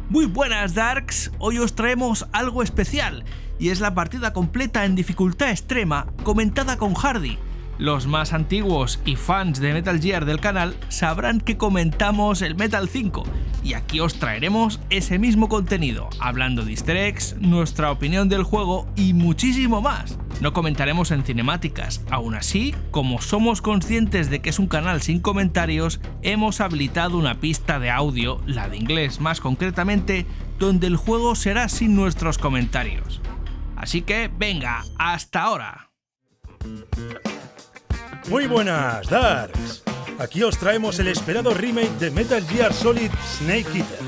Muy buenas Darks, hoy os traemos algo especial y es la partida completa en dificultad extrema comentada con Hardy. Los más antiguos y fans de Metal Gear del canal sabrán que comentamos el Metal 5 y aquí os traeremos ese mismo contenido, hablando de easter eggs, nuestra opinión del juego y muchísimo más. No comentaremos en cinemáticas, aún así, como somos conscientes de que es un canal sin comentarios, hemos habilitado una pista de audio, la de inglés más concretamente, donde el juego será sin nuestros comentarios. Así que venga, hasta ahora. Muy buenas, Darks. Aquí os traemos el esperado remake de Metal Gear Solid Snake Eater.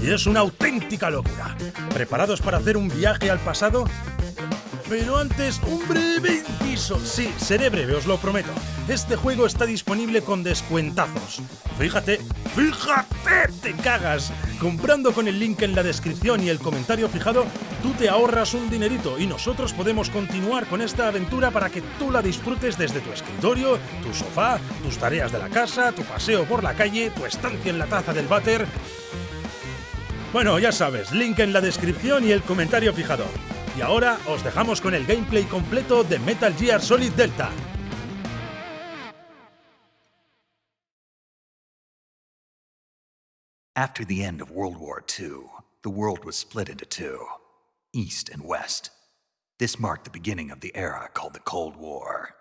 Y es una auténtica locura. ¿Preparados para hacer un viaje al pasado? Pero antes, un breve inciso. Sí, seré breve, os lo prometo. Este juego está disponible con descuentazos. Fíjate, te cagas. Comprando con el link en la descripción y el comentario fijado, tú te ahorras un dinerito y nosotros podemos continuar con esta aventura para que tú la disfrutes desde tu escritorio, tu sofá, tus tareas de la casa, tu paseo por la calle, tu estancia en la taza del váter. Bueno, ya sabes, link en la descripción y el comentario fijado. Y ahora os dejamos con el gameplay completo de Metal Gear Solid Delta. After the end of World War II, the world was split into two, East and West. This marked the beginning of the era called the Cold War.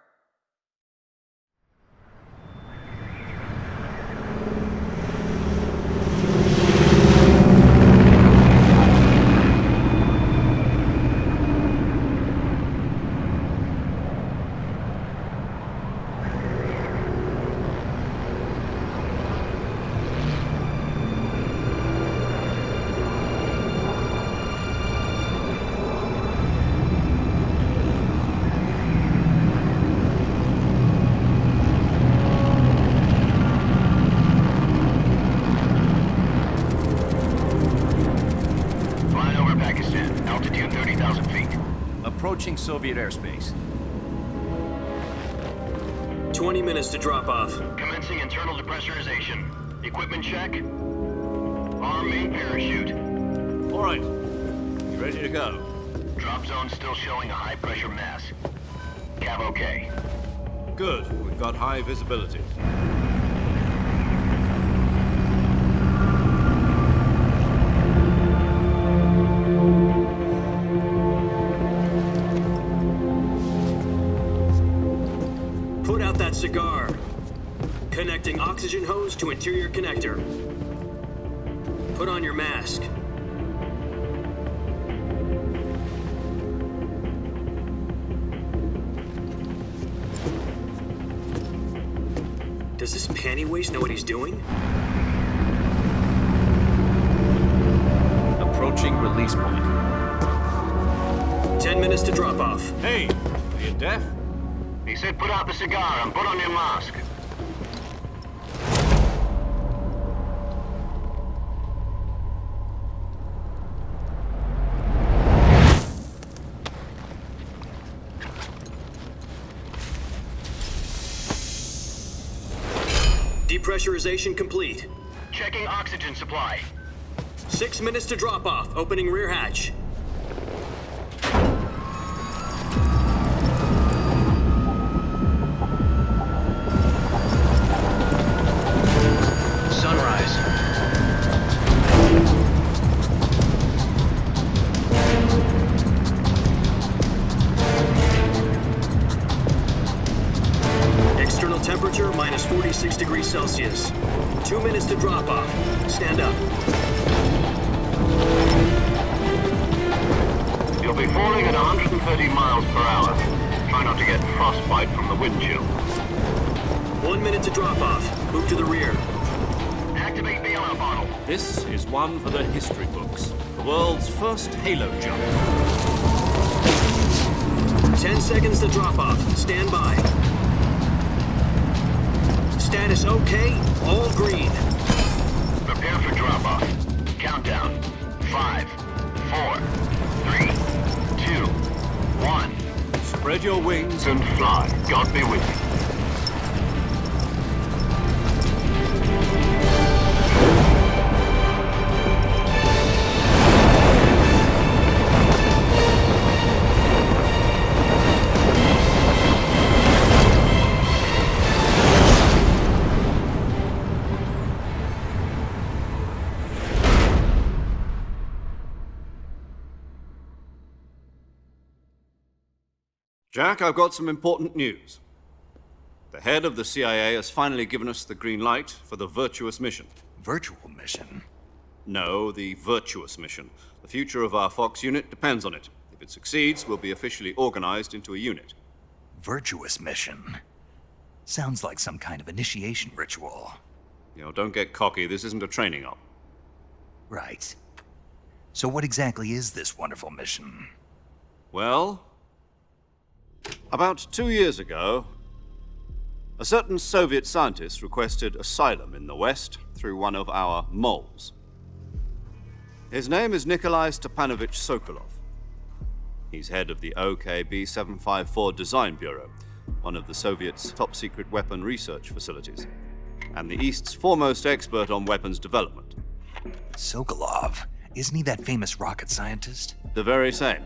Approaching Soviet airspace. 20 minutes to drop off. Commencing internal depressurization. Equipment check. Arm main parachute. All right. You ready to go? Drop zone still showing a high pressure mass. Cav okay. Good. We've got high visibility. Put out that cigar. Connecting oxygen hose to interior connector. Put on your mask. Does this panty waste know what he's doing? Approaching release point. 10 minutes to drop off. Hey, are you deaf? He said put out the cigar and put on your mask. Depressurization complete. Checking oxygen supply. 6 minutes to drop off. Opening rear hatch. Sunrise. External temperature minus 46 degrees Celsius. 2 minutes to drop off. Stand up. You'll be falling at 130 miles per hour. Try not to get frostbite from the wind chill. 1 minute to drop off. Move to the rear. Activate the air bottle. This is one for the history books. The world's first Halo jump. 10 seconds to drop off. Stand by. Status okay. All green. Prepare for drop-off. Countdown. 5, 4, 3, 2, 1. Spread your wings And fly. God be with you. Jack, I've got some important news. The head of the CIA has finally given us the green light for the Virtuous mission. Virtual mission? No, the Virtuous mission. The future of our Fox unit depends on it. If it succeeds, we'll be officially organized into a unit. Virtuous mission? Sounds like some kind of initiation ritual. You know, don't get cocky. This isn't a training op. Right. So what exactly is this wonderful mission? Well, about 2 years ago, a certain Soviet scientist requested asylum in the West through one of our moles. His name is Nikolai Stepanovich Sokolov. He's head of the OKB-754 Design Bureau, one of the Soviets' top-secret weapon research facilities, and the East's foremost expert on weapons development. Sokolov? Isn't he that famous rocket scientist? The very same.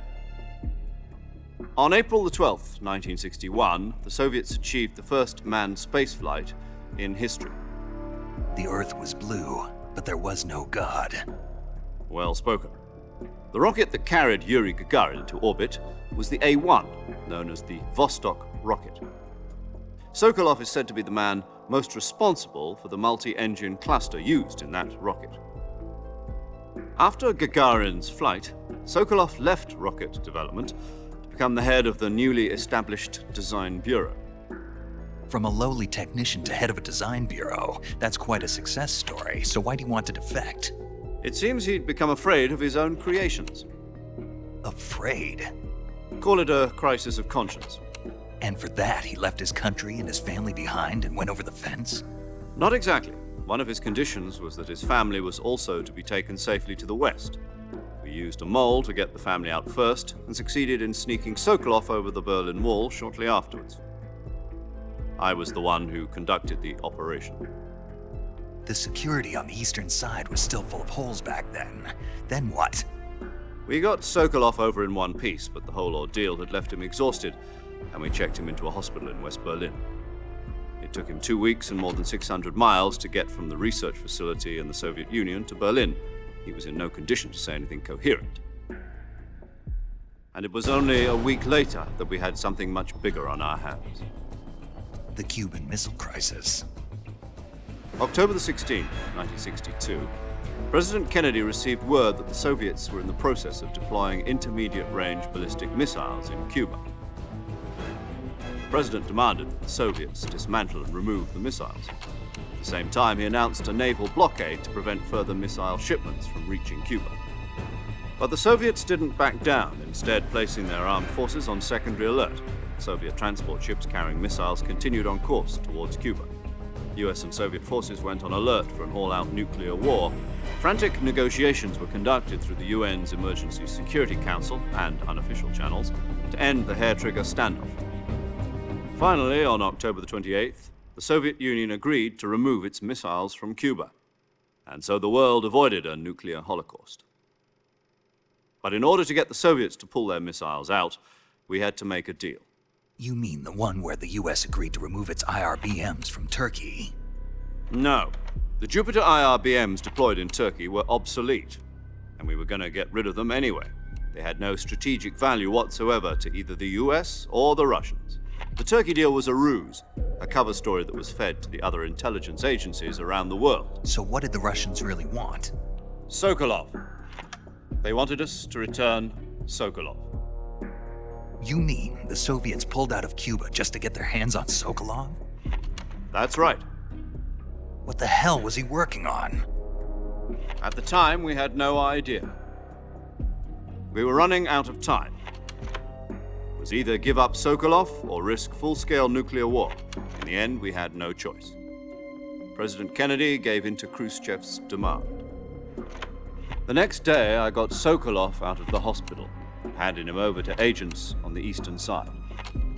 On April the 12th, 1961, the Soviets achieved the first manned spaceflight in history. The Earth was blue, but there was no God. Well spoken. The rocket that carried Yuri Gagarin into orbit was the A-1, known as the Vostok rocket. Sokolov is said to be the man most responsible for the multi-engine cluster used in that rocket. After Gagarin's flight, Sokolov left rocket development to become the head of the newly established Design Bureau. From a lowly technician to head of a design bureau, that's quite a success story, so why'd he want to defect? It seems he'd become afraid of his own creations. Afraid? Call it a crisis of conscience. And for that, he left his country and his family behind and went over the fence? Not exactly. One of his conditions was that his family was also to be taken safely to the West. We used a mole to get the family out first and succeeded in sneaking Sokolov over the Berlin Wall shortly afterwards. I was the one who conducted the operation. The security on the eastern side was still full of holes back then. Then what? We got Sokolov over in one piece, but the whole ordeal had left him exhausted, and we checked him into a hospital in West Berlin. It took him 2 weeks and more than 600 miles to get from the research facility in the Soviet Union to Berlin. He was in no condition to say anything coherent. And it was only a week later that we had something much bigger on our hands. The Cuban Missile Crisis. October the 16th, 1962, President Kennedy received word that the Soviets were in the process of deploying intermediate-range ballistic missiles in Cuba. The President demanded that the Soviets dismantle and remove the missiles. At the same time, he announced a naval blockade to prevent further missile shipments from reaching Cuba. But the Soviets didn't back down, instead placing their armed forces on secondary alert. Soviet transport ships carrying missiles continued on course towards Cuba. US and Soviet forces went on alert for an all-out nuclear war. Frantic negotiations were conducted through the UN's Emergency Security Council and unofficial channels to end the hair-trigger standoff. Finally, on October the 28th, the Soviet Union agreed to remove its missiles from Cuba, and so the world avoided a nuclear holocaust. But in order to get the Soviets to pull their missiles out, we had to make a deal. You mean the one where the US agreed to remove its IRBMs from Turkey? No. The Jupiter IRBMs deployed in Turkey were obsolete, and we were going to get rid of them anyway. They had no strategic value whatsoever to either the US or the Russians. The Turkey deal was a ruse, a cover story that was fed to the other intelligence agencies around the world. So what did the Russians really want? Sokolov. They wanted us to return Sokolov. You mean the Soviets pulled out of Cuba just to get their hands on Sokolov? That's right. What the hell was he working on? At the time, we had no idea. We were running out of time. It was either give up Sokolov or risk full-scale nuclear war. In the end, we had no choice. President Kennedy gave in to Khrushchev's demand. The next day, I got Sokolov out of the hospital, handing him over to agents on the eastern side.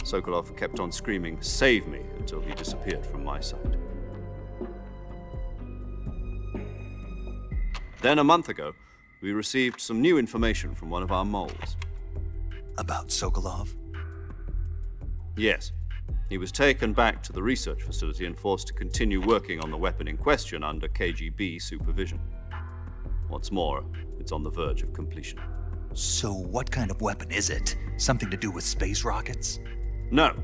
Sokolov kept on screaming, "Save me," until he disappeared from my sight. Then a month ago, we received some new information from one of our moles. About Sokolov? Yes. He was taken back to the research facility and forced to continue working on the weapon in question under KGB supervision. What's more, it's on the verge of completion. So what kind of weapon is it? Something to do with space rockets? No,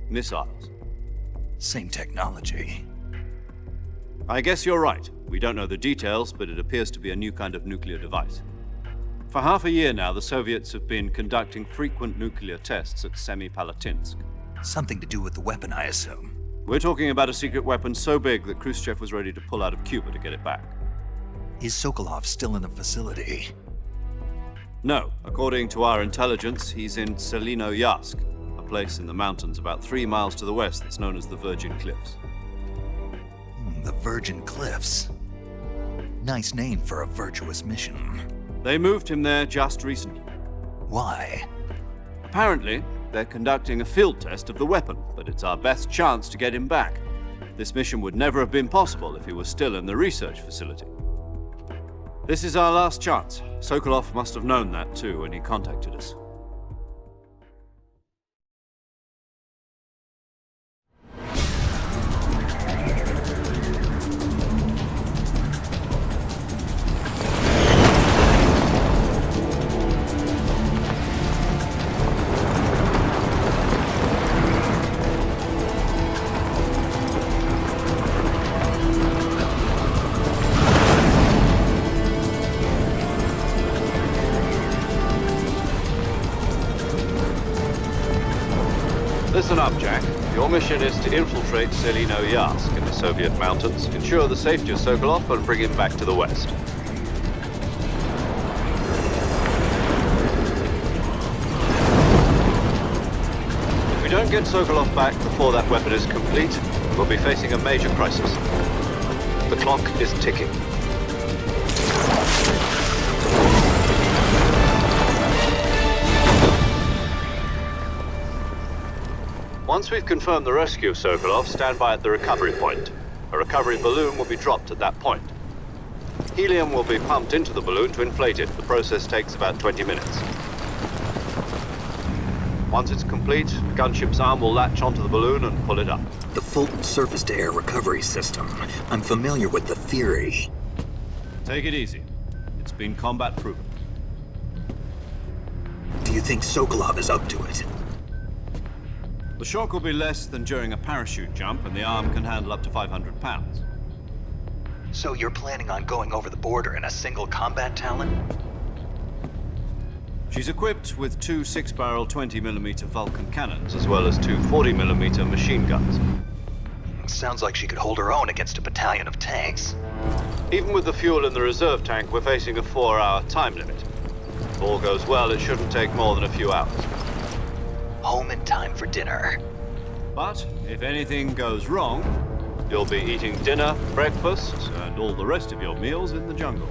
missiles. Same technology. I guess you're right. We don't know the details, but it appears to be a new kind of nuclear device. For half a year now, the Soviets have been conducting frequent nuclear tests at Semipalatinsk. Something to do with the weapon, I assume. We're talking about a secret weapon so big that Khrushchev was ready to pull out of Cuba to get it back. Is Sokolov still in the facility? No, according to our intelligence, he's in Selinoyarsk, a place in the mountains about 3 miles to the west that's known as the Virgin Cliffs. The Virgin Cliffs. Nice name for a virtuous mission. They moved him there just recently. Why? Apparently, they're conducting a field test of the weapon, but it's our best chance to get him back. This mission would never have been possible if he was still in the research facility. This is our last chance. Sokolov must have known that too when he contacted us. Listen up, Jack. Your mission is to infiltrate Selinoyarsk in the Soviet mountains, ensure the safety of Sokolov, and bring him back to the west. If we don't get Sokolov back before that weapon is complete, we'll be facing a major crisis. The clock is ticking. Once we've confirmed the rescue of Sokolov, stand by at the recovery point. A recovery balloon will be dropped at that point. Helium will be pumped into the balloon to inflate it. The process takes about 20 minutes. Once it's complete, the gunship's arm will latch onto the balloon and pull it up. The Fulton surface-to-air recovery system. I'm familiar with the theory. Take it easy. It's been combat-proven. Do you think Sokolov is up to it? The shock will be less than during a parachute jump, and the arm can handle up to 500 pounds. So you're planning on going over the border in a single combat Talon? She's equipped with 2 6-barrel 20mm Vulcan cannons, as well as 2 40mm machine guns. Sounds like she could hold her own against a battalion of tanks. Even with the fuel in the reserve tank, we're facing a 4-hour time limit. If all goes well, it shouldn't take more than a few hours. Home in time for dinner. But if anything goes wrong, you'll be eating dinner, breakfast, and all the rest of your meals in the jungle.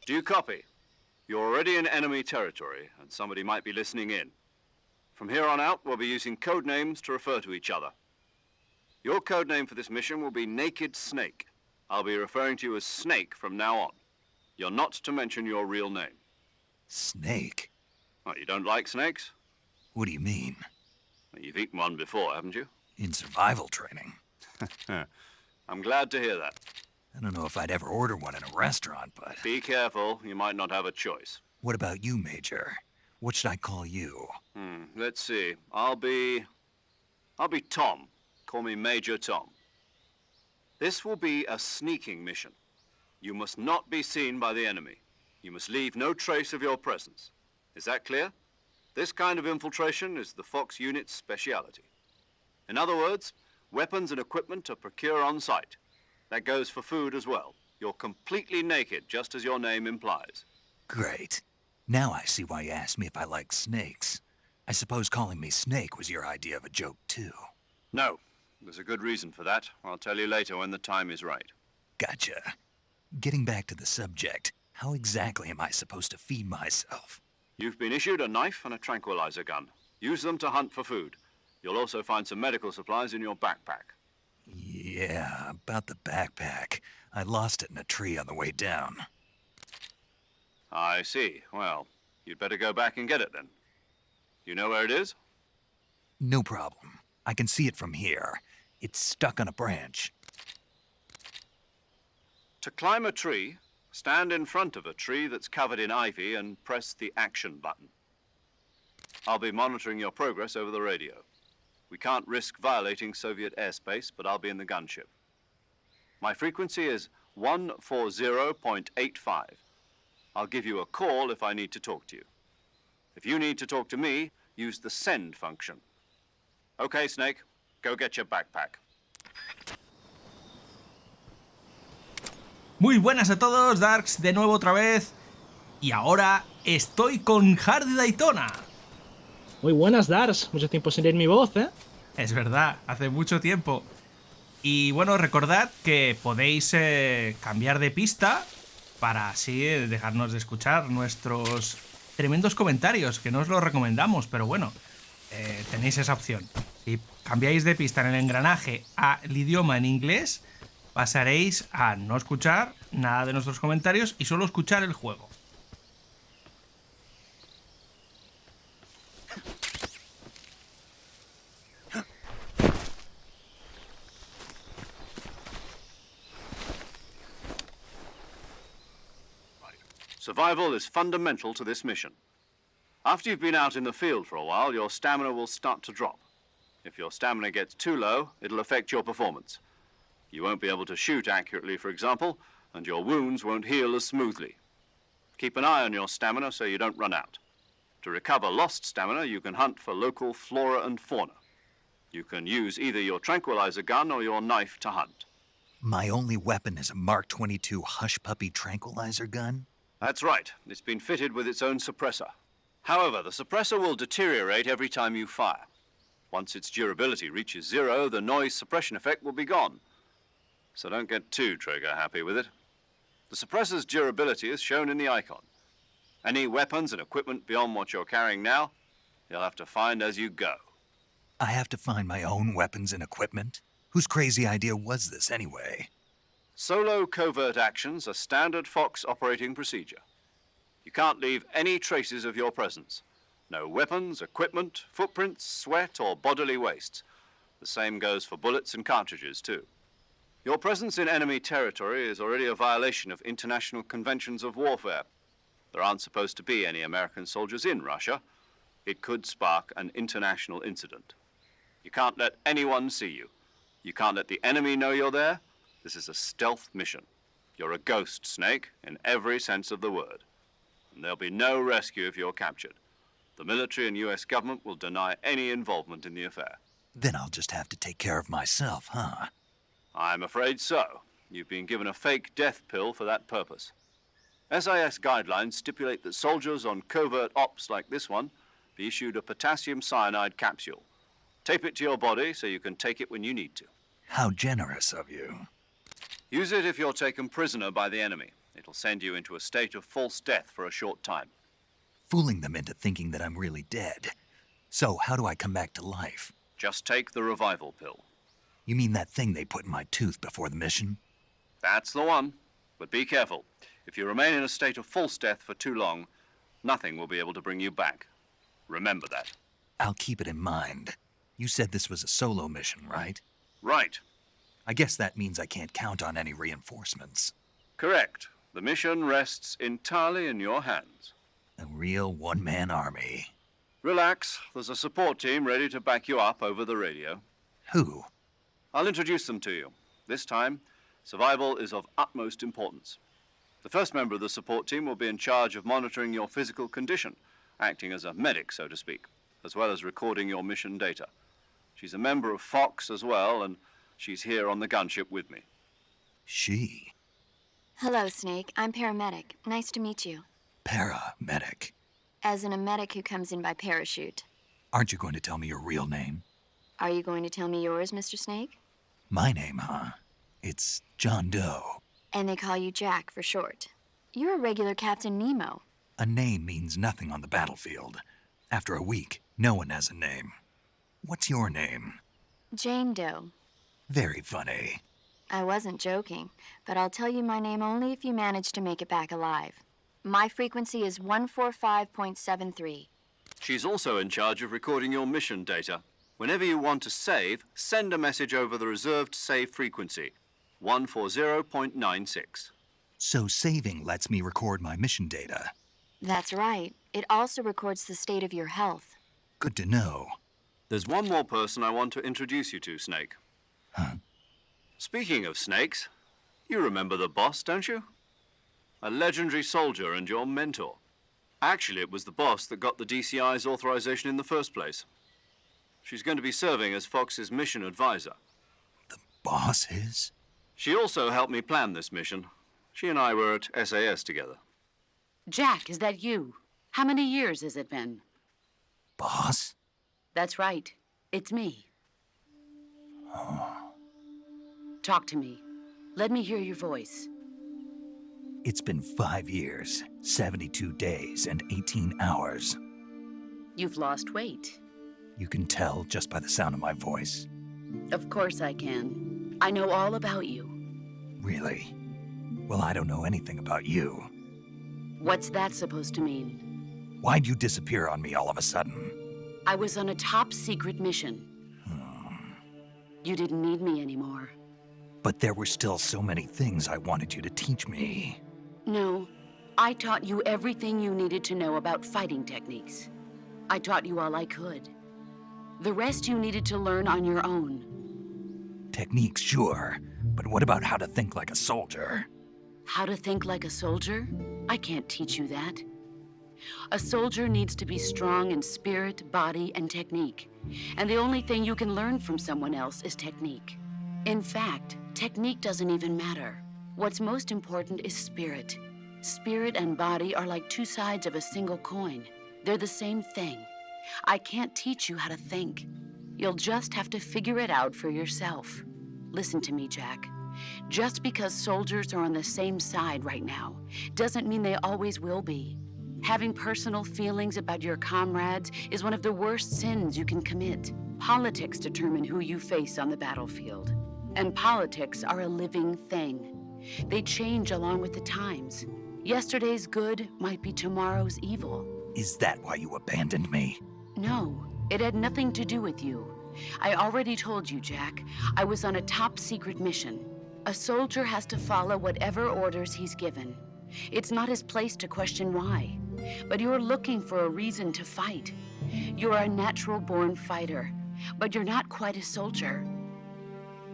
Do you copy? You're already in enemy territory, and somebody might be listening in. From here on out, we'll be using code names to refer to each other. Your code name for this mission will be Naked Snake. I'll be referring to you as Snake from now on. You're not to mention your real name. Snake? What, you don't like snakes? What do you mean? Well, you've eaten one before, haven't you? In survival training? I'm glad to hear that. I don't know if I'd ever order one in a restaurant, but... Be careful, you might not have a choice. What about you, Major? What should I call you? Let's see. I'll be Tom. Call me Major Tom. This will be a sneaking mission. You must not be seen by the enemy. You must leave no trace of your presence. Is that clear? This kind of infiltration is the Fox unit's speciality. In other words, weapons and equipment are procured on site. That goes for food as well. You're completely naked, just as your name implies. Great. Now I see why you asked me if I like snakes. I suppose calling me Snake was your idea of a joke, too. No. There's a good reason for that. I'll tell you later when the time is right. Gotcha. Getting back to the subject, how exactly am I supposed to feed myself? You've been issued a knife and a tranquilizer gun. Use them to hunt for food. You'll also find some medical supplies in your backpack. Yeah, about the backpack. I lost it in a tree on the way down. I see. Well, you'd better go back and get it then. You know where it is? No problem. I can see it from here. It's stuck on a branch. To climb a tree, stand in front of a tree that's covered in ivy and press the action button. I'll be monitoring your progress over the radio. We can't risk violating Soviet airspace, but I'll be in the gunship. My frequency is 140.85. I'll give you a call if I need to talk to you. If you need to talk to me, use the send function. Okay, Snake, go get your backpack. Muy buenas a todos, Darks, de nuevo otra vez. Y ahora estoy con Hardy Daytona. Muy buenas, Darks. Mucho tiempo sin oír mi voz, ¿eh? Es verdad, hace mucho tiempo. Y bueno, recordad que podéis cambiar de pista para así dejarnos de escuchar nuestros tremendos comentarios, que no os los recomendamos, pero bueno, tenéis esa opción. Si cambiáis de pista en el engranaje al idioma en inglés, pasaréis a no escuchar nada de nuestros comentarios y solo escuchar el juego. Survival is fundamental to this mission. After you've been out in the field for a while, your stamina will start to drop. If your stamina gets too low, it'll affect your performance. You won't be able to shoot accurately, for example, and your wounds won't heal as smoothly. Keep an eye on your stamina so you don't run out. To recover lost stamina, you can hunt for local flora and fauna. You can use either your tranquilizer gun or your knife to hunt. My only weapon is a Mark 22 Hush Puppy tranquilizer gun? That's right. It's been fitted with its own suppressor. However, the suppressor will deteriorate every time you fire. Once its durability reaches 0, the noise suppression effect will be gone. So don't get too trigger-happy with it. The suppressor's durability is shown in the icon. Any weapons and equipment beyond what you're carrying now, you'll have to find as you go. I have to find my own weapons and equipment? Whose crazy idea was this, anyway? Solo covert actions are standard Fox operating procedure. You can't leave any traces of your presence. No weapons, equipment, footprints, sweat, or bodily wastes. The same goes for bullets and cartridges, too. Your presence in enemy territory is already a violation of international conventions of warfare. There aren't supposed to be any American soldiers in Russia. It could spark an international incident. You can't let anyone see you. You can't let the enemy know you're there. This is a stealth mission. You're a ghost, Snake, in every sense of the word. And there'll be no rescue if you're captured. The military and US government will deny any involvement in the affair. Then I'll just have to take care of myself, huh? I'm afraid so. You've been given a fake death pill for that purpose. SIS guidelines stipulate that soldiers on covert ops like this one be issued a potassium cyanide capsule. Tape it to your body so you can take it when you need to. How generous of you. Use it if you're taken prisoner by the enemy. It'll send you into a state of false death for a short time. Fooling them into thinking that I'm really dead. So, how do I come back to life? Just take the revival pill. You mean that thing they put in my tooth before the mission? That's the one. But be careful. If you remain in a state of false death for too long, nothing will be able to bring you back. Remember that. I'll keep it in mind. You said this was a solo mission, right? Right. I guess that means I can't count on any reinforcements. Correct. The mission rests entirely in your hands. A real one-man army. Relax. There's a support team ready to back you up over the radio. Who? I'll introduce them to you. This time, survival is of utmost importance. The first member of the support team will be in charge of monitoring your physical condition, acting as a medic, so to speak, as well as recording your mission data. She's a member of Fox as well, and she's here on the gunship with me. She? Hello, Snake. I'm paramedic. Nice to meet you. Paramedic. As in a medic who comes in by parachute. Aren't you going to tell me your real name? Are you going to tell me yours, Mr. Snake? My name, huh? It's John Doe. And they call you Jack for short. You're a regular Captain Nemo. A name means nothing on the battlefield. After a week, no one has a name. What's your name? Jane Doe. Very funny. I wasn't joking, but I'll tell you my name only if you manage to make it back alive. My frequency is 145.73. She's also in charge of recording your mission data. Whenever you want to save, send a message over the reserved save frequency, 140.96. So saving lets me record my mission data. That's right. It also records the state of your health. Good to know. There's one more person I want to introduce you to, Snake. Huh? Speaking of snakes, you remember the boss, don't you? A legendary soldier and your mentor. Actually, it was the boss that got the DCI's authorization in the first place. She's going to be serving as Fox's mission advisor. The boss is? She also helped me plan this mission. She and I were at SAS together. Jack, is that you? How many years has it been? Boss? That's right. It's me. Talk to me. Let me hear your voice. It's been 5 years, 72 days, and 18 hours. You've lost weight. You can tell just by the sound of my voice. Of course I can. I know all about you. Really? Well, I don't know anything about you. What's that supposed to mean? Why'd you disappear on me all of a sudden? I was on a top-secret mission. You didn't need me anymore. But there were still so many things I wanted you to teach me. No, I taught you everything you needed to know about fighting techniques. I taught you all I could. The rest you needed to learn on your own. Techniques, sure. But what about how to think like a soldier? How to think like a soldier? I can't teach you that. A soldier needs to be strong in spirit, body, and technique. And the only thing you can learn from someone else is technique. In fact, technique doesn't even matter. What's most important is spirit. Spirit and body are like two sides of a single coin. They're the same thing. I can't teach you how to think. You'll just have to figure it out for yourself. Listen to me, Jack. Just because soldiers are on the same side right now doesn't mean they always will be. Having personal feelings about your comrades is one of the worst sins you can commit. Politics determine who you face on the battlefield. And politics are a living thing. They change along with the times. Yesterday's good might be tomorrow's evil. Is that why you abandoned me? No, it had nothing to do with you. I already told you, Jack. I was on a top-secret mission. A soldier has to follow whatever orders he's given. It's not his place to question why. But you're looking for a reason to fight. You're a natural-born fighter, but you're not quite a soldier.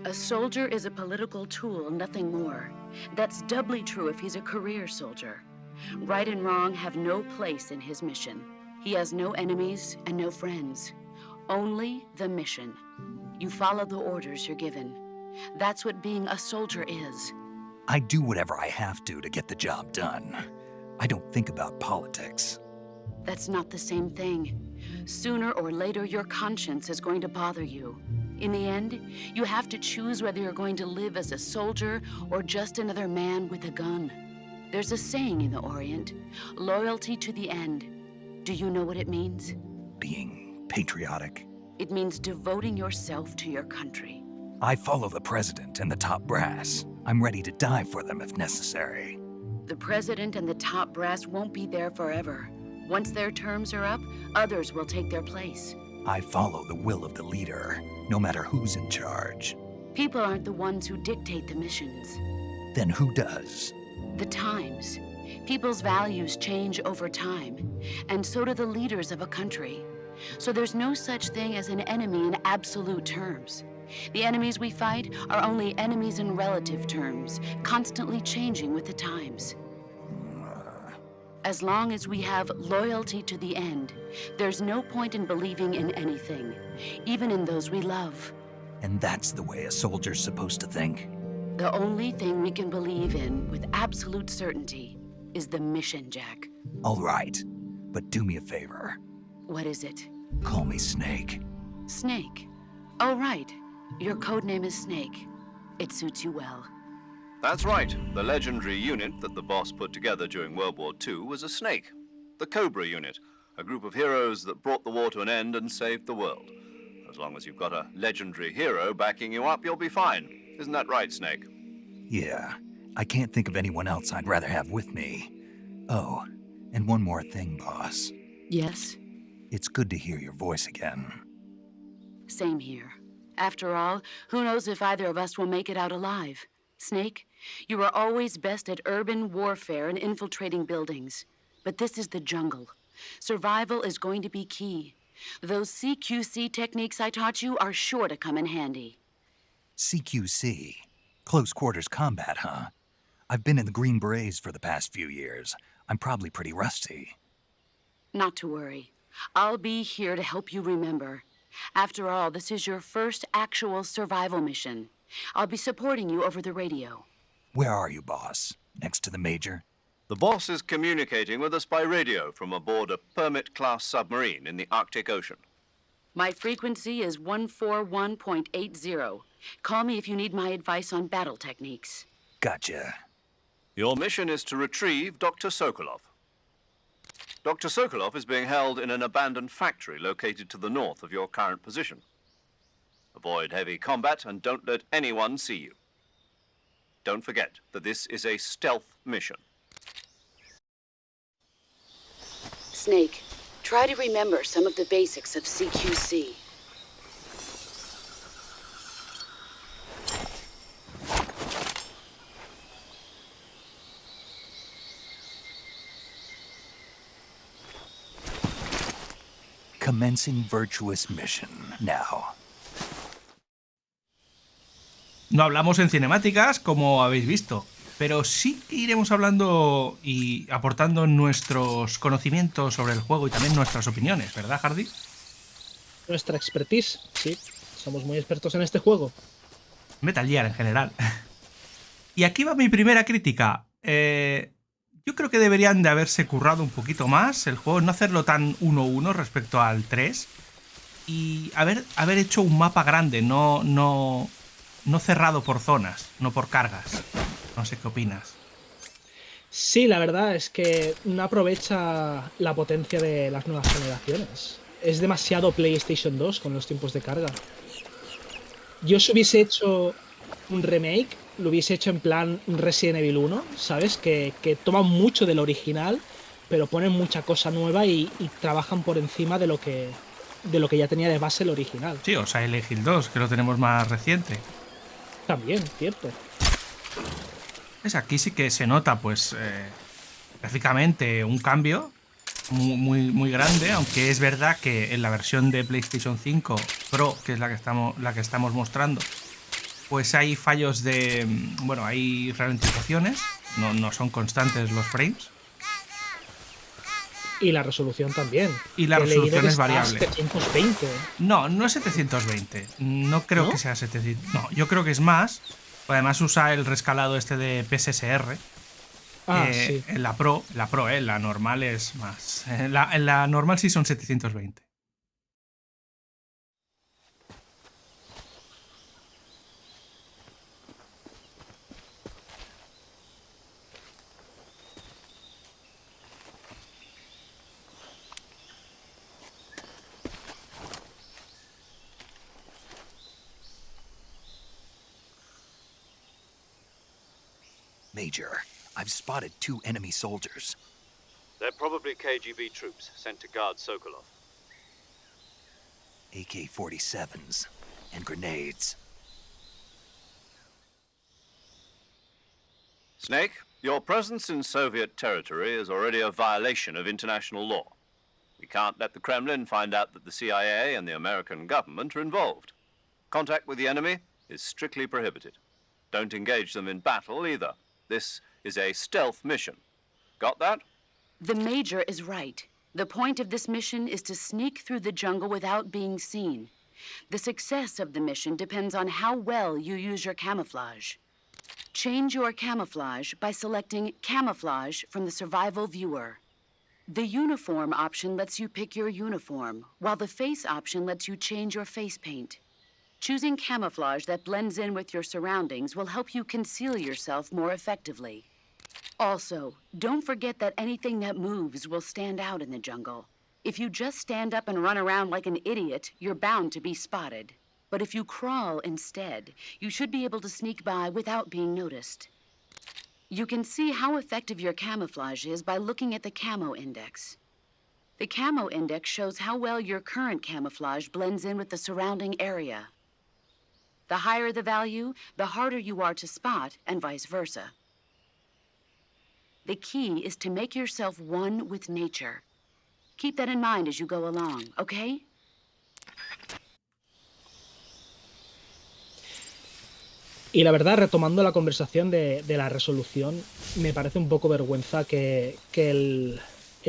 A soldier is a political tool, nothing more. That's doubly true if he's a career soldier. Right and wrong have no place in his mission. He has no enemies and no friends. Only the mission. You follow the orders you're given. That's what being a soldier is. I do whatever I have to get the job done. I don't think about politics. That's not the same thing. Sooner or later, your conscience is going to bother you. In the end, you have to choose whether you're going to live as a soldier or just another man with a gun. There's a saying in the Orient, loyalty to the end. Do you know what it means? Being patriotic. It means devoting yourself to your country. I follow the president and the top brass. I'm ready to die for them if necessary. The president and the top brass won't be there forever. Once their terms are up, others will take their place. I follow the will of the leader, no matter who's in charge. People aren't the ones who dictate the missions. Then who does? The times. People's values change over time, and so do the leaders of a country. So there's no such thing as an enemy in absolute terms. The enemies we fight are only enemies in relative terms, constantly changing with the times. As long as we have loyalty to the end, there's no point in believing in anything, even in those we love. And that's the way a soldier's supposed to think? The only thing we can believe in with absolute certainty is the mission, Jack. All right, but do me a favor. What is it? Call me Snake. Snake. Oh, right. Your codename is Snake. It suits you well. That's right. The legendary unit that the boss put together during World War II was a snake. The Cobra unit, a group of heroes that brought the war to an end and saved the world. As long as you've got a legendary hero backing you up, you'll be fine. Isn't that right, Snake? Yeah, I can't think of anyone else I'd rather have with me. Oh, and one more thing, boss. Yes? It's good to hear your voice again. Same here. After all, who knows if either of us will make it out alive? Snake, you were always best at urban warfare and infiltrating buildings. But this is the jungle. Survival is going to be key. Those CQC techniques I taught you are sure to come in handy. CQC? Close quarters combat, huh? I've been in the Green Berets for the past few years. I'm probably pretty rusty. Not to worry. I'll be here to help you remember. After all, this is your first actual survival mission. I'll be supporting you over the radio. Where are you, boss? Next to the Major? The boss is communicating with us by radio from aboard a Permit-class submarine in the Arctic Ocean. My frequency is 141.80. Call me if you need my advice on battle techniques. Gotcha. Your mission is to retrieve Dr. Sokolov. Dr. Sokolov is being held in an abandoned factory located to the north of your current position. Avoid heavy combat and don't let anyone see you. Don't forget that this is a stealth mission. Snake, try to remember some of the basics of CQC. Commencing virtuous mission now. No hablamos en cinemáticas, como habéis visto, pero sí que iremos hablando y aportando nuestros conocimientos sobre el juego y también nuestras opiniones, ¿verdad, Hardy? Nuestra expertise, sí. Somos muy expertos en este juego. Metal Gear en general. Y aquí va mi primera crítica. Yo creo que deberían de haberse currado un poquito más el juego, no hacerlo tan 1-1 respecto al 3 y haber hecho un mapa grande, no cerrado por zonas, no por cargas. No sé qué opinas. Sí, la verdad es que no aprovecha la potencia de las nuevas generaciones. Es demasiado PlayStation 2 con los tiempos de carga. Yo si hubiese hecho un remake, lo hubiese hecho en plan Resident Evil 1, ¿sabes? Que toman mucho del original, pero ponen mucha cosa nueva y trabajan por encima de lo que ya tenía de base el original. Sí, o Silent Hill 2, que lo tenemos más reciente. También, cierto. Es aquí sí que se nota, pues, gráficamente un cambio muy grande, aunque es verdad que en la versión de PlayStation 5 Pro, que es la que estamos mostrando, pues hay fallos de... Bueno, hay ralentizaciones, no son constantes los frames. Y la resolución también. Y la resolución es variable. 720. No es 720. No creo que sea 700. No, yo creo que es más. Además usa el rescalado este de PSSR. Sí. En la Pro, la normal es más. En la normal sí son 720. Major, I've spotted 2 enemy soldiers. They're probably KGB troops sent to guard Sokolov. AK-47s and grenades. Snake, your presence in Soviet territory is already a violation of international law. We can't let the Kremlin find out that the CIA and the American government are involved. Contact with the enemy is strictly prohibited. Don't engage them in battle either. This is a stealth mission. Got that? The Major is right. The point of this mission is to sneak through the jungle without being seen. The success of the mission depends on how well you use your camouflage. Change your camouflage by selecting Camouflage from the Survival Viewer. The Uniform option lets you pick your uniform, while the Face option lets you change your face paint. Choosing camouflage that blends in with your surroundings will help you conceal yourself more effectively. Also, don't forget that anything that moves will stand out in the jungle. If you just stand up and run around like an idiot, you're bound to be spotted. But if you crawl instead, you should be able to sneak by without being noticed. You can see how effective your camouflage is by looking at the Camo Index. The Camo Index shows how well your current camouflage blends in with the surrounding area. The higher the value, the harder you are to spot, and vice versa. The key is to make yourself one with nature. Keep that in mind as you go along, okay? Y la verdad, retomando la conversación de la resolución, me parece un poco vergüenza que el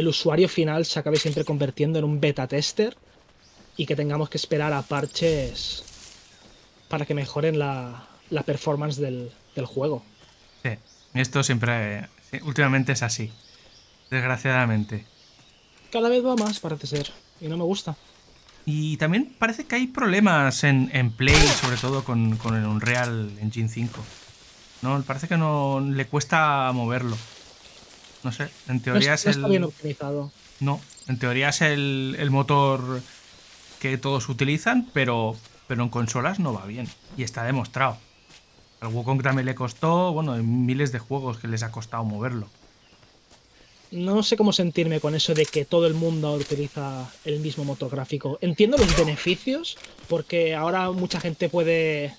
usuario final se acabe siempre convirtiendo en un beta tester y que tengamos que esperar a parches para que mejoren la performance del juego. Sí, esto siempre, últimamente es así, desgraciadamente. Cada vez va más, parece ser, y no me gusta. Y también parece que hay problemas en Play, sobre todo con el Unreal Engine 5. ¿No? Parece que no le cuesta moverlo. No sé, en teoría no está bien optimizado. No, en teoría es el motor que todos utilizan, pero en consolas no va bien. Y está demostrado. Al Wukong también le costó, bueno, en miles de juegos que les ha costado moverlo. No sé cómo sentirme con eso de que todo el mundo utiliza el mismo motor gráfico. Entiendo los beneficios, porque ahora mucha gente puede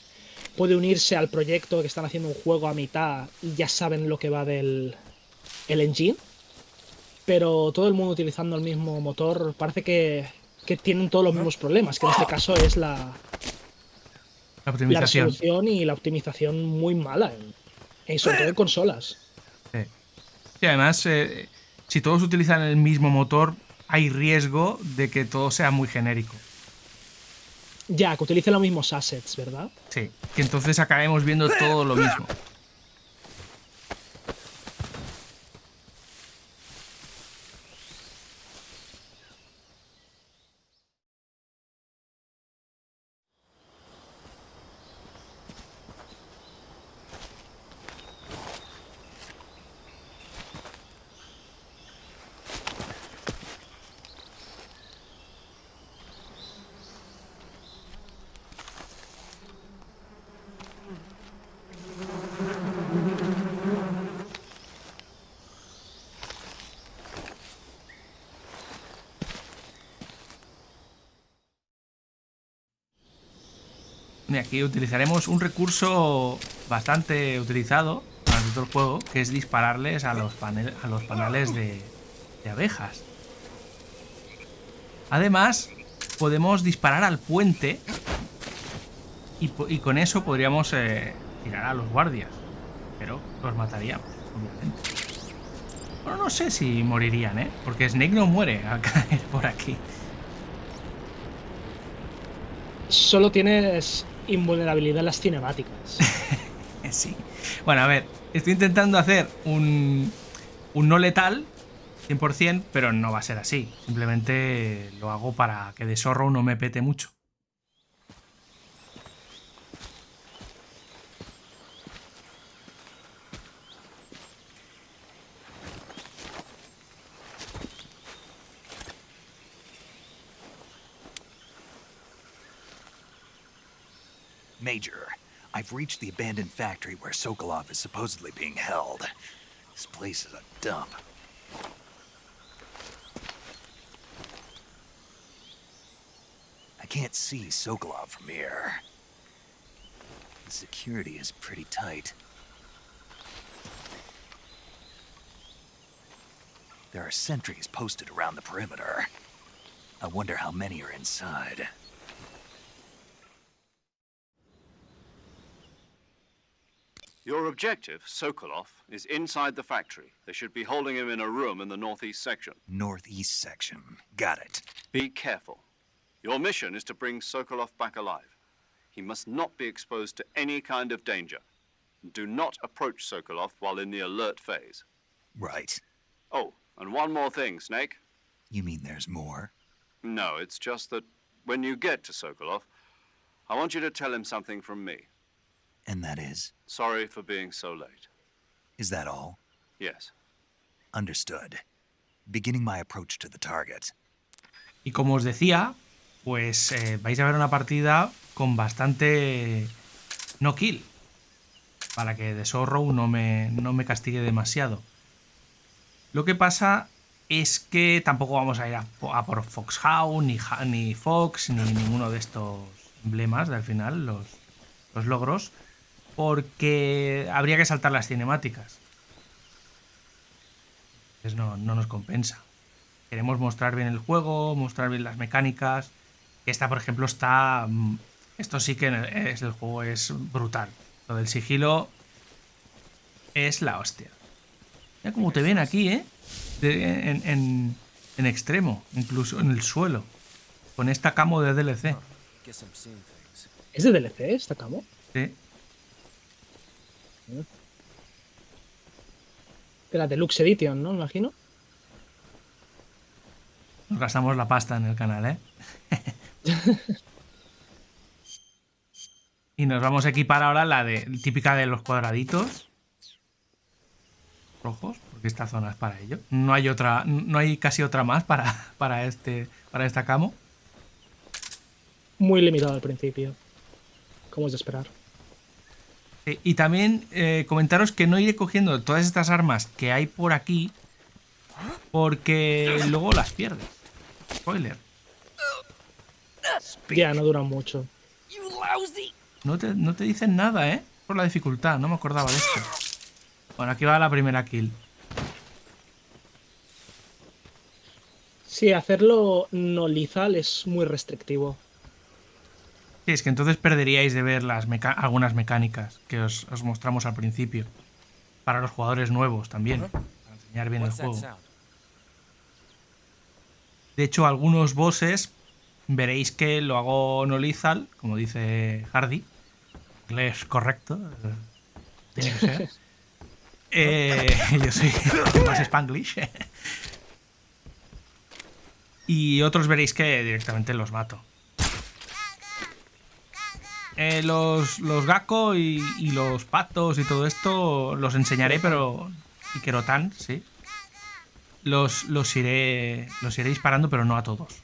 unirse al proyecto que están haciendo un juego a mitad y ya saben lo que va del engine. Pero todo el mundo utilizando el mismo motor parece que tienen todos los mismos problemas, que en este caso es la resolución y la optimización muy mala, sobre todo en consolas. Sí. Y además, si todos utilizan el mismo motor, hay riesgo de que todo sea muy genérico. Ya, que utilicen los mismos assets, ¿verdad? Sí, que entonces acabemos viendo todo lo mismo. Y aquí utilizaremos un recurso bastante utilizado durante todo el juego, que es dispararles a los panales de abejas. Además, podemos disparar al puente y con eso podríamos tirar a los guardias, pero los mataríamos, obviamente. Bueno, no sé si morirían, porque Snake no muere al caer por aquí. Solo tienes invulnerabilidad en las cinemáticas. Sí. Bueno, a ver, estoy intentando hacer un no letal 100%, pero no va a ser así. Simplemente lo hago para que de zorro no me pete mucho. Major, I've reached the abandoned factory where Sokolov is supposedly being held. This place is a dump. I can't see Sokolov from here. The security is pretty tight. There are sentries posted around the perimeter. I wonder how many are inside. Your objective, Sokolov, is inside the factory. They should be holding him in a room in the northeast section. Northeast section. Got it. Be careful. Your mission is to bring Sokolov back alive. He must not be exposed to any kind of danger. Do not approach Sokolov while in the alert phase. Right. Oh, and one more thing, Snake. You mean there's more? No, it's just that when you get to Sokolov, I want you to tell him something from me. And that is? Sorry for being so late. Is that all? Yes. Understood. Beginning my approach to the target. Y como os decía, pues vais a ver una partida con bastante no kill. Para que The Sorrow no me castigue demasiado. Lo que pasa es que tampoco vamos a ir a por Foxhound, ni Fox, ni ninguno de estos emblemas de al final, los logros, porque habría que saltar las cinemáticas. Entonces no nos compensa. Queremos mostrar bien el juego, mostrar bien las mecánicas. Esta, por ejemplo, está... Esto sí que es el juego, es brutal. Lo del sigilo es la hostia. Mira cómo te ven aquí, ¿eh? En extremo, incluso en el suelo. Con esta camo de DLC. ¿Es de DLC esta camo? Sí. De la Deluxe Edition, ¿no? Me imagino. Nos gastamos la pasta en el canal, ¿eh? Y nos vamos a equipar ahora la típica de los cuadraditos rojos, porque esta zona es para ello. No hay casi otra más para esta camo. Muy limitado al principio, como es de esperar. Y también comentaros que no iré cogiendo todas estas armas que hay por aquí, porque luego las pierdes. Spoiler. Ya, no duran mucho. No te dicen nada, ¿eh? Por la dificultad, no me acordaba de esto. Bueno, aquí va la primera kill. Sí, hacerlo no lethal es muy restrictivo. Sí, es que entonces perderíais de ver algunas mecánicas que os mostramos al principio. Para los jugadores nuevos también. Para enseñar bien el juego. De hecho, algunos bosses veréis que lo hago no lethal, como dice Hardy. Inglés correcto. Tiene que ser. Yo soy más Spanglish. Y otros veréis que directamente los mato. Los Gakko y los patos y todo esto los enseñaré, pero... Y Kerotan, sí. Los iré disparando, pero no a todos.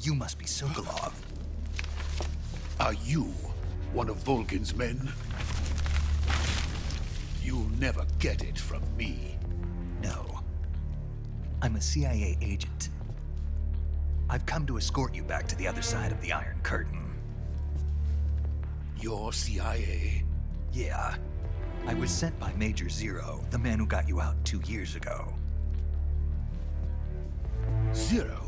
You must be Sokolov. Are you one of Volgin's men? You'll never get it from me. No. I'm a CIA agent. I've come to escort you back to the other side of the Iron Curtain. You're CIA? Yeah. I was sent by Major Zero, the man who got you out 2 years ago. Zero?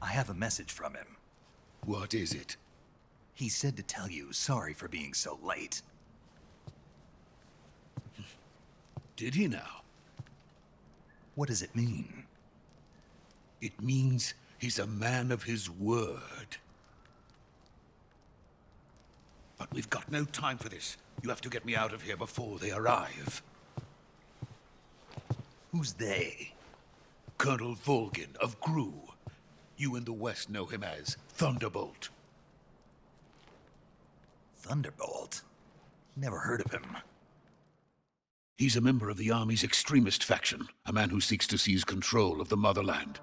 I have a message from him. What is it? He said to tell you sorry for being so late. Did he now? What does it mean? It means he's a man of his word. But We've got no time for this. You have to get me out of here before they arrive. Who's they? Colonel Volgin of Gru. You in the West know him as Thunderbolt. Thunderbolt? Never heard of him. He's a member of the Army's extremist faction, a man who seeks to seize control of the motherland.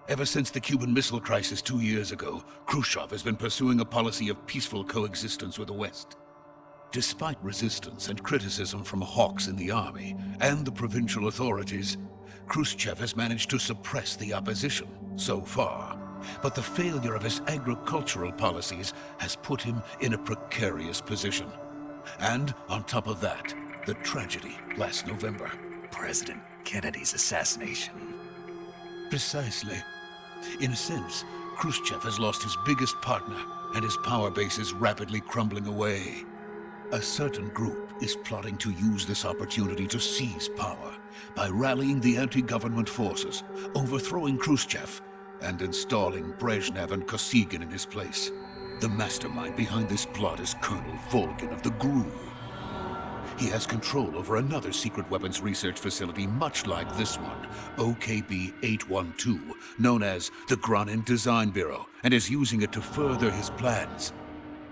Ever since the Cuban Missile Crisis 2 years ago, Khrushchev has been pursuing a policy of peaceful coexistence with the West. Despite resistance and criticism from hawks in the army and the provincial authorities, Khrushchev has managed to suppress the opposition so far. But the failure of his agricultural policies has put him in a precarious position. And on top of that, the tragedy last November. President Kennedy's assassination. Precisely. In a sense, Khrushchev has lost his biggest partner, and his power base is rapidly crumbling away. A certain group is plotting to use this opportunity to seize power by rallying the anti-government forces, overthrowing Khrushchev, and installing Brezhnev and Kosygin in his place. The mastermind behind this plot is Colonel Volgin of the GRU. He has control over another secret weapons research facility much like this one, OKB-812, known as the Granin Design Bureau, and is using it to further his plans.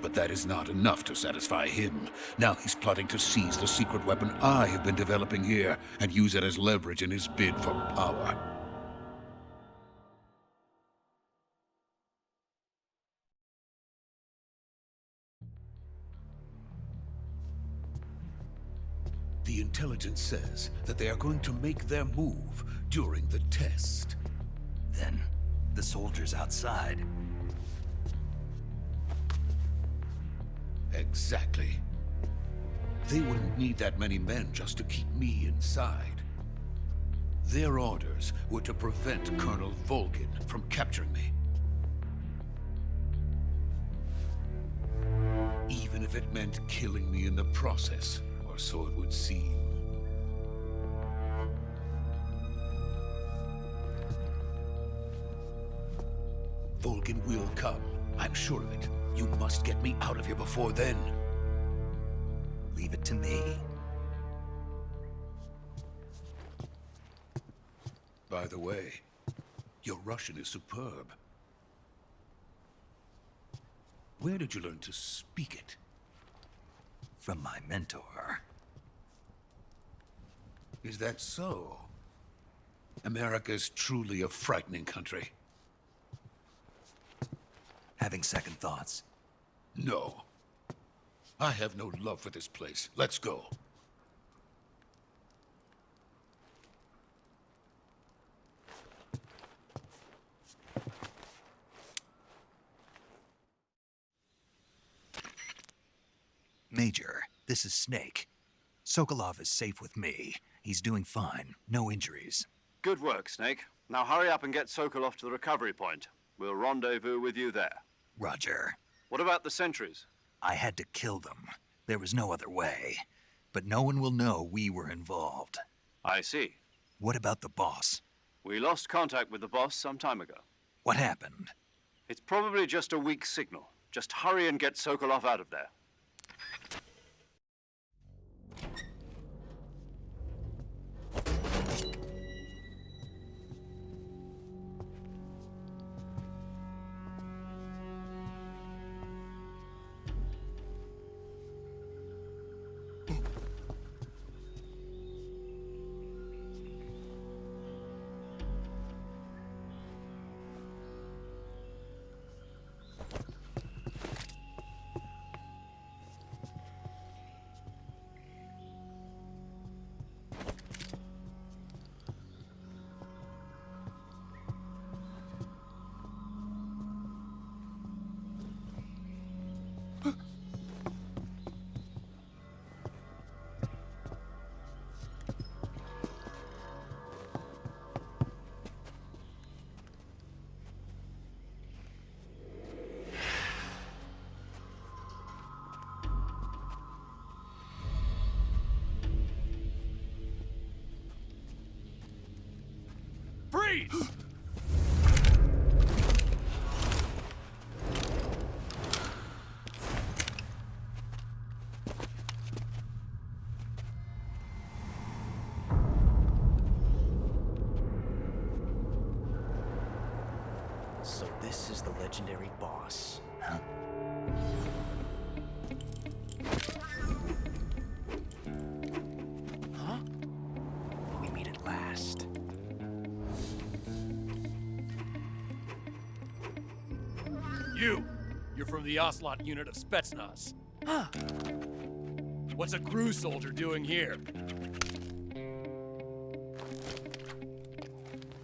But that is not enough to satisfy him. Now he's plotting to seize the secret weapon I have been developing here and use it as leverage in his bid for power. The intelligence says that they are going to make their move during the test. Then, the soldiers outside. Exactly. They wouldn't need that many men just to keep me inside. Their orders were to prevent Colonel Volgin from capturing me. Even if it meant killing me in the process, or so it would seem. Volgin will come. I'm sure of it. You must get me out of here before then. Leave it to me. By the way, your Russian is superb. Where did you learn to speak it? From my mentor. Is that so? America's truly a frightening country. Having second thoughts? No. I have no love for this place. Let's go. Major, this is Snake. Sokolov is safe with me. He's doing fine. No injuries. Good work, Snake. Now hurry up and get Sokolov to the recovery point. We'll rendezvous with you there. Roger. What about the sentries? I had to kill them. There was no other way. But no one will know we were involved. I see. What about the boss? We lost contact with the boss some time ago. What happened? It's probably just a weak signal. Just hurry and get Sokolov out of there. Freeze! legendary boss. Huh? Huh? We meet at last. You're from the Ocelot unit of Spetsnaz. Huh. What's a crew soldier doing here?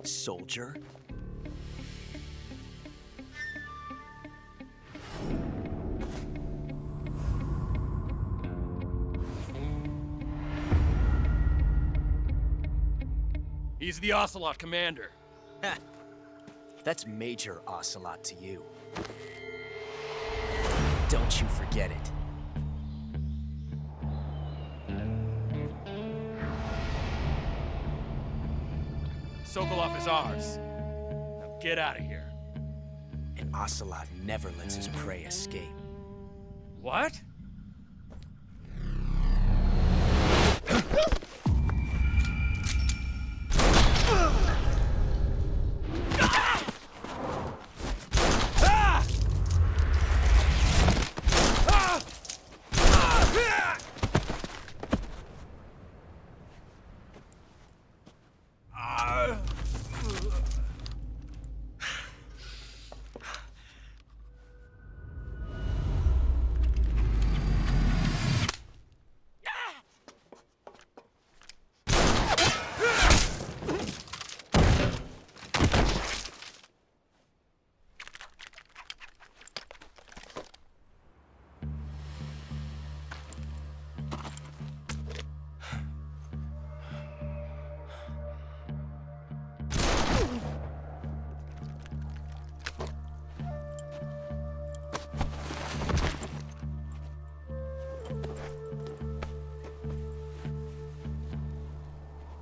Soldier? He's the Ocelot commander. Ha! That's Major Ocelot to you. Don't you forget it. Sokolov is ours. Now get out of here. And Ocelot never lets his prey escape. What?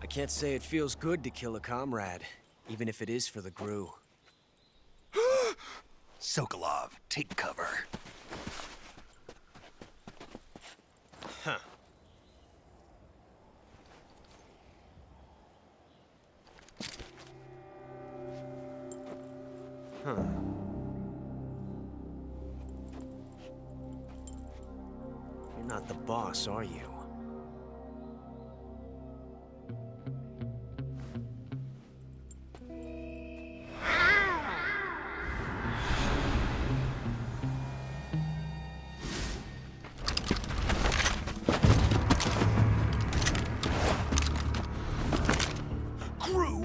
I can't say it feels good to kill a comrade, even if it is for the GRU. Sokolov, take cover. Huh. Huh. You're not the boss, are you?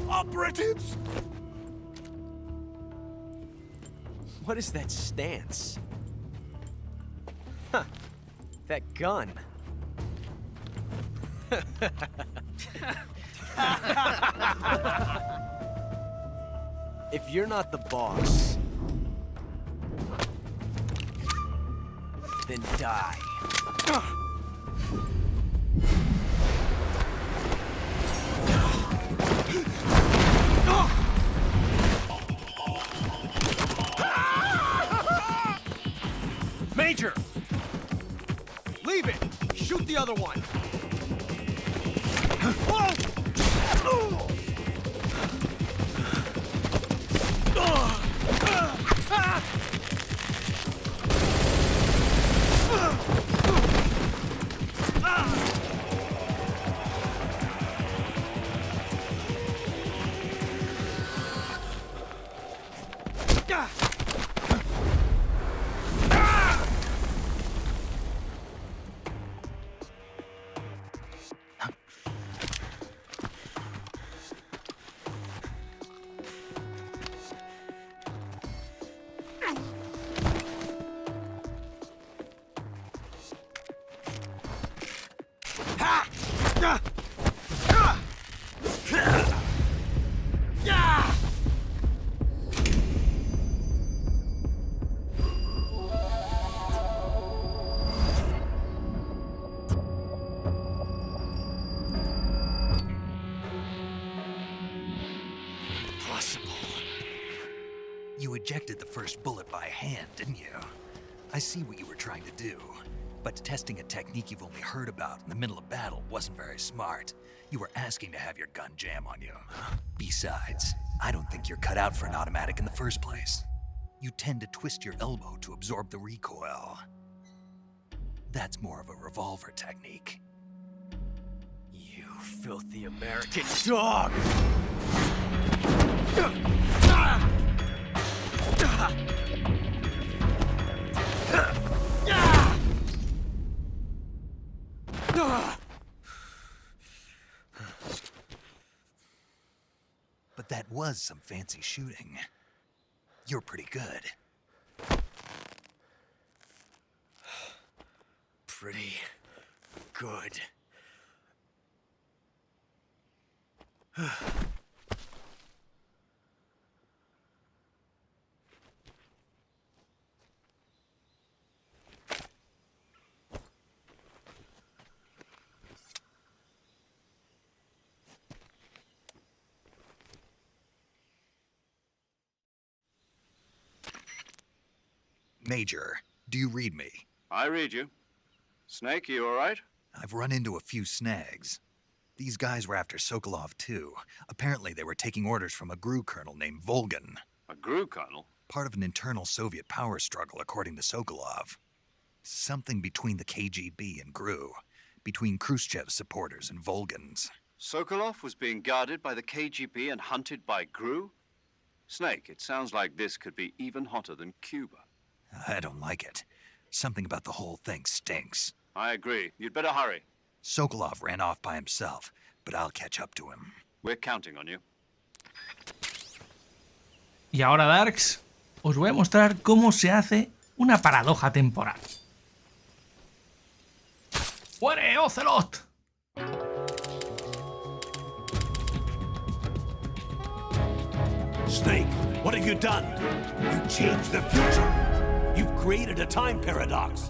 Operatives! What is that stance? Huh. That gun. If you're not the boss, then die. Major! Leave it! Shoot the other one! You ejected the first bullet by hand, didn't you? I see what you were trying to do. But testing a technique you've only heard about in the middle of battle wasn't very smart. You were asking to have your gun jam on you. Besides, I don't think you're cut out for an automatic in the first place. you tend to twist your elbow to absorb the recoil. That's more of a revolver technique. You filthy American dog! But that was some fancy shooting. You're pretty good. Pretty good. Major, do you read me? I read you. Snake, you all right? I've run into a few snags. These guys were after Sokolov, too. Apparently, they were taking orders from a GRU colonel named Volgin. A GRU colonel? Part of an internal Soviet power struggle, according to Sokolov. Something between the KGB and GRU. Between Khrushchev's supporters and Volgin's. Sokolov was being guarded by the KGB and hunted by GRU? Snake, it sounds like this could be even hotter than Cuba. I don't like it. Something about the whole thing stinks. I agree. You'd better hurry. Sokolov ran off by himself, but I'll catch up to him. We're counting on you. Y ahora, Darks, os voy a mostrar cómo se hace una paradoja temporal. ¡Muere, Ocelot! Snake, what have you done? You changed the future. You've created a time paradox.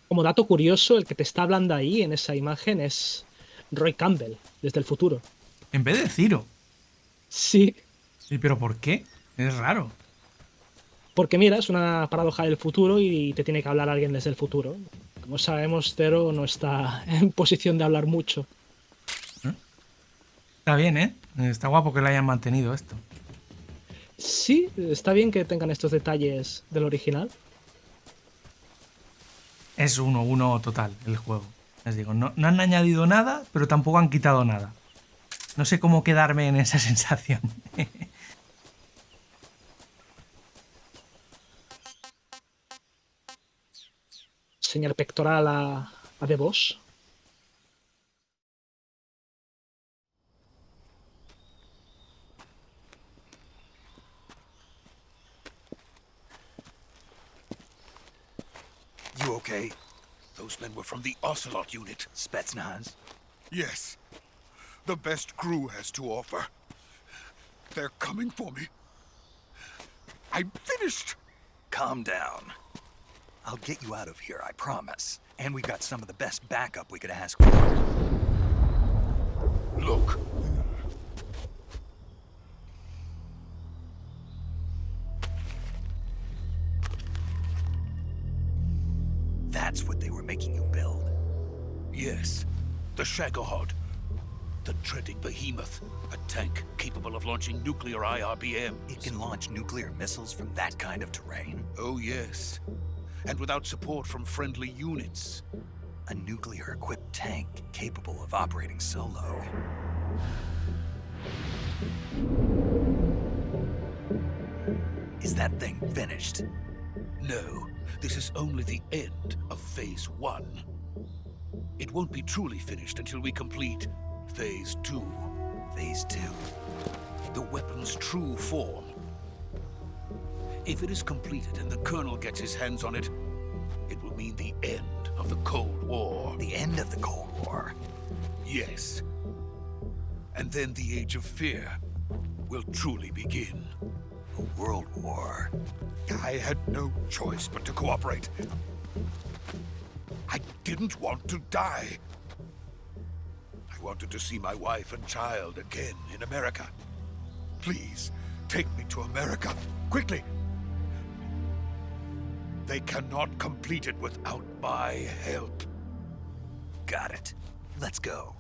Como dato curioso, el que te está hablando ahí en esa imagen es Roy Campbell, desde el futuro. En vez de Ciro. Sí. Sí, pero ¿por qué? Es raro. Porque mira, es una paradoja del futuro y te tiene que hablar alguien desde el futuro. Como sabemos, Zero no está en posición de hablar mucho. Está bien, ¿eh? Está guapo que lo hayan mantenido esto. Sí, está bien que tengan estos detalles del original. Es 1-1 total el juego. Les digo, no han añadido nada, pero tampoco han quitado nada. No sé cómo quedarme en esa sensación. Señal pectoral a The Boss. You okay? Those men were from the Ocelot unit. Spetsnaz? Yes. The best GRU has to offer. They're coming for me. I'm finished. Calm down. I'll get you out of here, I promise. And we got some of the best backup we could ask for. Look. That's what they were making you build? Yes. The Shagohod. The treading behemoth. A tank capable of launching nuclear IRBMs. It can launch nuclear missiles from that kind of terrain? Oh, yes. And without support from friendly units. A nuclear-equipped tank capable of operating solo. Is that thing finished? No. This is only the end of Phase 1. It won't be truly finished until we complete Phase 2. Phase 2? The weapon's true form. If it is completed and the Colonel gets his hands on it, it will mean the end of the Cold War. The end of the Cold War? Yes. And then the Age of Fear will truly begin. A world war. I had no choice but to cooperate. I didn't want to die. I wanted to see my wife and child again in America. Please, take me to America, quickly. They cannot complete it without my help. Got it. Let's go.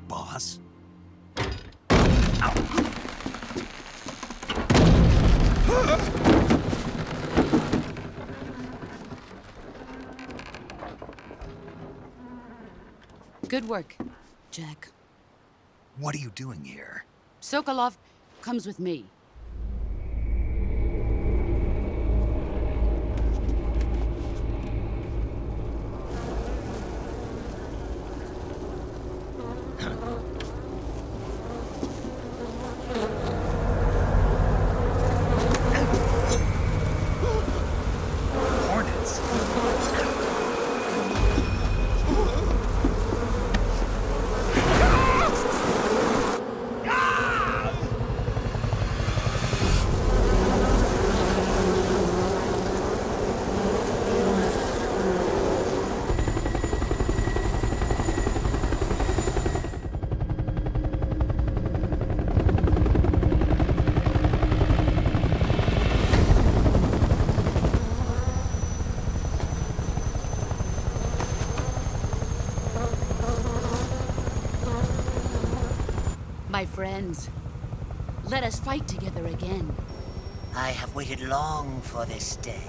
Boss? Good work, Jack. What are you doing here? Sokolov comes with me. Hornets. My friends, let us fight together again. I have waited long for this day.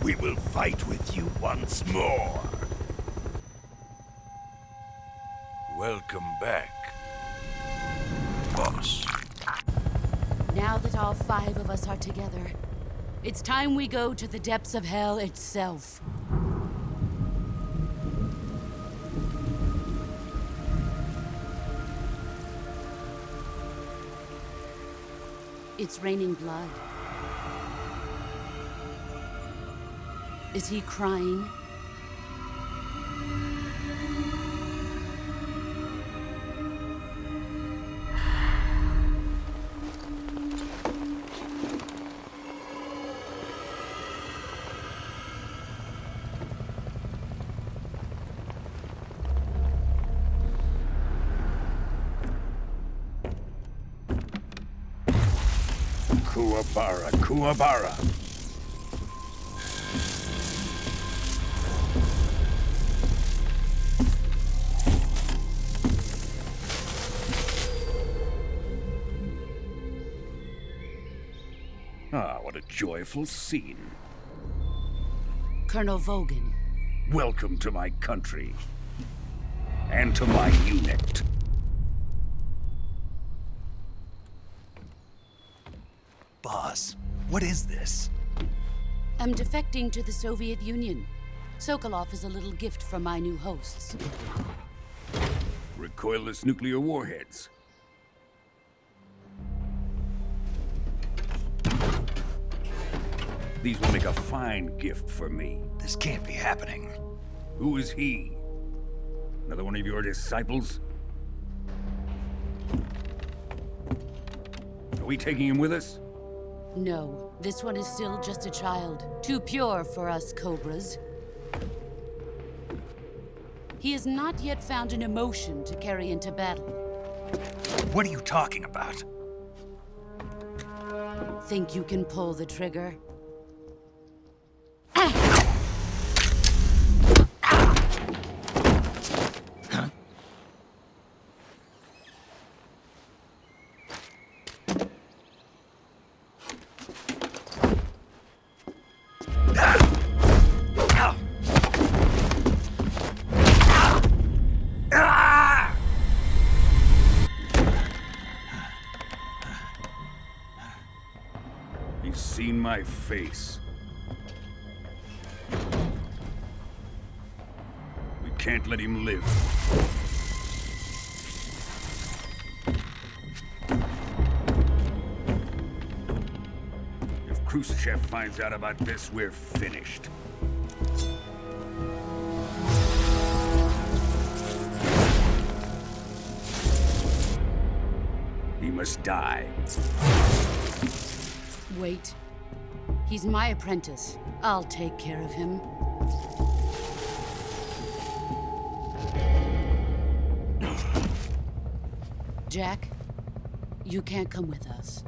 We will fight with you once more. Welcome back, boss. Now that all 5 of us are together, it's time we go to the depths of hell itself. It's raining blood. Is he crying? Kuwabara, Kuwabara. Ah, what a joyful scene. Colonel Vogan. Welcome to my country. And to my unit. Boss, what is this? I'm defecting to the Soviet Union. Sokolov is a little gift from my new hosts. Recoilless nuclear warheads. These will make a fine gift for me. This can't be happening. Who is he? Another one of your disciples? Are we taking him with us? No, this one is still just a child. Too pure for us Cobras. He has not yet found an emotion to carry into battle. What are you talking about? Think you can pull the trigger? He's seen my face. We can't let him live. Khrushchev finds out about this, we're finished. He must die. Wait. He's my apprentice. I'll take care of him. Jack, you can't come with us.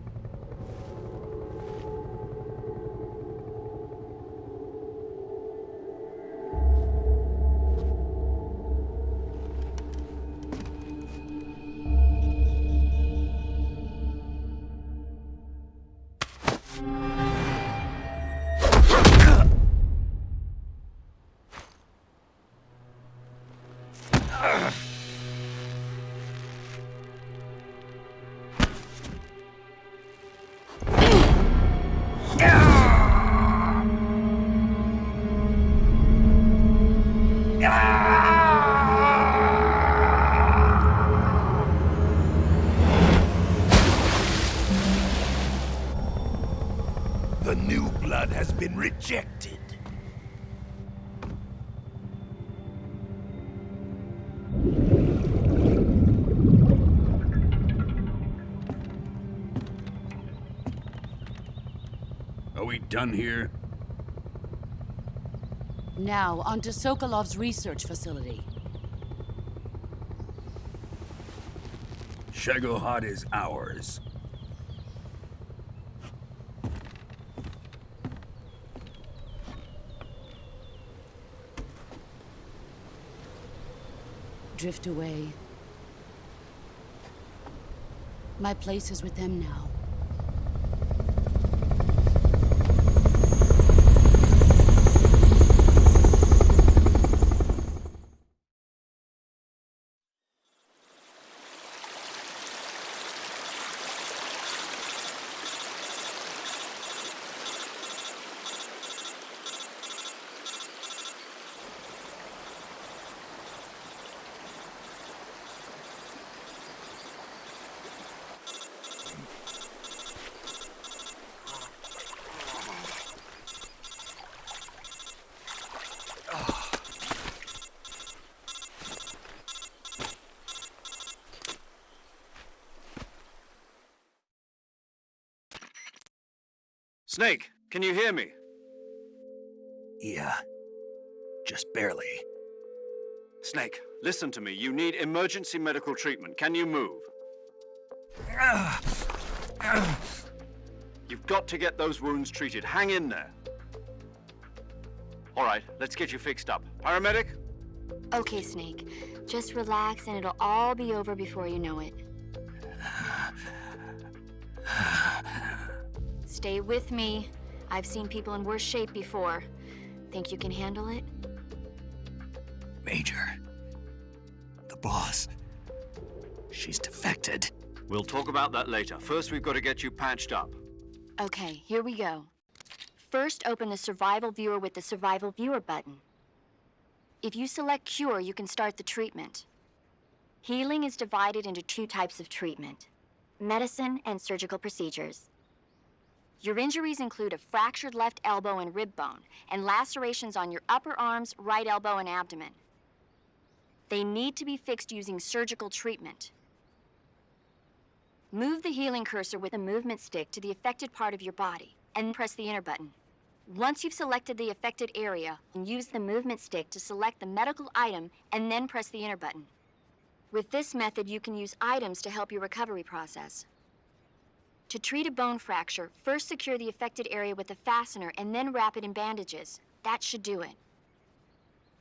The new blood has been rejected. Are we done here? Now, on to Sokolov's research facility. Shagohod is ours. Drift away. My place is with them now. Snake, can you hear me? Yeah. Just barely. Snake, listen to me. You need emergency medical treatment. Can you move? You've got to get those wounds treated. Hang in there. All right, let's get you fixed up. Paramedic? Okay, Snake. Just relax and it'll all be over before you know it. Stay with me. I've seen people in worse shape before. Think you can handle it? Major. The boss. She's defected. We'll talk about that later. First, we've got to get you patched up. Okay, here we go. First, open the Survival Viewer with the Survival Viewer button. If you select Cure, you can start the treatment. Healing is divided into two types of treatment: medicine and surgical procedures. Your injuries include a fractured left elbow and rib bone, and lacerations on your upper arms, right elbow, and abdomen. They need to be fixed using surgical treatment. Move the healing cursor with a movement stick to the affected part of your body, and press the enter button. Once you've selected the affected area, use the movement stick to select the medical item, and then press the enter button. With this method, you can use items to help your recovery process. To treat a bone fracture, first secure the affected area with a fastener and then wrap it in bandages. That should do it.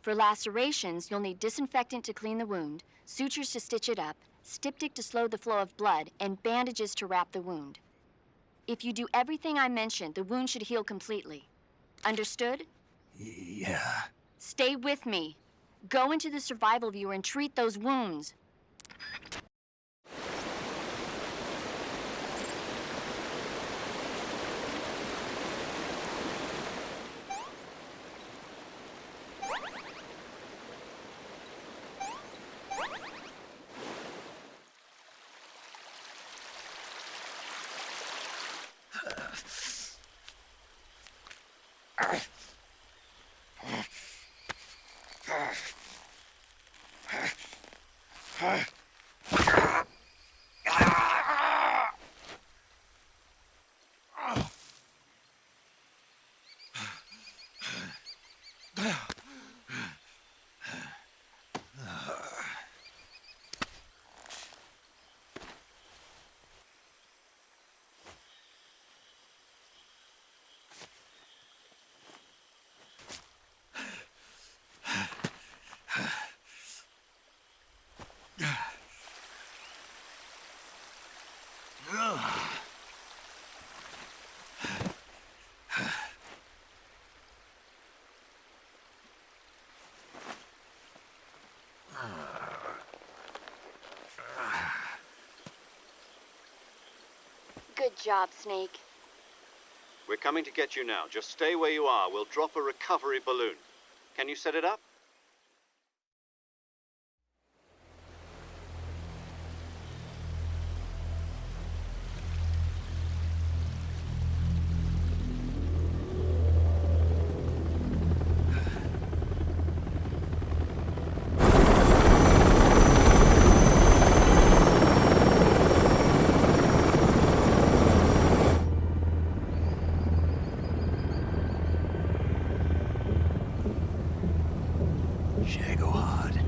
For lacerations, you'll need disinfectant to clean the wound, sutures to stitch it up, styptic to slow the flow of blood, and bandages to wrap the wound. If you do everything I mentioned, the wound should heal completely. Understood? Yeah. Stay with me. Go into the Survival Viewer and treat those wounds. Good job, Snake. We're coming to get you now. Just stay where you are. We'll drop a recovery balloon. Can you set it up? Shagohod.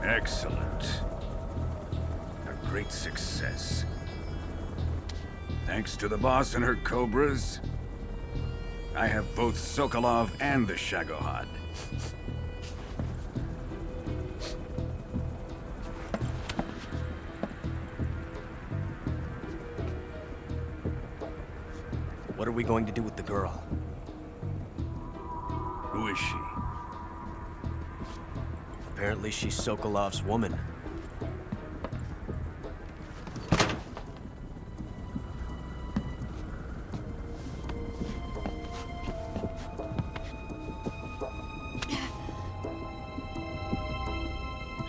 Excellent. A great success. Thanks to the boss and her cobras, I have both Sokolov and the Shagohod. What are we going to do with the girl? Who is she? Apparently she's Sokolov's woman.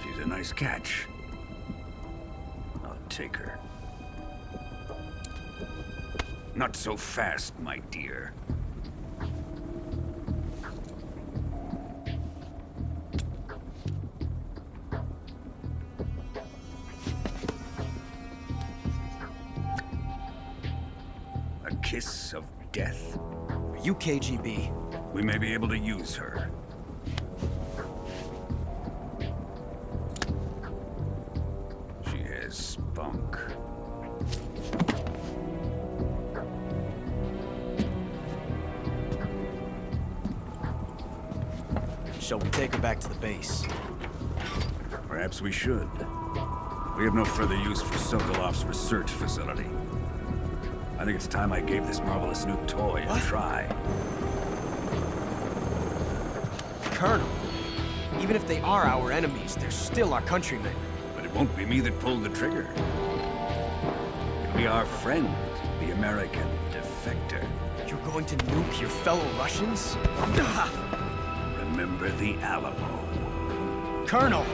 She's a nice catch. I'll take her. Not so fast, my dear. A kiss of death. Are you KGB? We may be able to use her. She has spunk. Shall we take her back to the base? Perhaps we should. We have no further use for Sokolov's research facility. I think it's time I gave this marvelous new toy a try. Colonel, even if they are our enemies, they're still our countrymen. But it won't be me that pulled the trigger. It'll be our friend, the American defector. You're going to nuke your fellow Russians? Remember the Alamo. Colonel!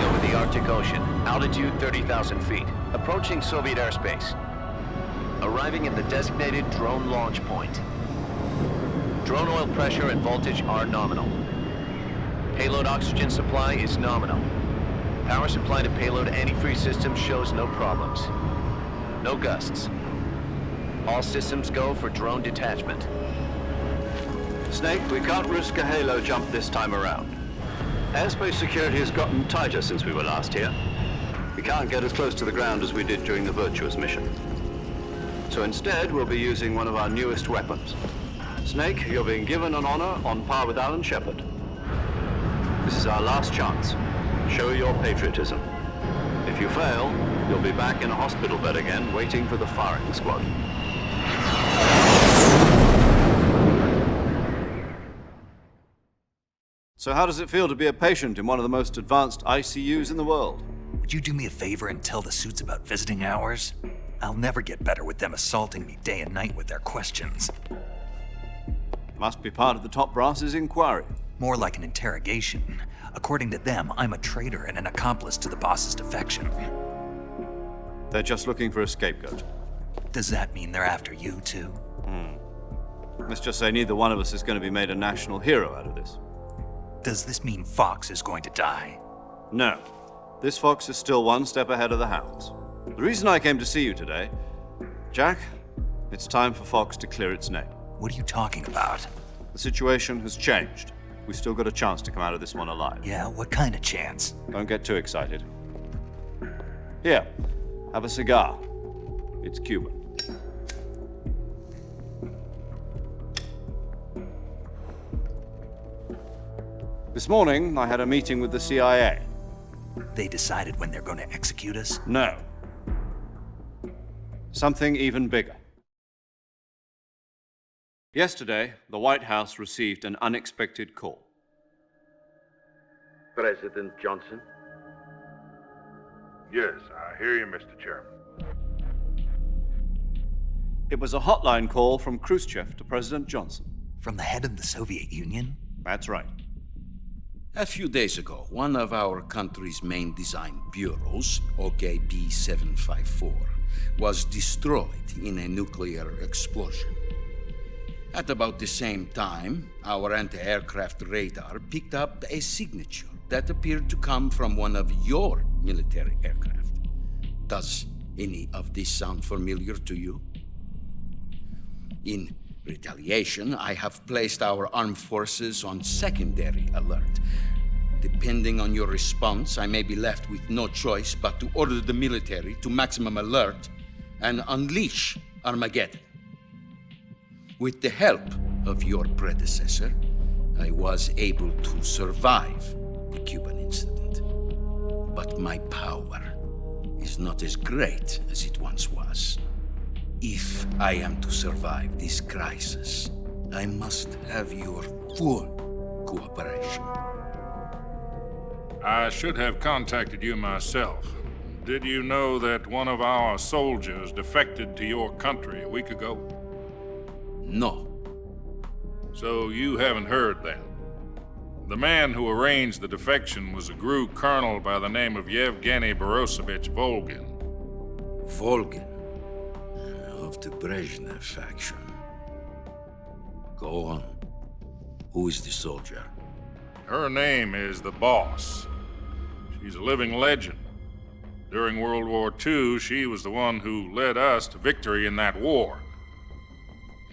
over the Arctic Ocean. Altitude 30,000 feet. Approaching Soviet airspace. Arriving at the designated drone launch point. Drone oil pressure and voltage are nominal. Payload oxygen supply is nominal. Power supply to payload antifreeze system shows no problems. No gusts. All systems go for drone detachment. Snake, we can't risk a halo jump this time around. Airspace security has gotten tighter since we were last here. We can't get as close to the ground as we did during the Virtuous mission. So instead, we'll be using one of our newest weapons. Snake, you're being given an honor on par with Alan Shepard. This is our last chance. Show your patriotism. If you fail, you'll be back in a hospital bed again, waiting for the firing squad. So how does it feel to be a patient in one of the most advanced ICUs in the world? Would you do me a favor and tell the suits about visiting hours? I'll never get better with them assaulting me day and night with their questions. Must be part of the top brass's inquiry. More like an interrogation. According to them, I'm a traitor and an accomplice to the boss's defection. They're just looking for a scapegoat. Does that mean they're after you, too? Let's just say neither one of us is going to be made a national hero out of this. Does this mean Fox is going to die? No. This Fox is still one step ahead of the Hounds. The reason I came to see you today, Jack, it's time for Fox to clear its name. What are you talking about? The situation has changed. We've still got a chance to come out of this one alive. Yeah, what kind of chance? Don't get too excited. Here, have a cigar. It's Cuban. This morning, I had a meeting with the CIA. They decided when they're going to execute us? No. Something even bigger. Yesterday, the White House received an unexpected call. President Johnson? Yes, I hear you, Mr. Chairman. It was a hotline call from Khrushchev to President Johnson. From the head of the Soviet Union? That's right. A few days ago, one of our country's main design bureaus, OKB 754, was destroyed in a nuclear explosion. At about the same time, our anti-aircraft radar picked up a signature that appeared to come from one of your military aircraft. Does any of this sound familiar to you? In retaliation, I have placed our armed forces on secondary alert. Depending on your response, I may be left with no choice but to order the military to maximum alert and unleash Armageddon. With the help of your predecessor, I was able to survive the Cuban incident. But my power is not as great as it once was. If I am to survive this crisis, I must have your full cooperation. I should have contacted you myself. Did you know that one of our soldiers defected to your country a week ago? No. So you haven't heard then. The man who arranged the defection was a GRU colonel by the name of Yevgeny Borosovich Volgin. Volgin? Of the Brezhnev faction. Go on. Who is the soldier? Her name is the Boss. She's a living legend. During World War II, she was the one who led us to victory in that war.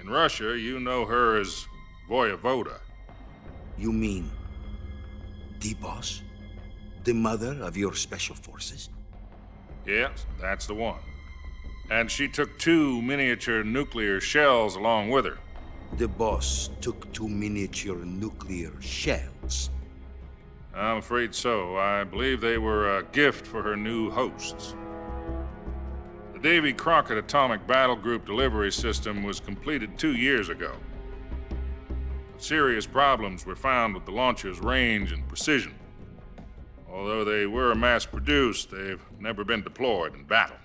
In Russia, you know her as Voyevoda. You mean the Boss? The mother of your special forces? Yes, that's the one. And she took 2 miniature nuclear shells along with her. The Boss took 2 miniature nuclear shells? I'm afraid so. I believe they were a gift for her new hosts. The Davy Crockett Atomic Battle Group delivery system was completed 2 years ago. Serious problems were found with the launcher's range and precision. Although they were mass-produced, they've never been deployed in battle.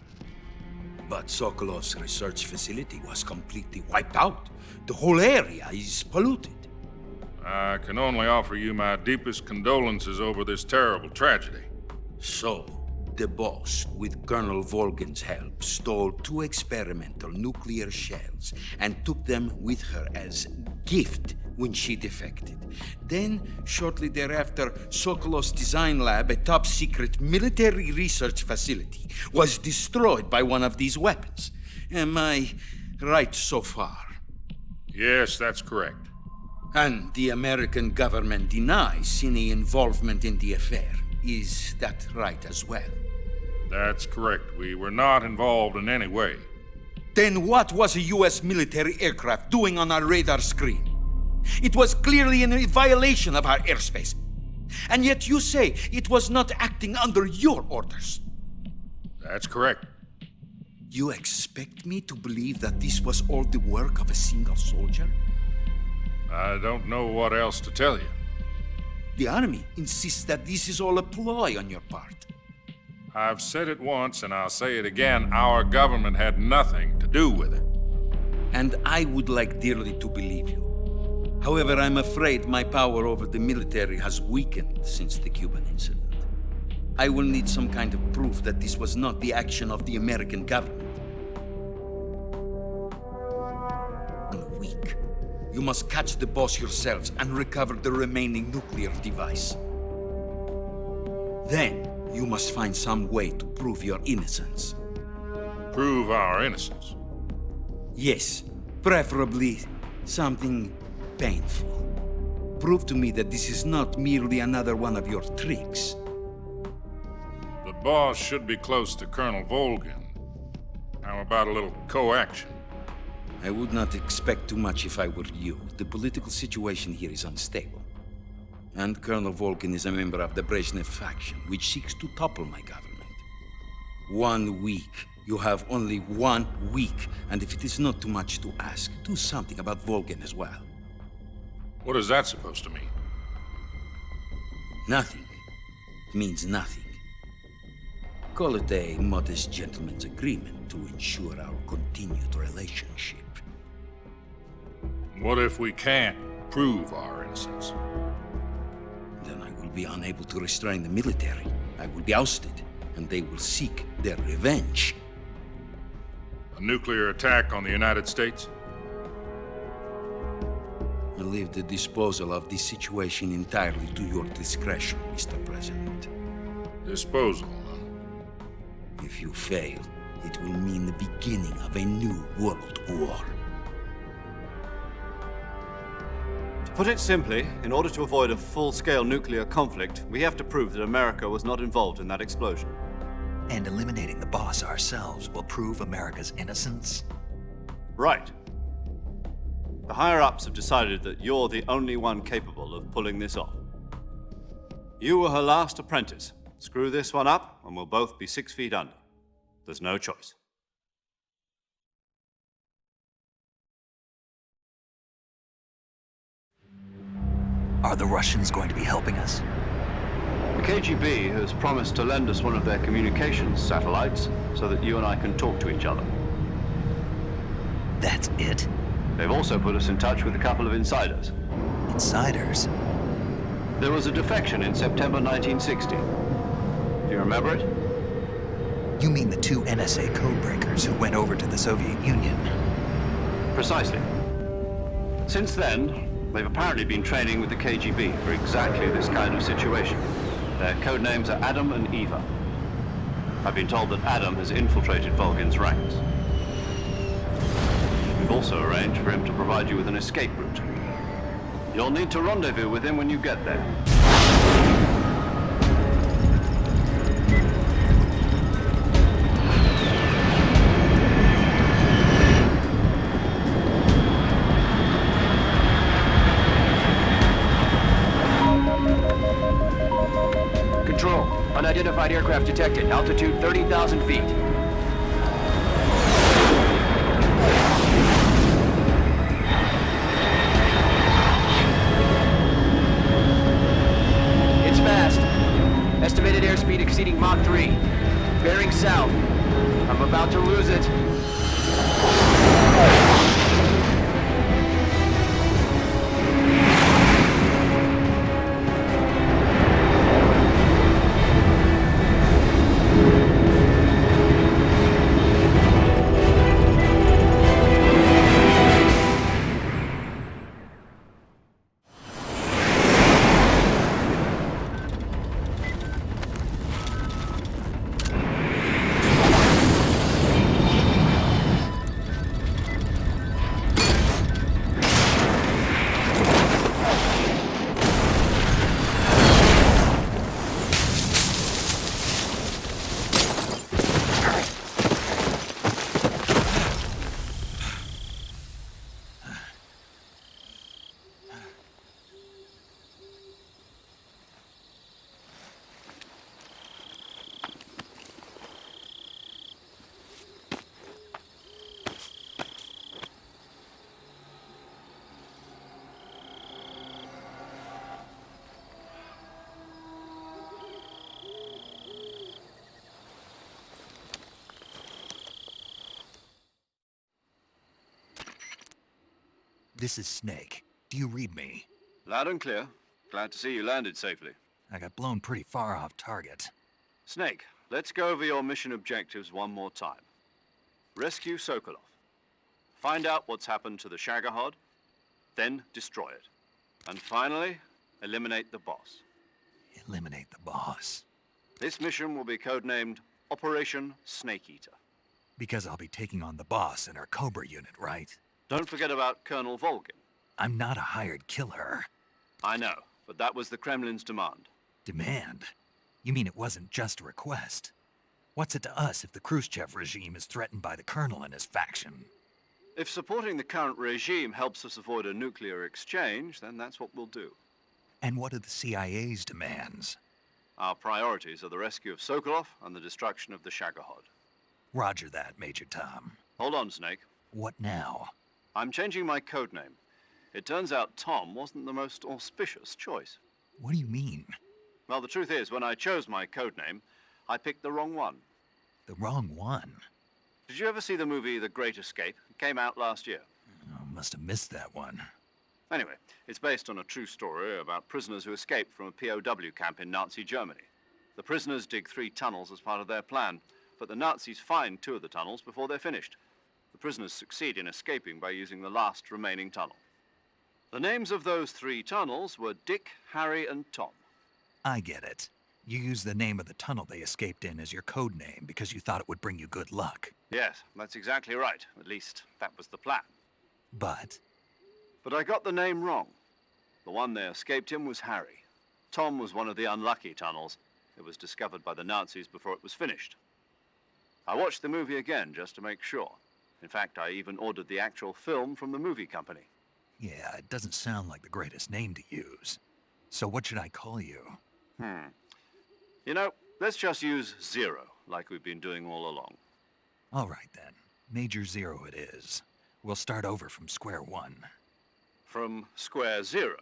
But Sokolov's research facility was completely wiped out. The whole area is polluted. I can only offer you my deepest condolences over this terrible tragedy. So, the boss, with Colonel Volgin's help, stole 2 experimental nuclear shells and took them with her as gift when she defected. Then, shortly thereafter, Sokolov's design lab, a top-secret military research facility, was destroyed by one of these weapons. Am I right so far? Yes, that's correct. And the American government denies any involvement in the affair. Is that right as well? That's correct. We were not involved in any way. Then what was a U.S. military aircraft doing on our radar screen? It was clearly in violation of our airspace. And yet you say it was not acting under your orders. That's correct. You expect me to believe that this was all the work of a single soldier? I don't know what else to tell you. The Army insists that this is all a ploy on your part. I've said it once and I'll say it again. Our government had nothing to do with it. And I would like dearly to believe you. However, I'm afraid my power over the military has weakened since the Cuban incident. I will need some kind of proof that this was not the action of the American government. 1 week. You must catch the boss yourselves and recover the remaining nuclear device. Then, you must find some way to prove your innocence. Prove our innocence? Yes, preferably something painful. Prove to me that this is not merely another one of your tricks. The boss should be close to Colonel Volgin. How about a little co-action? I would not expect too much if I were you. The political situation here is unstable. And Colonel Volgin is a member of the Brezhnev faction, which seeks to topple my government. 1 week. You have only 1 week. And if it is not too much to ask, do something about Volgin as well. What is that supposed to mean? Nothing. It means nothing. Call it a modest gentleman's agreement to ensure our continued relationship. What if we can't prove our innocence? Then I will be unable to restrain the military. I will be ousted, and they will seek their revenge. A nuclear attack on the United States? I leave the disposal of this situation entirely to your discretion, Mr. President. Disposal? If you fail, it will mean the beginning of a new world war. To put it simply, in order to avoid a full-scale nuclear conflict, we have to prove that America was not involved in that explosion. And eliminating the boss ourselves will prove America's innocence? Right. The higher-ups have decided that you're the only one capable of pulling this off. You were her last apprentice. Screw this one up, and we'll both be 6 feet under. There's no choice. Are the Russians going to be helping us? The KGB has promised to lend us one of their communications satellites so that you and I can talk to each other. That's it? They've also put us in touch with a couple of insiders. Insiders? There was a defection in September 1960. Do you remember it? You mean the 2 NSA codebreakers who went over to the Soviet Union? Precisely. Since then, they've apparently been training with the KGB for exactly this kind of situation. Their code names are Adam and Eva. I've been told that Adam has infiltrated Volgin's ranks. We've also arranged for him to provide you with an escape route. You'll need to rendezvous with him when you get there. Control, unidentified aircraft detected. Altitude 30,000 feet. It's fast. Estimated airspeed exceeding Mach 3. Bearing south. I'm about to lose it. This is Snake. Do you read me? Loud and clear. Glad to see you landed safely. I got blown pretty far off target. Snake, let's go over your mission objectives one more time. Rescue Sokolov. Find out what's happened to the Shagohod, then destroy it. And finally, eliminate the boss. Eliminate the boss. This mission will be codenamed Operation Snake Eater. Because I'll be taking on the boss in our Cobra unit, right? Don't forget about Colonel Volgin. I'm not a hired killer. I know, but that was the Kremlin's demand. Demand? You mean it wasn't just a request? What's it to us if the Khrushchev regime is threatened by the Colonel and his faction? If supporting the current regime helps us avoid a nuclear exchange, then that's what we'll do. And what are the CIA's demands? Our priorities are the rescue of Sokolov and the destruction of the Shagohod. Roger that, Major Tom. Hold on, Snake. What now? I'm changing my codename. It turns out Tom wasn't the most auspicious choice. What do you mean? Well, the truth is, when I chose my codename, I picked the wrong one. The wrong one? Did you ever see the movie The Great Escape? It came out last year. Oh, must have missed that one. Anyway, it's based on a true story about prisoners who escaped from a POW camp in Nazi Germany. The prisoners dig 3 tunnels as part of their plan, but the Nazis find 2 of the tunnels before they're finished. The prisoners succeed in escaping by using the last remaining tunnel. The names of those 3 tunnels were Dick, Harry, and Tom. I get it. You used the name of the tunnel they escaped in as your code name because you thought it would bring you good luck. Yes, that's exactly right. At least, that was the plan. But I got the name wrong. The one they escaped in was Harry. Tom was one of the unlucky tunnels. It was discovered by the Nazis before it was finished. I watched the movie again just to make sure. In fact, I even ordered the actual film from the movie company. yeah, it doesn't sound like the greatest name to use. So what should I call you? You know, let's just use Zero, like we've been doing all along. All right then. Major Zero it is. We'll start over from square one. From square 0.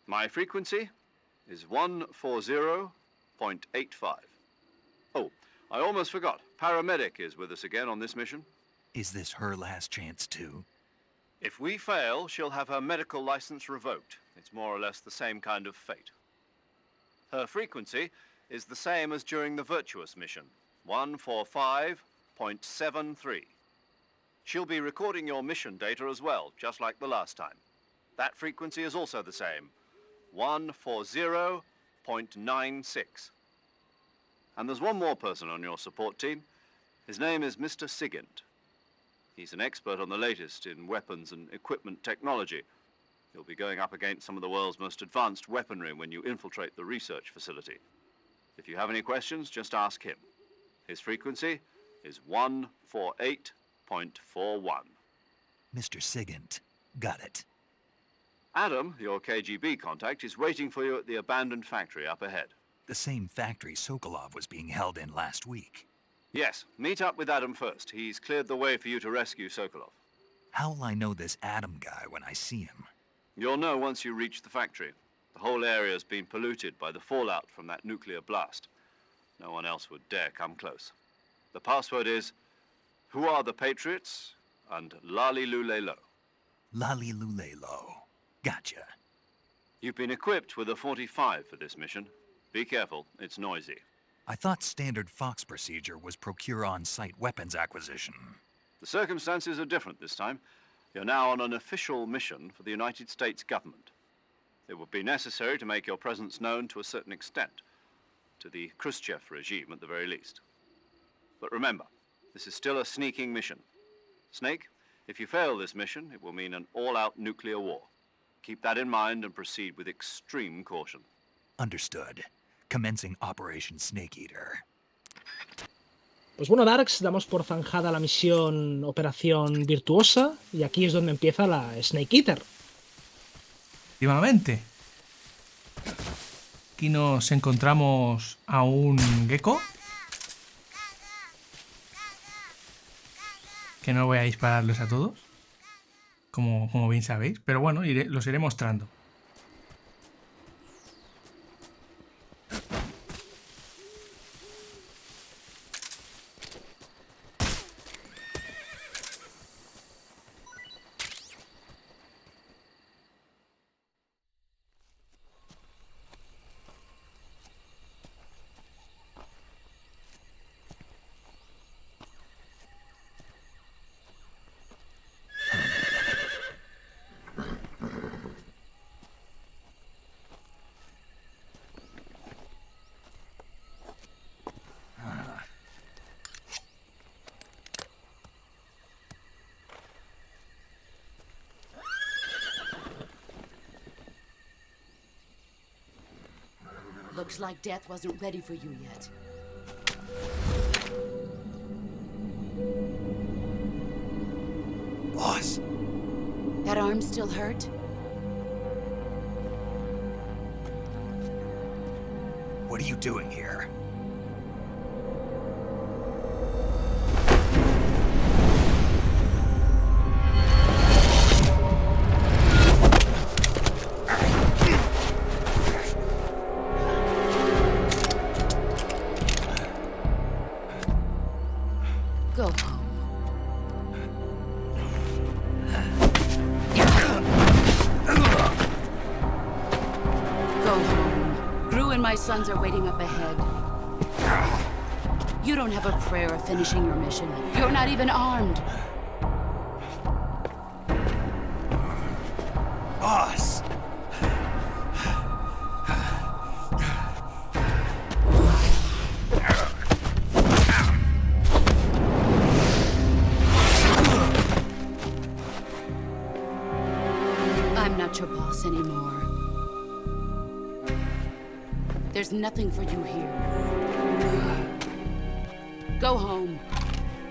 My frequency is 140.85. Oh, I almost forgot. Paramedic is with us again on this mission. Is this her last chance too? If we fail, she'll have her medical license revoked. It's more or less the same kind of fate. Her frequency is the same as during the Virtuous mission, 145.73. She'll be recording your mission data as well, just like the last time. That frequency is also the same, 140.96. And there's one more person on your support team. His name is Mr. Sigint. He's an expert on the latest in weapons and equipment technology. You'll be going up against some of the world's most advanced weaponry when you infiltrate the research facility. If you have any questions, just ask him. His frequency is 148.41. Mr. Sigint. Got it. Adam, your KGB contact, is waiting for you at the abandoned factory up ahead. The same factory Sokolov was being held in last week. Yes, meet up with Adam first. He's cleared the way for you to rescue Sokolov. How will I know this Adam guy when I see him? You'll know once you reach the factory. The whole area's been polluted by the fallout from that nuclear blast. No one else would dare come close. The password is, "Who are the Patriots?" and Lali Lulelo. Lali Lulelo. Gotcha. You've been equipped with a 45 for this mission. Be careful, it's noisy. I thought standard Fox procedure was procure on-site weapons acquisition. The circumstances are different this time. You're now on an official mission for the United States government. It would be necessary to make your presence known to a certain extent, to the Khrushchev regime at the very least. But remember, this is still a sneaking mission. Snake, if you fail this mission, it will mean an all-out nuclear war. Keep that in mind and proceed with extreme caution. Understood. Commencing Operation Snake Eater. Pues bueno, Darks, damos por zanjada la misión Operación Virtuosa y aquí es donde empieza la Snake Eater. Efectivamente. Aquí nos encontramos a un gecko. Que no voy a dispararlos a todos. Como bien sabéis. Pero bueno, los iré mostrando. Looks like death wasn't ready for you yet. Boss. That arm still hurt? What are you doing here? Go home. Go home. Gru and my sons are waiting up ahead. You don't have a prayer of finishing your mission. You're not even armed. Boss! I'm not your boss anymore. There's nothing for you here. Go home.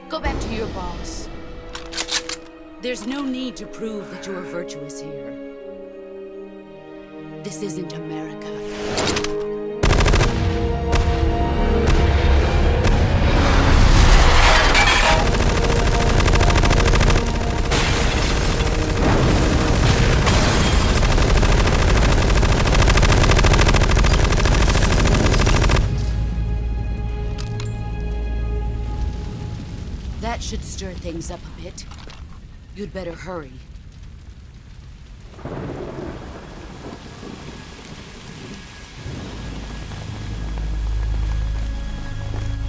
Go back to your boss. There's no need to prove that you are virtuous here. This isn't America. That should stir things up a bit. You'd better hurry.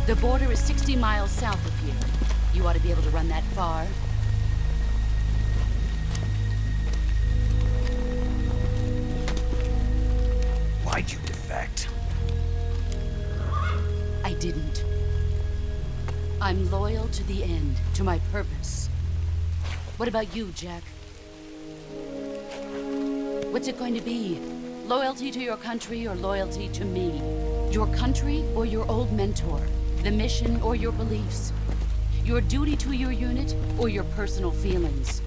The border is 60 miles south of here. You ought to be able to run that far. Why'd you defect? I didn't. I'm loyal to the end, to my purpose. What about you, Jack? What's it going to be? Loyalty to your country or loyalty to me? Your country or your old mentor? The mission or your beliefs? Your duty to your unit or your personal feelings?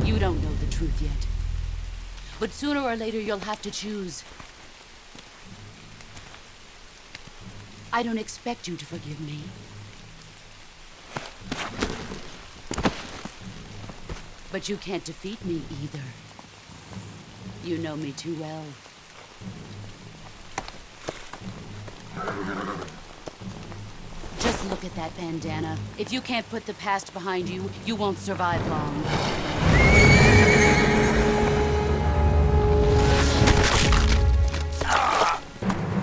You don't know the truth yet. But sooner or later, you'll have to choose. I don't expect you to forgive me. But you can't defeat me either. You know me too well. Just look at that bandana. If you can't put the past behind you, you won't survive long.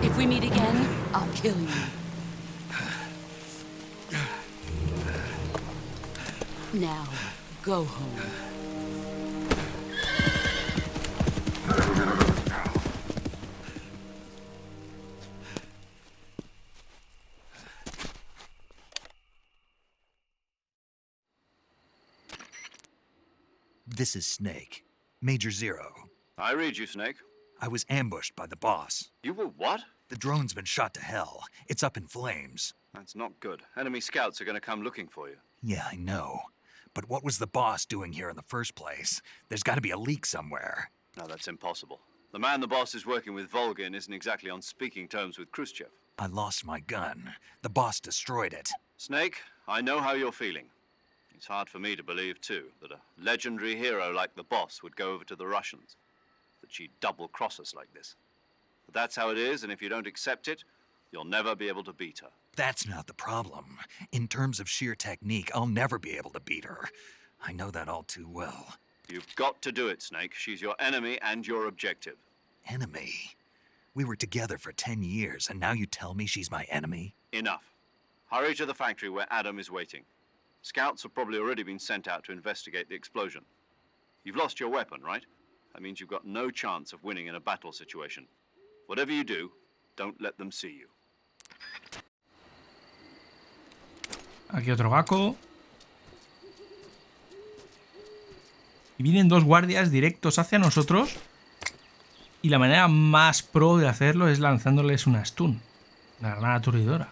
If we meet again, I'll kill you. Now, go home. This is Snake. Major Zero. I read you, Snake. I was ambushed by the boss. You were what? The drone's been shot to hell. It's up in flames. That's not good. Enemy scouts are going to come looking for you. Yeah, I know. But what was the boss doing here in the first place? There's got to be a leak somewhere. No, that's impossible. The man the boss is working with, Volgin, isn't exactly on speaking terms with Khrushchev. I lost my gun. The boss destroyed it. Snake, I know how you're feeling. It's hard for me to believe, too, that a legendary hero like the boss would go over to the Russians. That she'd double-cross us like this. But that's how it is, and if you don't accept it, you'll never be able to beat her. That's not the problem. In terms of sheer technique, I'll never be able to beat her. I know that all too well. You've got to do it, Snake. She's your enemy and your objective. Enemy? We were together for 10 years, and now you tell me she's my enemy? Enough. Hurry to the factory where Adam is waiting. Scouts have probably already been sent out to investigate the explosion. You've lost your weapon, right? That means you've got no chance of winning in a battle situation. Whatever you do, don't let them see you. Aquí otro Gakko. Y vienen 2 guardias directos hacia nosotros. Y la manera más pro de hacerlo es lanzándoles una stun. Una granada aturdidora.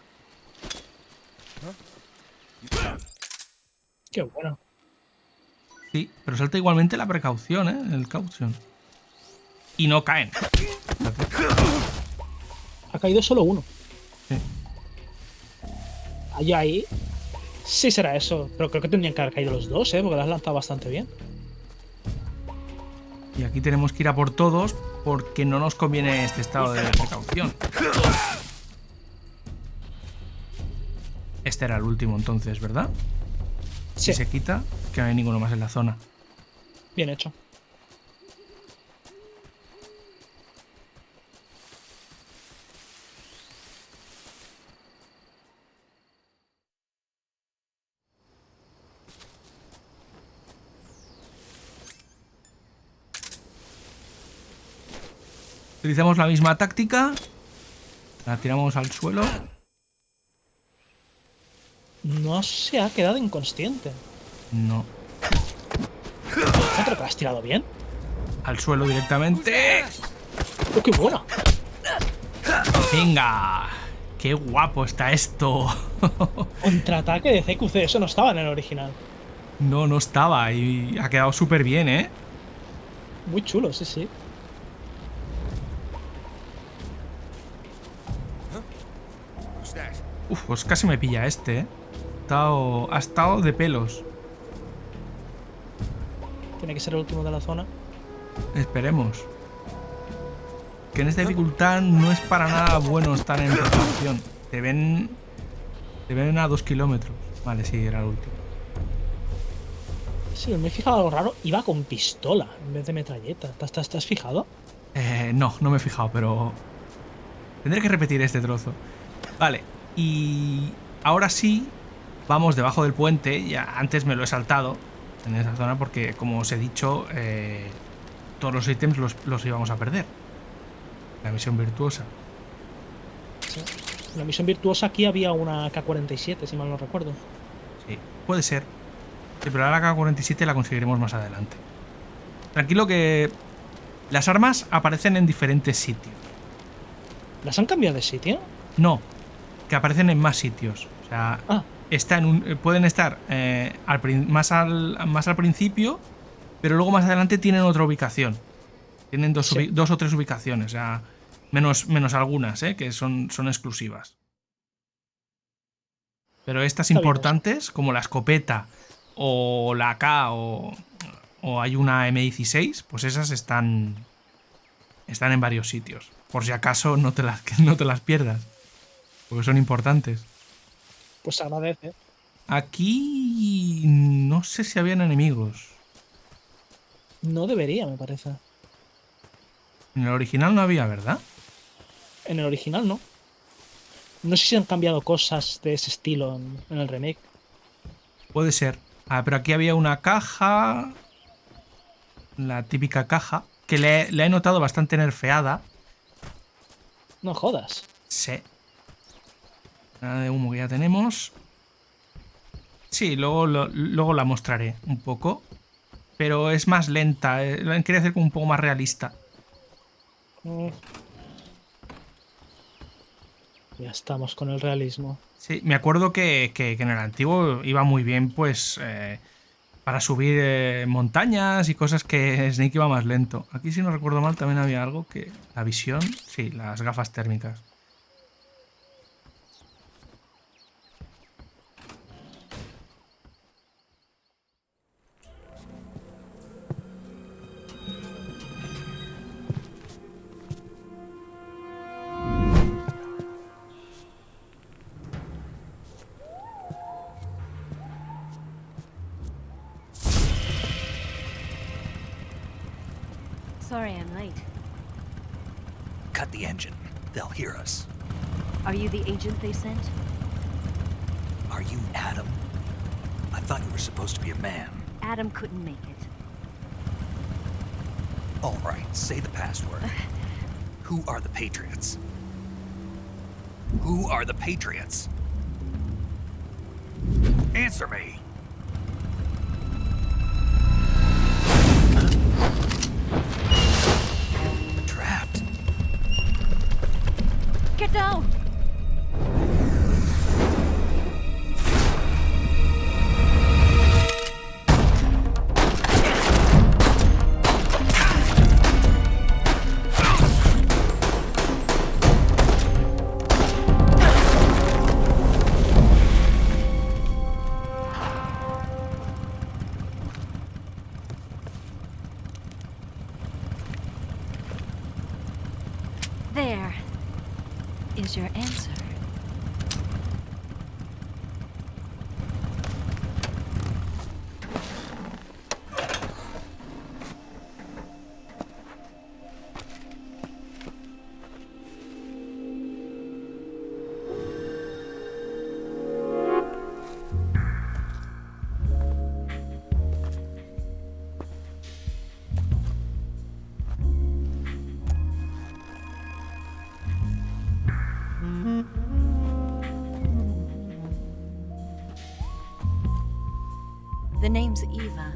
Qué bueno. Sí, pero salta igualmente la precaución, el caution. Y no caen. Ha caído solo uno. Sí. Ahí. Sí será eso. Pero creo que tendrían que haber caído los 2, porque lo has lanzado bastante bien. Y aquí tenemos que ir a por todos porque no nos conviene este estado de precaución. Este era el último entonces, ¿verdad? Sí. Si se quita, que no hay ninguno más en la zona. Bien hecho. Utilizamos la misma táctica. La tiramos al suelo. No se ha quedado inconsciente. No. ¿No creo que la has tirado bien? Al suelo directamente. ¡Oh, qué buena! Venga. Qué guapo está esto. Contraataque de CQC. Eso no estaba en el original. No, no estaba. Y ha quedado súper bien, ¿eh? Muy chulo, sí, sí. Uf, pues casi me pilla este, ¿eh? Ha estado de pelos. Tiene que ser el último de la zona. Esperemos. Que en esta dificultad no es para nada bueno estar en precaución. Te ven a 2 kilómetros. Vale, sí, era el último. Sí, me he fijado algo raro. Iba con pistola en vez de metralleta. ¿Te has fijado? No me he fijado, pero... Tendré que repetir este trozo. Vale, y ahora sí, vamos debajo del puente. Ya antes me lo he saltado en esa zona porque, como os he dicho, todos los ítems los íbamos a perder. La misión virtuosa. Sí. En la misión virtuosa aquí había una K-47, si mal no recuerdo. Sí, puede ser. Sí, pero la K-47 la conseguiremos más adelante. Tranquilo que las armas aparecen en diferentes sitios. ¿Las han cambiado de sitio? No, que aparecen en más sitios. O sea, pueden estar más al principio, pero luego más adelante tienen otra ubicación. Tienen dos o tres ubicaciones, o sea, menos algunas, que son exclusivas. Pero estas importantes, como la escopeta o la AK o hay una M16, pues esas están en varios sitios. Por si acaso no te las pierdas. Porque son importantes. Pues agradece. Aquí no sé si habían enemigos. No debería, me parece. En el original no había, ¿verdad? En el original no. No sé si han cambiado cosas de ese estilo en el remake. Puede ser. Pero aquí había una caja. La típica caja. Que la he notado bastante nerfeada. No jodas. Sí. Nada de humo que ya tenemos. Sí, luego la mostraré un poco. Pero es más lenta. La quería hacer como un poco más realista. Ya estamos con el realismo. Sí, me acuerdo que en el antiguo iba muy bien, pues, para subir montañas y cosas que Snake iba más lento. Aquí, si no recuerdo mal, también había algo que... La visión, sí, las gafas térmicas. Sorry I'm late. Cut the engine. They'll hear us. Are you the agent they sent? Are you Adam? I thought you were supposed to be a man. Adam couldn't make it. All right, say the password. Who are the Patriots? Who are the Patriots? Answer me. There is your answer. The name's Eva.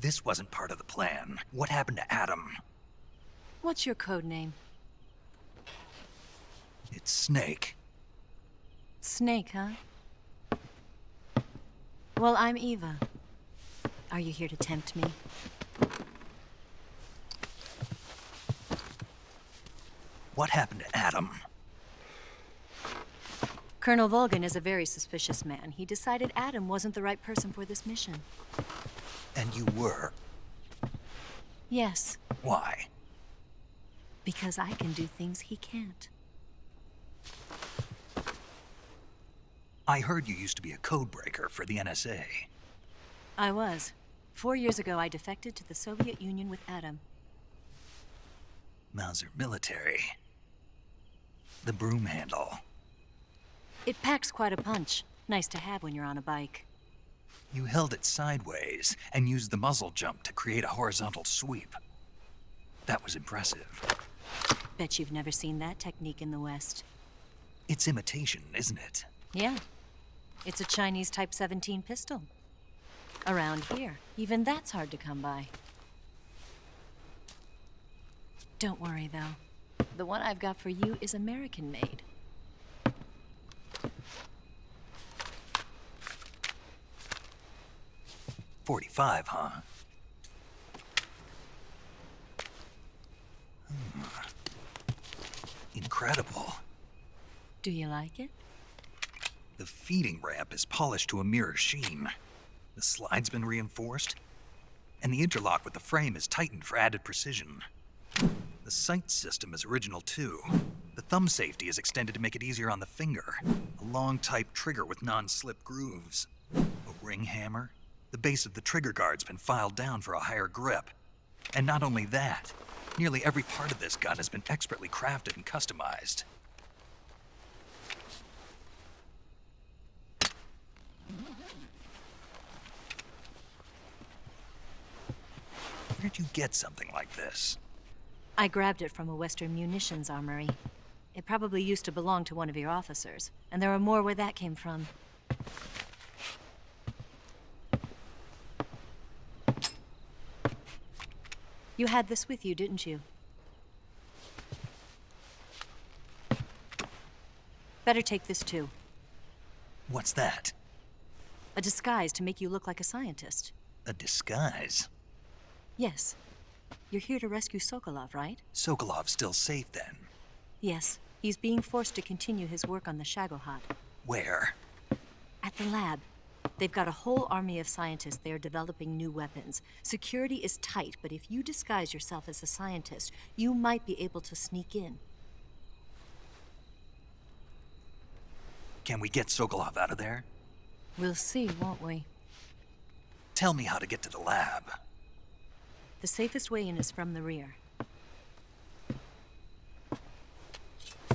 This wasn't part of the plan. What happened to Adam? What's your code name? It's Snake. Snake, huh? Well, I'm Eva. Are you here to tempt me? What happened to Adam? Colonel Volgin is a very suspicious man. He decided Adam wasn't the right person for this mission. And you were? Yes, Why? because I can do things he can't. I heard you used to be a codebreaker for the NSA. I was. 4 years ago, I defected to the Soviet Union with Adam. Mauser military. The broom handle. It packs quite a punch. Nice to have when you're on a bike. You held it sideways and used the muzzle jump to create a horizontal sweep. That was impressive. Bet you've never seen that technique in the West. It's imitation, isn't it? Yeah. It's a Chinese Type 17 pistol. Around here, even that's hard to come by. Don't worry, though. The one I've got for you is American-made. .45, huh? Incredible. Do you like it? The feeding ramp is polished to a mirror sheen. The slide's been reinforced, and the interlock with the frame is tightened for added precision. The sight system is original too. The thumb safety is extended to make it easier on the finger. A long type trigger with non-slip grooves. A ring hammer. The base of the trigger guard's been filed down for a higher grip. And not only that, nearly every part of this gun has been expertly crafted and customized. Where'd you get something like this? I grabbed it from a Western munitions armory. It probably used to belong to one of your officers, and there are more where that came from. You had this with you, didn't you? Better take this too. What's that? A disguise to make you look like a scientist. A disguise? Yes. You're here to rescue Sokolov, right? Sokolov's still safe then? Yes. He's being forced to continue his work on the Shagohod. Where? At the lab. They've got a whole army of scientists there developing new weapons. Security is tight, but if you disguise yourself as a scientist, you might be able to sneak in. Can we get Sokolov out of there? We'll see, won't we? Tell me how to get to the lab. The safest way in is from the rear.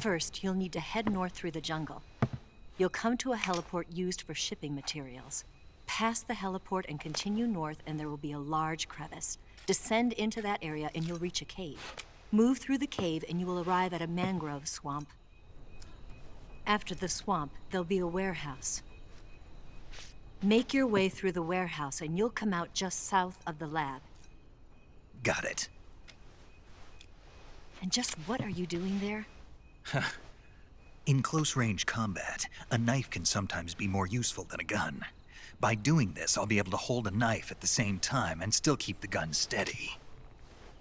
First, you'll need to head north through the jungle. You'll come to a heliport used for shipping materials. Pass the heliport and continue north, and there will be a large crevice. Descend into that area and you'll reach a cave. Move through the cave and you will arrive at a mangrove swamp. After the swamp, there'll be a warehouse. Make your way through the warehouse and you'll come out just south of the lab. Got it. And just what are you doing there? In close-range combat, a knife can sometimes be more useful than a gun. By doing this, I'll be able to hold a knife at the same time and still keep the gun steady.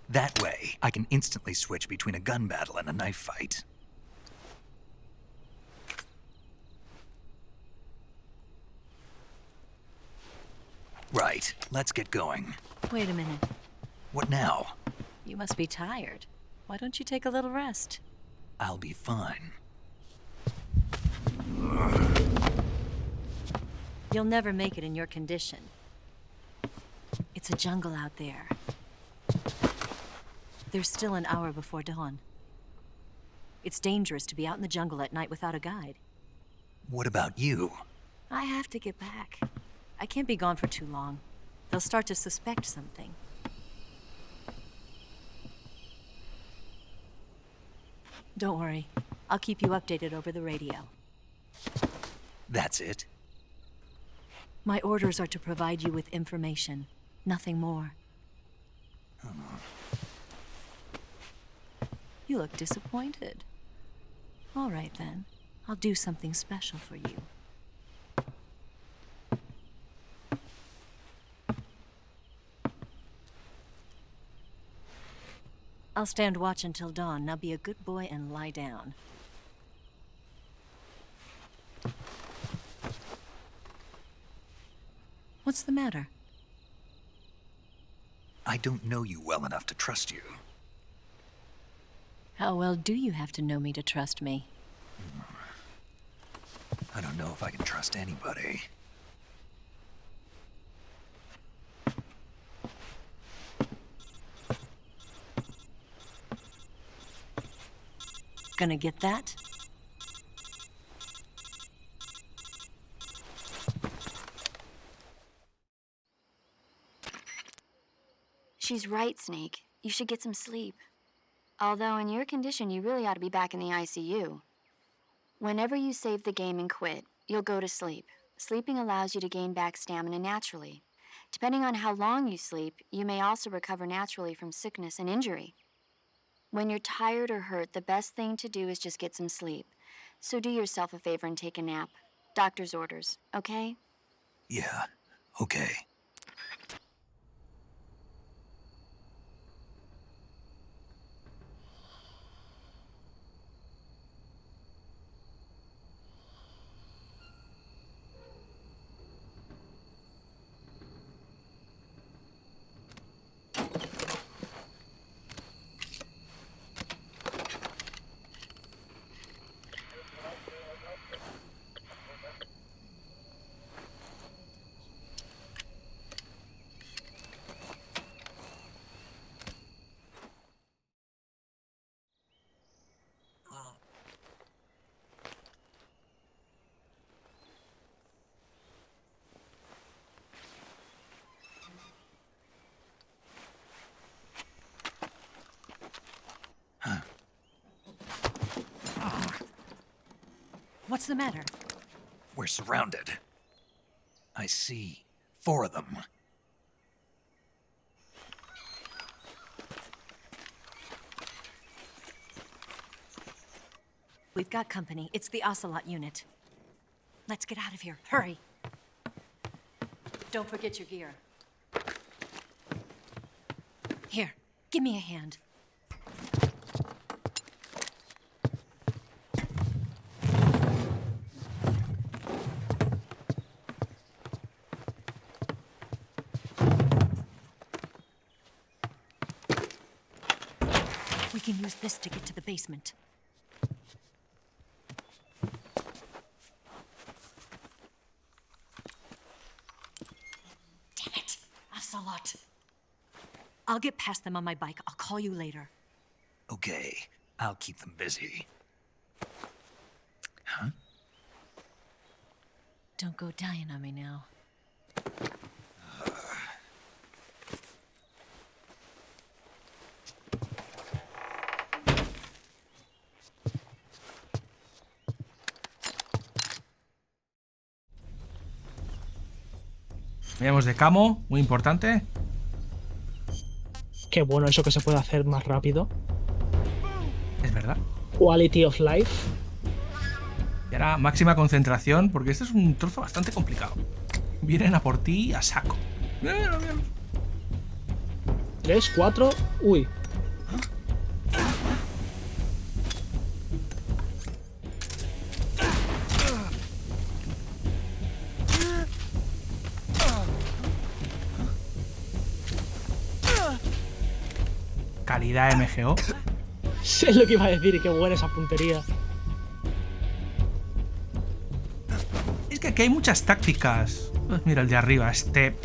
That way, I can instantly switch between a gun battle and a knife fight. Right, let's get going. Wait a minute. What now? You must be tired. Why don't you take a little rest? I'll be fine. You'll never make it in your condition. It's a jungle out there. There's still an hour before dawn. It's dangerous to be out in the jungle at night without a guide. What about you? I have to get back. I can't be gone for too long. They'll start to suspect something. Don't worry. I'll keep you updated over the radio. That's it? My orders are to provide you with information. Nothing more. You look disappointed. All right, then. I'll do something special for you. I'll stand watch until dawn. Now be a good boy and lie down. What's the matter? I don't know you well enough to trust you. How well do you have to know me to trust me? I don't know if I can trust anybody. Gonna get that? She's right, Snake. You should get some sleep. Although in your condition, you really ought to be back in the ICU. Whenever you save the game and quit, you'll go to sleep. Sleeping allows you to gain back stamina naturally. Depending on how long you sleep, you may also recover naturally from sickness and injury. When you're tired or hurt, the best thing to do is just get some sleep. So do yourself a favor and take a nap. Doctor's orders, okay? Yeah, okay. What's the matter? We're surrounded. I see 4 of them. We've got company. It's the Ocelot unit. Let's get out of here. Hurry. Don't forget your gear. Here, give me a hand. We can use this to get to the basement. Damn it! Ocelot. I'll get past them on my bike. I'll call you later. Okay, I'll keep them busy. Huh? Don't go dying on me now. Miramos de camo, muy importante. Qué bueno eso que se puede hacer más rápido. Es verdad. Quality of life. Y ahora máxima concentración, porque este es un trozo bastante complicado. Vienen a por ti a saco. 3, 4... Uy. Calidad MGO. Sé lo que iba a decir y qué buena esa puntería. Es que aquí hay muchas tácticas. Pues mira, el de arriba, este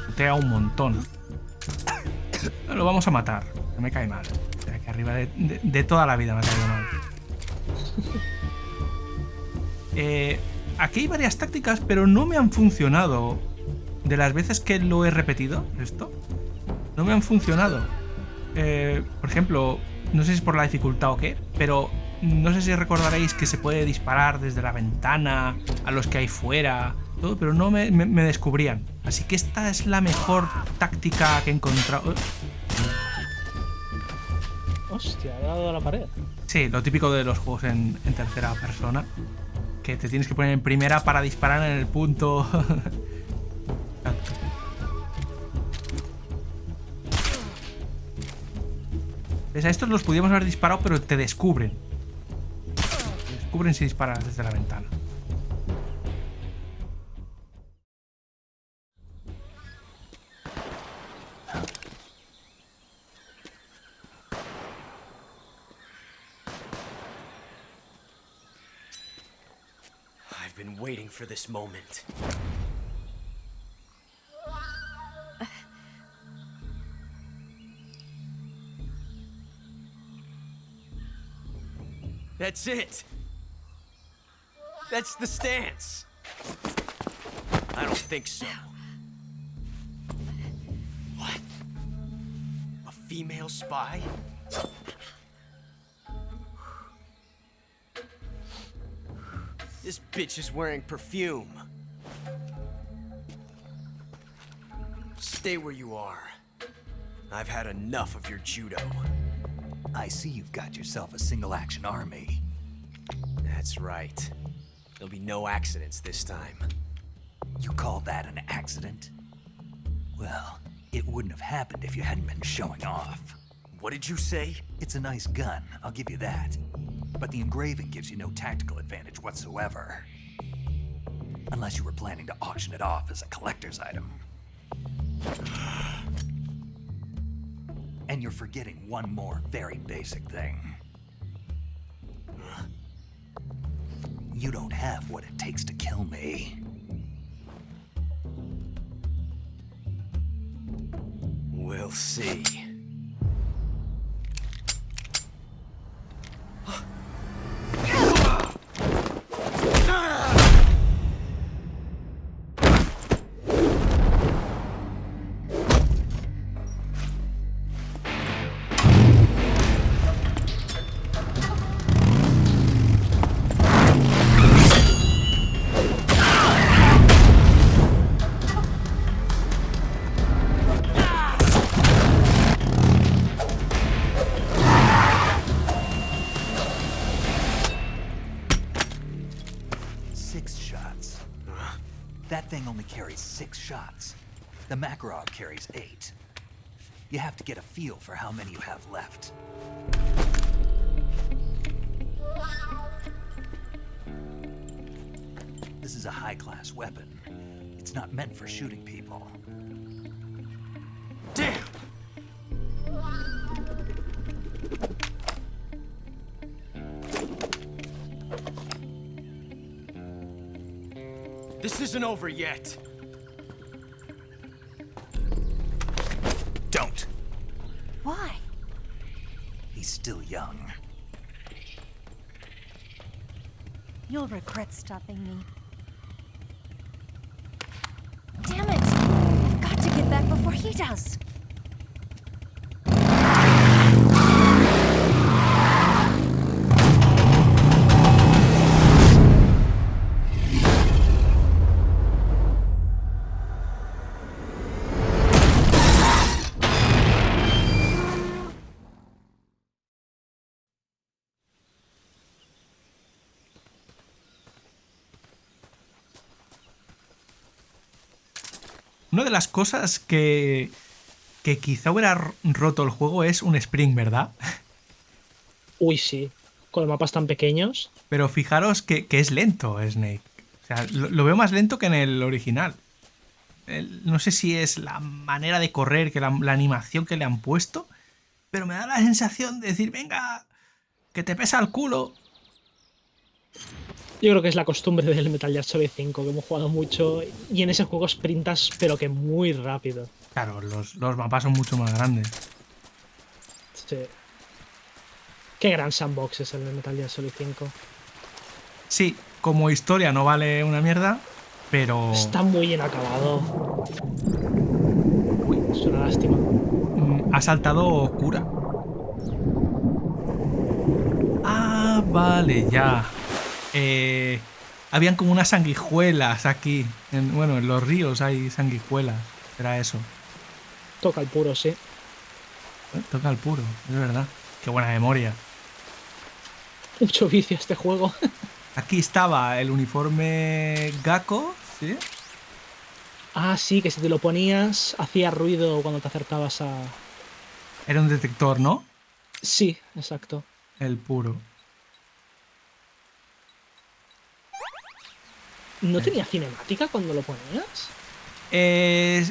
putea un montón. Lo vamos a matar, que me cae mal. Aquí arriba de toda la vida me ha caído mal. Aquí hay varias tácticas, pero no me han funcionado. De las veces que lo he repetido, esto, no me han funcionado. Por ejemplo, no sé si es por la dificultad o qué, pero no sé si recordaréis que se puede disparar desde la ventana a los que hay fuera, todo, pero no me descubrían. Así que esta es la mejor táctica que he encontrado. Hostia, ha dado a la pared. Sí, lo típico de los juegos en tercera persona, que te tienes que poner en primera para disparar en el punto. A estos los podíamos haber disparado, pero te descubren. Te descubren si disparas desde la ventana. I've been waiting for this moment. That's it. That's the stance. I don't think so. What? A female spy? This bitch is wearing perfume. Stay where you are. I've had enough of your judo. I see you've got yourself a single-action army. That's right. There'll be no accidents this time. You call that an accident? Well, it wouldn't have happened if you hadn't been showing off. What did you say? It's a nice gun, I'll give you that. But the engraving gives you no tactical advantage whatsoever. Unless you were planning to auction it off as a collector's item. And you're forgetting one more very basic thing. You don't have what it takes to kill me. We'll see. That thing only carries 6 shots. The Makarov carries 8. You have to get a feel for how many you have left. This is a high-class weapon. It's not meant for shooting people. Damn! This isn't over yet. Don't. Why? He's still young. You'll regret stopping me. Damn it! I've got to get back before he does. Una de las cosas que quizá hubiera roto el juego es un sprint, ¿verdad? Uy, sí. Con mapas tan pequeños. Pero fijaros que es lento Snake. O sea, lo veo más lento que en el original. No sé si es la manera de correr, que la animación que le han puesto, pero me da la sensación de decir, venga, que te pesa el culo. Yo creo que es la costumbre del Metal Gear Solid 5, que hemos jugado mucho, y en ese juego sprintas, pero que muy rápido. Claro, los mapas son mucho más grandes. Sí. Qué gran sandbox es el de Metal Gear Solid 5. Sí, como historia no vale una mierda, pero... Está muy bien acabado. Uy, es una lástima. Ha saltado cura. Ah, vale, ya. Habían como unas sanguijuelas aquí. Bueno, en los ríos hay sanguijuelas. Era eso. Toca el puro, sí. Toca el puro, es verdad. Qué buena memoria. Mucho vicio este juego. Aquí estaba el uniforme Gakko, ¿sí? Ah, sí, que si te lo ponías hacía ruido cuando te acercabas a... Era un detector, ¿no? Sí, exacto. El puro. ¿No tenía cinemática cuando lo ponías?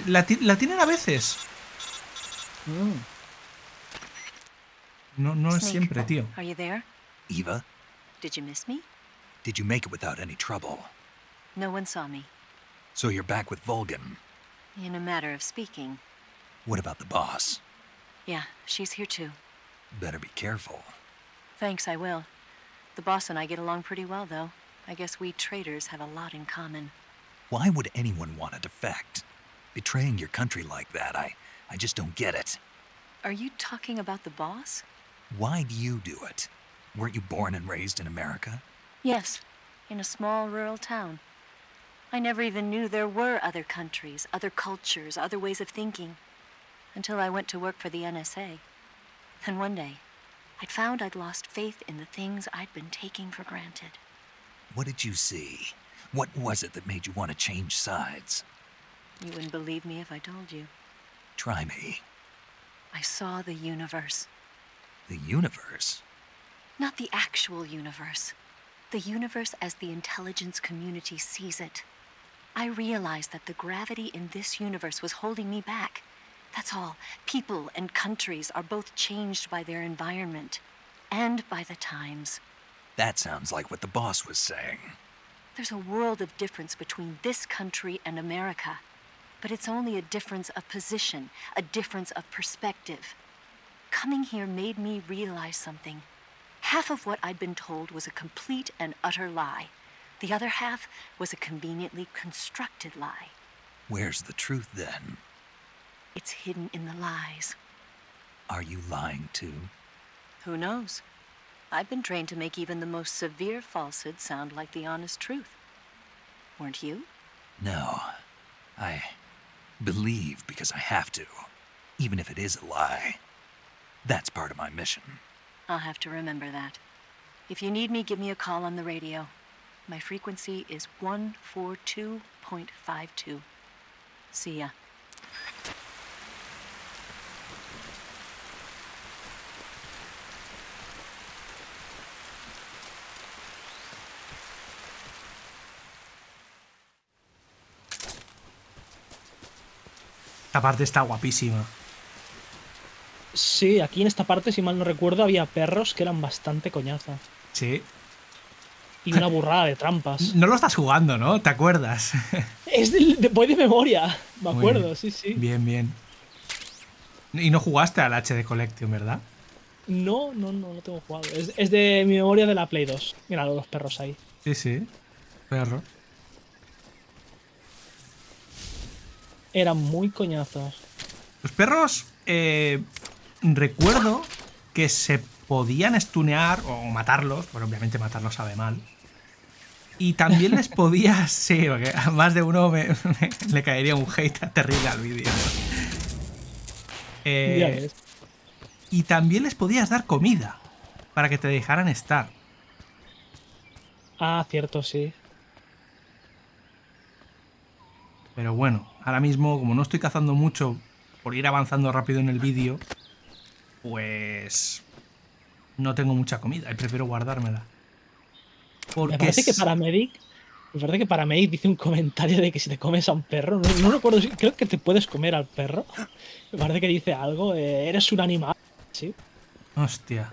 La tienen a veces. No es siempre, tío. Are you there? Eva, Did you miss me? did you make it without any trouble? No one saw me. So you're back with Volgan. In a matter of speaking. What about the boss? Yeah, she's here too. Better be careful. Thanks, I will. The boss and I get along pretty well, though. I guess we traitors have a lot in common. Why would anyone want to defect? Betraying your country like that, I just don't get it. Are you talking about the boss? Why do you do it? Weren't you born and raised in America? Yes, in a small rural town. I never even knew there were other countries, other cultures, other ways of thinking. Until I went to work for the NSA. Then one day, I'd found I'd lost faith in the things I'd been taking for granted. What did you see? What was it that made you want to change sides? You wouldn't believe me if I told you. Try me. I saw the universe. The universe? Not the actual universe. The universe as the intelligence community sees it. I realized that the gravity in this universe was holding me back. That's all. People and countries are both changed by their environment. And by the times. That sounds like what the boss was saying. There's a world of difference between this country and America. But it's only a difference of position, a difference of perspective. Coming here made me realize something. Half of what I'd been told was a complete and utter lie. The other half was a conveniently constructed lie. Where's the truth then? It's hidden in the lies. Are you lying too? Who knows? I've been trained to make even the most severe falsehood sound like the honest truth. Weren't you? No. I believe because I have to, even if it is a lie. That's part of my mission. I'll have to remember that. If you need me, give me a call on the radio. My frequency is 142.52. See ya. Esta parte está guapísima. Sí, aquí en esta parte, si mal no recuerdo, había perros que eran bastante coñaza. Sí. Y una burrada de trampas. No lo estás jugando, ¿no? ¿Te acuerdas? Voy de memoria. Me acuerdo, sí, sí. Bien, bien. Y no jugaste al HD Collection, ¿verdad? No tengo jugado. Es de mi memoria de la Play 2. Mira los perros ahí. Sí, sí. Perro. Eran muy coñazos. Los perros, recuerdo que se podían stunear o matarlos, pero obviamente matarlos sabe mal. Y también les podías, sí, porque a más de uno le caería un hate terrible al vídeo. Y también les podías dar comida para que te dejaran estar. Ah, cierto, sí. Pero bueno, ahora mismo, como no estoy cazando mucho por ir avanzando rápido en el vídeo, pues no tengo mucha comida y prefiero guardármela. Porque Me parece que Paramedic dice un comentario de que si te comes a un perro, no recuerdo, creo que te puedes comer al perro. Me parece que dice algo, eres un animal. Sí. Hostia.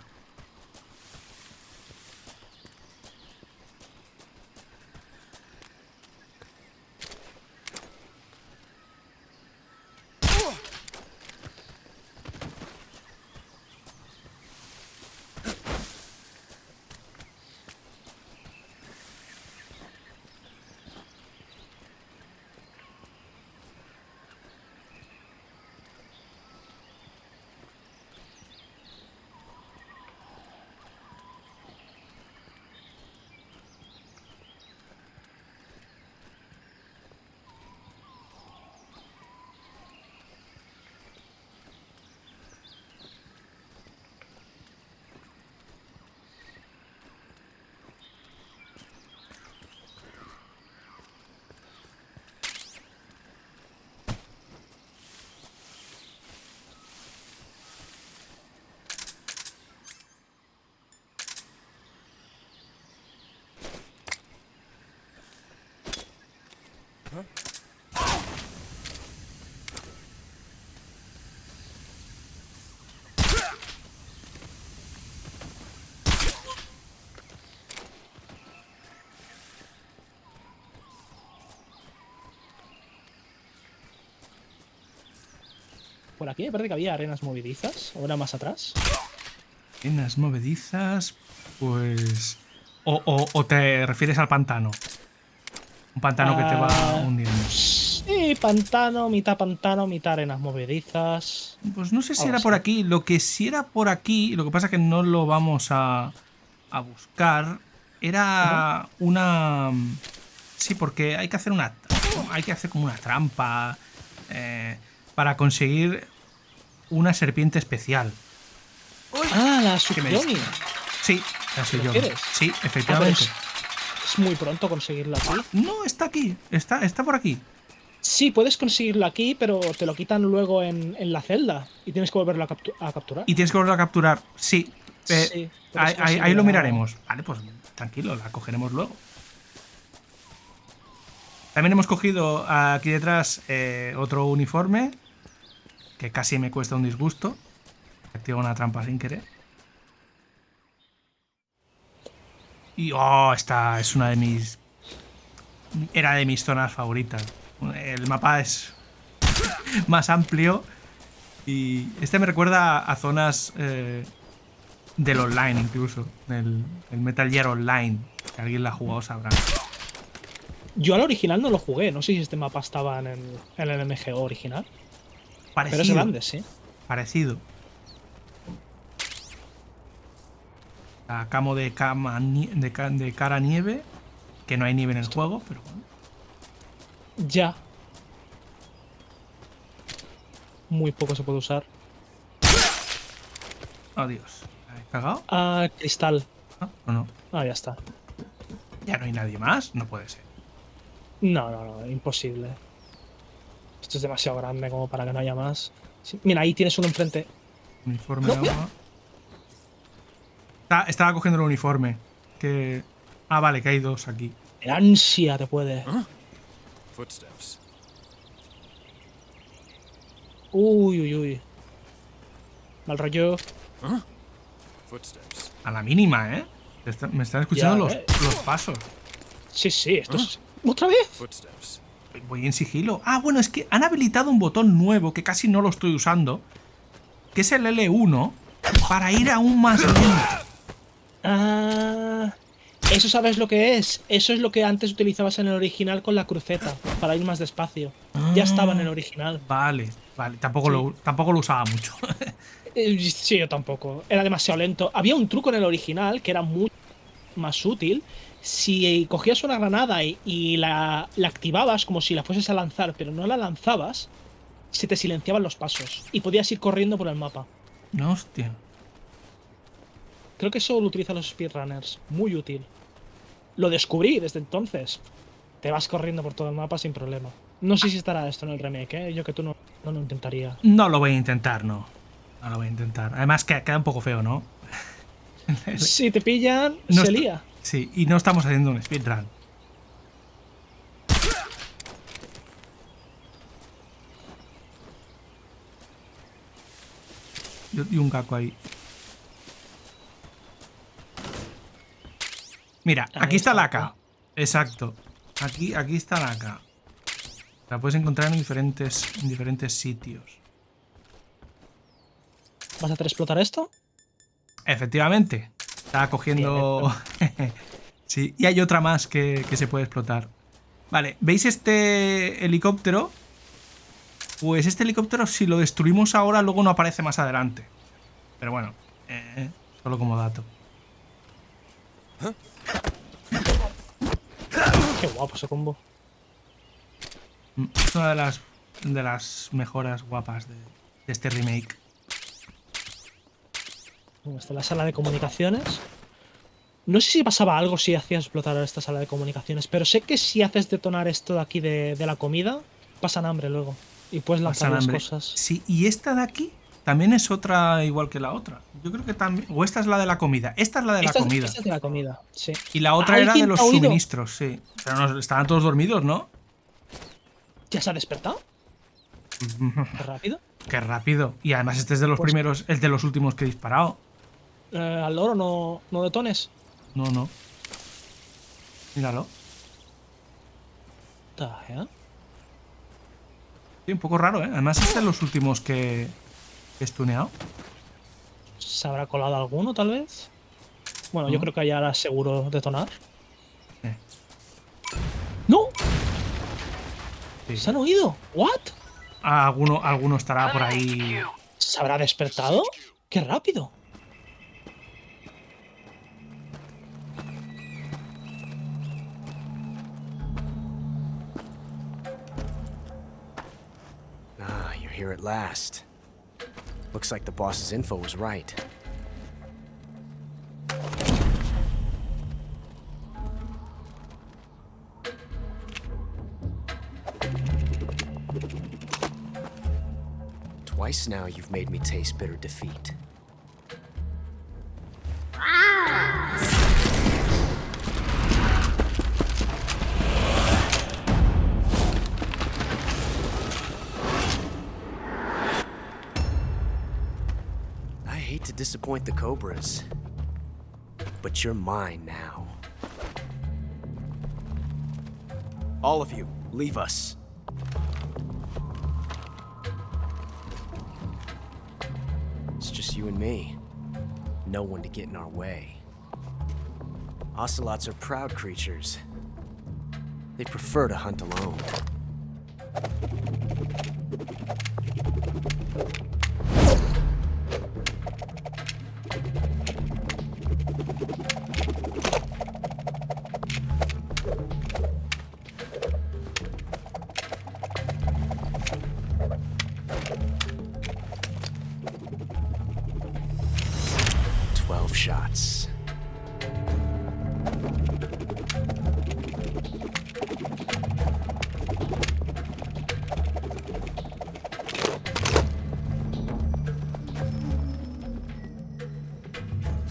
Por aquí me parece que había arenas movedizas, o era más atrás. Arenas movedizas, pues... O te refieres al pantano. Un pantano que te va hundiendo. Sí, pantano, mitad arenas movedizas. Pues no sé si era por aquí. Lo que sí era por aquí, lo que pasa que no lo vamos a buscar, era una... Sí, porque hay que hacer como una trampa para conseguir una serpiente especial. Ah, la Sukiyomi. Sí, la Sukiyomi. Sí, efectivamente. Es muy pronto conseguirla aquí. No, está aquí. Está por aquí. Sí, puedes conseguirlo aquí, pero te lo quitan luego en la celda. Y tienes que volverlo a capturar. Y tienes que volverlo a capturar, sí. Sí, ahí lo miraremos. Vale, pues tranquilo, la cogeremos luego. También hemos cogido aquí detrás otro uniforme, que casi me cuesta un disgusto. Activo una trampa sin querer. Y esta es una de mis... Era de mis zonas favoritas. El mapa es más amplio y este me recuerda a zonas del online incluso, el Metal Gear Online. Si alguien la ha jugado sabrá. Yo al original no lo jugué, no sé si este mapa estaba en el MGO original. Parecido. Pero es grande, sí. Parecido. La camo de cara nieve, que no hay nieve en el juego, pero bueno. Ya. Muy poco se puede usar. Adiós. ¿Has cagado? Ah, cristal. ¿O no? Ah, ya está. ¿Ya no hay nadie más? No puede ser. No, imposible. Esto es demasiado grande como para que no haya más. Sí, mira, ahí tienes uno enfrente. Uniforme de agua. Estaba cogiendo el uniforme. Que... Ah, vale, que hay dos aquí. El ansia te puede. Footsteps. Uy. Mal rollo. Footsteps. A la mínima, ¿eh? Me están escuchando los pasos. Sí, esto es... ¿Otra vez? Footsteps. Voy en sigilo. Ah, bueno, es que han habilitado un botón nuevo que casi no lo estoy usando, que es el L1, para ir aún más lento. Ah, eso sabes lo que es. Eso es lo que antes utilizabas en el original con la cruceta, para ir más despacio. Ya estaba en el original. Vale. Tampoco lo usaba mucho. Sí, yo tampoco. Era demasiado lento. Había un truco en el original que era muy más útil. Si cogías una granada y la activabas como si la fueses a lanzar, pero no la lanzabas, se te silenciaban los pasos y podías ir corriendo por el mapa. No, hostia. Creo que eso lo utilizan los speedrunners. Muy útil. Lo descubrí desde entonces. Te vas corriendo por todo el mapa sin problema. No sé si estará esto en el remake, ¿eh? Yo que tú no lo intentaría. No lo voy a intentar, no. No lo voy a intentar. Además que queda un poco feo, ¿no? Si te pillan, No se está- lía. Sí, y no estamos haciendo un speedrun. Y un caco ahí. Mira, Ahí aquí está la está. AK. Exacto. Aquí está la AK. La puedes encontrar en diferentes sitios. ¿Vas a hacer explotar esto? Efectivamente. Estaba cogiendo... Sí, y hay otra más que se puede explotar. Vale, ¿veis este helicóptero? Pues este helicóptero, si lo destruimos ahora, luego no aparece más adelante. Pero bueno, solo como dato. Qué guapo ese combo. Es una de las mejoras guapas de este remake. Bueno, está la sala de comunicaciones. No sé si pasaba algo si hacías explotar esta sala de comunicaciones, pero sé que si haces detonar esto de aquí de la comida, pasan hambre luego. Y puedes lanzar Pasan las hambre. cosas. Sí, y esta de aquí también es otra igual que la otra. Yo creo que también... O esta es la de la comida. Esta es la de la comida. Esta es de la comida, sí. Y la otra era de ¿Alguien los ha oído? suministros, sí. Pero no, estaban todos dormidos, ¿no? ¿Ya se ha despertado? ¿Qué rápido? Qué rápido. Y además este es de los Pues- primeros, el de los últimos que he disparado. Al loro no detones. No. Míralo. ¿Eh? Sí, un poco raro, ¿eh? Además este es de los últimos que he stuneado. ¿Se habrá colado alguno, tal vez? Bueno, yo No. creo que ya era seguro detonar. Eh. ¡No! Sí. ¿Se han oído? ¿What? Alguno estará por ahí. ¿Se habrá despertado? ¡Qué rápido! Ah, you're here at last. Looks like the boss's info was right. Twice now you've made me taste bitter defeat. I hate to disappoint the Cobras, but you're mine now. All of you, leave us. It's just you and me. No one to get in our way. Ocelots are proud creatures. They prefer to hunt alone. Shots.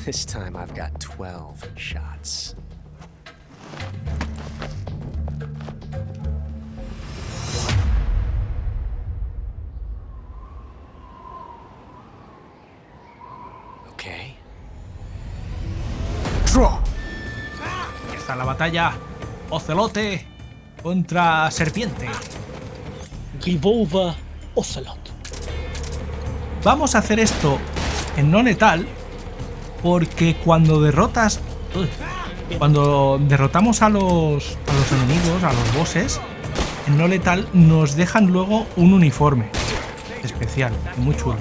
This time I've got 12 shots. Okay. Draw. Aquí está la batalla. Ocelote contra serpiente. Give over Ocelot. Vamos a hacer esto en no letal porque cuando derrotas... Cuando derrotamos a los enemigos, a los bosses, en no letal nos dejan luego un uniforme especial, muy chulo.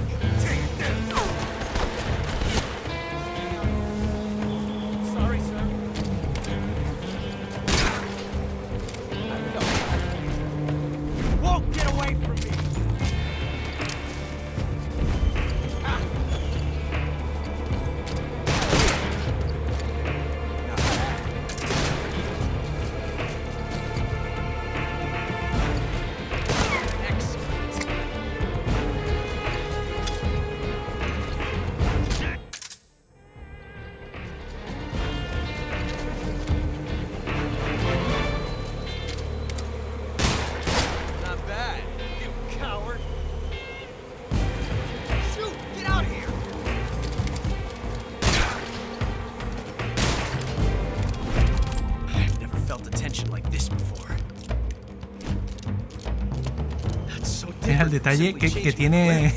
Mira el detalle que tiene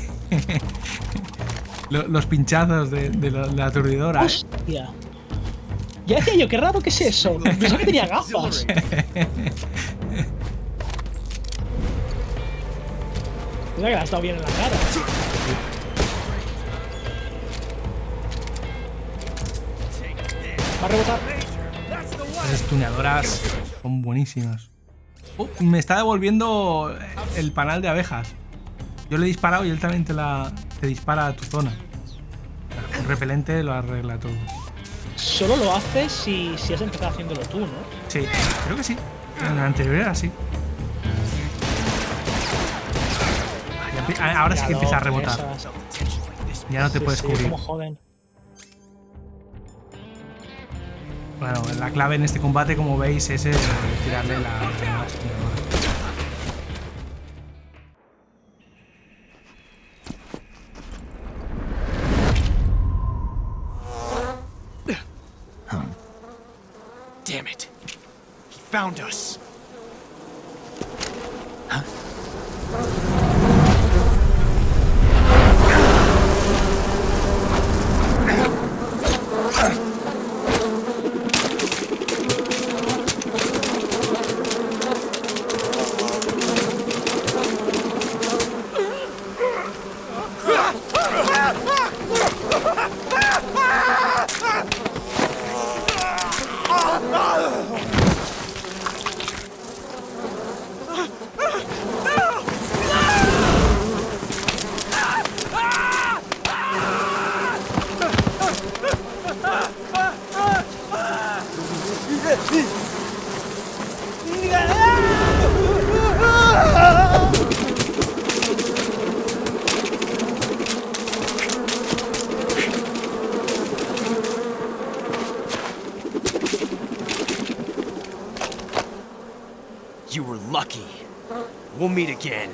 los pinchazos de la aturdidora. Hostia. Ya decía yo, qué raro que es eso. Pensaba que tenía gafas. Mira que la ha estado bien en la cara. Va a rebotar. Las tuneadoras son buenísimas. Me está devolviendo el panal de abejas. Yo le he disparado y él también te dispara a tu zona. El repelente lo arregla todo. Solo lo haces si has empezado haciéndolo tú, ¿no? Sí, creo que sí. En la anterior era así. Ahora sí que empieza a rebotar. Ya no te puedes cubrir. Como joden. Bueno, la clave en este combate, como veis, es tirarle la Damn it. He found us. Huh? You were lucky. We'll meet again.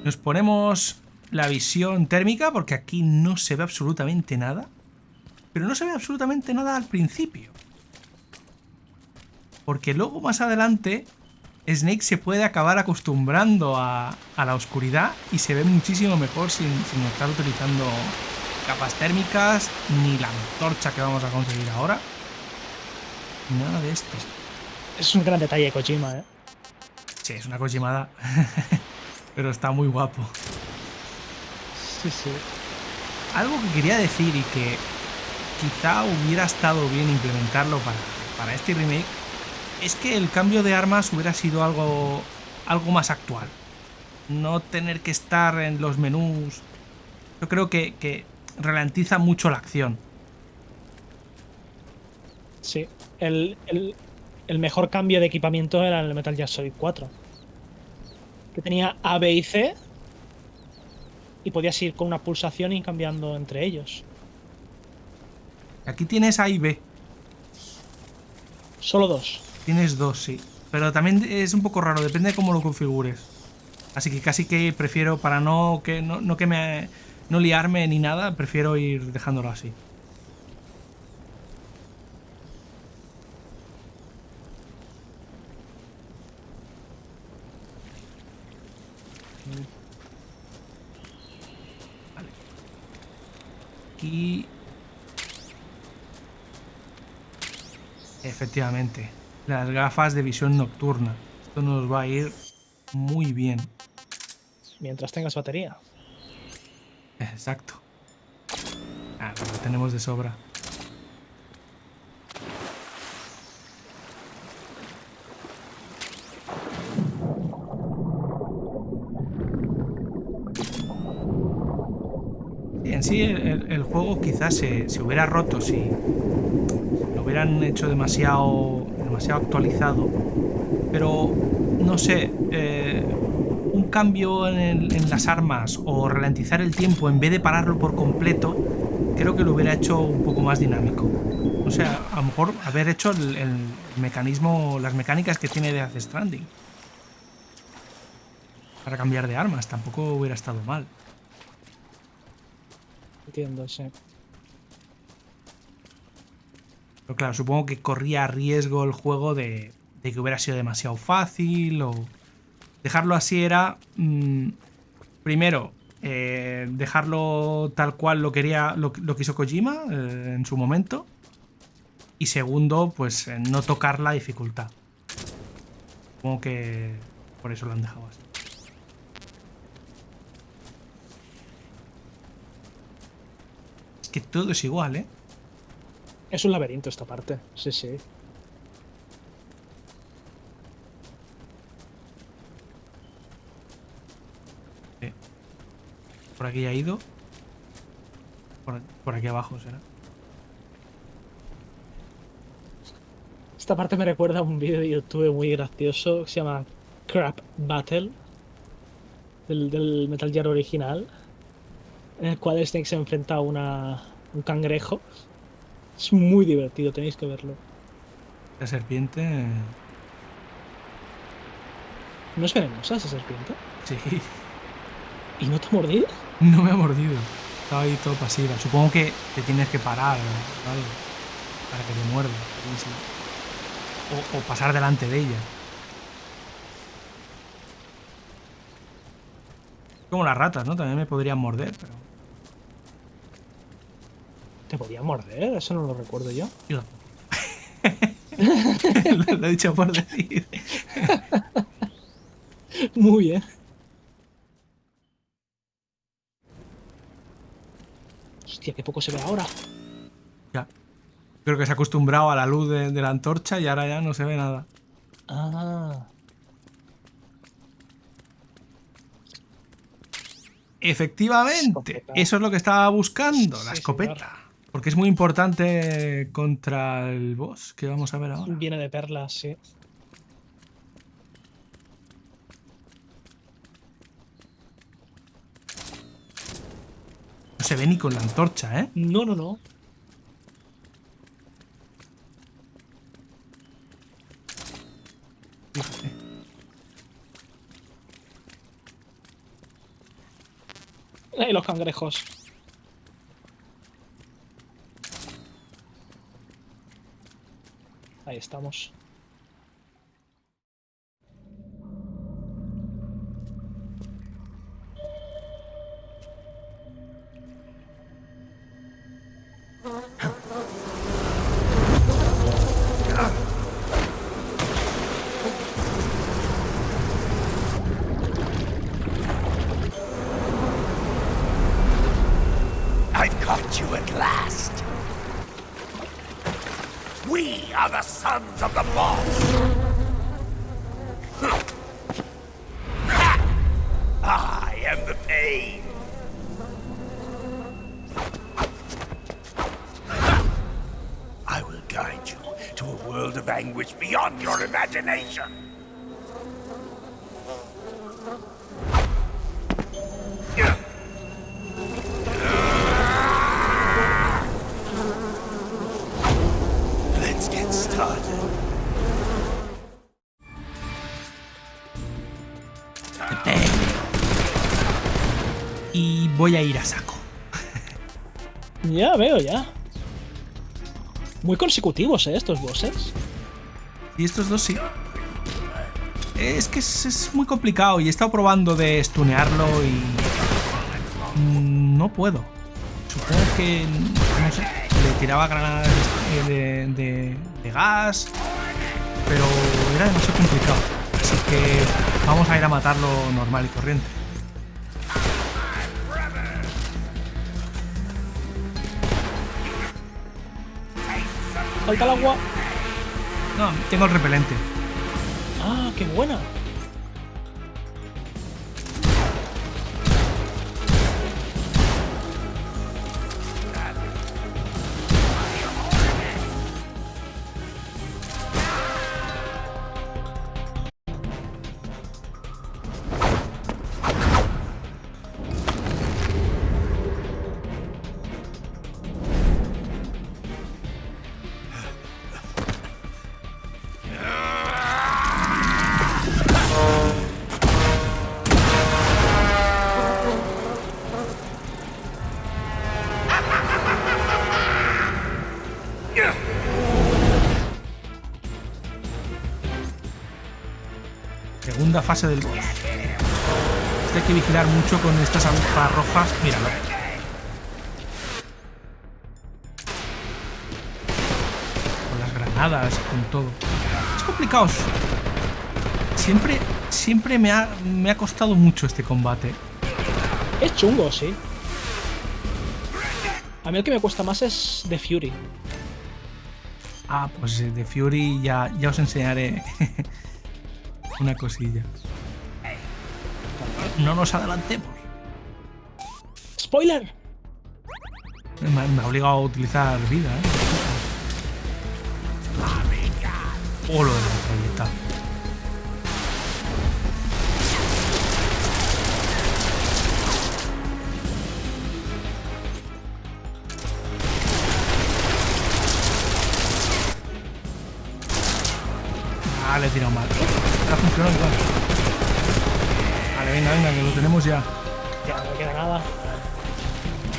Nos ponemos la visión térmica porque aquí no se ve absolutamente nada. Pero no se ve absolutamente nada al principio. Porque luego más adelante Snake se puede acabar acostumbrando a la oscuridad y se ve muchísimo mejor sin estar utilizando capas térmicas ni la antorcha que vamos a conseguir ahora. Nada de esto. Es un gran detalle de Kojima, ¿eh? Sí, es una Kojimada. Pero está muy guapo. Sí, sí. Algo que quería decir y que quizá hubiera estado bien implementarlo para este remake es que el cambio de armas hubiera sido algo más actual. No tener que estar en los menús. Yo creo que ralentiza mucho la acción. Sí, el mejor cambio de equipamiento era el Metal Gear Solid 4. Que tenía A, B y C. Y podías ir con una pulsación y cambiando entre ellos. Aquí tienes A y B. Solo dos. Tienes dos, sí. Pero también es un poco raro, depende de cómo lo configures. Así que casi que prefiero, para no liarme ni nada, prefiero ir dejándolo así. Vale. Aquí... Efectivamente, las gafas de visión nocturna. Esto nos va a ir muy bien. Mientras tengas batería. Exacto. Lo tenemos de sobra. Y en sí el juego quizás se hubiera roto si lo hubieran hecho demasiado actualizado, pero no sé, un cambio en las armas o ralentizar el tiempo en vez de pararlo por completo, creo que lo hubiera hecho un poco más dinámico. No No sé, a lo mejor haber hecho el mecanismo, las mecánicas que tiene Death Stranding. Para cambiar de armas, tampoco hubiera estado mal. Entiendo, sí. Pero claro, supongo que corría riesgo el juego de que hubiera sido demasiado fácil o... Dejarlo así era... primero, dejarlo tal cual lo quiso Kojima en su momento. Y segundo, pues no tocar la dificultad. Supongo que por eso lo han dejado así. Es que todo es igual, ¿eh? Es un laberinto esta parte, sí, sí. Sí. Por aquí ya he ido. Por aquí abajo será. Esta parte me recuerda a un vídeo de YouTube muy gracioso que se llama Crap Battle del Metal Gear original, en el cual Snake se enfrenta a un cangrejo. Es muy divertido, tenéis que verlo. La serpiente... ¿No es venenosa esa serpiente? Sí. ¿Y no te ha mordido? No me ha mordido. Estaba ahí todo pasiva. Supongo que te tienes que parar o algo para que te muerda. O pasar delante de ella. Como las ratas, ¿no? También me podrían morder, pero... ¿Te podían morder? Eso no lo recuerdo yo. Yo. Lo he dicho por decir. Muy bien. Hostia, qué poco se ve ahora. Ya. Creo que se ha acostumbrado a la luz de la antorcha y ahora ya no se ve nada. Ah. Efectivamente, eso es lo que estaba buscando, la Sí, escopeta. señor. Porque es muy importante contra el boss que vamos a ver ahora. Viene de perlas, sí. No se ve ni con la antorcha, ¿eh? No, no, no. Fíjate. ¡Ay, los cangrejos! Ahí estamos. I've caught you at last. We are the sons of the boss. I am the pain. I will guide you to a world of anguish beyond your imagination. Let's get started. Y voy a ir a saco. Ya veo, ya. Muy consecutivos, estos bosses. Y estos dos sí. Es que es muy complicado y he estado probando de stunearlo y... no puedo. Supongo que... no sé. Le tiraba granadas de gas. Pero era demasiado complicado. Así que vamos a ir a matarlo normal y corriente. Falta el agua. No, tengo el repelente. Ah, qué buena. Segunda fase del boss. Hay que vigilar mucho con estas agujas rojas. Míralo. Con las granadas, con todo. Es complicado. Siempre me ha costado mucho este combate. Es chungo, sí. A mí el que me cuesta más es The Fury. Ah, pues de Fury ya os enseñaré una cosilla. No nos adelantemos. ¡Spoiler! Me ha obligado a utilizar vida, ¿eh? O lo de la metralleta. Ah, le he tirado mal. Ha funcionado igual. Vale, venga, que lo tenemos ya. Ya, no me queda nada.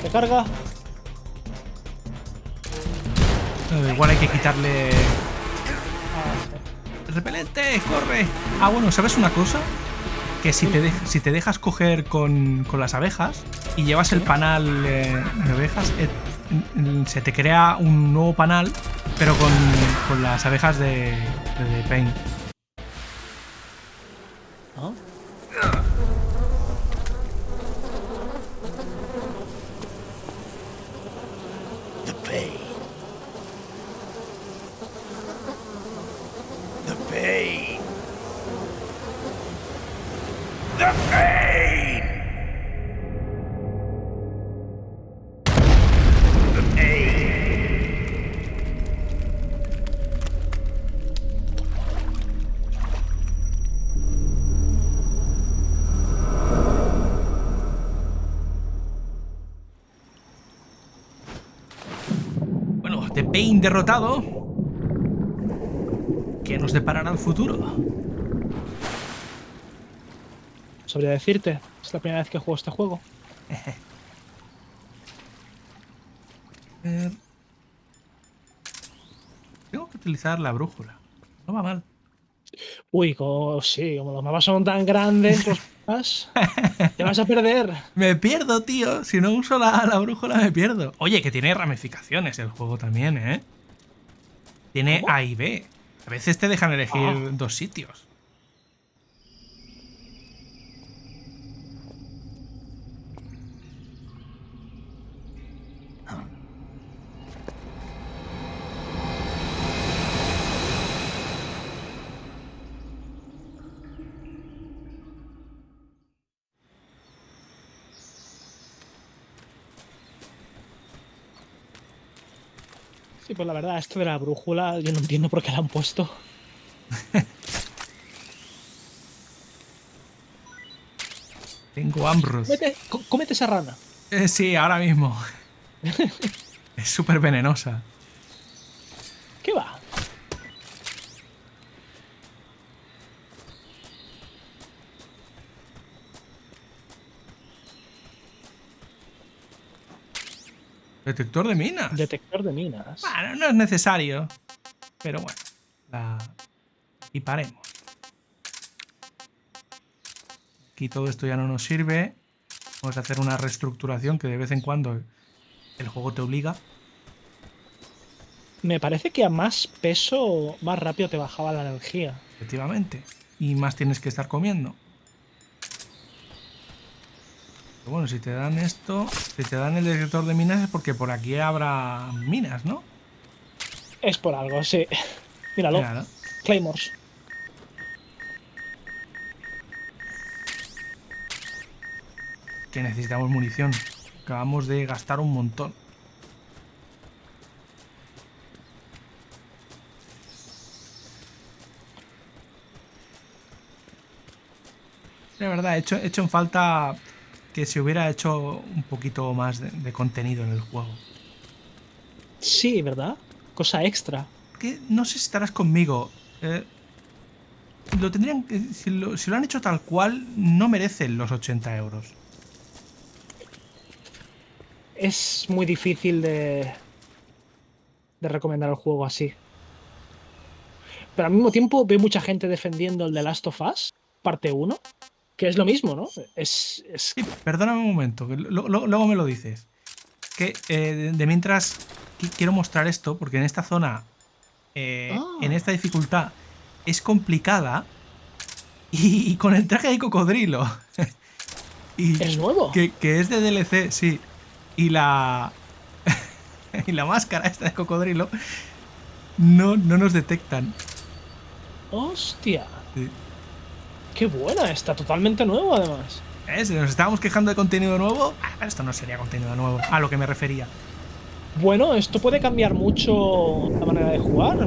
¿Se carga? Igual hay que quitarle... ¡Repelente! ¡Corre! Ah, bueno, ¿sabes una cosa? Que si te dejas coger con las abejas y llevas el panal de abejas, se te crea un nuevo panal, pero con las abejas de Pain. ¿Ah? The pain. The pain. The pain. The pain. Bueno, The Pain derrotado. ¿Qué nos deparará el futuro? Sabría decirte, es la primera vez que juego este juego. Tengo que utilizar la brújula. No va mal. Uy, sí, como los mapas son tan grandes, te vas a perder. Me pierdo, tío. Si no uso la brújula me pierdo. Oye, que tiene ramificaciones el juego también, ¿eh? Tiene ¿Cómo? A y B. A veces te dejan elegir dos sitios. Sí, pues la verdad, esto de la brújula, yo no entiendo por qué la han puesto. Tengo Ambrose. Cómete esa rana. Sí, ahora mismo. Es súper venenosa. ¿Qué va? Detector de minas. Detector de minas. Bueno, no es necesario. Pero bueno, la equiparemos. Aquí todo esto ya no nos sirve. Vamos a hacer una reestructuración que de vez en cuando el juego te obliga. Me parece que a más peso, más rápido te bajaba la energía. Efectivamente. Y más tienes que estar comiendo. Pero bueno, si te dan esto, si te dan el detector de minas es porque por aquí habrá minas, ¿no? Es por algo, sí. Míralo. Míralo. Claymores. Que necesitamos munición. Acabamos de gastar un montón. De verdad, he hecho en falta que se hubiera hecho un poquito más de contenido en el juego. Sí, ¿verdad? Cosa extra. Que no sé si estarás conmigo. Lo tendrían que, si lo han hecho tal cual, no merecen los 80 euros. Es muy difícil de recomendar el juego así. Pero al mismo tiempo veo mucha gente defendiendo el The Last of Us parte 1, que es lo mismo, ¿no? Sí, perdóname un momento, que luego me lo dices. Que de mientras quiero mostrar esto, porque en esta zona, en esta dificultad, es complicada y con el traje de cocodrilo. ¿Es nuevo? Que es de DLC, sí. Y la y la máscara esta de cocodrilo no nos detectan. ¡Hostia! Sí. ¡Qué buena! Está totalmente nuevo, además. Si nos estábamos quejando de contenido nuevo, esto no sería contenido nuevo, a lo que me refería. Bueno, esto puede cambiar mucho la manera de jugar.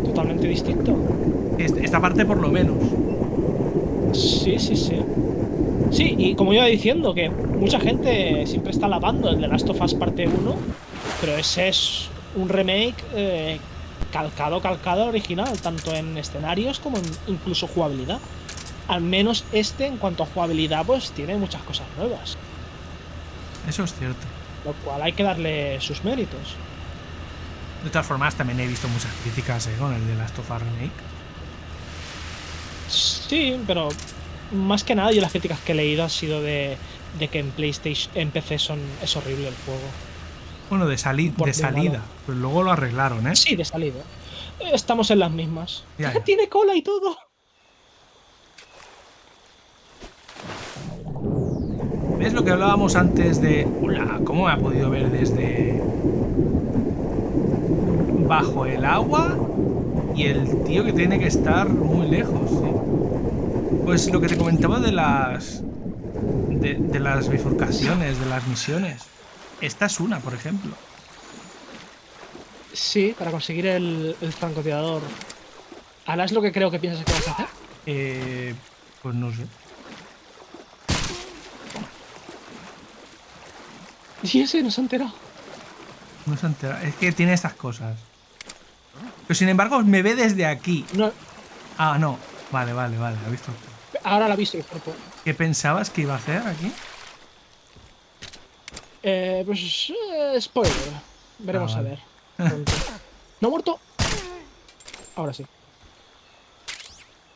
Totalmente distinto. Esta parte por lo menos. Sí. Sí, y como iba diciendo, que mucha gente siempre está alabando el The Last of Us parte 1, pero ese es un remake calcado al original, tanto en escenarios como en incluso jugabilidad. Al menos este, en cuanto a jugabilidad, pues tiene muchas cosas nuevas. Eso es cierto. Lo cual hay que darle sus méritos. De todas formas, también he visto muchas críticas con el de Last of Us Remake. Sí, pero más que nada yo las críticas que he leído han sido de que en PlayStation, en PC es horrible el juego. Bueno, de salida. Pero luego lo arreglaron, ¿eh? Sí, de salida. Estamos en las mismas. Ya. Tiene cola y todo. ¿Ves lo que hablábamos antes de... Hola, ¿cómo me ha podido ver desde... bajo el agua? Y el tío que tiene que estar muy lejos, ¿sí? Pues lo que te comentaba de las... de las bifurcaciones, de las misiones. Esta es una, por ejemplo. Sí, para conseguir el francotirador. ¿Ahora es lo que creo que piensas que vas a hacer? Pues no sé. Y ese no se ha enterado. No se ha enterado. Es que tiene estas cosas. Pero sin embargo, me ve desde aquí. No. Ah, no. Vale, lo he visto. Ahora lo ha visto el cuerpo. ¿Qué pensabas que iba a hacer aquí? Pues... spoiler. Veremos vale. a ver. ¿No ha muerto? Ahora sí.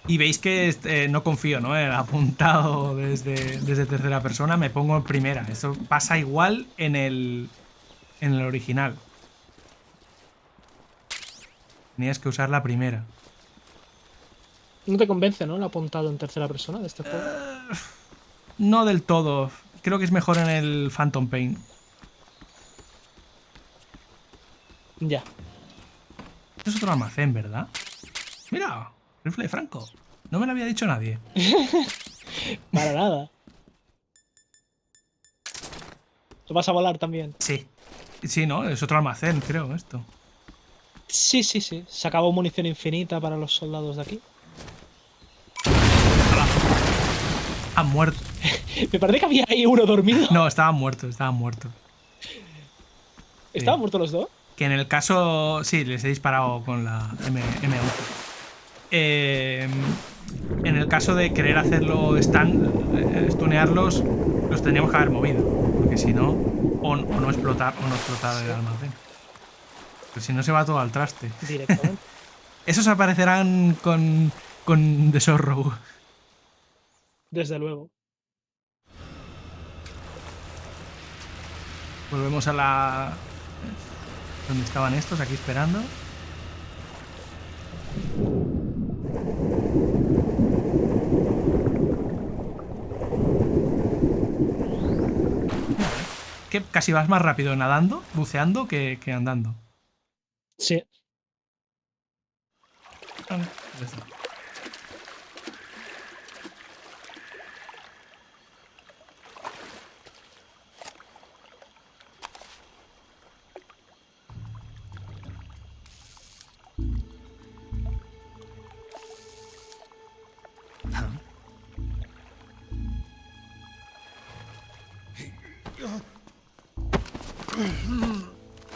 Y veis que no confío, ¿no? El apuntado desde tercera persona, me pongo en primera. Eso pasa igual en el original. Tenías que usar la primera. No te convence, ¿no? El apuntado en tercera persona de este juego. No del todo. Creo que es mejor en el Phantom Pain. Ya. Esto es otro almacén, ¿verdad? Mira, rifle de Franco. No me lo había dicho nadie. Para nada. ¿Tú vas a volar también? Sí. Sí, ¿no? Es otro almacén, creo, esto. Sí. Se acabó munición infinita para los soldados de aquí. Han muerto. Me parece que había ahí uno dormido. No, estaban muertos. ¿Estaban muertos los dos? Que en el caso... Sí, les he disparado con la M11. En el caso de querer hacerlo stunearlos, los tendríamos que haber movido. Porque si no... O no explotar el almacén. Pues si no se va todo al traste. Directamente. Esos aparecerán con The Sorrow. Desde luego. Volvemos a la... ¿Dónde estaban estos? Aquí esperando. Que casi vas más rápido nadando, buceando, que andando. Sí. Vale, ya está.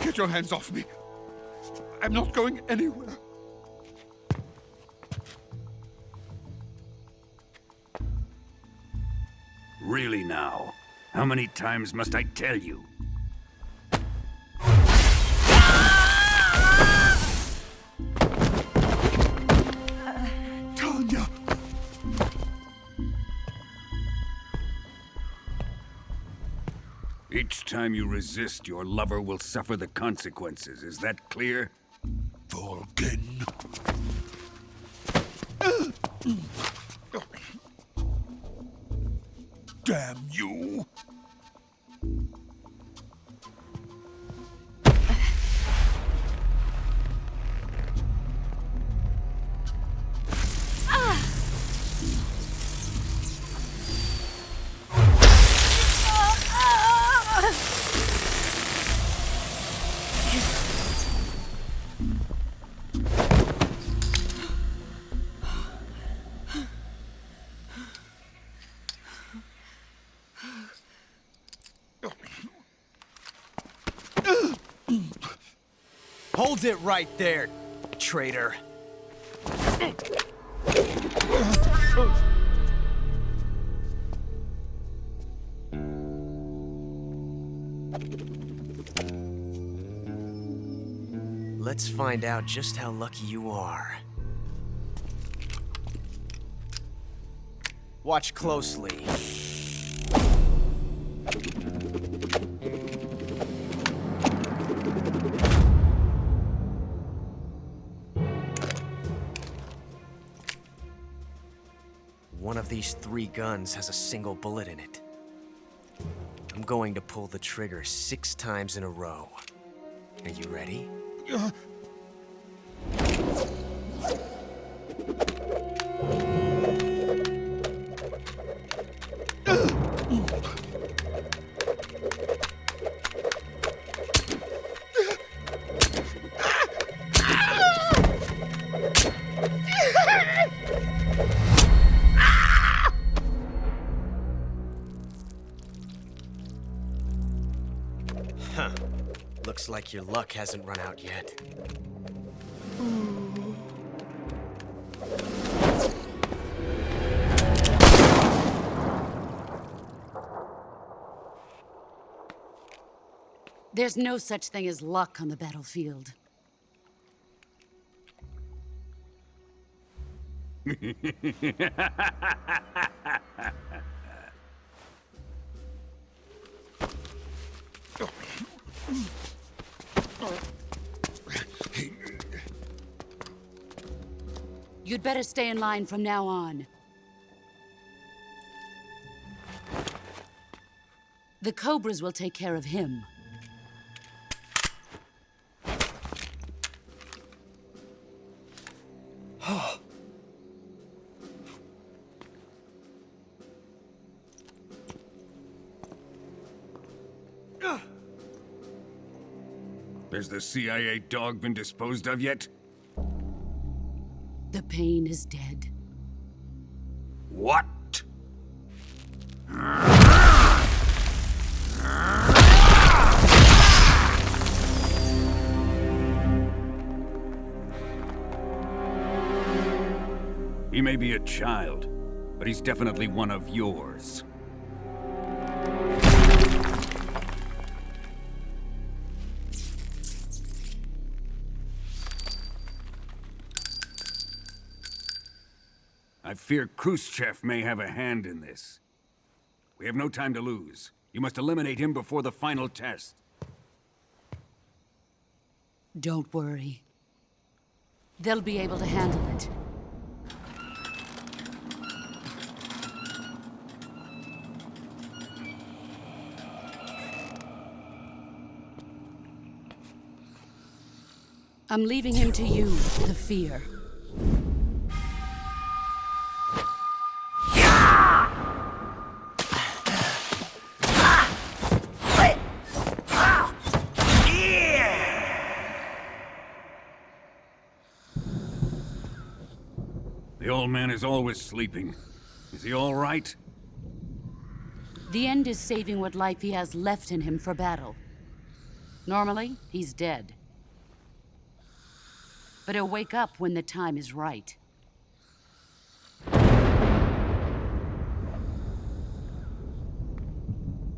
Get your hands off me. I'm not going anywhere. Really now? How many times must I tell you? Tanya! time you resist, your lover will suffer the consequences. Is that clear? Vulcan. Damn you! Hold it right there, traitor. Let's find out just how lucky you are. Watch closely. One of these 3 guns has a single bullet in it. I'm going to pull the trigger 6 times in a row. Are you ready? Huh. Looks like your luck hasn't run out yet. There's no such thing as luck on the battlefield. You'd better stay in line from now on. The Cobras will take care of him. Has the CIA dog been disposed of yet? The pain is dead. What? He may be a child, but he's definitely one of yours. I fear Khrushchev may have a hand in this. We have no time to lose. You must eliminate him before the final test. Don't worry. They'll be able to handle it. I'm leaving him to you, the fear. The old man is always sleeping. Is he all right? The end is saving what life he has left in him for battle. Normally, he's dead. But he'll wake up when the time is right.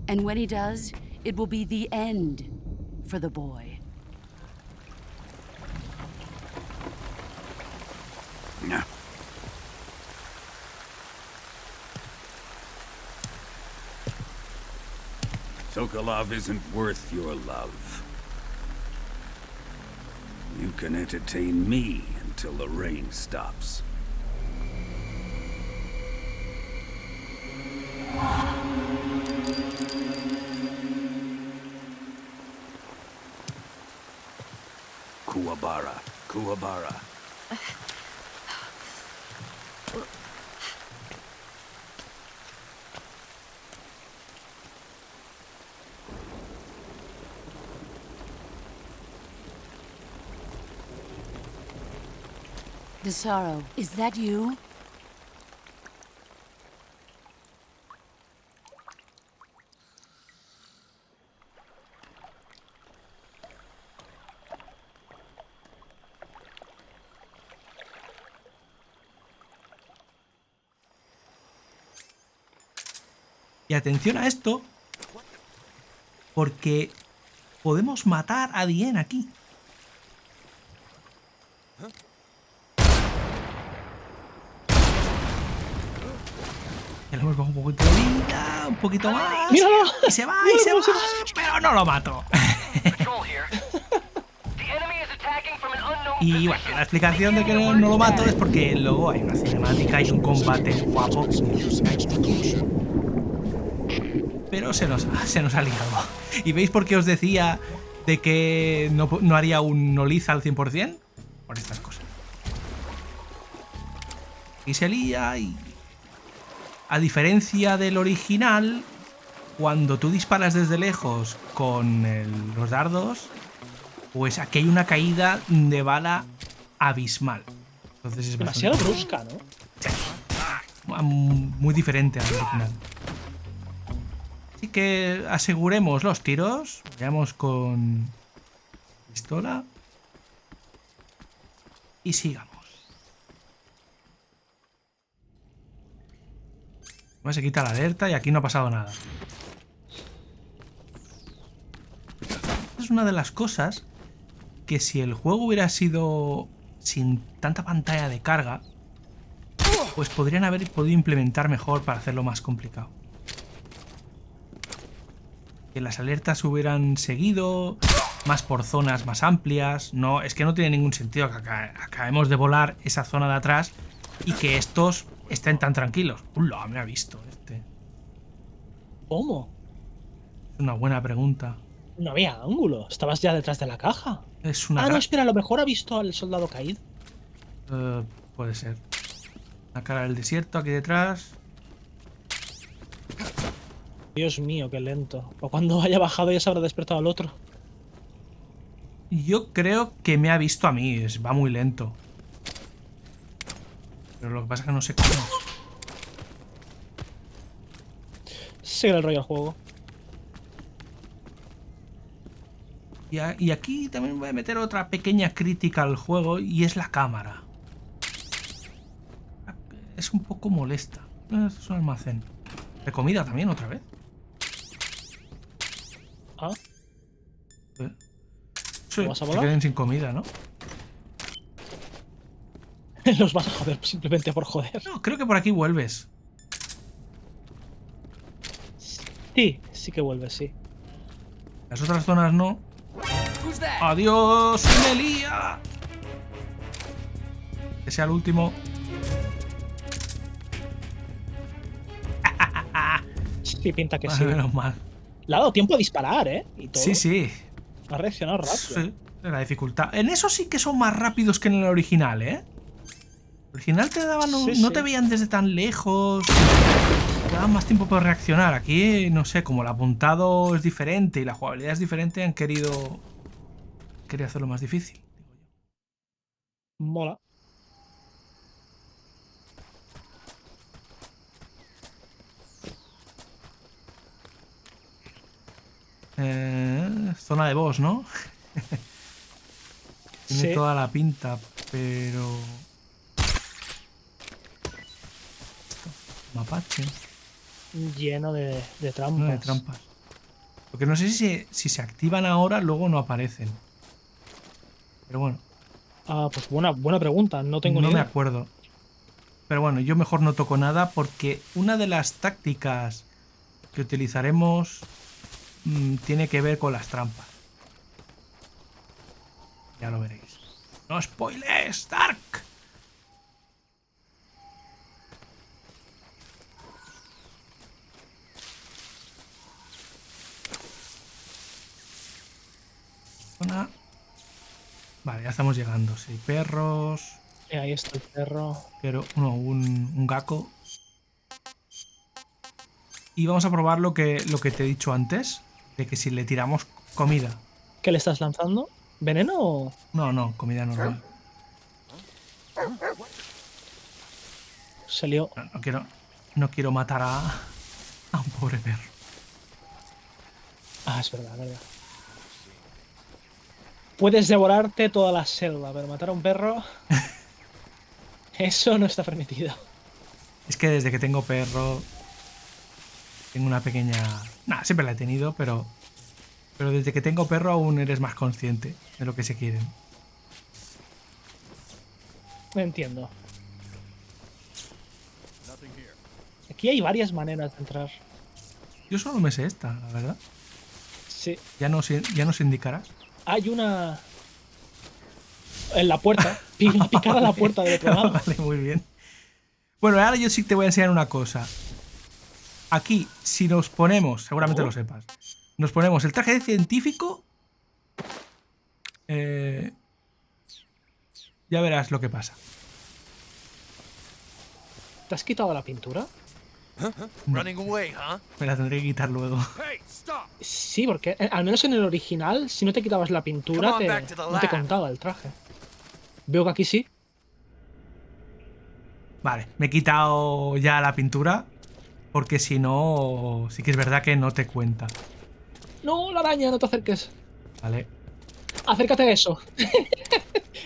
And when he does, it will be the end for the boy. No. Sokolov isn't worth your love. You can entertain me until the rain stops. Kuwabara, Kuwabara. Desaro, is that you? Y atención a esto, porque podemos matar a Dien aquí. Ya le hemos bajado un poquito de vida, un poquito más. ¡Míralo! Y se va, y se va, pero no lo mato. Y bueno, la explicación de que no lo mato es porque luego hay una cinemática y un combate guapo. Pero se nos ha liado. ¿Y veis por qué os decía de que no haría un no-liz al 100%? Por estas cosas. Y se lía y... A diferencia del original, cuando tú disparas desde lejos con los dardos, pues aquí hay una caída de bala abismal. Entonces es demasiado brusca, ¿no? Muy diferente al original. Así que aseguremos los tiros. Vayamos con pistola. Y sigamos. Se quita la alerta y aquí no ha pasado nada. Es una de las cosas que si el juego hubiera sido sin tanta pantalla de carga, pues podrían haber podido implementar mejor para hacerlo más complicado. Que las alertas hubieran seguido más por zonas más amplias. No, es que no tiene ningún sentido que acabemos de volar esa zona de atrás y que estos estén tan tranquilos. ¡Ula! Me ha visto este. ¿Cómo? Es una buena pregunta. No había ángulo. Estabas ya detrás de la caja. Es una no, espera, a lo mejor ha visto al soldado caído. Puede ser. La cara del desierto aquí detrás. Dios mío, qué lento. O cuando haya bajado ya se habrá despertado al otro. Yo creo que me ha visto a mí. Va muy lento. Pero lo que pasa es que no sé cómo. Sigue el rollo al juego. Y aquí también voy a meter otra pequeña crítica al juego y es la cámara. Es un poco molesta. Es un almacén. De comida también otra vez. Ah. Sí, ¿Vas a se volar? queden sin comida, ¿no? Los vas a joder simplemente por joder. No, creo que por aquí vuelves. Sí que vuelves, sí. Las otras zonas no. ¡Adiós, Melia! Que sea el último. Sí, pinta que sí. Menos mal. Le ha dado tiempo a disparar, ¿eh? Y todo. Sí, sí. Ha reaccionado rápido. Sí, la dificultad. En eso sí que son más rápidos que en el original, ¿eh? El original te daban, no te veían desde tan lejos. Te daban más tiempo para reaccionar. Aquí, no sé, como el apuntado es diferente y la jugabilidad es diferente, han querido hacerlo más difícil. Mola. Zona de boss, ¿no? Tiene Sí. toda la pinta, pero... Mapache. Lleno de trampas. No de trampas. Porque no sé si se activan ahora, luego no aparecen. Pero bueno. Ah, pues buena pregunta. No tengo ni idea. No me acuerdo. Pero bueno, yo mejor no toco nada porque una de las tácticas que utilizaremos tiene que ver con las trampas. Ya lo veréis. ¡No spoiles, Dark! Vale, ya estamos llegando. Sí, perros. Ahí está el perro. Pero no, un gecko. Y vamos a probar lo que te he dicho antes. De que si le tiramos comida. ¿Qué le estás lanzando? ¿Veneno o...? No, comida normal. Salió. No quiero matar a un pobre perro. Ah, es verdad, verdad. Puedes devorarte toda la selva, pero matar a un perro... Eso no está permitido. Es que desde que tengo perro... Tengo una pequeña... Nah, siempre la he tenido, pero desde que tengo perro aún eres más consciente de lo que se quieren. Entiendo. Aquí hay varias maneras de entrar. Yo solo me sé esta, la verdad. Sí. ¿Ya nos indicarás? Hay una... En la puerta. Picar a la puerta del otro lado. Vale, muy bien. Bueno, ahora yo sí te voy a enseñar una cosa. Aquí, si nos ponemos, seguramente lo sepas, nos ponemos el traje de científico, ya verás lo que pasa. ¿Te has quitado la pintura? No. Me la tendré que quitar luego. Sí, porque al menos en el original, si no te quitabas la pintura, no te contaba el traje. Veo que aquí sí. Vale, me he quitado ya la pintura, porque si no, sí que es verdad que no te cuenta. No, la araña, no te acerques. Vale. Acércate a eso.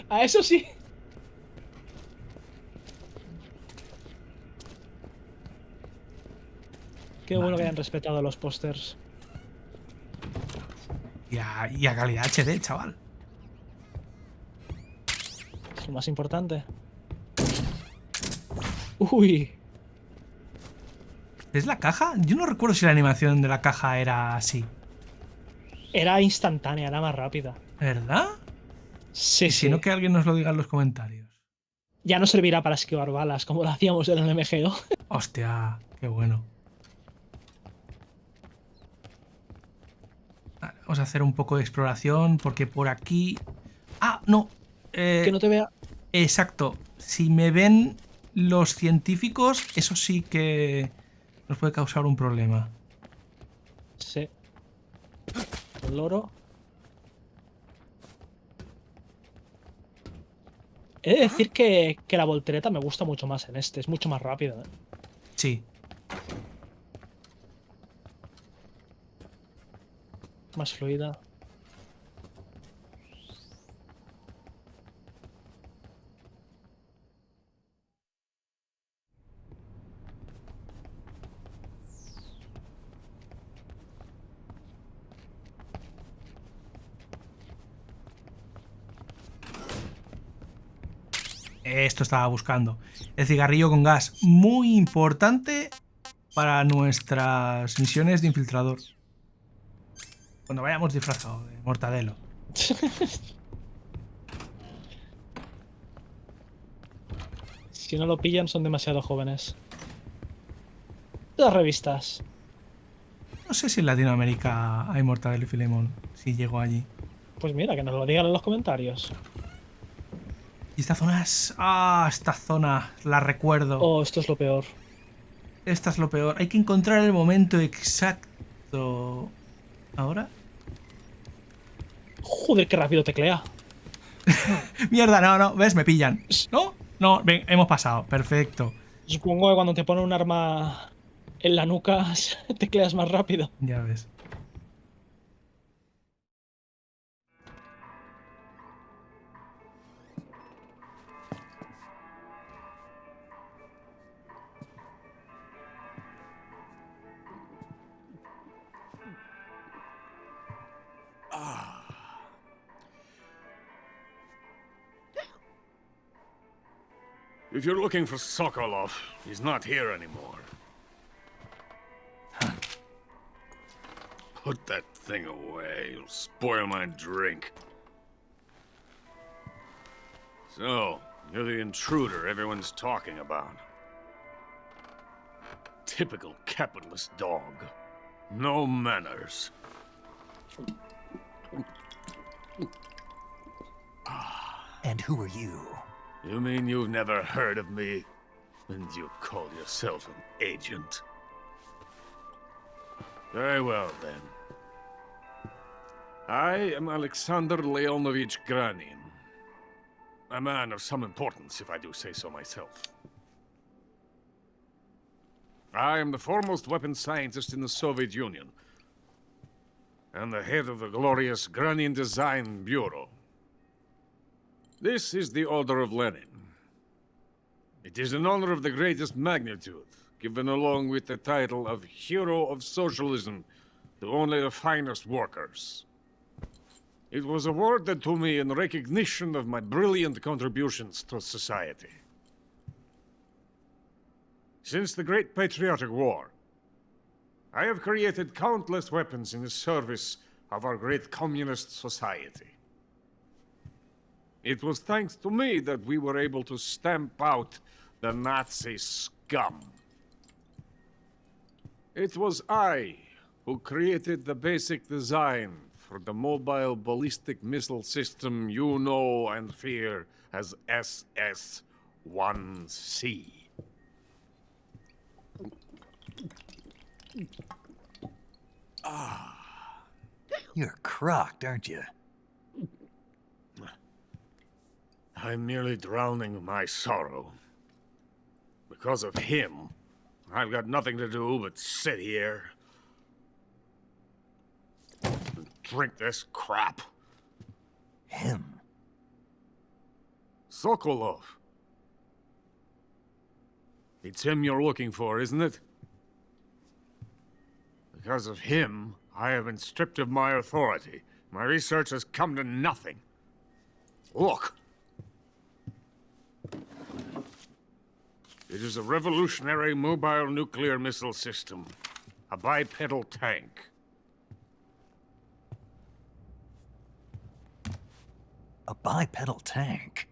A eso sí. Qué bueno que hayan respetado los pósters. Y a calidad HD, chaval. Es lo más importante. Uy. ¿Es la caja? Yo no recuerdo si la animación de la caja era así. Era instantánea, era más rápida. ¿Verdad? Sí, Si no, que alguien nos lo diga en los comentarios. Ya no servirá para esquivar balas, como lo hacíamos en el MGO. Hostia, qué bueno. Vale, vamos a hacer un poco de exploración, porque por aquí... ¡Ah, no! Que no te vea. Exacto. Si me ven los científicos, eso sí que nos puede causar un problema. Sí. El loro. He de decir que la voltereta me gusta mucho más en este. Es mucho más rápida. Sí. Más fluida. Esto estaba buscando. El cigarrillo con gas. Muy importante para nuestras misiones de infiltrador. Cuando vayamos disfrazados de mortadelo. Si no lo pillan, son demasiado jóvenes. Las revistas. No sé si en Latinoamérica hay mortadelo y filemón. Si llego allí. Pues mira, que nos lo digan en los comentarios. Y esta zona es... Ah, esta zona la recuerdo. Oh, esto es lo peor. Esta es lo peor. Hay que encontrar el momento exacto. ¿Ahora? Joder, qué rápido teclea. Mierda, no, ¿ves? Me pillan. ¿No? No, ven, hemos pasado. Perfecto. Supongo que cuando te ponen un arma en la nuca, tecleas más rápido. Ya ves. If you're looking for Sokolov, he's not here anymore. Put that thing away. You'll spoil my drink. So, you're the intruder everyone's talking about. Typical capitalist dog. No manners. And who are you? You mean you've never heard of me? And you call yourself an agent? Very well, then. I am Alexander Leonovich Granin. A man of some importance, if I do say so myself. I am the foremost weapons scientist in the Soviet Union, and the head of the glorious Granin Design Bureau. This is the Order of Lenin. It is an honor of the greatest magnitude, given along with the title of Hero of Socialism to only the finest workers. It was awarded to me in recognition of my brilliant contributions to society. Since the Great Patriotic War, I have created countless weapons in the service of our great communist society. It was thanks to me that we were able to stamp out the Nazi scum. It was I who created the basic design for the mobile ballistic missile system you know and fear as SS-1C. You're crocked, aren't you? I'm merely drowning my sorrow. Because of him, I've got nothing to do but sit here and drink this crap. Him? Sokolov. It's him you're looking for, isn't it? Because of him, I have been stripped of my authority. My research has come to nothing. Look. It is a revolutionary mobile nuclear missile system. A bipedal tank. A bipedal tank?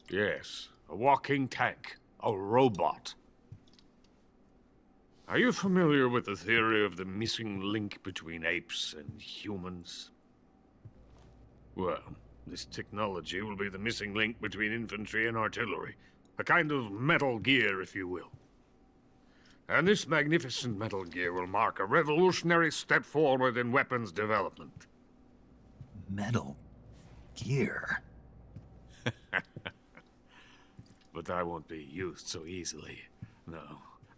Yes, a walking tank. A robot. Are you familiar with the theory of the missing link between apes and humans? Well, this technology will be the missing link between infantry and artillery. A kind of Metal Gear, if you will. And this magnificent Metal Gear will mark a revolutionary step forward in weapons development. Metal Gear? But I won't be used so easily.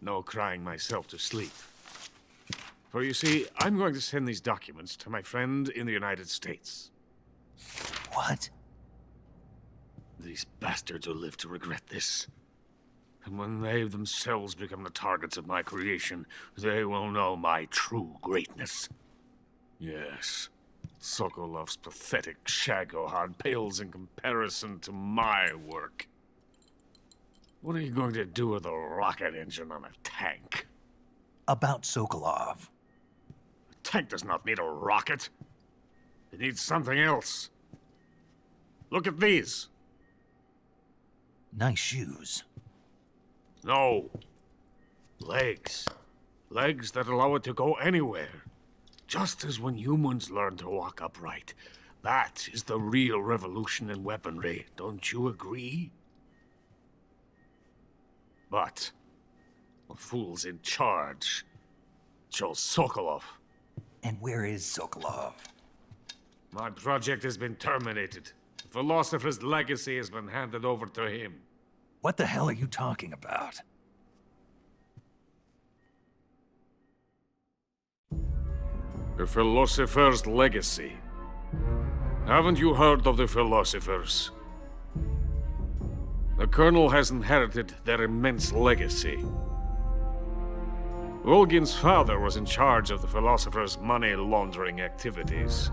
No crying myself to sleep. For you see, I'm going to send these documents to my friend in the United States. What? These bastards will live to regret this. And when they themselves become the targets of my creation, they will know my true greatness. Yes, Sokolov's pathetic Shagohod pales in comparison to my work. What are you going to do with a rocket engine on a tank? About Sokolov. A tank does not need a rocket. It needs something else. Look at these. Nice shoes. No. Legs. Legs that allow it to go anywhere. Just as when humans learn to walk upright. That is the real revolution in weaponry. Don't you agree? But the fool's in charge. Chose Sokolov. And where is Sokolov? My project has been terminated. The philosopher's legacy has been handed over to him. What the hell are you talking about? The philosopher's legacy. Haven't you heard of the philosophers? The Colonel has inherited their immense legacy. Volgin's father was in charge of the philosophers' money laundering activities.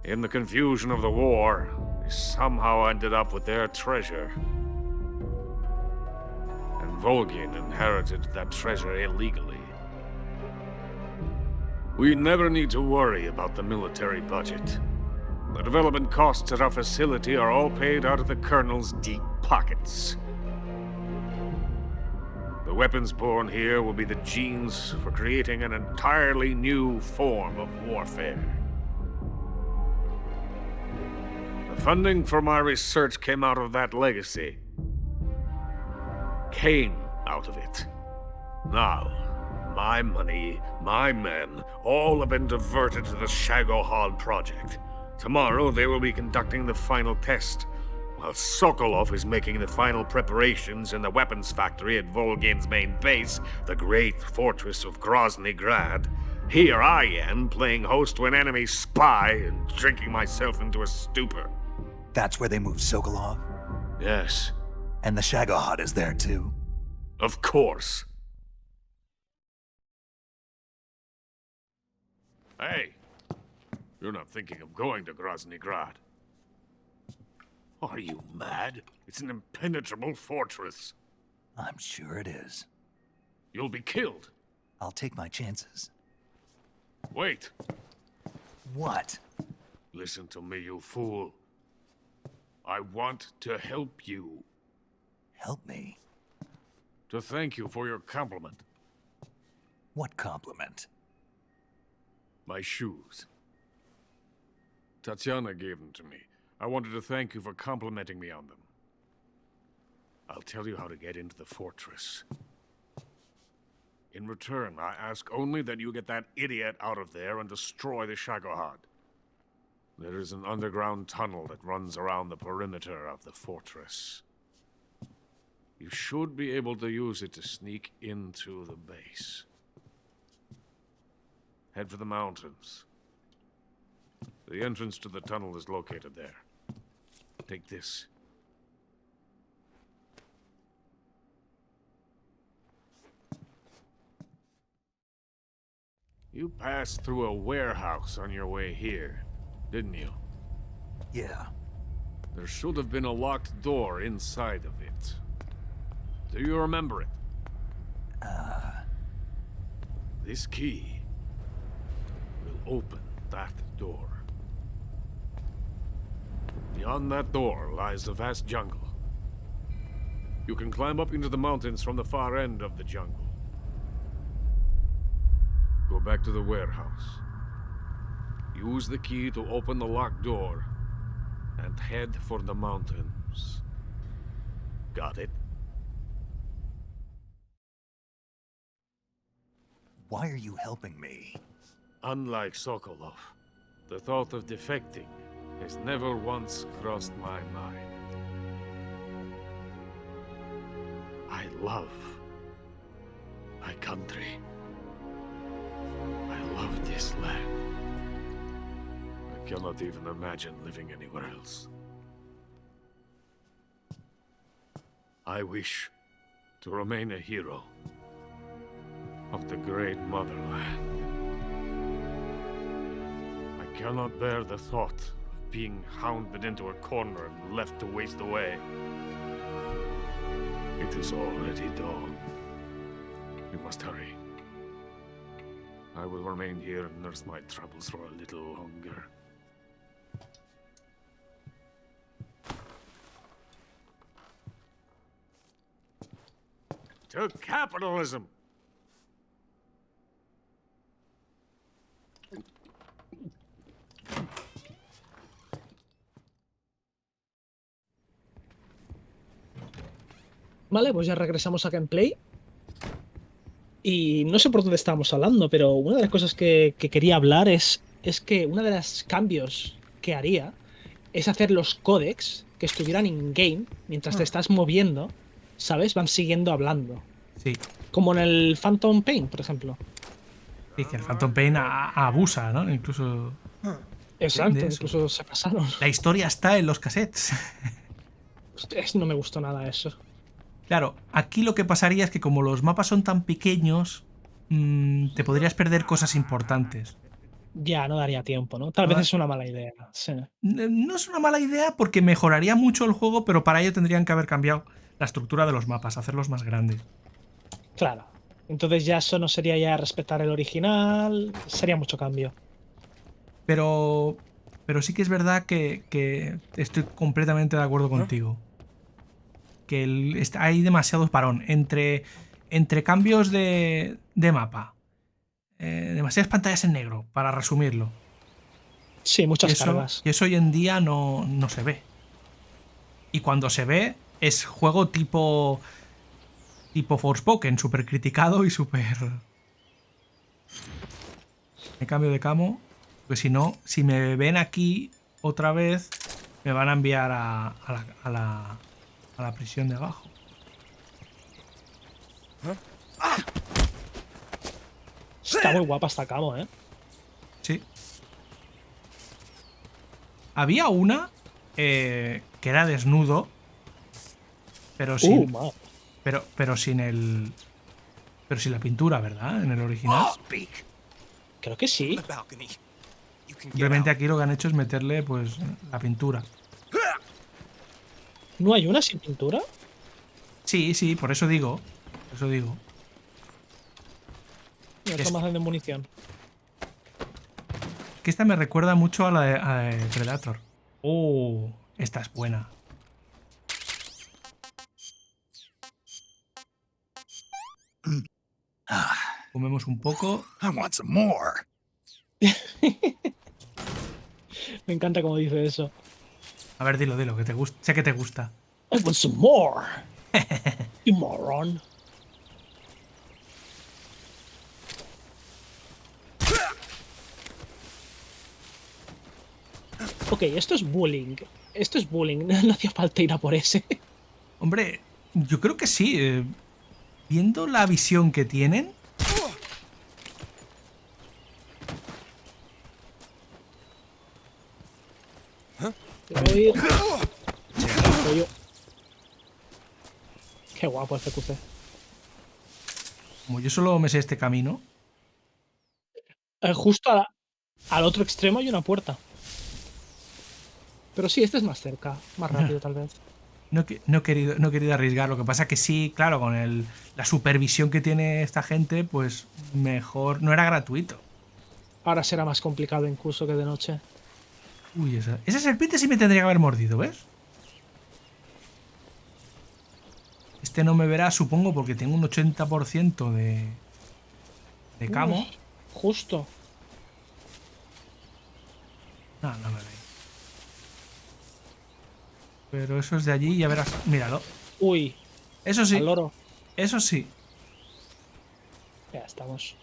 In the confusion of the war, they somehow ended up with their treasure. And Volgin inherited that treasure illegally. We never need to worry about the military budget. The development costs at our facility are all paid out of the Colonel's deep pockets. The weapons born here will be the genes for creating an entirely new form of warfare. The funding for my research came out of that legacy. Came out of it. Now, my money, my men, all have been diverted to the Shagohod project. Tomorrow they will be conducting the final test, while Sokolov is making the final preparations in the weapons factory at Volgin's main base, the great fortress of Grozny Grad. Here I am, playing host to an enemy spy and drinking myself into a stupor. That's where they moved Sokolov? Yes. And the Shagohod is there too? Of course. Hey, you're not thinking of going to Grozny Grad. Are you mad? It's an impenetrable fortress. I'm sure it is. You'll be killed. I'll take my chances. Wait. What? Listen to me, you fool. I want to help you. Help me? To thank you for your compliment. What compliment? My shoes. Tatiana gave them to me. I wanted to thank you for complimenting me on them. I'll tell you how to get into the fortress. In return, I ask only that you get that idiot out of there and destroy the Shagohod. There is an underground tunnel that runs around the perimeter of the fortress. You should be able to use it to sneak into the base. Head for the mountains. The entrance to the tunnel is located there. Take this. You passed through a warehouse on your way here, didn't you? Yeah. There should have been a locked door inside of it. Do you remember it? This key will open that door. Beyond that door lies a vast jungle. You can climb up into the mountains from the far end of the jungle. Go back to the warehouse. Use the key to open the locked door and head for the mountains. Got it? Why are you helping me? Unlike Sokolov, the thought of defecting has never once crossed my mind. I love my country. I love this land. I cannot even imagine living anywhere else. I wish to remain a hero of the great motherland. I cannot bear the thought of being hounded into a corner and left to waste away. It is already dawn. We must hurry. I will remain here and nurse my troubles for a little longer. To capitalism! Vale, pues ya regresamos a gameplay. Y no sé por dónde estábamos hablando, pero una de las cosas que quería hablar es que uno de los cambios que haría es hacer los códex que estuvieran in-game mientras te estás moviendo, ¿sabes? Van siguiendo hablando. Sí. Como en el Phantom Pain, por ejemplo. Sí, que el Phantom Pain abusa, ¿no? Incluso... Exacto, de eso. incluso se pasaron. La historia está en los cassettes. Hostias, no me gustó nada eso. Claro, aquí lo que pasaría es que como los mapas son tan pequeños, te podrías perder cosas importantes. Ya, no daría tiempo, ¿no? Tal vez es una mala idea. Sí. No es una mala idea porque mejoraría mucho el juego, pero para ello tendrían que haber cambiado la estructura de los mapas, hacerlos más grandes. Claro, Entonces ya eso no sería ya respetar el original, sería mucho cambio. Pero sí que es verdad que estoy completamente de acuerdo contigo. Que hay demasiado parón entre cambios de mapa. Demasiadas pantallas en negro, para resumirlo. Sí, muchas cargas. Y eso hoy en día no se ve. Y cuando se ve, es juego tipo Forspoken, súper criticado y súper... Me cambio de camo, porque si no, si me ven aquí otra vez, me van a enviar a la prisión de abajo. Está muy guapa esta camo, ¿eh? Sí. Había una que era desnudo, pero sin... pero sin el... Pero sin la pintura, ¿verdad? En el original. Creo que sí. Simplemente aquí lo que han hecho es meterle, pues, la pintura. ¿No hay una sin pintura? Sí, por eso digo. Por eso digo. Más de munición. Que esta me recuerda mucho a la de Predator. Oh, esta es buena. Comemos un poco. I want some more. Me encanta cómo dice eso. A ver, dilo, que te gusta. Sé que te gusta. I want some more. You moron. Ok, esto es bullying. Esto es bullying. No hacía falta ir a por ese. Hombre, yo creo que sí. Viendo la visión que tienen. Qué guapo el CQC. Como yo solo me sé este camino. Justo al otro extremo hay una puerta. Pero sí, este es más cerca, más rápido tal vez. No he querido arriesgar. Lo que pasa que sí, claro, con la supervisión que tiene esta gente, pues mejor. No era gratuito. Ahora será más complicado incluso que de noche. Uy, esa serpiente sí me tendría que haber mordido, ¿ves? Este no me verá, supongo, porque tengo un 80% de camo. Justo. No me ve. Pero eso es de allí, ya verás. Míralo. Uy. Eso sí. Al loro. Eso sí. Ya estamos.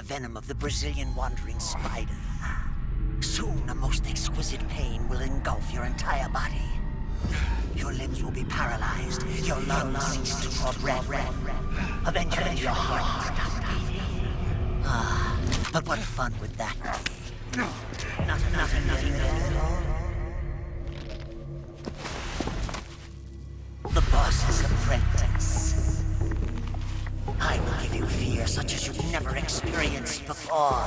Venom of the Brazilian wandering spider. Soon, a most exquisite pain will engulf your entire body. Your limbs will be paralyzed, your lungs cease to draw breath. Eventually, your heart will stop beating. Ah, but what fun would that be? Nothing at all. The boss's apprentice. I will give you fear such as you've never experienced before.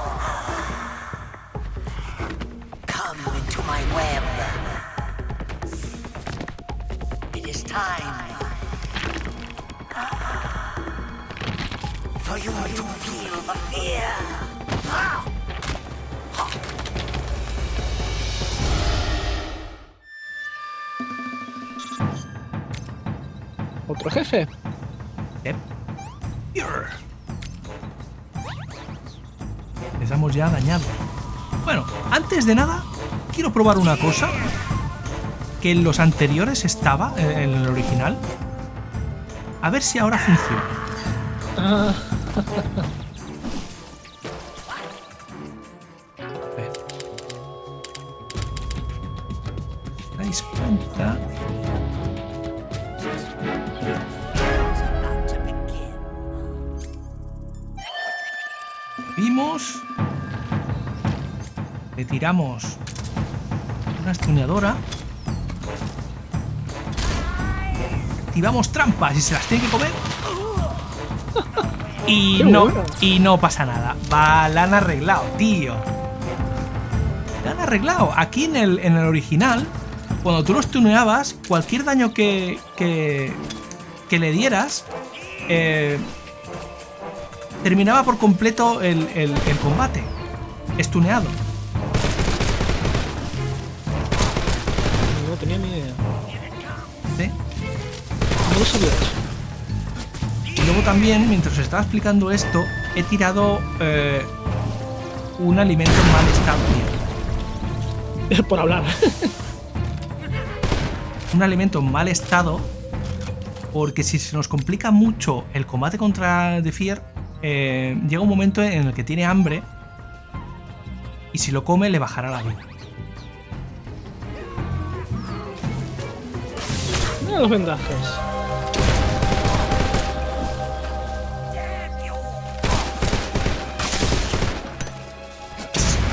Come into my web. It is time for you to feel the fear. ¿Otro jefe? Les hemos ya dañado. Bueno, antes de nada, quiero probar una cosa. Que en los anteriores estaba, en el original. A ver si ahora funciona. ¿Dais cuenta? Vimos. Le tiramos una estuneadora. Activamos trampas y se las tiene que comer. Y no pasa nada. Va, la han arreglado, tío. La han arreglado. Aquí en el original, cuando tú los tuneabas, cualquier daño que le dieras, terminaba por completo el combate. Estuneado. No tenía ni idea. ¿Sí? No lo sabía eso. Y luego también, mientras os estaba explicando esto, he tirado un alimento en mal estado. Por hablar. Un alimento en mal estado, porque si se nos complica mucho el combate contra The Fear, llega un momento en el que tiene hambre y si lo come le bajará la vida. Mira los vendajes.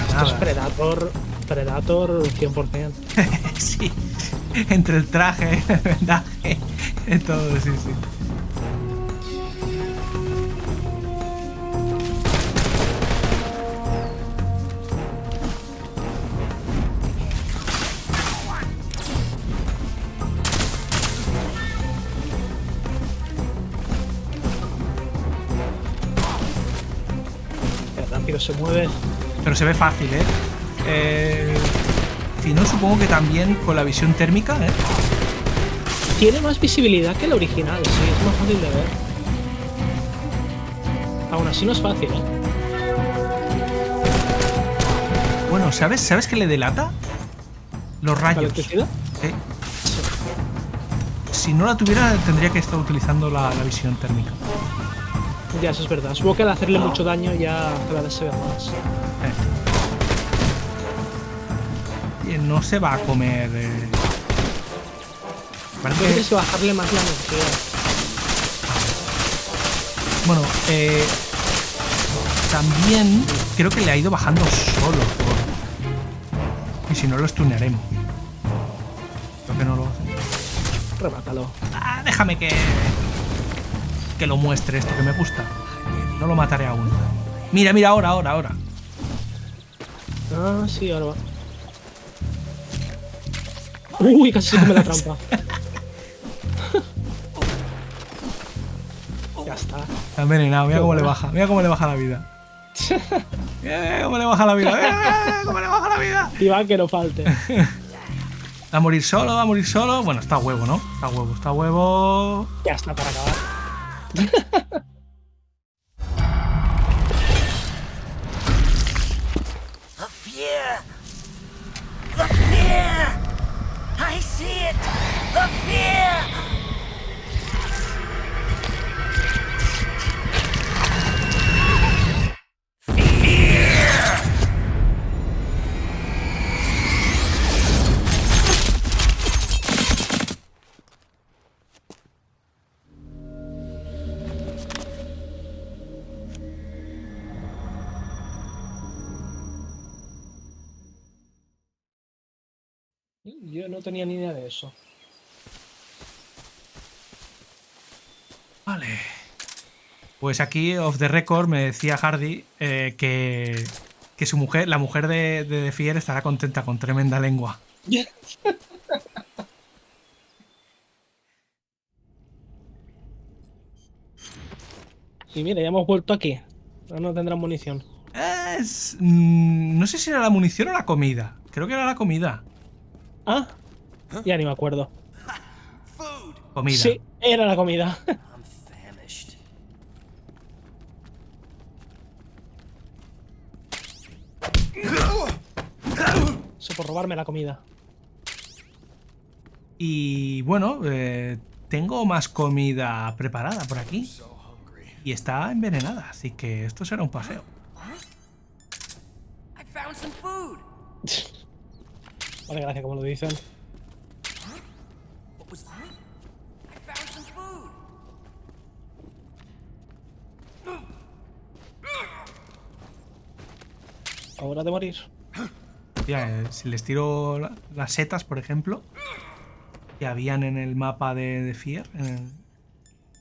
Esto es Predator 100%. Sí, entre el traje, el vendaje, todo, sí. Qué rápido se mueve. Pero se ve fácil, si no, supongo que también con la visión térmica, Tiene más visibilidad que el original, sí, es más fácil de ver. Aún así no es fácil, Bueno, ¿sabes qué le delata? Los rayos. ¿La electricidad? Sí. Si no la tuviera, tendría que estar utilizando la visión térmica. Ya, eso es verdad. Supongo que al hacerle mucho daño ya cada vez se ve más. Y no se va a comer. Parece que que bajarle más la energía. Bueno, también creo que le ha ido bajando solo. Y si no, lo stunearemos. Creo que no lo hace. Remátalo. Déjame que lo muestre esto que me gusta. No lo mataré aún. Mira, ahora. Ah, sí, ahora va. Uy, casi se come la trampa. Ya está. Está envenenado, mira cómo le baja. Mira cómo le baja la vida. Mira cómo le baja la vida. Y va que no falte. Va a morir solo. Bueno, está a huevo, ¿no? Está a huevo. Ya está para acabar. The fear! The fear! I see it! The fear! Yo no tenía ni idea de eso. Vale. Pues aquí, off the record, me decía Hardy que su mujer, la mujer de The Fear, estará contenta con tremenda lengua. Y mira, ya hemos vuelto aquí. Ahora no tendrán munición. No sé si era la munición o la comida. Creo que era la comida. Ah, ya ni me acuerdo. Food! Comida. Sí, era la comida. I'm famished. Eso por robarme la comida. Y bueno, tengo más comida preparada por aquí. Y está envenenada, así que esto será un paseo. I found some food. Vale, gracias, como lo dicen. What was that? I found some food. Hora de morir. Ya, si les tiro las setas, por ejemplo, que habían en el mapa de Fear,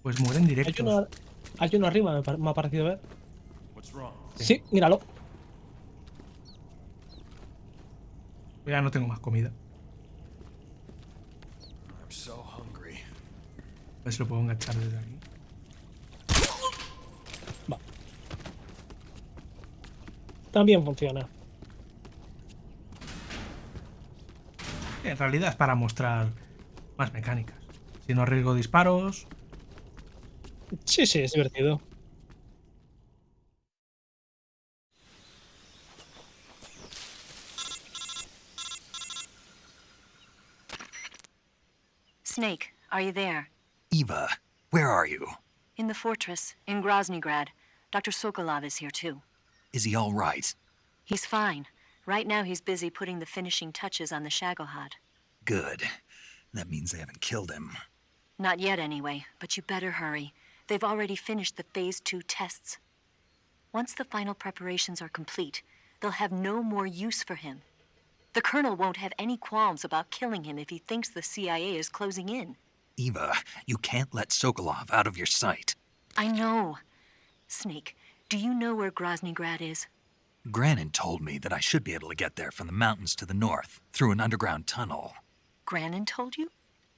pues mueren directos. Hay uno arriba, me ha parecido ver. What's wrong? Sí, míralo. Ya no tengo más comida. I'm so hungry. A ver si lo puedo enganchar desde aquí. Va. También funciona. En realidad es para mostrar más mecánicas. Si no arriesgo disparos. Sí, sí, es divertido. Snake, are you there? Eva, where are you? In the fortress, in Groznygrad. Dr. Sokolov is here too. Is he all right? He's fine. Right now he's busy putting the finishing touches on the Shagohod. Good. That means they haven't killed him. Not yet anyway, but you better hurry. They've already finished the Phase 2 tests. Once the final preparations are complete, they'll have no more use for him. The Colonel won't have any qualms about killing him if he thinks the CIA is closing in. Eva, you can't let Sokolov out of your sight. I know. Snake, do you know where Groznygrad is? Granin told me that I should be able to get there from the mountains to the north, through an underground tunnel. Granin told you?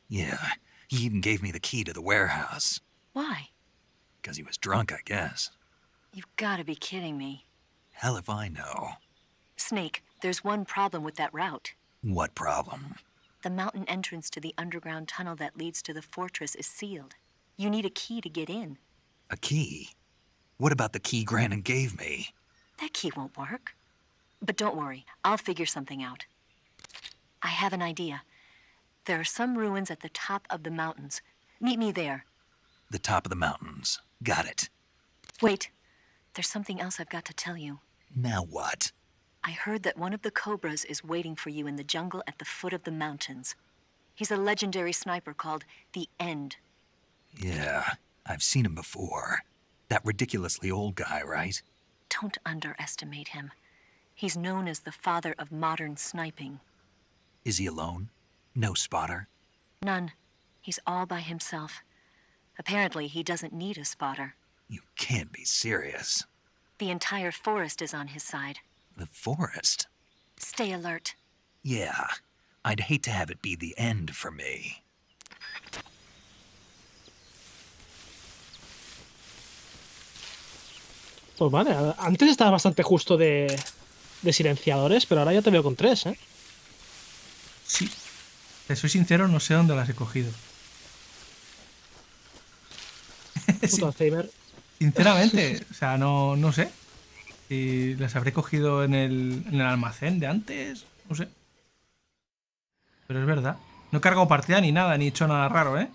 Yeah, he even gave me the key to the warehouse. Why? Because he was drunk, I guess. You've got to be kidding me. Hell if I know. Snake, there's one problem with that route. What problem? The mountain entrance to the underground tunnel that leads to the fortress is sealed. You need a key to get in. A key? What about the key Granin gave me? That key won't work. But don't worry, I'll figure something out. I have an idea. There are some ruins at the top of the mountains. Meet me there. The top of the mountains. Got it. Wait, there's something else I've got to tell you. Now what? I heard that one of the Cobras is waiting for you in the jungle at the foot of the mountains. He's a legendary sniper called the End. Yeah, I've seen him before. That ridiculously old guy, right? Don't underestimate him. He's known as the father of modern sniping. Is he alone? No spotter? None. He's all by himself. Apparently, he doesn't need a spotter. You can't be serious. The entire forest is on his side. The forest? Stay alert. Yeah, I'd hate to have it be the end for me. Pues vale, antes estaba bastante justo de silenciadores, pero ahora ya te veo con 3, ¿eh? Sí. Te soy sincero, no sé dónde las he cogido. Puto Alzheimer. Sinceramente, o sea, no sé. Si las habré cogido en el almacén de antes, no sé. Pero es verdad. No he cargado partida ni nada, ni he hecho nada raro, ¿eh?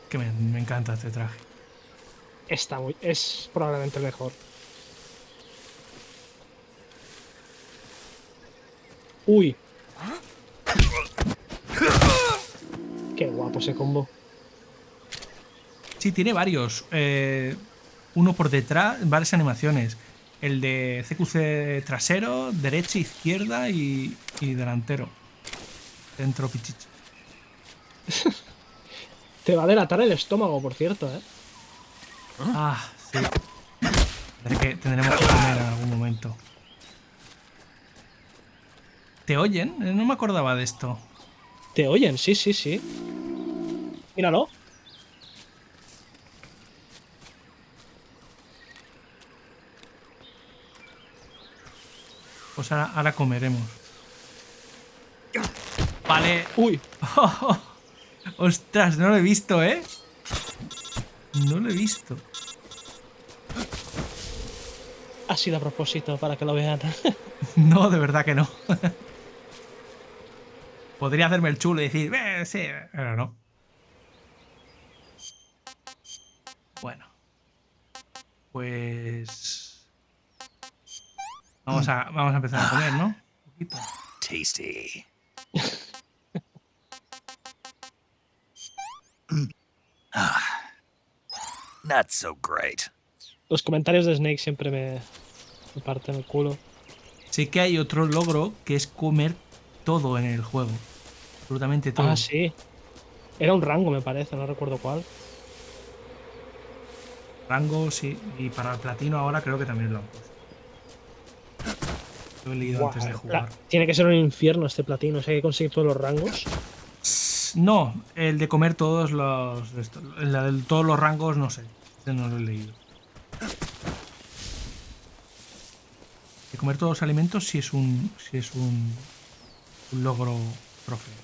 Que me encanta este traje. Es probablemente el mejor. Uy. Qué guapo ese combo. Sí, tiene varios. Uno por detrás, varias animaciones. El de CQC trasero, derecha, izquierda y delantero. Centro, pichichi. Te va a delatar el estómago, por cierto, ¿eh? Ah, sí. Tendremos que comer en algún momento. ¿Te oyen? No me acordaba de esto. Te oyen, sí, sí, sí. Míralo. Pues ahora comeremos. Vale. Uy. Ostras, no lo he visto, ¿eh? No lo he visto. Ha sido a propósito para que lo vean. No, de verdad que no. Podría hacerme el chulo y decir, sí, pero no. Bueno. Pues... Vamos a empezar a comer, ¿no? Un poquito. Tasty. Not so great. Los comentarios de Snake siempre me parten el culo. Sé que hay otro logro que es comer todo en el juego. Absolutamente todo. Ah, sí. Era un rango, me parece, no recuerdo cuál. Rango, sí. Y para el platino ahora creo que también lo han puesto. Lo he leído antes de jugar. Tiene que ser un infierno este platino, o sea, hay que conseguir todos los rangos. No, el de comer todos todos los rangos, no sé. Este no lo he leído. De comer todos los alimentos sí es un logro trofeo.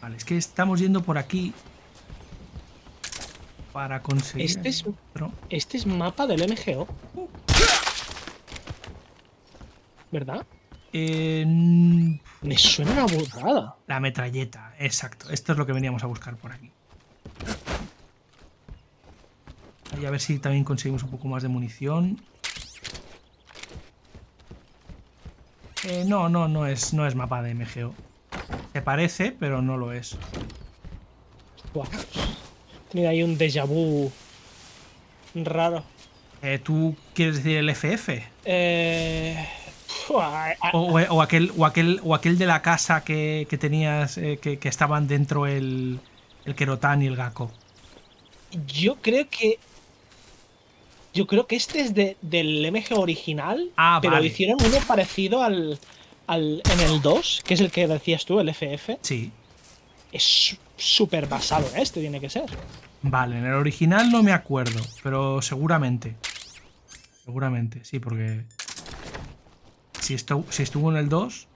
Vale, es que estamos yendo por aquí para conseguir... Este es mapa del MGO. ¿Verdad? Me suena una burrada. La metralleta, exacto. Esto es lo que veníamos a buscar por aquí. Y a ver si también conseguimos un poco más de munición. No es mapa de MGO. Se parece, pero no lo es. Buah. Mira, hay un déjà vu raro. ¿Tú quieres decir el FF? O aquel de la casa que tenías, que estaban dentro el Kerotan y el Gakko. Yo creo que este es del MG original, pero vale. hicieron uno parecido en el 2, que es el que decías tú, el FF. Sí. Es súper basado en este, tiene que ser. Vale, en el original no me acuerdo, pero seguramente. Seguramente, sí, porque... Si estuvo en el 2...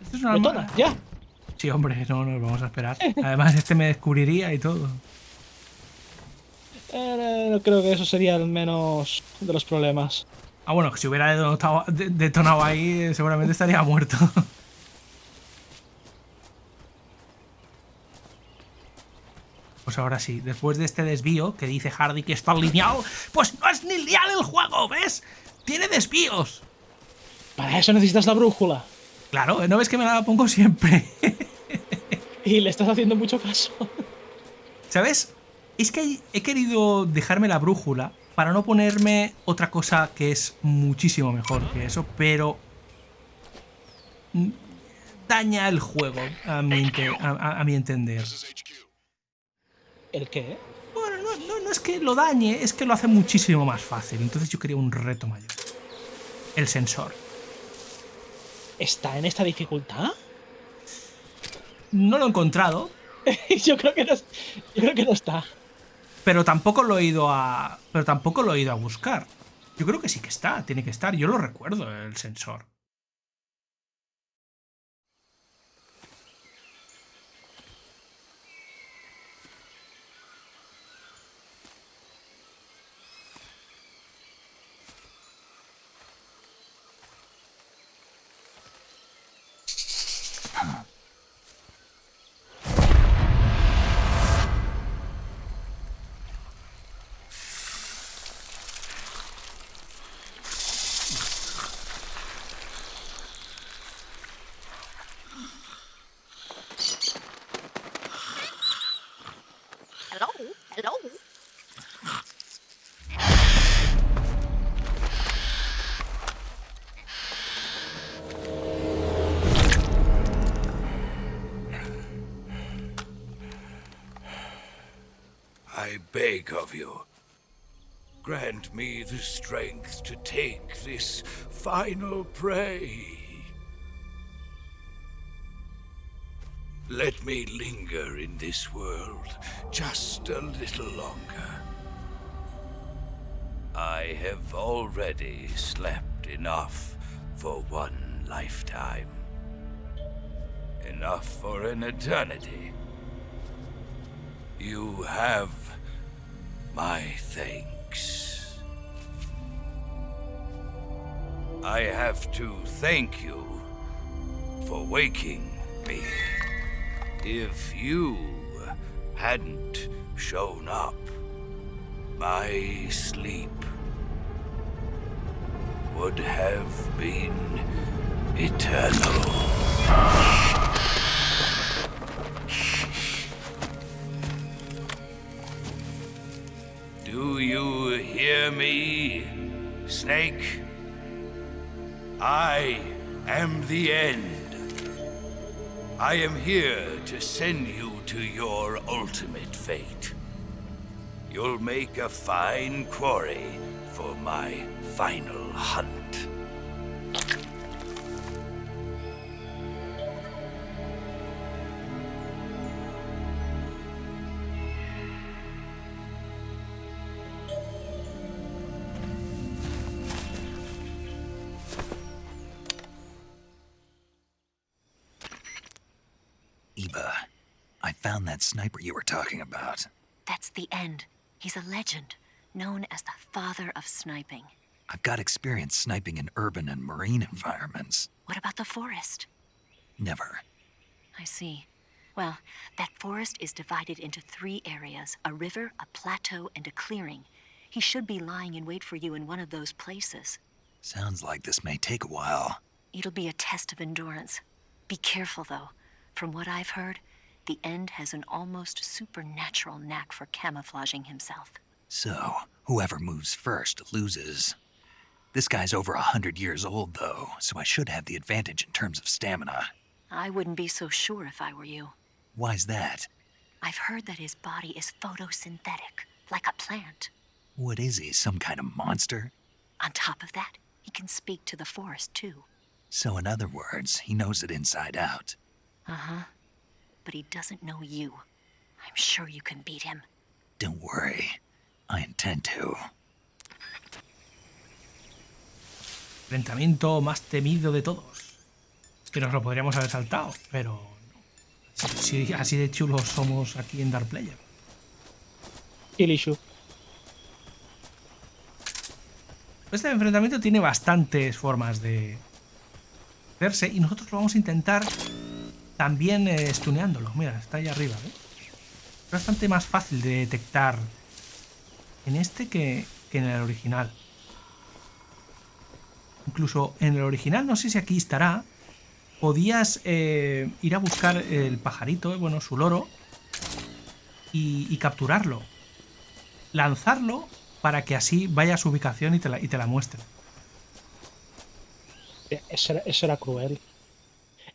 Esto es una arma. ¡Ya! Sí, hombre, no nos vamos a esperar. Además, este me descubriría y todo. No creo que eso sería el menos de los problemas. Ah, bueno, que si hubiera detonado ahí, seguramente estaría muerto. Pues ahora sí, después de este desvío que dice Hardy que está lineal, pues no es ni lineal el juego, ¿ves? Tiene desvíos. Para eso necesitas la brújula. Claro, ¿no ves que me la pongo siempre? Y le estás haciendo mucho caso. ¿Sabes? Es que he querido dejarme la brújula para no ponerme otra cosa que es muchísimo mejor que eso, pero daña el juego a mi entender. ¿El qué? Bueno, no es que lo dañe, es que lo hace muchísimo más fácil. Entonces yo quería un reto mayor. El sensor. ¿Está en esta dificultad? No lo he encontrado. Yo creo que no está. Pero tampoco lo he ido a buscar. Yo creo que sí que está, tiene que estar. Yo lo recuerdo, el sensor. I beg of you. grant me the strength to take this final prey. Let me linger in this world just a little longer. I have already slept enough for one lifetime. Enough for an eternity. You have my thanks. I have to thank you for waking me. If you hadn't shown up, my sleep would have been eternal. Do you hear me, Snake? I am the end. I am here to send you to your ultimate fate. You'll make a fine quarry for my final hunt. Eva, I found that sniper you were talking about. That's the end. He's a legend, known as the father of sniping. I've got experience sniping in urban and marine environments. What about the forest? Never. I see. Well, that forest is divided into 3 areas, a river, a plateau, and a clearing. He should be lying in wait for you in one of those places. Sounds like this may take a while. It'll be a test of endurance. Be careful, though. From what I've heard, the End has an almost supernatural knack for camouflaging himself. So, whoever moves first loses. This guy's over 100 years old, though, so I should have the advantage in terms of stamina. I wouldn't be so sure if I were you. Why's that? I've heard that his body is photosynthetic, like a plant. What is he, some kind of monster? On top of that, he can speak to the forest, too. So in other words, he knows it inside out. Uh-huh. But he doesn't know you. I'm sure you can beat him. Don't worry. I intend to. Enfrentamiento más temido de todos. Que nos lo podríamos haber saltado, pero sí, así de chulos somos aquí en Dark Player. Ilishu. Este enfrentamiento tiene bastantes formas de hacerse y nosotros lo vamos a intentar también stuneándolo. Mira, está ahí arriba, ¿eh? Es bastante más fácil de detectar en este que en el original. Incluso en el original, no sé si aquí estará, podías ir a buscar el pajarito, bueno, su loro, y capturarlo. Lanzarlo para que así vaya a su ubicación y te la muestre. Eso era cruel.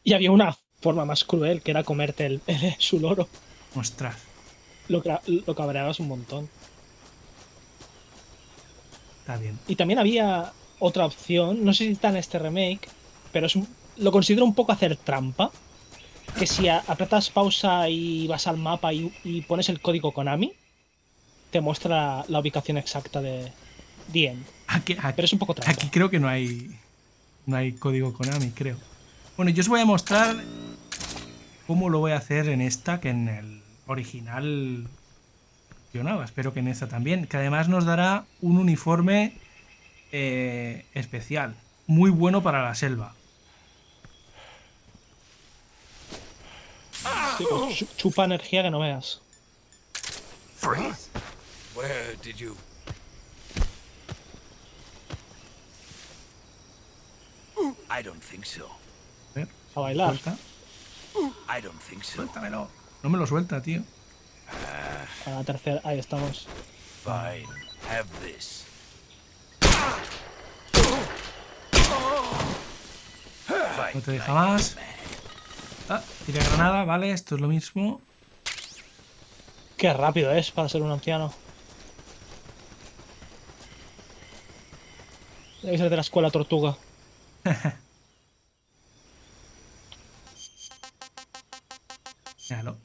Y había una forma más cruel, que era comerte su loro. Ostras. Lo cabreabas un montón. Está bien. Y también había otra opción, no sé si está en este remake, pero lo considero un poco hacer trampa. Que si apretas pausa y vas al mapa y pones el código Konami, te muestra la ubicación exacta de The End. Pero es un poco trampa. Aquí creo que no hay código Konami, creo. Bueno, yo os voy a mostrar cómo lo voy a hacer en esta, que en el original funcionaba. Espero que en esta también. Que además nos dará un uniforme especial. Muy bueno para la selva. Sí, pues chupa energía que no veas. Freeze? Where did you... I don't think so. A bailar. ¿Suelta? I don't think so. Suéltamelo. No me lo suelta, tío. A la tercera, ahí estamos. Fine, have this. No te deja más. Ah, tira granada, vale, esto es lo mismo. Qué rápido es para ser un anciano. Debe ser de la escuela Tortuga. Míralo.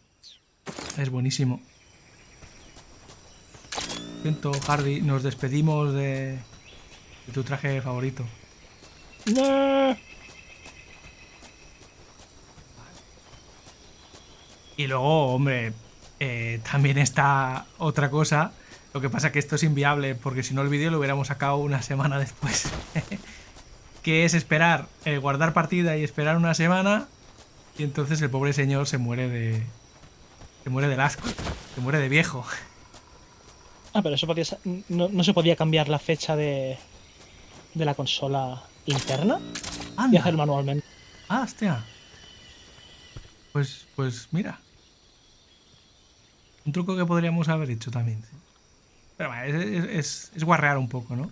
Es buenísimo. Siento, Hardy, nos despedimos de tu traje favorito. No. Y luego, hombre, también está otra cosa. Lo que pasa que esto es inviable, porque si no el vídeo lo hubiéramos sacado una semana después. Que es esperar, guardar partida y esperar una semana. Y entonces el pobre señor se muere de... Se muere del asco. Se muere de viejo. Ah, pero eso podía no se podía cambiar la fecha de la consola interna. Anda. Y hacerlo manualmente. Ah, hostia. Pues mira. Un truco que podríamos haber hecho también. ¿Sí? Pero bueno, es guarrear un poco, ¿no?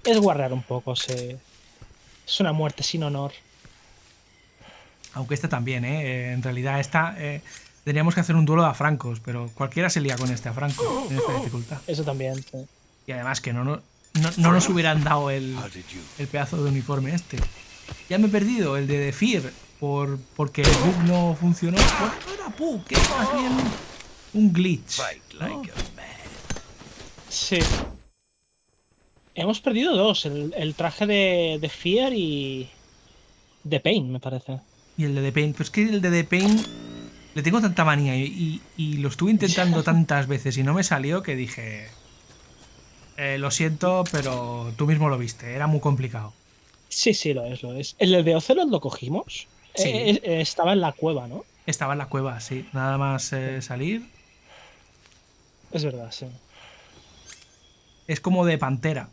Es guarrear un poco, sí. Es una muerte sin honor. Aunque esta también, en realidad esta... Teníamos que hacer un duelo a francos, pero cualquiera se lía con este a franco en esta dificultad. Eso también, sí. Y además que no nos hubieran dado el pedazo de uniforme este. Ya me he perdido el de Fear porque el bug no funcionó. Bueno, no era bug, que era más bien un glitch, ¿no? Sí. Hemos perdido dos, el traje de Fear y de Pain, me parece. Y el de The Pain, pues es que el de The Pain le tengo tanta manía y lo estuve intentando tantas veces y no me salió que dije... lo siento, pero tú mismo lo viste, era muy complicado. Sí, lo es. ¿El de Ocelot lo cogimos? Sí. Estaba en la cueva, ¿no? Estaba en la cueva, sí. Nada más salir. Es verdad, sí. Es como de pantera.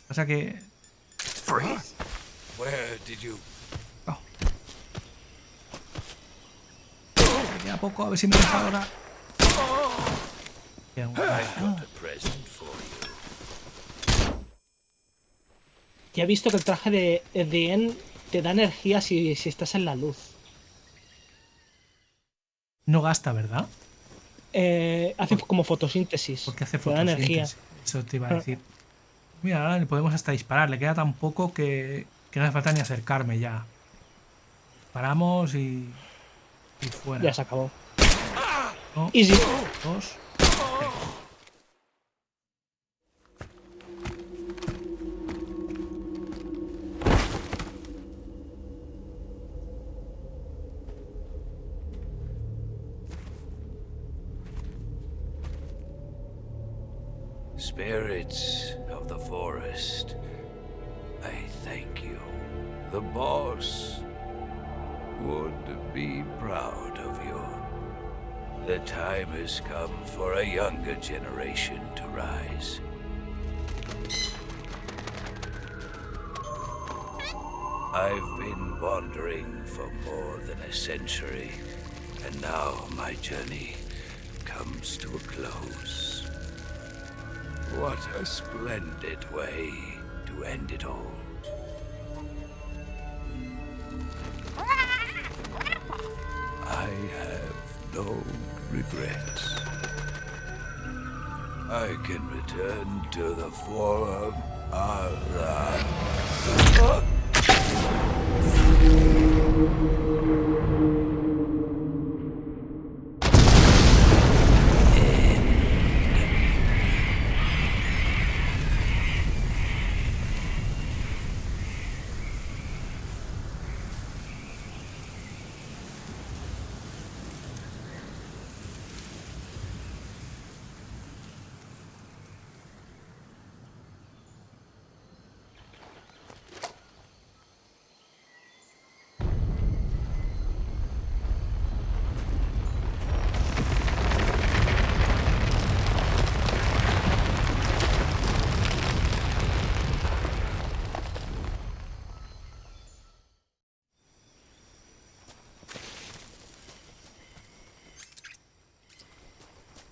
Pasa que... Freeze. Where did you... Me queda poco, a ver si me deja ahora. Ya he visto que el traje de Dien te da energía si estás en la luz. No gasta, ¿verdad? Hace como fotosíntesis. Porque hace te da energía. Eso te iba a decir. Mira, ahora le podemos hasta disparar. Le queda tan poco que no hace falta ni acercarme ya. Paramos y fuera. Ya se acabó. No, Easy. 2. Spirits of the forest, I thank you. The boss would be proud of you. The time has come for a younger generation to rise. I've been wandering for more than a century, and now my journey comes to a close. What a splendid way to end it all. I have no regrets. I can return to the Forum Aram.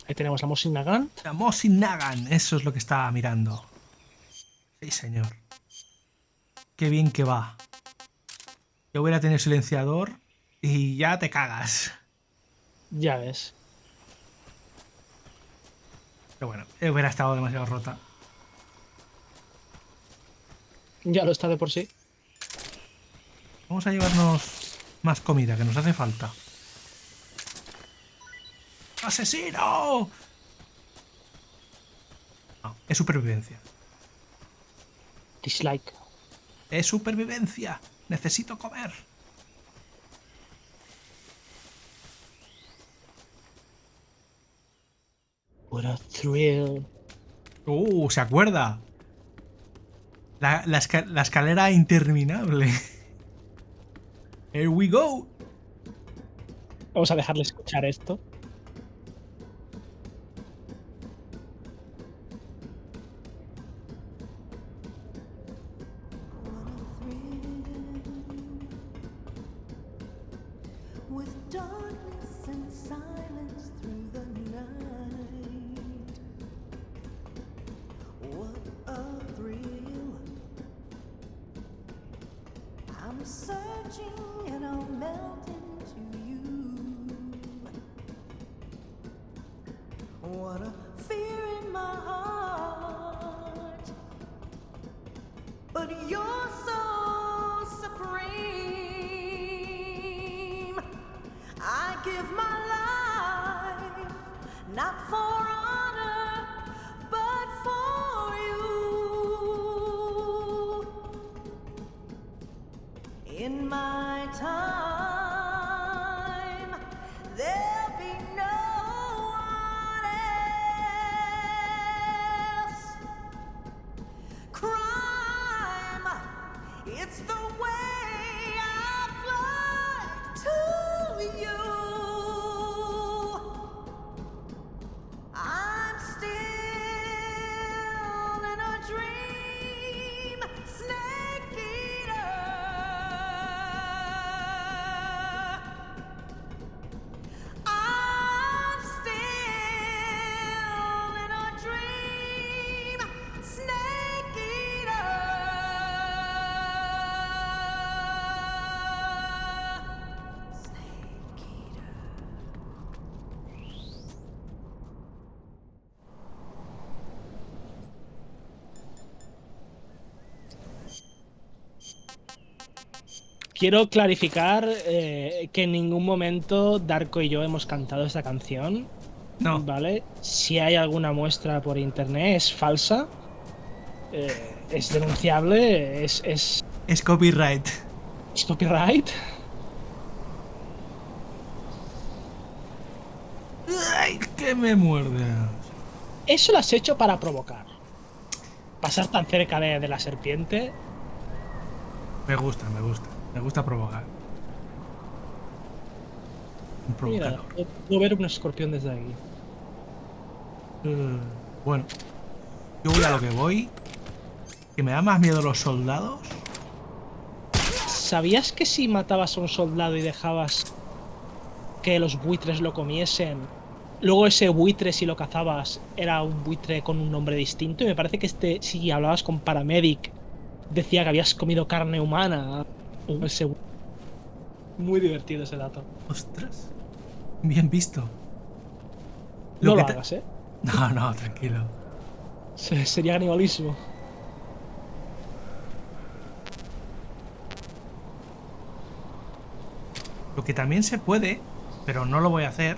Ahí tenemos a Mosin Nagant. La Mosin Nagant, eso es lo que estaba mirando. Sí, señor. Qué bien que va. Yo hubiera tenido silenciador y ya te cagas. Ya ves. Pero bueno, hubiera estado demasiado rota. Ya lo está de por sí. Vamos a llevarnos más comida, que nos hace falta. ¡Asesino! No, es supervivencia. Dislike. Es supervivencia. Necesito comer. What a thrill. ¿Se acuerda? La escalera interminable. Here we go. Vamos a dejarle escuchar esto. What a fear in my heart, but you're so supreme. I give my life not for honor, but for you. In my time, there'll be no crime. It's the way I fly to you. I'm still in a dream, snake eater. I'm still in a dream, snake eater. Quiero clarificar que en ningún momento Darko y yo hemos cantado esta canción. No. ¿Vale? Si hay alguna muestra por internet, es falsa. Es denunciable. Es copyright. ¿Es copyright? ¡Ay, que me muerde! Eso lo has hecho para provocar. Pasar tan cerca de la serpiente. Me gusta. Me gusta provocar. Un provocador. Mira, puedo ver un escorpión desde aquí. Bueno, yo voy a lo que voy. Que me da más miedo los soldados. ¿Sabías que si matabas a un soldado y dejabas que los buitres lo comiesen, luego ese buitre, si lo cazabas, era un buitre con un nombre distinto? Y me parece que si hablabas con Paramedic, decía que habías comido carne humana. Muy divertido ese dato. Ostras. Bien visto. No lo hagas, ¿eh? No, tranquilo. Sería canibalismo. Lo que también se puede, pero no lo voy a hacer,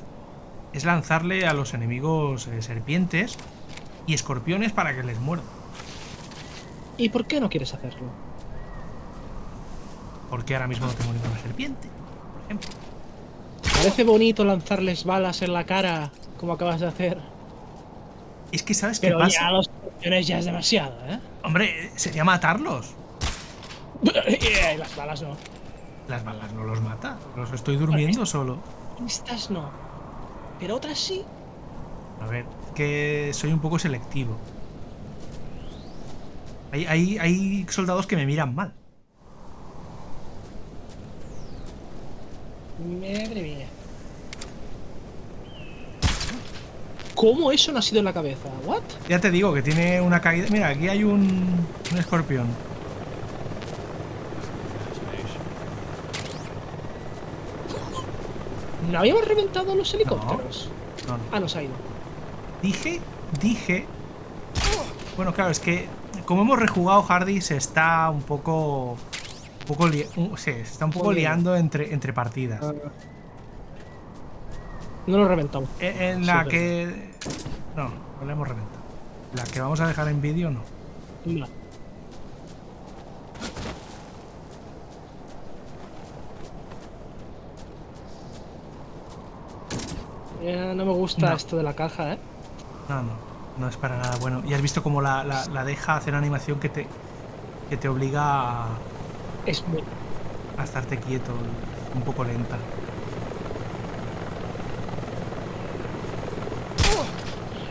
es lanzarle a los enemigos serpientes y escorpiones para que les muerda. ¿Y por qué no quieres hacerlo? Porque ahora mismo no tengo ninguna serpiente, por ejemplo. ¿Te parece bonito lanzarles balas en la cara como acabas de hacer? Es que ¿sabes qué Pero pasa? ya los escorpiones ya es demasiado, ¿eh? Hombre, sería matarlos. Las balas no. Las balas no los mata. Los estoy durmiendo solo. Estas no. Pero otras sí. A ver, es que soy un poco selectivo. Hay soldados que me miran mal. Madre mía. ¿Cómo eso no ha sido en la cabeza? ¿What? Ya te digo que tiene una caída. Mira, aquí hay un escorpión. ¿No habíamos reventado los helicópteros? No. Ah, nos ha ido. Dije. Bueno, claro, es que como hemos rejugado, Hardy se está un poco... se está un poco liando entre partidas. No lo reventamos. En la que... No lo hemos reventado. La que vamos a dejar en vídeo, no. No. No me gusta esto de la caja, ¿eh? No es para nada bueno. Y has visto cómo la deja hacer una animación que te obliga a estarte quieto, un poco lenta.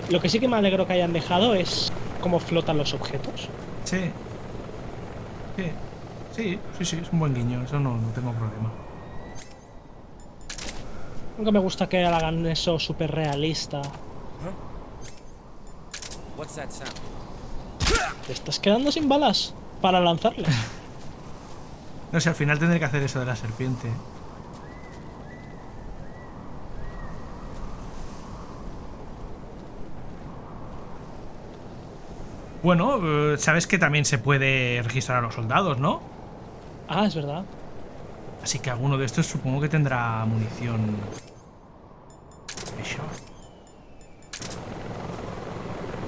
Lo que sí que me alegro que hayan dejado es cómo flotan los objetos. Sí, es un buen guiño, eso no tengo problema. Aunque me gusta que hagan eso súper realista. Te estás quedando sin balas para lanzarle. No sé, al final tendré que hacer eso de la serpiente. Bueno, sabes que también se puede registrar a los soldados, ¿no? Ah, es verdad. Así que alguno de estos supongo que tendrá munición.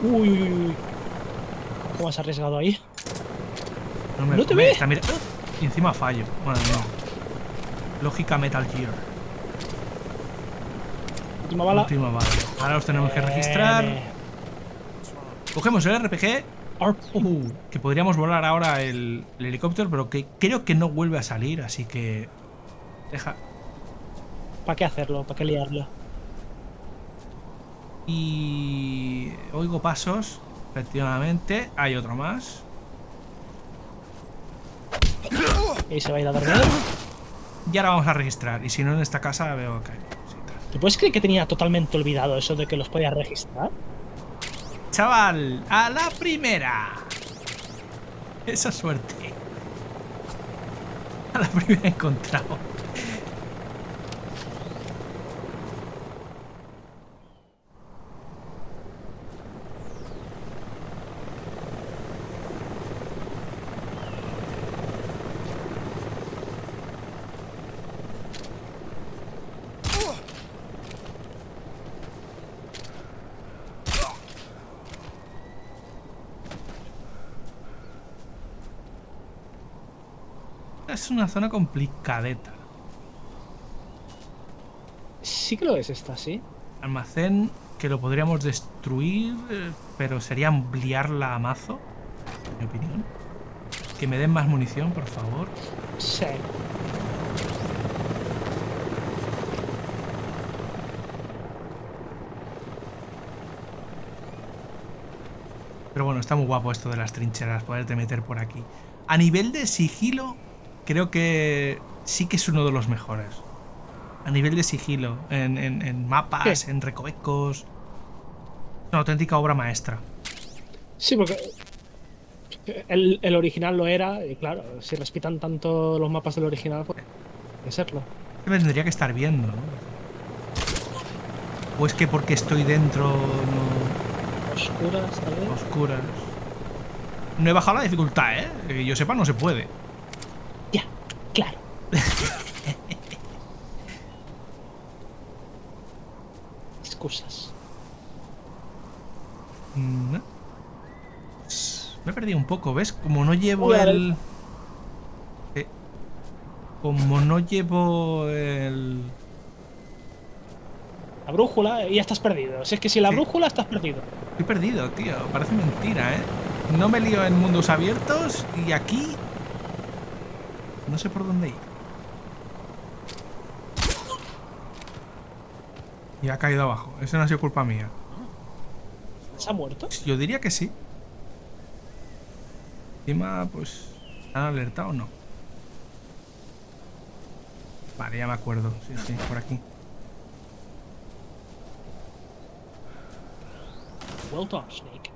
Uy. ¿Cómo has arriesgado ahí? No te ve. Mira. Y encima fallo. Bueno, no. Lógica Metal Gear. Última bala. Ahora los tenemos que registrar. Cogemos el RPG. Que podríamos volar ahora el helicóptero, pero que creo que no vuelve a salir, así que... Deja. ¿Para qué hacerlo? ¿Para qué liarlo? Y... Oigo pasos. Efectivamente. Hay otro más. Y se va a ir a dormir. Y ahora vamos a registrar. Y si no, en esta casa veo que hay cositas. ¿Te puedes creer que tenía totalmente olvidado eso de que los podía registrar? Chaval, a la primera. Esa suerte. A la primera he encontrado. Es una zona complicadeta. Sí que lo es esta, sí. Almacén que lo podríamos destruir, pero sería ampliarla a mazo, en mi opinión. Que me den más munición, por favor. Sí. Pero bueno, está muy guapo esto de las trincheras, poderte meter por aquí. A nivel de sigilo, creo que sí que es uno de los mejores. A nivel de sigilo, en mapas, en recovecos. Es una auténtica obra maestra. Sí, porque el original lo era, y claro, si respetan tanto los mapas del original, pues hay que serlo. Me tendría que estar viendo, ¿no? O es que porque estoy dentro no... Oscuras, tal vez. Oscuras. No he bajado la dificultad, ¿eh? Que yo sepa, no se puede. Ya, claro. Excusas. No. Me he perdido un poco, ¿ves? Como no llevo el... Como no llevo el... La brújula y ya estás perdido. Si es que si la brújula estás perdido. Estoy perdido, tío. Parece mentira, ¿eh? No me lío en mundos abiertos y aquí... No sé por dónde ir. Y ha caído abajo. Eso no ha sido culpa mía. ¿Se ha muerto? Yo diría que sí. Encima, pues... ¿Han alertado o no? Vale, ya me acuerdo. Sí, sí, por aquí. Well done, Snake.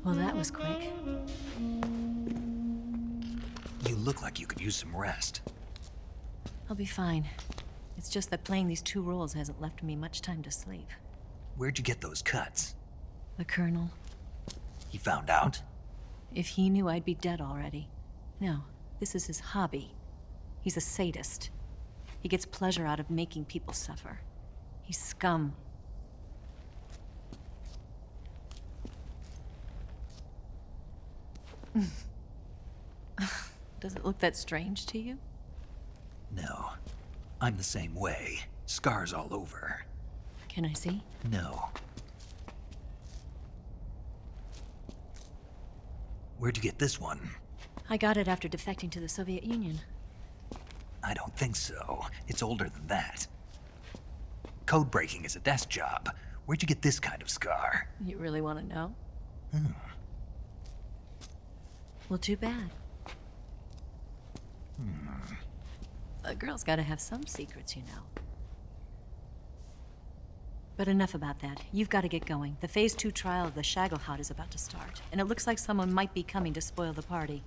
Well, that was quick. You look like you could use some rest. I'll be fine. It's just that playing these 2 roles hasn't left me much time to sleep. Where'd you get those cuts? The Colonel. He found out? If he knew, I'd be dead already. No, this is his hobby. He's a sadist. He gets pleasure out of making people suffer. He's scum. Does it look that strange to you? No. I'm the same way. Scars all over. Can I see? No. Where'd you get this one? I got it after defecting to the Soviet Union. I don't think so. It's older than that. Code breaking is a desk job. Where'd you get this kind of scar? You really want to know? Hmm. Well, too bad. A girl's gotta have some secrets, you know. But enough about that. You've got to get going. The Phase 2 trial of the Shagohod is about to start, and it looks like someone might be coming to spoil the party.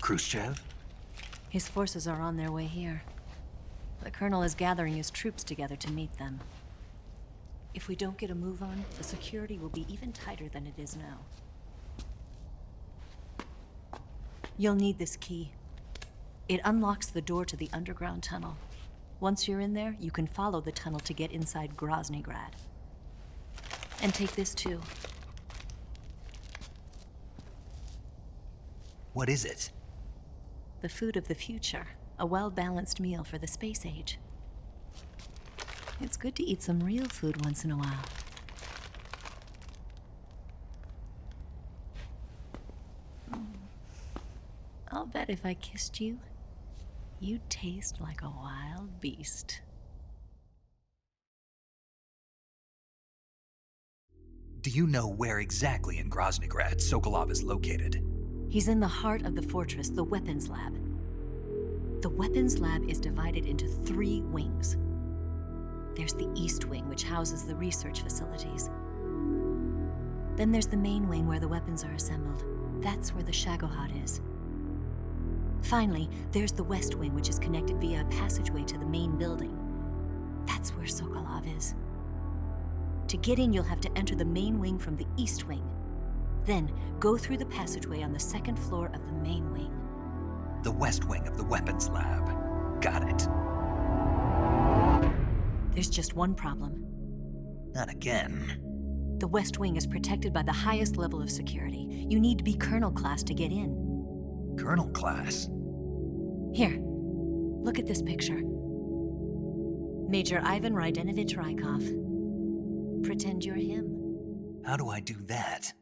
Khrushchev? His forces are on their way here. The Colonel is gathering his troops together to meet them. If we don't get a move on, the security will be even tighter than it is now. You'll need this key. It unlocks the door to the underground tunnel. Once you're in there, you can follow the tunnel to get inside Groznygrad. And take this too. What is it? The food of the future. A well-balanced meal for the space age. It's good to eat some real food once in a while. I'll bet if I kissed you, you'd taste like a wild beast. Do you know where exactly in Groznygrad Sokolov is located? He's in the heart of the fortress, the weapons lab. The weapons lab is divided into 3 wings. There's the East Wing, which houses the research facilities. Then there's the main wing where the weapons are assembled. That's where the Shagohod is. Finally, there's the West Wing, which is connected via a passageway to the main building. That's where Sokolov is. To get in, you'll have to enter the main wing from the East Wing. Then, go through the passageway on the 2nd floor of the main wing. The West Wing of the weapons lab. Got it. There's just one problem. Not again. The West Wing is protected by the highest level of security. You need to be Colonel class to get in. Colonel class? Here, look at this picture. Major Ivan Rydenovich Rykov. Pretend you're him. How do I do that?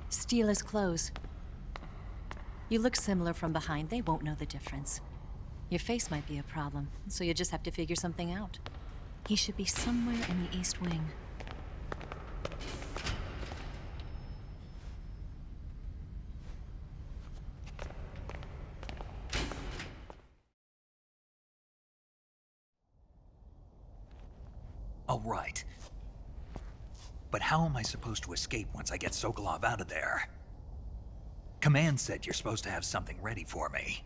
Steal his clothes. You look similar from behind. They won't know the difference. Your face might be a problem, so you just have to figure something out. He should be somewhere in the East Wing. All right. But how am I supposed to escape once I get Sokolov out of there? Command said you're supposed to have something ready for me.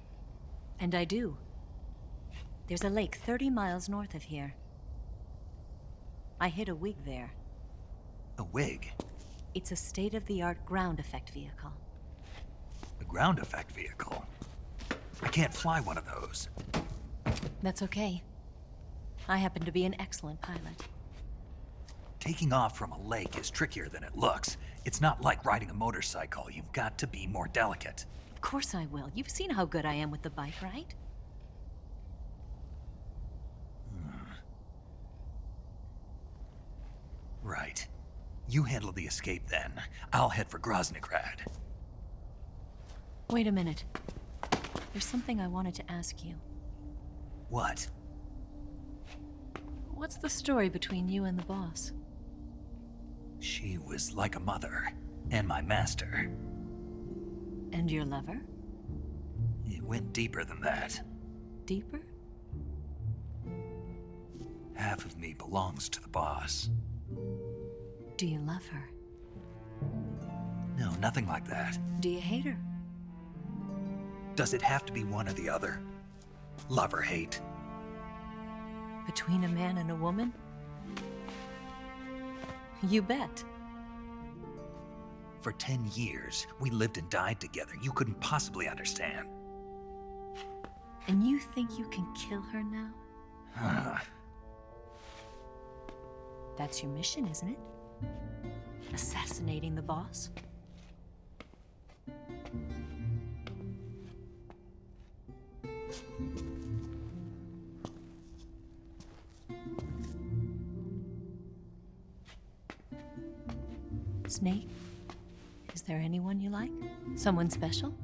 And I do. There's a lake 30 miles north of here. I hid a wig there. A wig? It's a state-of-the-art ground effect vehicle. A ground effect vehicle? I can't fly one of those. That's okay. I happen to be an excellent pilot. Taking off from a lake is trickier than it looks. It's not like riding a motorcycle. You've got to be more delicate. Of course I will. You've seen how good I am with the bike, right? Right. You handle the escape then. I'll head for Groznygrad. Wait a minute. There's something I wanted to ask you. What? What's the story between you and the boss? She was like a mother, and my master. And your lover? It went deeper than that. Deeper? Half of me belongs to the boss. Do you love her? No, nothing like that. Do you hate her? Does it have to be one or the other? Love or hate? Between a man and a woman? You bet. For 10 years, we lived and died together. You couldn't possibly understand. And you think you can kill her now? That's your mission, isn't it? Assassinating the boss? Snake, is there anyone you like? Someone special?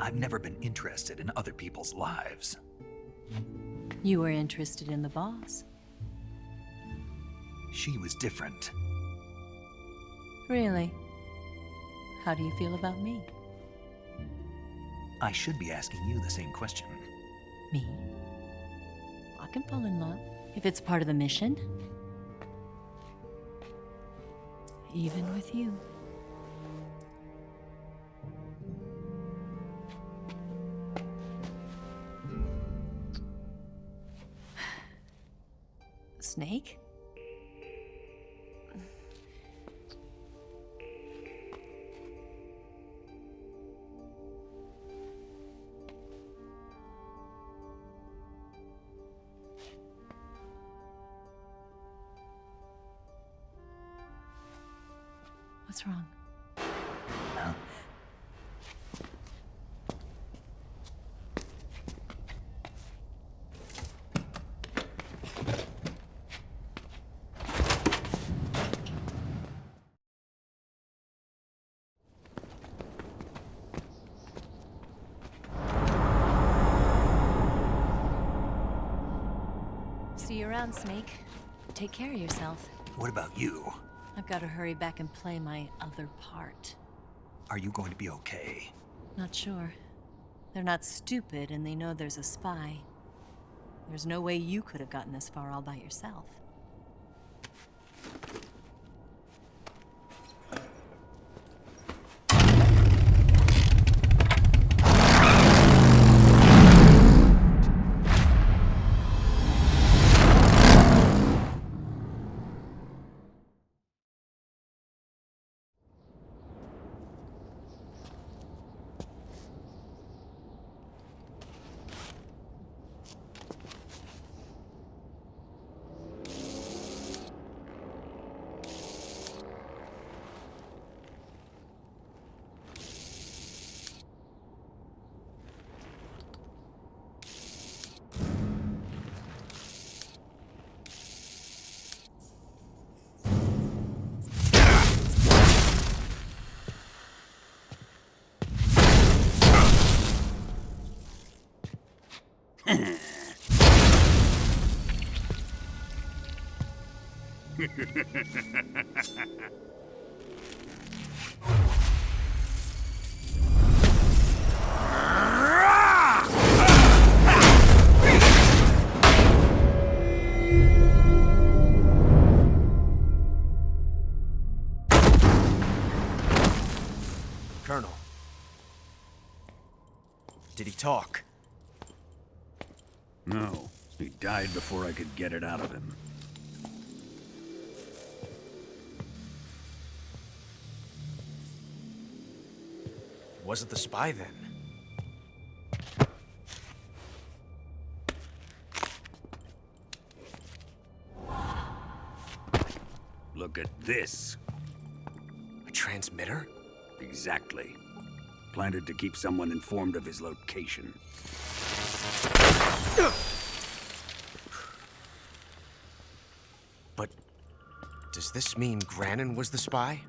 I've never been interested in other people's lives. You were interested in the boss. She was different. Really? How do you feel about me? I should be asking you the same question. Me? I can fall in love if it's part of the mission. Even with you. Snake? What's wrong? Huh? See you around, Snake. Take care of yourself. What about you? I've got to hurry back and play my other part. Are you going to be okay? Not sure. They're not stupid, and they know there's a spy. There's no way you could have gotten this far all by yourself. Colonel. Did he talk? No. He died before I could get it out of him. Wasn't the spy then? Look at this. A transmitter? Exactly. Planted to keep someone informed of his location. But does this mean Granin was the spy?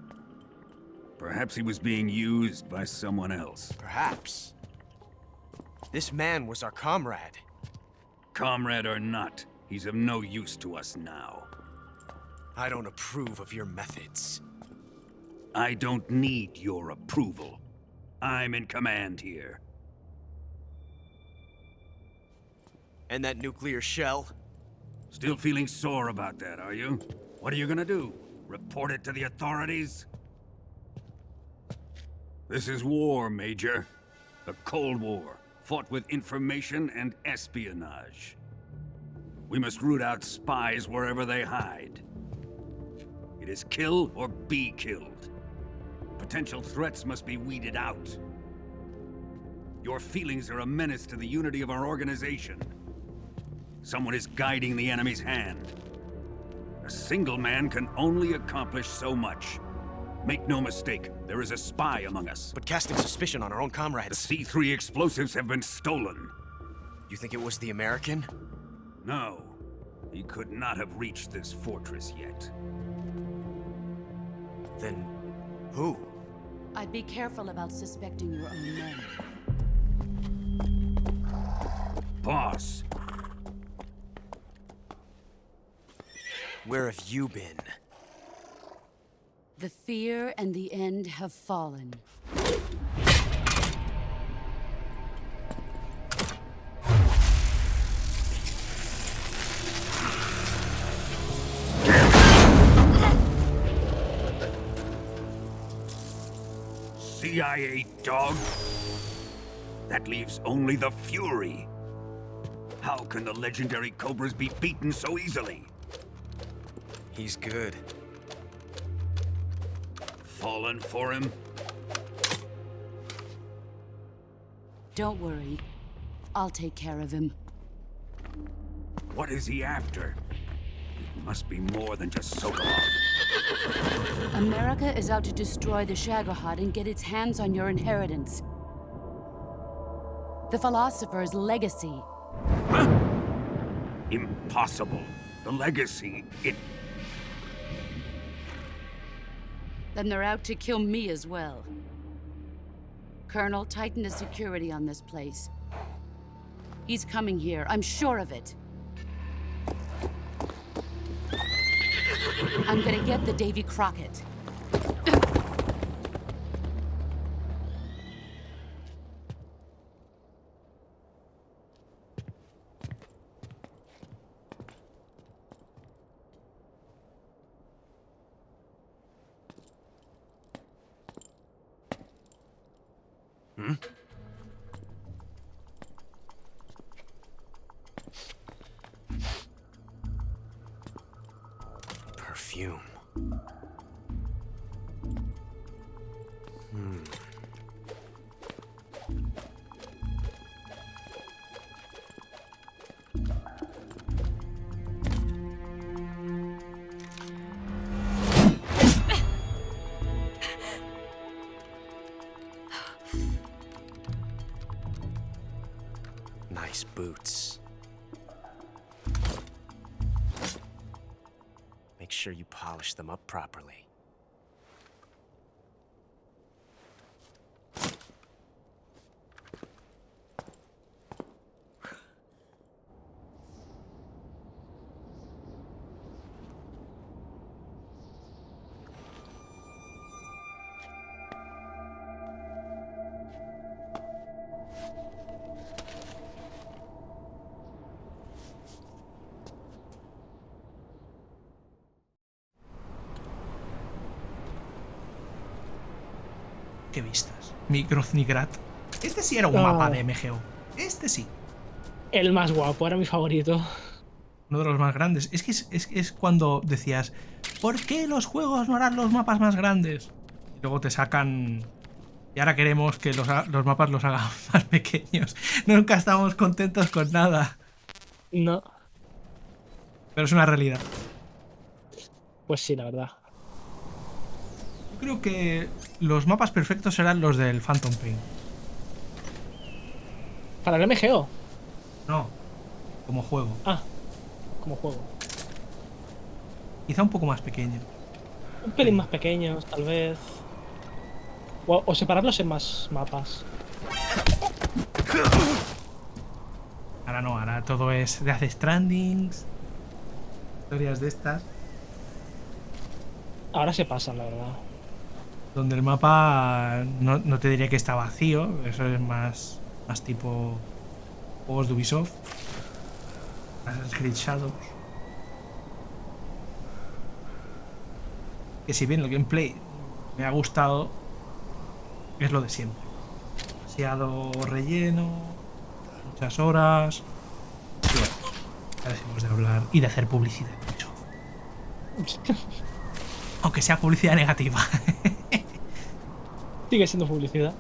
Perhaps he was being used by someone else. Perhaps. This man was our comrade. Comrade or not, he's of no use to us now. I don't approve of your methods. I don't need your approval. I'm in command here. And that nuclear shell? Still feeling sore about that, are you? What are you gonna do? Report it to the authorities? This is war, Major. The Cold War, fought with information and espionage. We must root out spies wherever they hide. It is kill or be killed. Potential threats must be weeded out. Your feelings are a menace to the unity of our organization. Someone is guiding the enemy's hand. A single man can only accomplish so much. Make no mistake, there is a spy among us. But casting suspicion on our own comrades. The C3 explosives have been stolen. You think it was the American? No. He could not have reached this fortress yet. Then, who? I'd be careful about suspecting your own men. Boss. Where have you been? The fear and the end have fallen. CIA dog? That leaves only the Fury. How can the legendary Cobras be beaten so easily? He's good. Fallen for him? Don't worry. I'll take care of him. What is he after? It must be more than just Sokolov. America is out to destroy the Shagohod and get its hands on your inheritance. The Philosopher's legacy. Huh? Impossible. The legacy, it... Then they're out to kill me as well. Colonel, tighten the security on this place. He's coming here, I'm sure of it. I'm gonna get the Davy Crockett. Perfume. Nice boots. Make sure you polish them up properly. Qué vistas. Mi Groznigrat. Este sí era un mapa de MGO. Este sí. El más guapo, era mi favorito. Uno de los más grandes. Es que es cuando decías, ¿por qué los juegos no harán los mapas más grandes? Y luego te sacan... Y ahora queremos que los mapas los hagan más pequeños. Nunca estamos contentos con nada. No. Pero es una realidad. Pues sí, la verdad. Yo creo que los mapas perfectos serán los del Phantom Pain. ¿Para el MGO? No, como juego. Ah, como juego. Quizá un poco más pequeño. Un pelín más pequeños, tal vez. O separarlos en más mapas. Ahora no, ahora todo es de Death Strandings, historias de estas. Ahora se pasan, la verdad. Donde el mapa no te diría que está vacío, eso es más tipo juegos de Ubisoft. Assassin's Creed Shadows. Que si bien el gameplay me ha gustado, es lo de siempre. Demasiado relleno, muchas horas. Y bueno, ya dejemos de hablar y de hacer publicidad. Aunque sea publicidad negativa. Sigue siendo publicidad.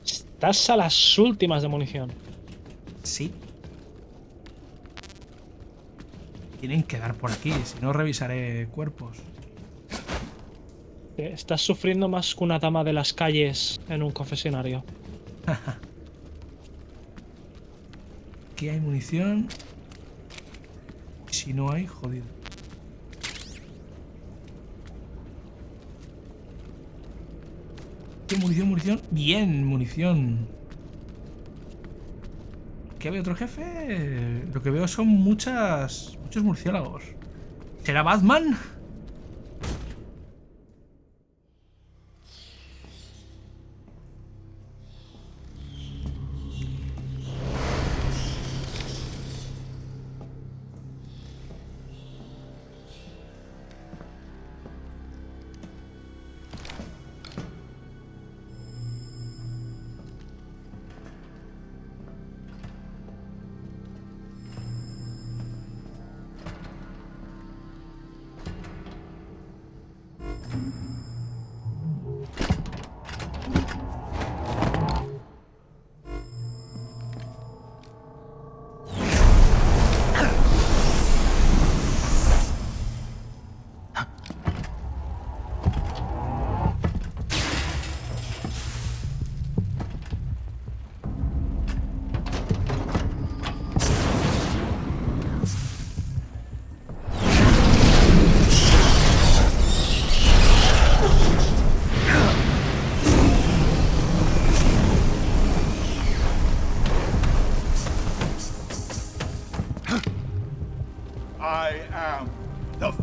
Estás a las últimas de munición. Sí. Tienen que dar por aquí, si no revisaré cuerpos. Estás sufriendo más que una dama de las calles en un confesionario. Aquí hay munición. Y si no hay, jodido. Munición. Bien, munición. ¿Qué había otro jefe? Lo que veo son muchos murciélagos. ¿Será Batman?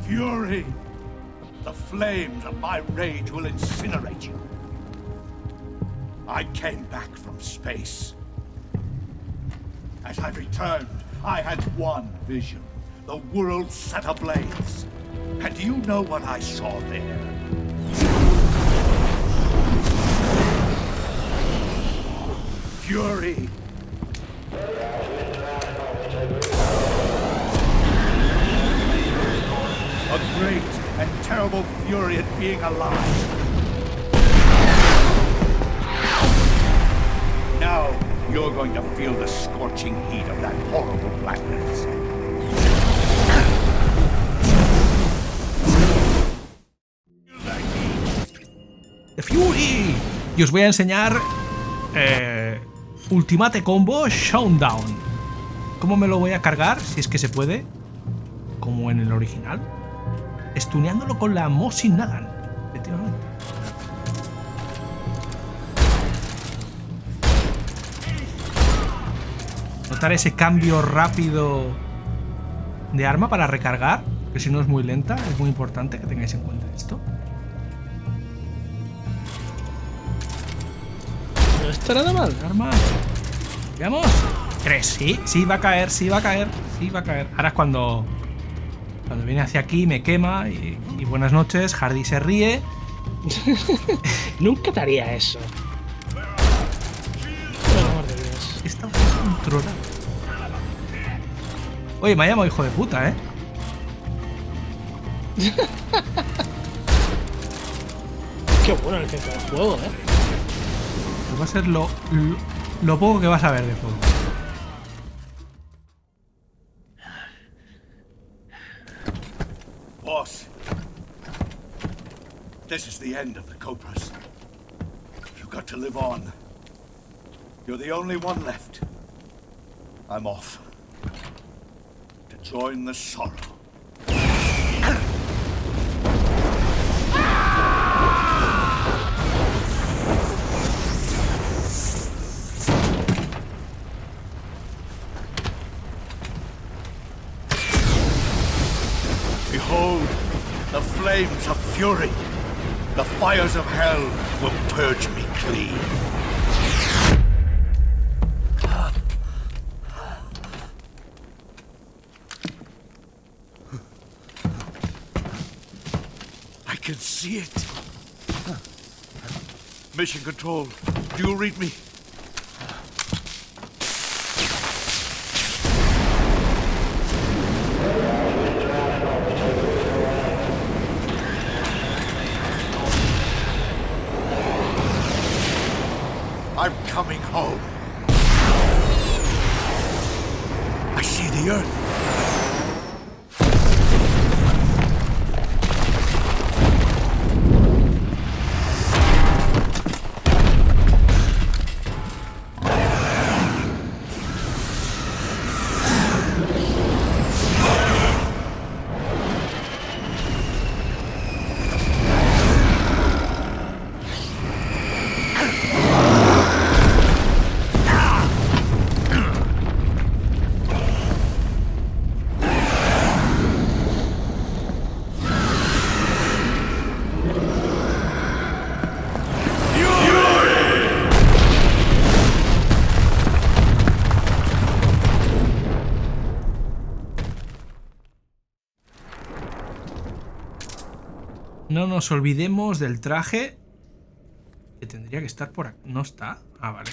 Fury! The flames of my rage will incinerate you. I came back from space. As I returned, I had one vision. The world set ablaze. And do you know what I saw there? Fury! A great and terrible fury at being alive. Now you're going to feel the scorching heat of that horrible blackness. ¡The Fury! Y os voy a enseñar Ultimate Combo Showdown. ¿Cómo me lo voy a cargar? Si es que se puede. Como en el original. Estuneándolo con la Mosin Nagant, efectivamente. Notar ese cambio rápido de arma para recargar, que si no es muy lenta, es muy importante que tengáis en cuenta esto. No está nada mal. Arma. Veamos. 3, sí va a caer, sí va a caer. Ahora es cuando viene hacia aquí me quema y buenas noches, Hardy se ríe. Nunca te haría eso. Por amor de Dios. Está controlado. Oye, me ha llamado hijo de puta, ¿eh? Qué bueno el jefe del juego, ¿eh? Pues va a ser lo poco que vas a ver de juego. Boss, this is the end of the Cobras. You've got to live on. You're the only one left. I'm off to join the sorrow. Behold, the flames of fury. The fires of hell will purge me clean. I can see it. Mission Control, do you read me? I'm coming home. I see the Earth. No nos olvidemos del traje, que tendría que estar por aquí. ¿No está? Ah, vale.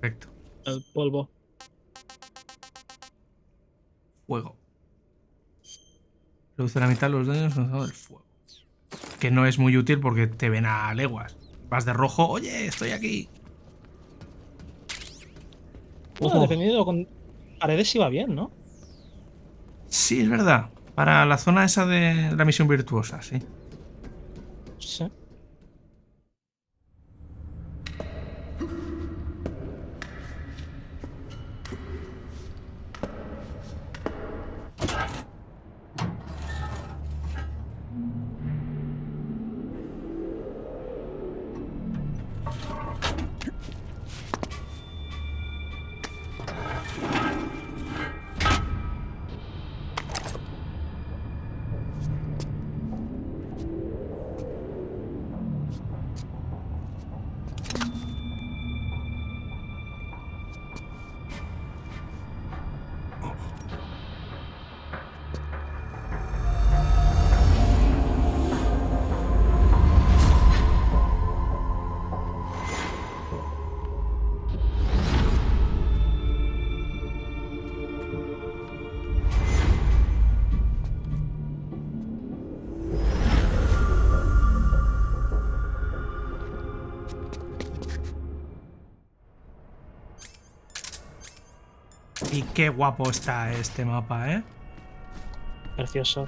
Perfecto. El polvo. Fuego. Reduce la mitad de los daños causados del fuego. Que no es muy útil porque te ven a leguas. Vas de rojo, oye, estoy aquí. Bueno, dependiendo con paredes iba bien, ¿no? Sí, es verdad. Para la zona esa de la misión virtuosa, sí. Sí. Y qué guapo está este mapa, ¿eh? Precioso.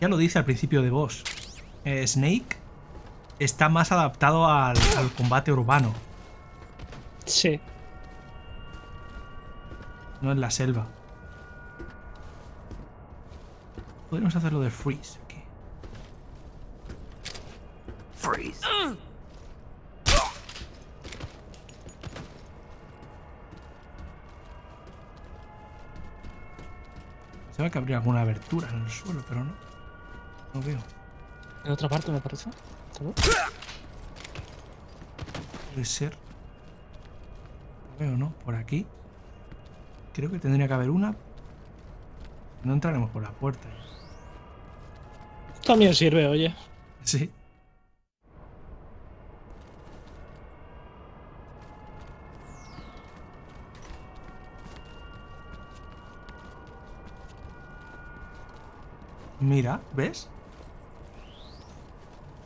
Ya lo dice al principio de Boss. Snake está más adaptado al combate urbano. Sí. No en la selva. Podríamos hacerlo de freeze aquí. Freeze. Se ve que habría alguna abertura en el suelo, pero no. No veo. En otra parte, me parece. Puede ser. No veo, ¿no? Por aquí. Creo que tendría que haber una. No entraremos por la puerta. También sirve, oye. Sí. Mira, ¿ves?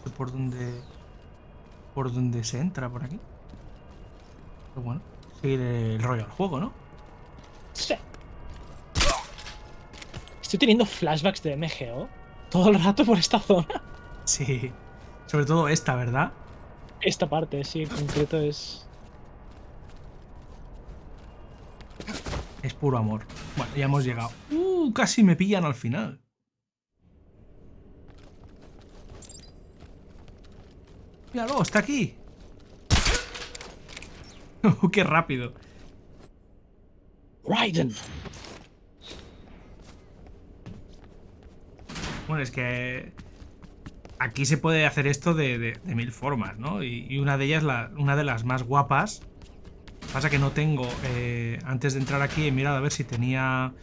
No sé por dónde se entra por aquí. Pero bueno, seguir el rollo al juego, ¿no? Sí. Estoy teniendo flashbacks de MGO todo el rato por esta zona. Sí. Sobre todo esta, ¿verdad? Esta parte, sí, en concreto es... Es puro amor. Bueno, ya hemos llegado. Casi me pillan al final. Míralo, está aquí. ¡Qué rápido! Raiden. Bueno, es que aquí se puede hacer esto de mil formas, ¿no? Y una de ellas, una de las más guapas. Pasa que no tengo... antes de entrar aquí he mirado a ver si tenía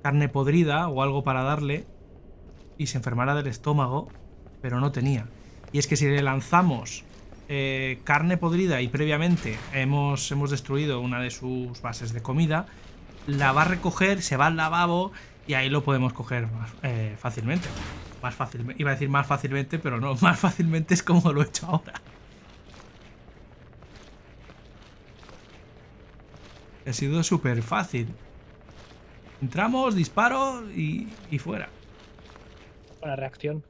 carne podrida o algo para darle y se enfermara del estómago, pero no tenía. Y es que si le lanzamos carne podrida y previamente hemos destruido una de sus bases de comida, la va a recoger, se va al lavabo y ahí lo podemos coger más fácilmente. Más fácilmente. Iba a decir más fácilmente, pero no, más fácilmente es como lo he hecho ahora. Ha sido súper fácil. Entramos, disparo y fuera. Buena reacción.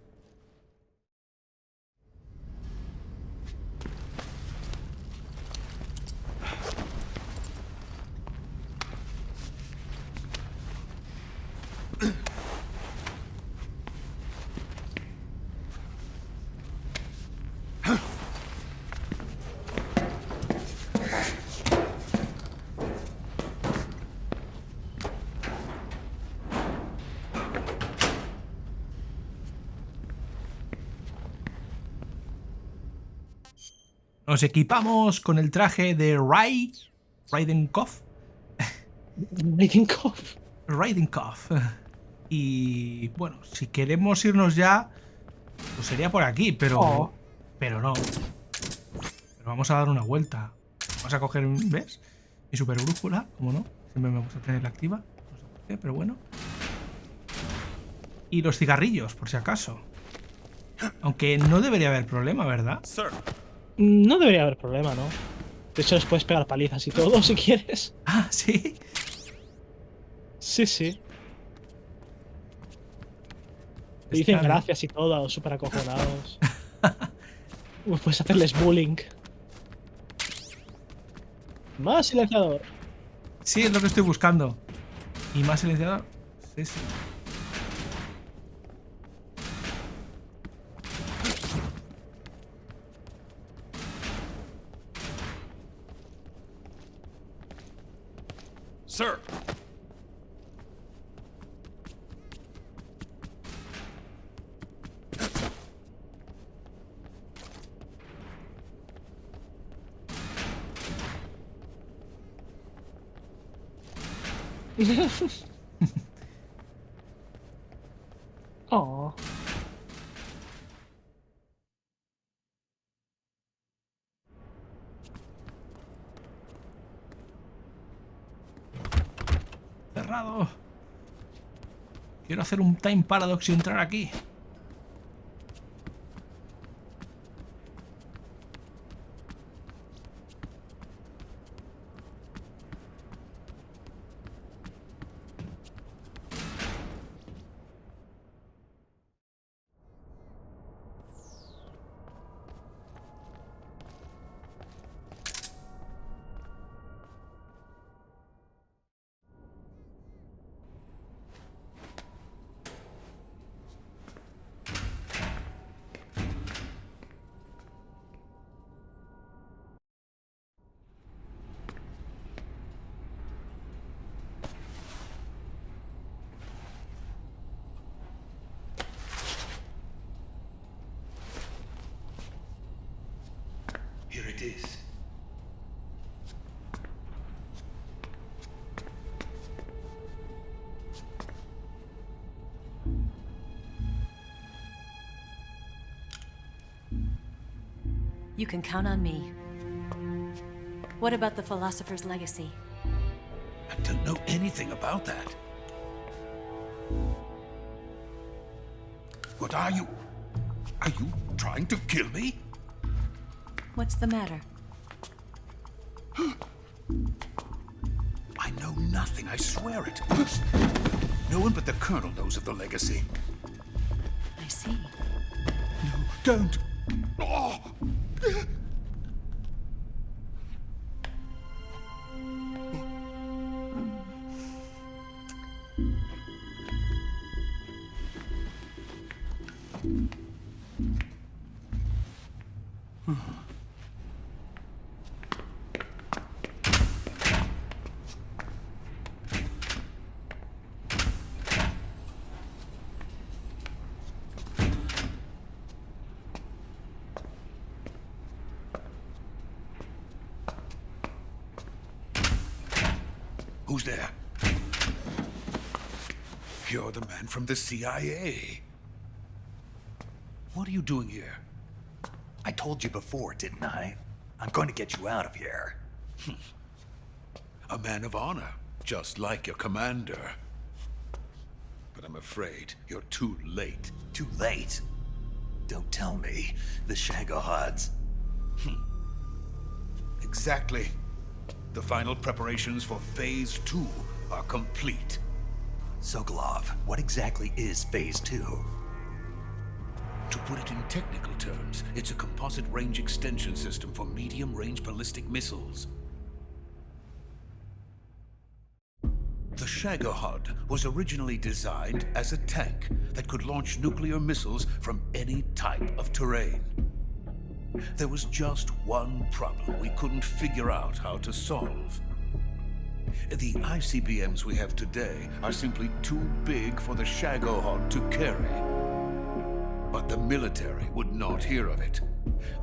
Nos equipamos con el traje de Raidenkopf. Raidenkopf. Y bueno, si queremos irnos ya, pues sería por aquí, pero pero no. Pero vamos a dar una vuelta. Vamos a coger, ¿ves? Mi super brújula, como no. Siempre me gusta tenerla activa. No sé por qué, pero bueno. Y los cigarrillos, por si acaso. Aunque no debería haber problema, ¿verdad? No debería haber problema, ¿no? De hecho, les puedes pegar palizas y todo, si quieres. Ah, ¿sí? Sí, sí. Te dicen gracias y todo, súper acojonados. Puedes hacerles bullying. Más silenciador. Sí, es lo que estoy buscando. ¿Y más silenciador? Sí, sí. Sir. Oh. Cerrado. Quiero hacer un time paradox y entrar aquí. Here it is. You can count on me. What about the Philosopher's Legacy? I don't know anything about that. What are you? Are you trying to kill me? What's the matter? I know nothing, I swear it. No one but the Colonel knows of the legacy. I see. No, don't. Oh. Who's there? You're the man from the CIA. What are you doing here? I told you before, didn't I? I'm going to get you out of here. A man of honor, just like your commander. But I'm afraid you're too late. Too late? Don't tell me. The Shagohods. Exactly. The final preparations for Phase 2 are complete. Sokolov, what exactly is Phase 2? To put it in technical terms, it's a composite range extension system for medium-range ballistic missiles. The Shagohod was originally designed as a tank that could launch nuclear missiles from any type of terrain. There was just one problem we couldn't figure out how to solve. The ICBMs we have today are simply too big for the Shagohod to carry. But the military would not hear of it.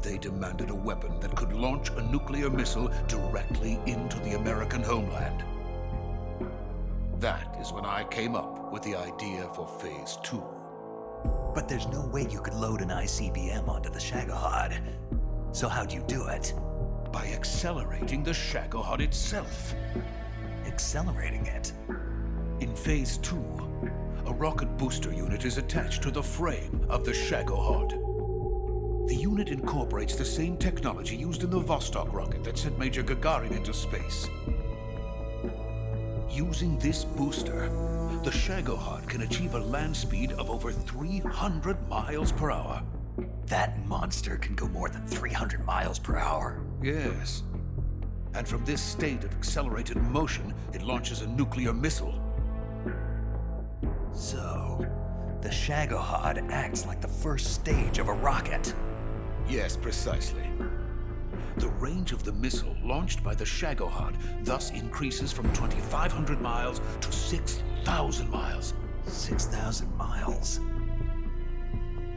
They demanded a weapon that could launch a nuclear missile directly into the American homeland. That is when I came up with the idea for Phase 2. But there's no way you could load an ICBM onto the Shagohod. So how'd you do it? By accelerating the Shagohod itself. Accelerating it? In Phase 2, a rocket booster unit is attached to the frame of the Shagohod. The unit incorporates the same technology used in the Vostok rocket that sent Major Gagarin into space. Using this booster, the Shagohod can achieve a land speed of over 300 miles per hour. That monster can go more than 300 miles per hour? Yes. And from this state of accelerated motion, it launches a nuclear missile. So, the Shagohod acts like the first stage of a rocket. Yes, precisely. The range of the missile launched by the Shagohod thus increases from 2,500 miles to 6,000 miles. 6,000 miles?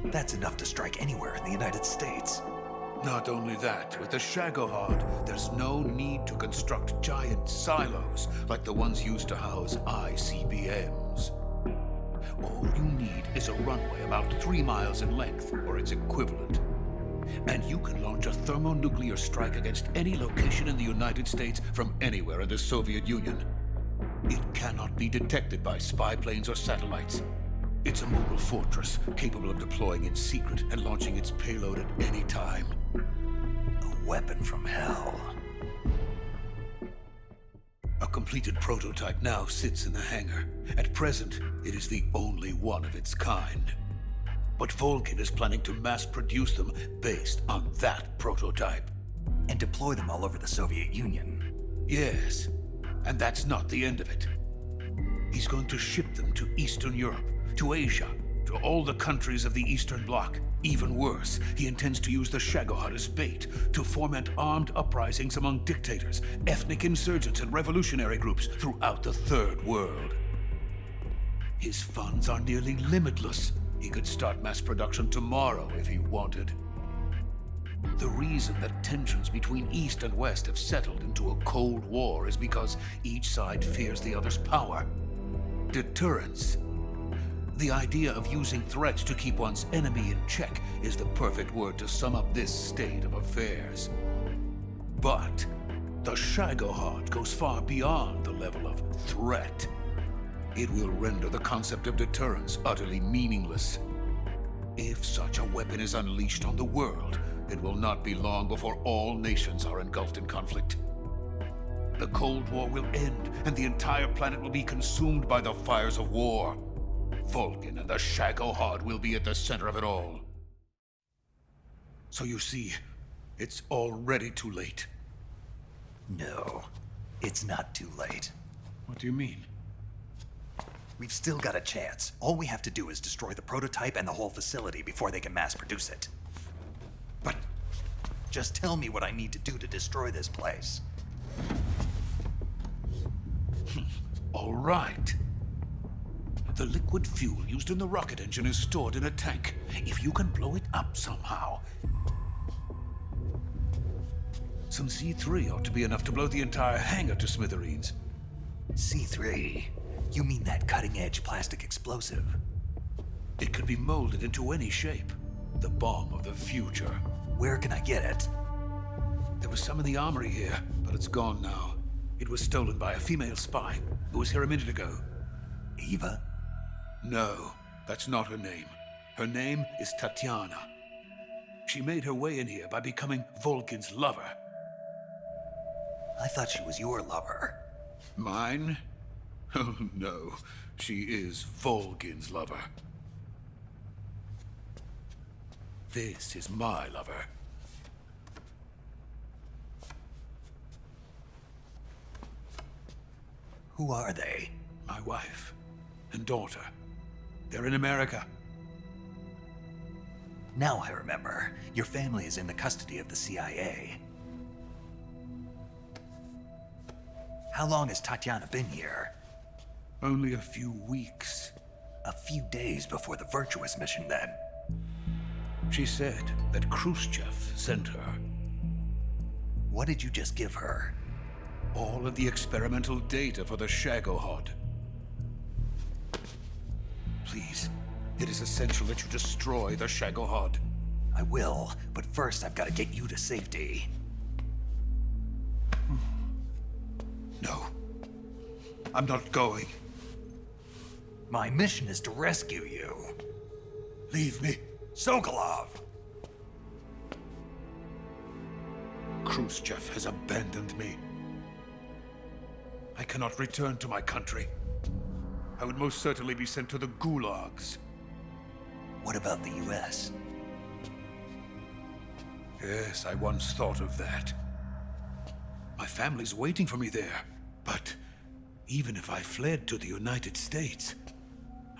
That's enough to strike anywhere in the United States. Not only that, with the Shagohod, there's no need to construct giant silos like the ones used to house ICBMs. All you need is a runway about 3 miles in length, or its equivalent. And you can launch a thermonuclear strike against any location in the United States from anywhere in the Soviet Union. It cannot be detected by spy planes or satellites. It's a mobile fortress, capable of deploying in secret and launching its payload at any time. A weapon from hell. A completed prototype now sits in the hangar. At present, it is the only one of its kind. But Volgin is planning to mass-produce them based on that prototype. And deploy them all over the Soviet Union. Yes, and that's not the end of it. He's going to ship them to Eastern Europe, to Asia, to all the countries of the Eastern Bloc. Even worse, he intends to use the Shagohod as bait to foment armed uprisings among dictators, ethnic insurgents, and revolutionary groups throughout the Third World. His funds are nearly limitless. He could start mass production tomorrow if he wanted. The reason that tensions between East and West have settled into a Cold War is because each side fears the other's power. Deterrence. The idea of using threats to keep one's enemy in check is the perfect word to sum up this state of affairs. But the Shagohod goes far beyond the level of threat. It will render the concept of deterrence utterly meaningless. If such a weapon is unleashed on the world, it will not be long before all nations are engulfed in conflict. The Cold War will end, and the entire planet will be consumed by the fires of war. Volgin and the Shagohod will be at the center of it all. So you see, it's already too late. No, it's not too late. What do you mean? We've still got a chance. All we have to do is destroy the prototype and the whole facility before they can mass produce it. But just tell me what I need to do to destroy this place. All right. The liquid fuel used in the rocket engine is stored in a tank. If you can blow it up somehow. Some C3 ought to be enough to blow the entire hangar to smithereens. C3? You mean that cutting-edge plastic explosive? It could be molded into any shape. The bomb of the future. Where can I get it? There was some in the armory here, but it's gone now. It was stolen by a female spy who was here a minute ago. Eva? No, that's not her name. Her name is Tatiana. She made her way in here by becoming Volgin's lover. I thought she was your lover. Mine? Oh no, she is Volgin's lover. This is my lover. Who are they? My wife and daughter. They're in America. Now I remember. Your family is in the custody of the CIA. How long has Tatiana been here? Only a few weeks. A few days before the Virtuous mission, then. She said that Khrushchev sent her. What did you just give her? All of the experimental data for the Shagohod. Please, it is essential that you destroy the Shagohod. I will, but first I've got to get you to safety. No. I'm not going. My mission is to rescue you. Leave me. Sokolov! Khrushchev has abandoned me. I cannot return to my country. I would most certainly be sent to the gulags. What about the US? Yes, I once thought of that. My family's waiting for me there. But even if I fled to the United States,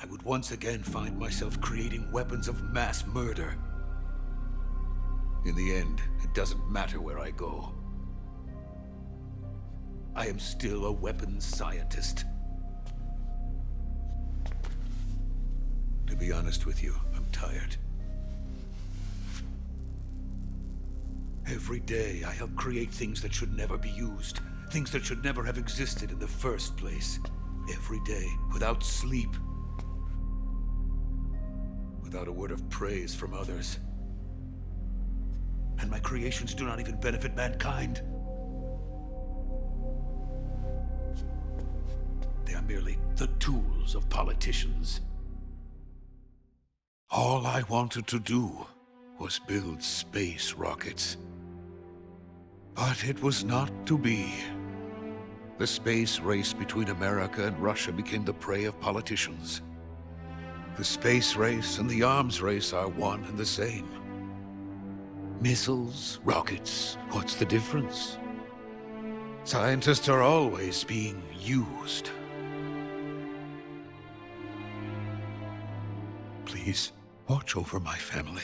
I would once again find myself creating weapons of mass murder. In the end, it doesn't matter where I go. I am still a weapons scientist. To be honest with you, I'm tired. Every day, I help create things that should never be used. Things that should never have existed in the first place. Every day, without sleep. Without a word of praise from others. And my creations do not even benefit mankind. They are merely the tools of politicians. All I wanted to do was build space rockets. But it was not to be. The space race between America and Russia became the prey of politicians. The space race and the arms race are one and the same. Missiles, rockets, what's the difference? Scientists are always being used. Please, watch over my family.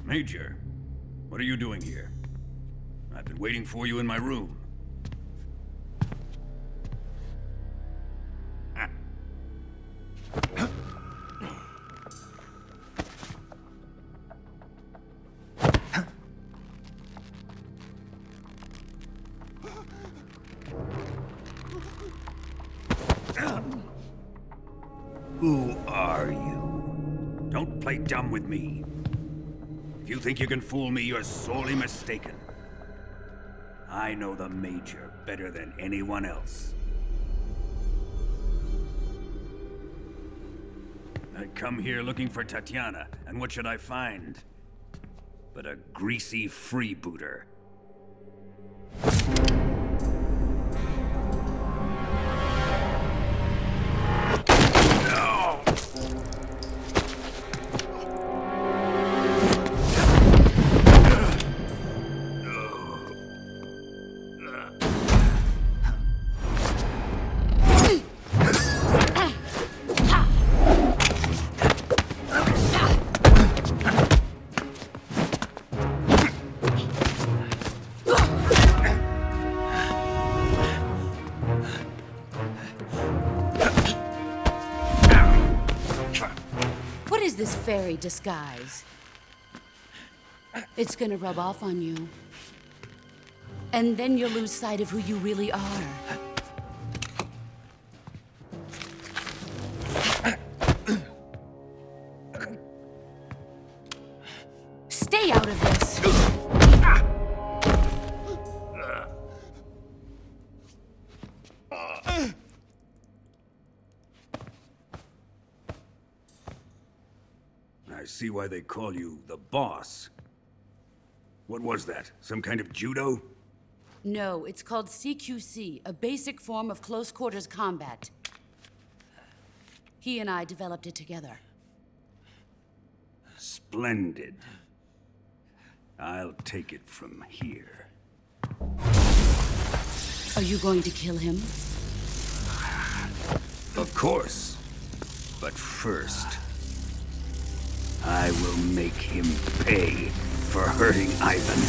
Major, what are you doing here? I've been waiting for you in my room. Who are you? Don't play dumb with me. If you think you can fool me, you're sorely mistaken. I know the Major better than anyone else. I come here looking for Tatiana, and what should I find? But a greasy freebooter. fairy disguise. It's gonna rub off on you. And then you'll lose sight of who you really are. Stay out of this! I see why they call you the boss. What was that? Some kind of judo? No, it's called CQC, a basic form of close quarters combat. He and I developed it together. Splendid. I'll take it from here. Are you going to kill him? Of course. But first, I will make him pay for hurting Ivan.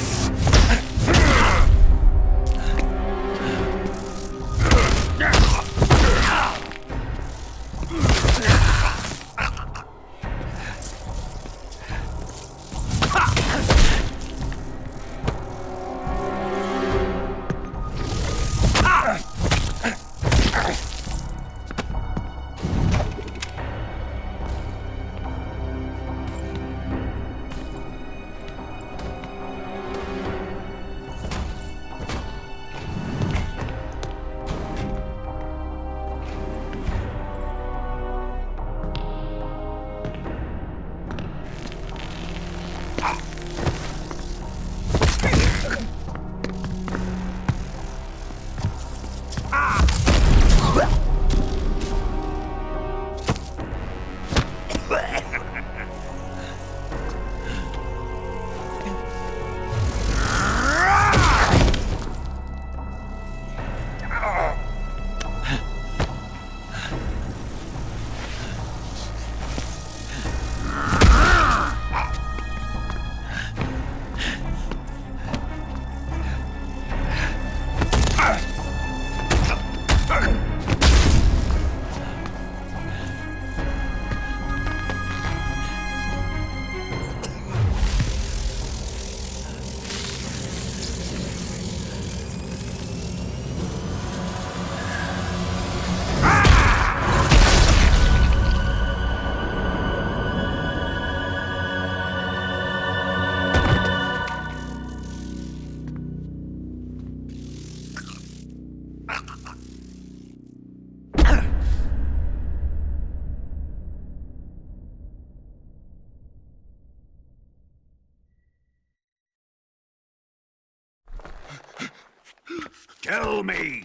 Tell me!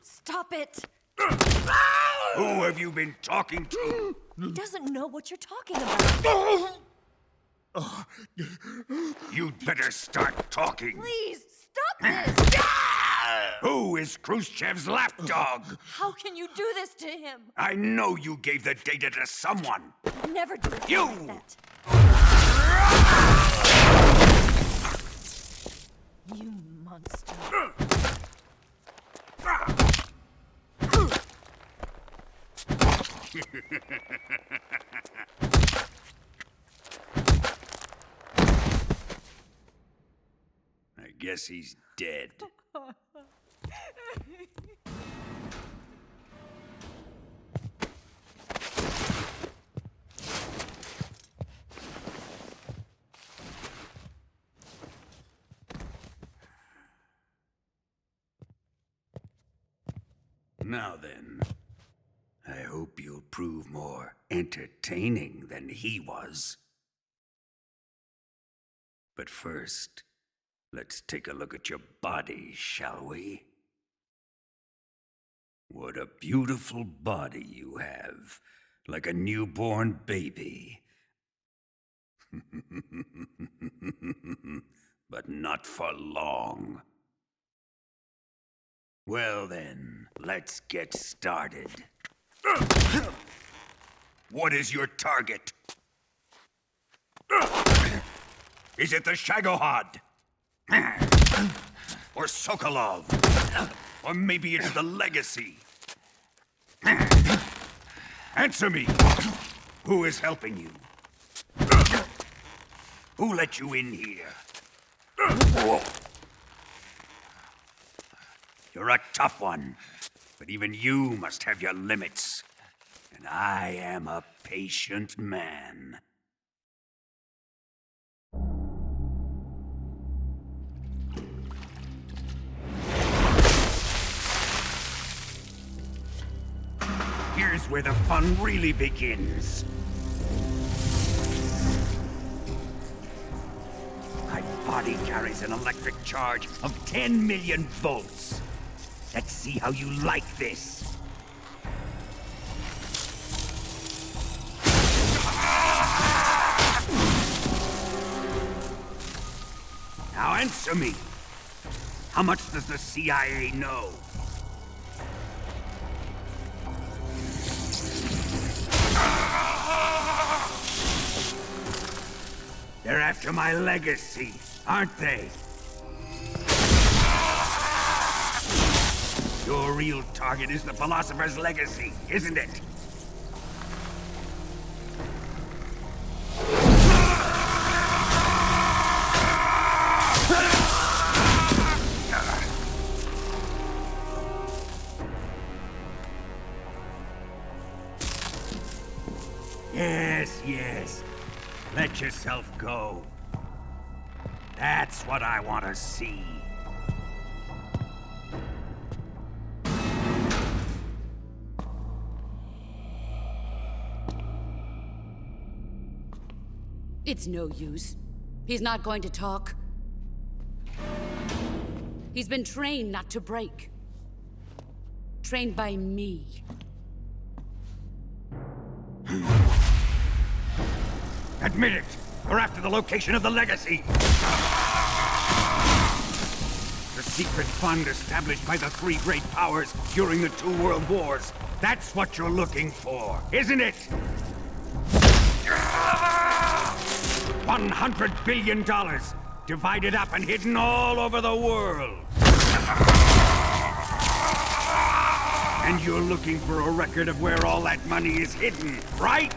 Stop it! Who have you been talking to? He doesn't know what you're talking about. You'd better start talking. Please, stop this! Who is Khrushchev's lapdog? How can you do this to him? I know you gave the data to someone. Never do it You! like that. You monster. I guess he's dead. Now then, I hope you'll prove more entertaining than he was. But first, let's take a look at your body, shall we? What a beautiful body you have, like a newborn baby. But not for long. Well then, let's get started. What is your target? Is it the Shagohod? Or Sokolov? Or maybe it's the Legacy? Answer me! Who is helping you? Who let you in here? You're a tough one, but even you must have your limits. And I am a patient man. Here's where the fun really begins. My body carries an electric charge of 10 million volts. Let's see how you like this. Now answer me. How much does the CIA know? They're after my legacy, aren't they? Your real target is the Philosopher's Legacy, isn't it? Yes, yes. Let yourself go. That's what I want to see. It's no use. He's not going to talk. He's been trained not to break. Trained by me. Admit it! We're after the location of the legacy! The secret fund established by the three great powers during the 2 world wars. That's what you're looking for, isn't it? $100 billion, divided up and hidden all over the world. And you're looking for a record of where all that money is hidden, right?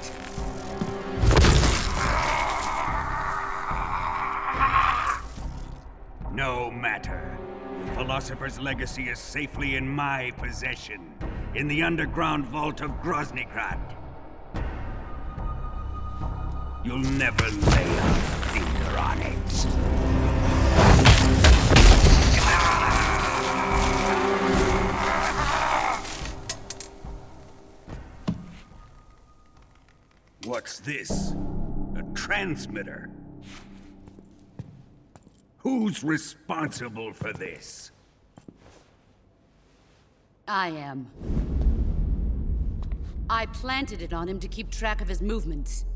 No matter. The Philosopher's Legacy is safely in my possession, in the underground vault of Groznygrad. You'll never lay a finger on it. What's this? A transmitter? Who's responsible for this? I am. I planted it on him to keep track of his movements.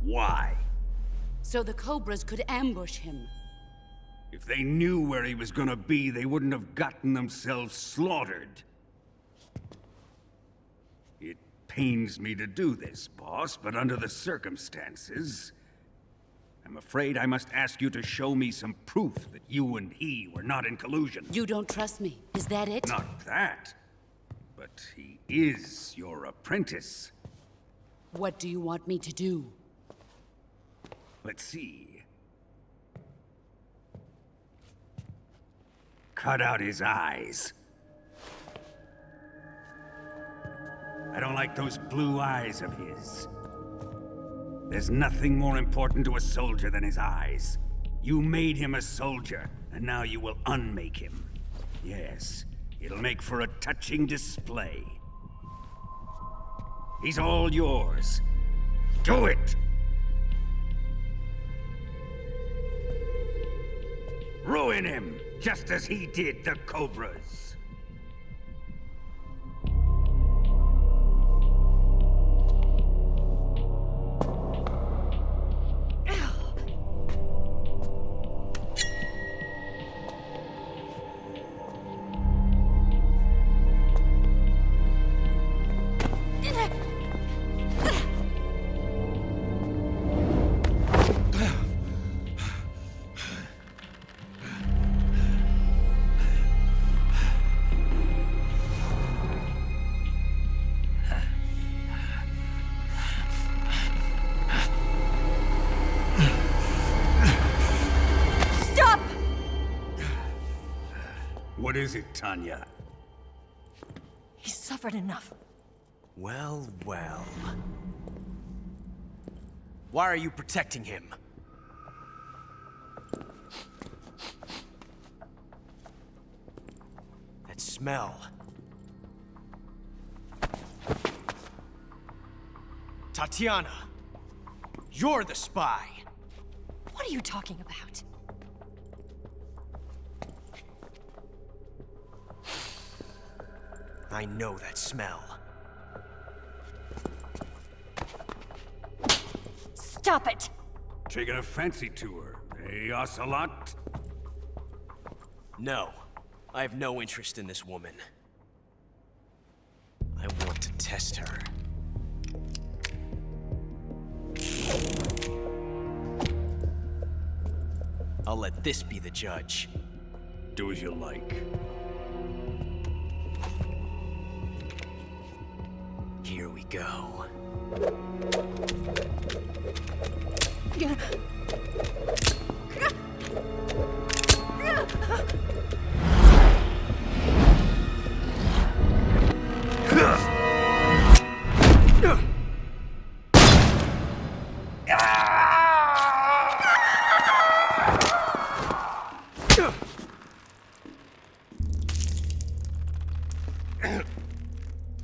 Why? So the Cobras could ambush him. If they knew where he was gonna be, they wouldn't have gotten themselves slaughtered. It pains me to do this, boss, but under the circumstances, I'm afraid I must ask you to show me some proof that you and he were not in collusion. You don't trust me, is that it? Not that, but he is your apprentice. What do you want me to do? Let's see. Cut out his eyes. I don't like those blue eyes of his. There's nothing more important to a soldier than his eyes. You made him a soldier, and now you will unmake him. Yes, it'll make for a touching display. He's all yours. Do it! Ruin him, just as he did the Cobras. What is it, Tanya? He's suffered enough. Well, well. Why are you protecting him? That smell. Tatiana! You're the spy! What are you talking about? I know that smell. Stop it! Taking a fancy to her, eh, Ocelot? No. I have no interest in this woman. I want to test her. I'll let this be the judge. Do as you like. Here we go.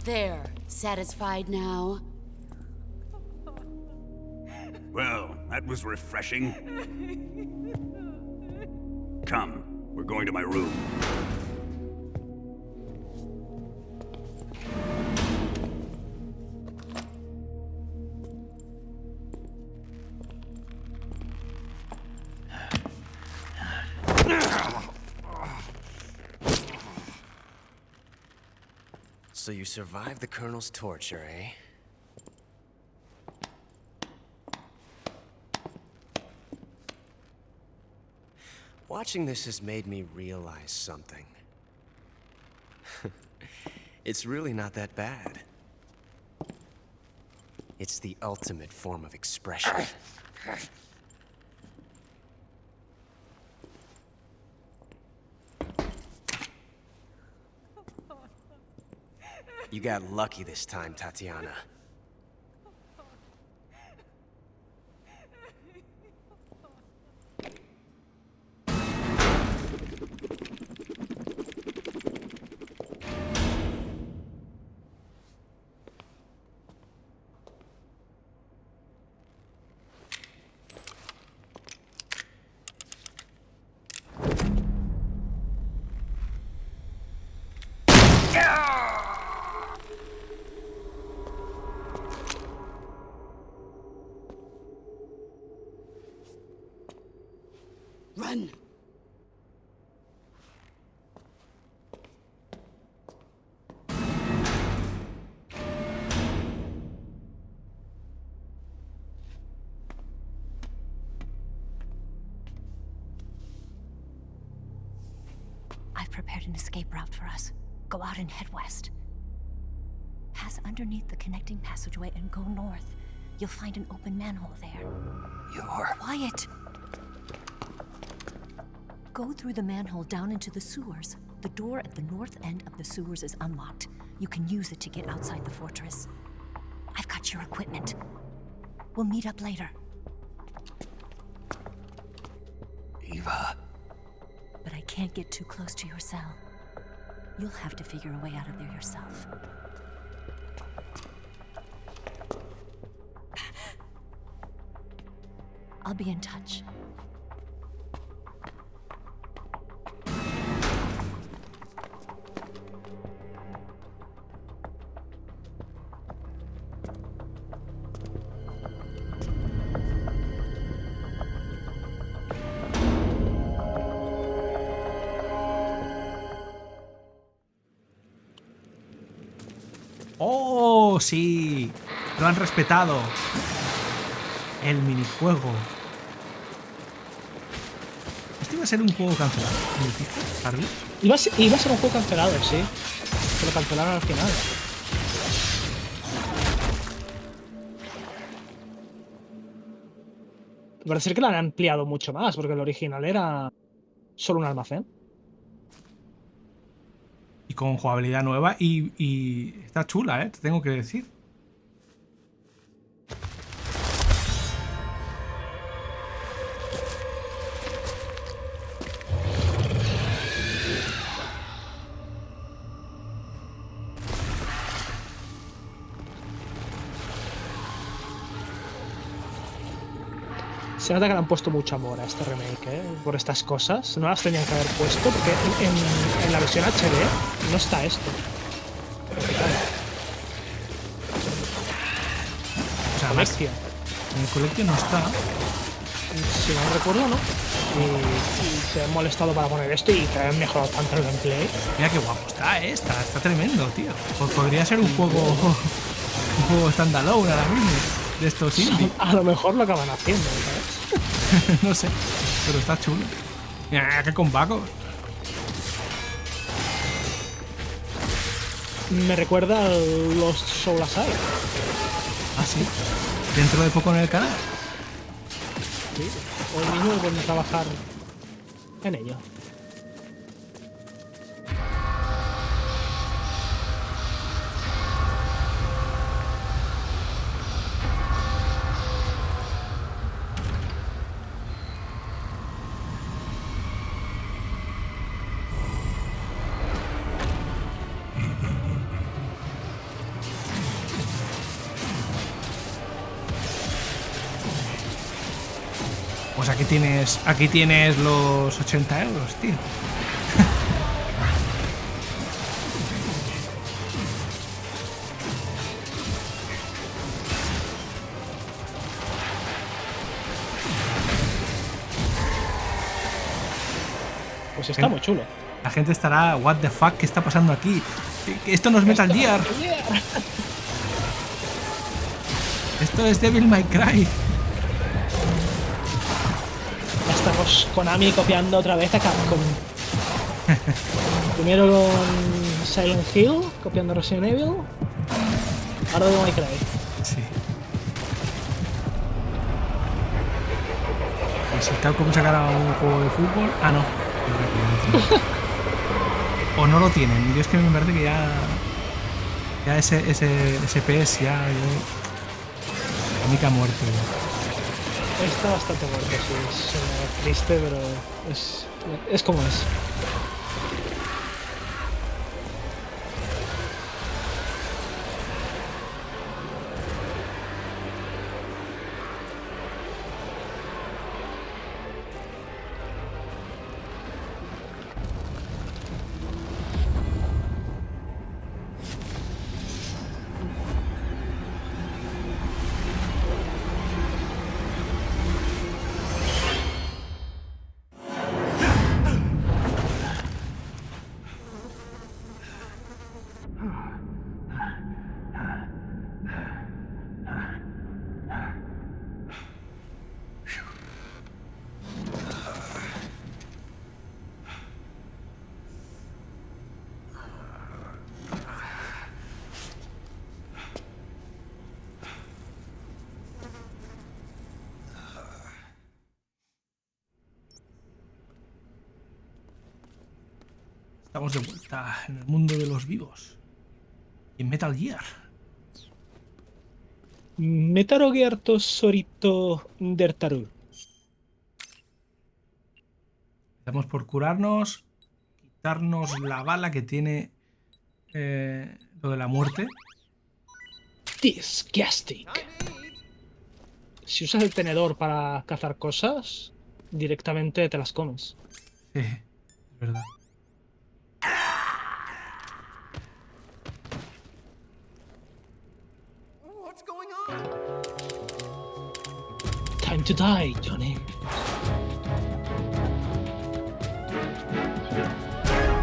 There. Satisfied now? Well, that was refreshing. Come, we're going to my room. So you survived the Colonel's torture, eh? Watching this has made me realize something. It's really not that bad. It's the ultimate form of expression. You got lucky this time, Tatiana. Run! I've prepared an escape route for us. Go out and head west. Pass underneath the connecting passageway and go north. You'll find an open manhole there. You're... Quiet! Go through the manhole down into the sewers. The door at the north end of the sewers is unlocked. You can use it to get outside the fortress. I've got your equipment. We'll meet up later. Eva. But I can't get too close to your cell. You'll have to figure a way out of there yourself. I'll be in touch. ¡Oh, sí! Lo han respetado. El minijuego. Este iba a ser un juego cancelado, ¿me dijiste, Harvey? Iba a ser un juego cancelado, sí. Se lo cancelaron al final. Parece ser que lo han ampliado mucho más, porque el original era solo un almacén. Y con jugabilidad nueva y está chula, te tengo que decir. Se nota que le han puesto mucho amor a este remake, por estas cosas. No las tenían que haber puesto, porque en la versión HD no está esto. O sea, además, en el Collection no está. Si no recuerdo, ¿no? Y se han molestado para poner esto y que han mejorado tanto el gameplay. Mira qué guapo está, está tremendo, tío. Podría ser un juego standalone ahora mismo. De estos indie. A lo mejor lo acaban haciendo, ¿sabes? No sé, pero está chulo. Mira, qué compacos. Me recuerda a los Soul Aside. Ah, sí. Dentro de poco en el canal. Sí, hoy mismo voy a trabajar en ello. Pues aquí tienes los 80 euros, tío. Pues está muy chulo. La gente estará, what the fuck, ¿qué está pasando aquí? Esto no es Metal Gear. Esto es Devil May Cry. Estamos Konami copiando otra vez a Capcom. Primero con Silent Hill, copiando Resident Evil. Ahora Devil May Cry. Sí. Y si Capcom sacara un juego de fútbol. Ah, no. O no lo tienen. Yo es que me parece que ya ese PS ya. La única muerte. Está bastante muerto, sí. Es triste, pero es como es. Estamos de vuelta en el mundo de los vivos. Y en Metal Gear. Metal Gear Sorito Dertaru. Estamos por curarnos, quitarnos la bala que tiene lo de la muerte. Disgusting. Si usas el tenedor para cazar cosas, directamente te las comes. Sí, es verdad. Time to die, Johnny.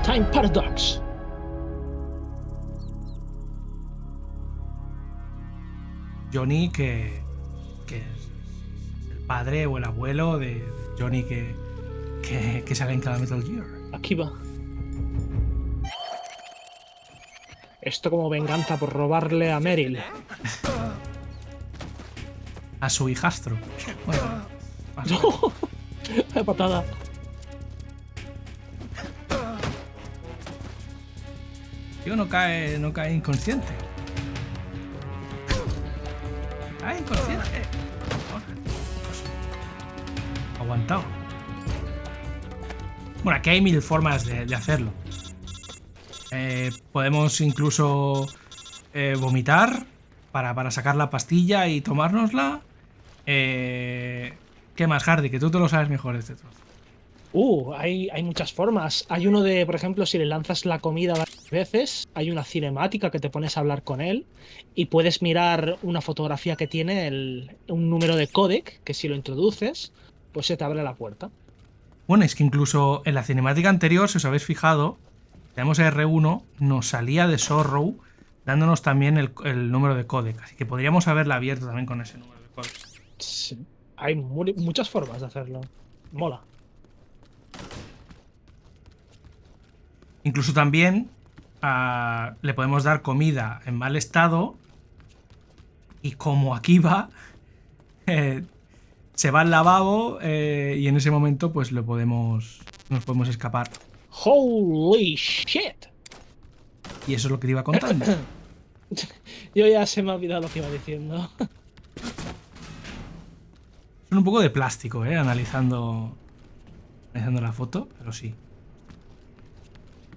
Time paradox. Johnny, que es el padre o el abuelo de Johnny que sale en cada Metal Gear. Aquí va. Esto como venganza por robarle a Meryl. A su hijastro. Bueno, no. ¡Qué patada! Tío, no cae inconsciente. Cae inconsciente. Aguantado. Bueno, aquí hay 1000 formas de hacerlo. Podemos incluso vomitar para sacar la pastilla y tomárnosla. ¿Qué más, Hardy? Que tú te lo sabes mejor este trozo. Hay muchas formas. Hay uno de, por ejemplo, si le lanzas la comida varias veces, hay una cinemática que te pones a hablar con él y puedes mirar una fotografía que tiene un número de códec que si lo introduces, pues se te abre la puerta. Bueno, es que incluso en la cinemática anterior, si os habéis fijado, tenemos R1, nos salía de Sorrow dándonos también el número de códec. Así que podríamos haberla abierto también con ese número de códec. Sí, hay muchas formas de hacerlo. Mola. Incluso también le podemos dar comida en mal estado y como aquí va, se va al lavabo y en ese momento pues nos podemos escapar. ¡Holy shit! Y eso es lo que te iba contando. Yo ya se me ha olvidado lo que iba diciendo. Son un poco de plástico, analizando la foto, pero sí.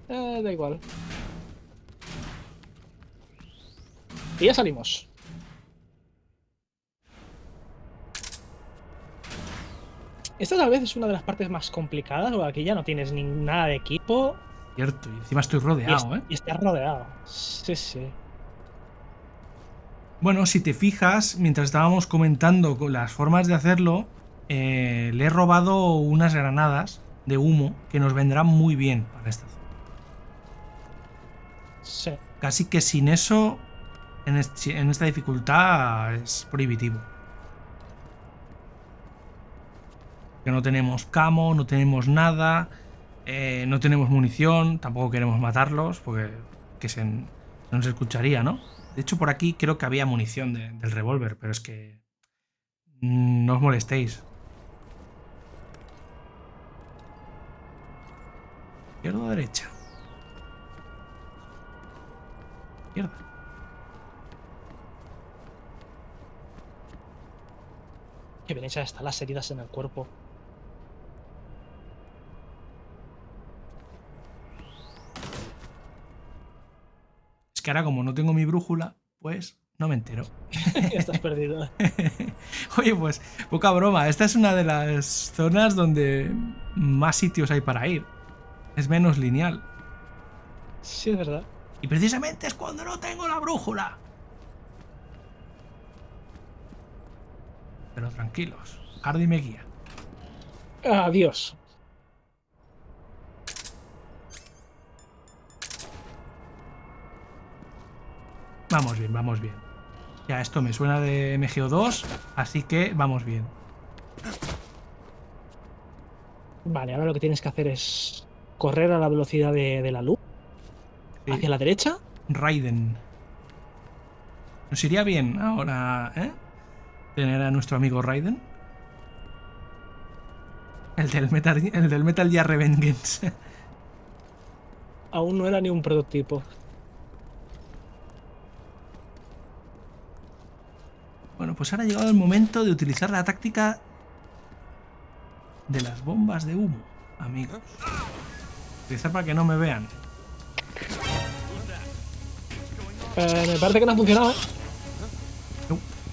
Da igual. Y ya salimos. Esta tal vez es una de las partes más complicadas, porque aquí ya no tienes ni nada de equipo. Cierto, y encima estoy rodeado, Y estás rodeado. Sí, sí. Bueno, si te fijas, mientras estábamos comentando las formas de hacerlo, le he robado unas granadas de humo que nos vendrán muy bien para esta zona. Sí. Casi que sin eso, en esta dificultad es prohibitivo. Que no tenemos camo, no tenemos nada, no tenemos munición, tampoco queremos matarlos porque no se escucharía, ¿no? De hecho, por aquí creo que había munición del revólver, pero es que no os molestéis. ¿Izquierda o derecha? Izquierda. Que bien hechas están las heridas en el cuerpo. Es que ahora como no tengo mi brújula, pues no me entero. Estás perdido. Oye, pues poca broma. Esta es una de las zonas donde más sitios hay para ir. Es menos lineal. Sí, es verdad. Y precisamente es cuando no tengo la brújula. Pero tranquilos, Hardy me guía. Adiós. Vamos bien, vamos bien. Ya, esto me suena de MGO2, así que vamos bien. Vale, ahora lo que tienes que hacer es correr a la velocidad de la luz. Sí. Hacia la derecha. Raiden. Nos iría bien ahora, tener a nuestro amigo Raiden. El del Metal Gear Revengeance. Aún no era ni un prototipo. Bueno, pues ahora ha llegado el momento de utilizar la táctica de las bombas de humo, amigos. Utilizar para que no me vean. Me parece que no ha funcionado, ¿eh?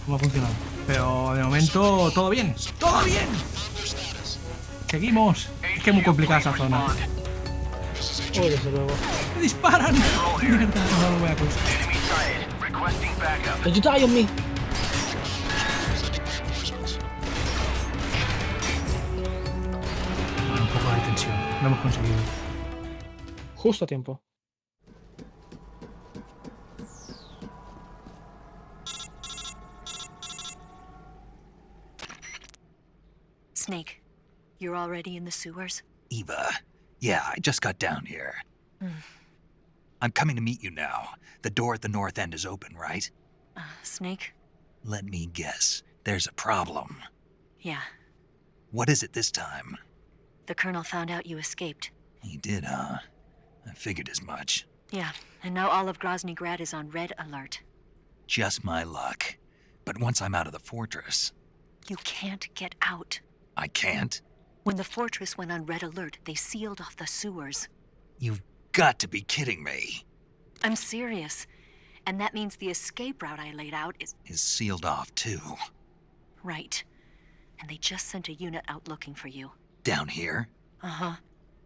No ha funcionado. Pero de momento, todo bien. ¡Todo bien! Seguimos. Es que es muy complicada esa zona. Uy, desde luego. ¡Me disparan! Mierda, no lo voy a conseguir. Don't you die on me. Bueno, un poco de tensión. Lo hemos conseguido. Justo a tiempo. Snake, you're already in the sewers? Eva, yeah, I just got down here. I'm coming to meet you now. The door at the north end is open, right? Snake? Let me guess. There's a problem. Yeah. What is it this time? The Colonel found out you escaped. He did, huh? I figured as much. Yeah, and now all of Grozny Grad is on red alert. Just my luck. But once I'm out of the fortress... You can't get out. I can't? When the fortress went on red alert, they sealed off the sewers. You've got to be kidding me. I'm serious. And that means the escape route I laid out is Sealed off, too. right. And they just sent a unit out looking for you. Down here? Uh-huh.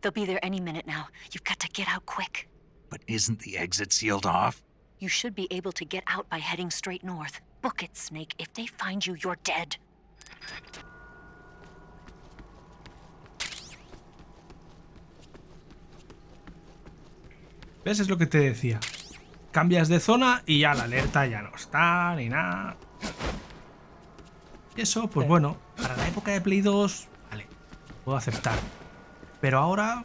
They'll be there any minute now. You've got to get out quick. But isn't the exit sealed off? You should be able to get out by heading straight north. Book it, Snake. If they find you, you're dead. ¿Ves? Es lo que te decía. Cambias de zona y ya la alerta ya no está ni nada. Y eso, pues bueno, para la época de Play 2, vale, puedo aceptar. Pero ahora...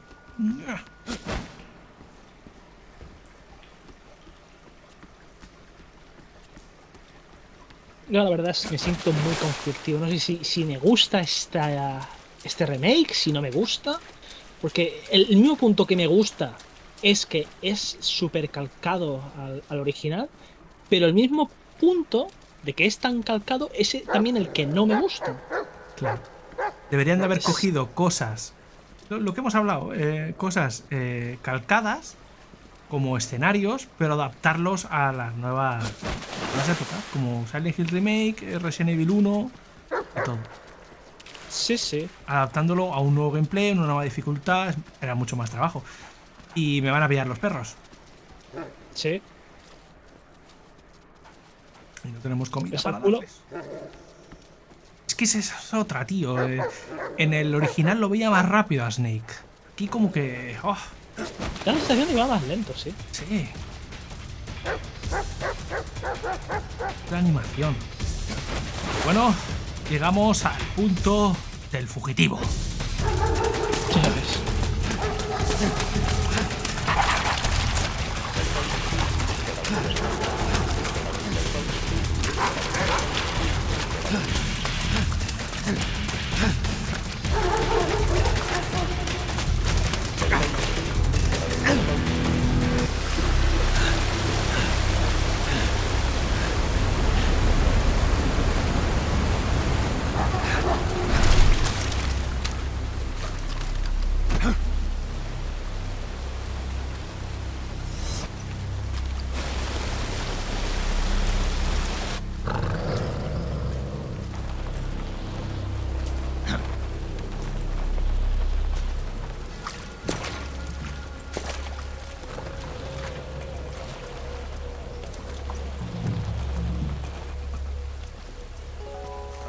Yo la verdad es que me siento muy conflictivo. No sé si me gusta este remake, si no me gusta. Porque el mismo punto que me gusta es que es súper calcado al original, pero el mismo punto de que es tan calcado es también el que no me gusta. Claro. Deberían de haber cogido cosas, lo que hemos hablado, cosas calcadas como escenarios, pero adaptarlos a las nuevas épocas, como Silent Hill Remake, Resident Evil 1 y todo. Sí, sí. Adaptándolo a un nuevo gameplay, una nueva dificultad, era mucho más trabajo. Y me van a pillar los perros. Sí. Y no tenemos comida para culo. darles. Es que esa es otra, tío. En el original lo veía más rápido a Snake. Aquí como que... Oh. Ya lo está viendo y va más lento, sí. Sí. La animación. Bueno, llegamos al punto del fugitivo. Ya ves.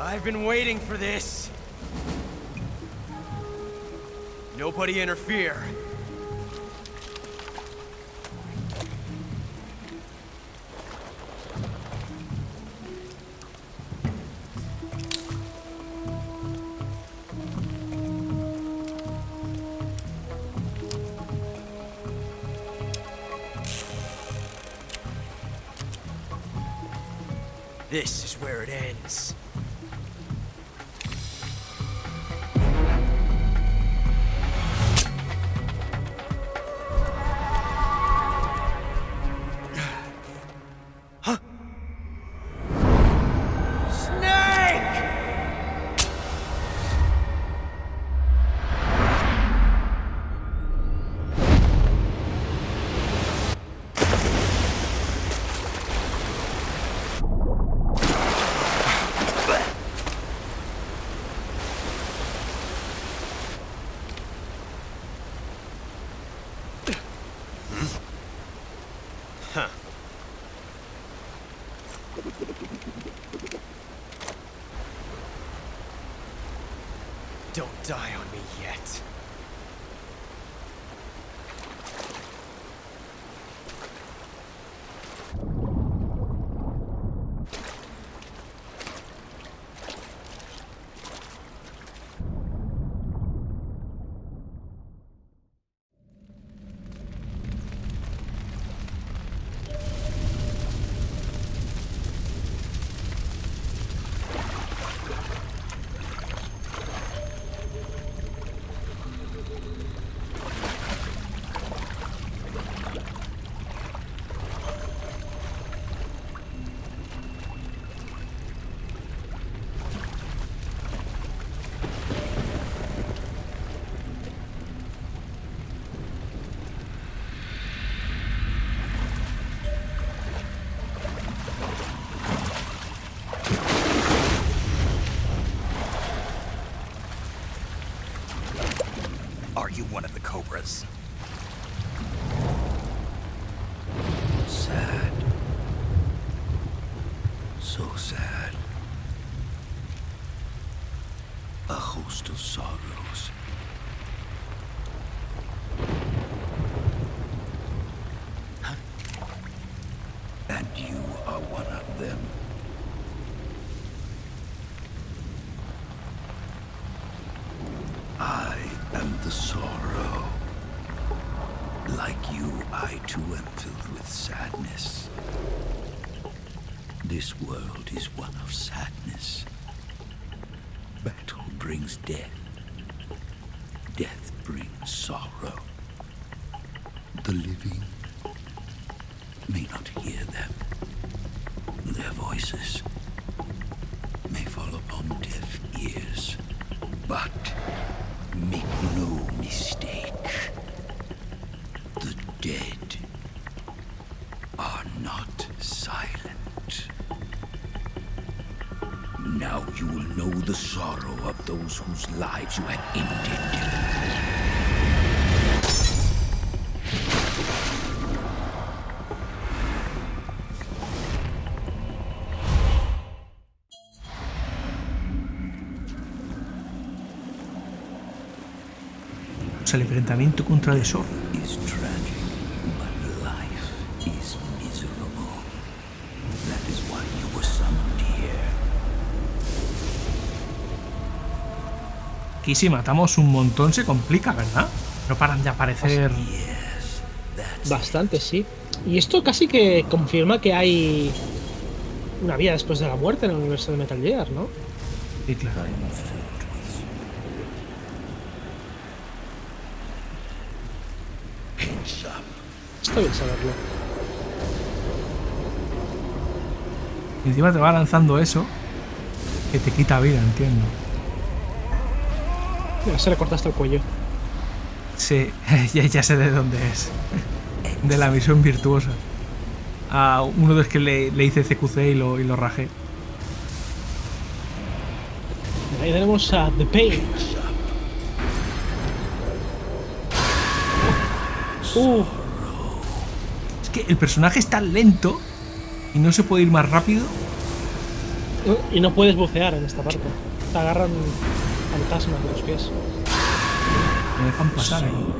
I've been waiting for this. Nobody interfere. This is where it ends. Don't die on me yet. Are you one of the Cobras? Sad. So sad. A host of sorrows. And you are one of them. I am the sorrow. Like you, I too am filled with sadness. This world is one of sadness. Battle brings death. Death brings sorrow. The living may not hear them. Their voices may fall upon deaf ears. But make no mistake, the dead are not silent. Now you will know the sorrow of those whose lives you have ended. El enfrentamiento contra el Zorro. Is tragic, but life is miserable. That is why you were summoned here. Aquí si matamos un montón se complica, ¿verdad? No paran de aparecer. Bastante, sí. Y esto casi que confirma que hay una vida después de la muerte en el universo de Metal Gear, ¿no? Sí, claro. Está bien saberlo. Y encima te va lanzando eso que te quita vida, entiendo. Mira, se le cortaste el cuello. Sí, ya sé de dónde es. De la misión virtuosa. A uno de los que le hice CQC y lo rajé. Ahí tenemos a The Pain. Es que el personaje es tan lento y no se puede ir más rápido. Y no puedes bucear en esta parte. Te agarran fantasmas de los pies. Me dejan pasar ahí.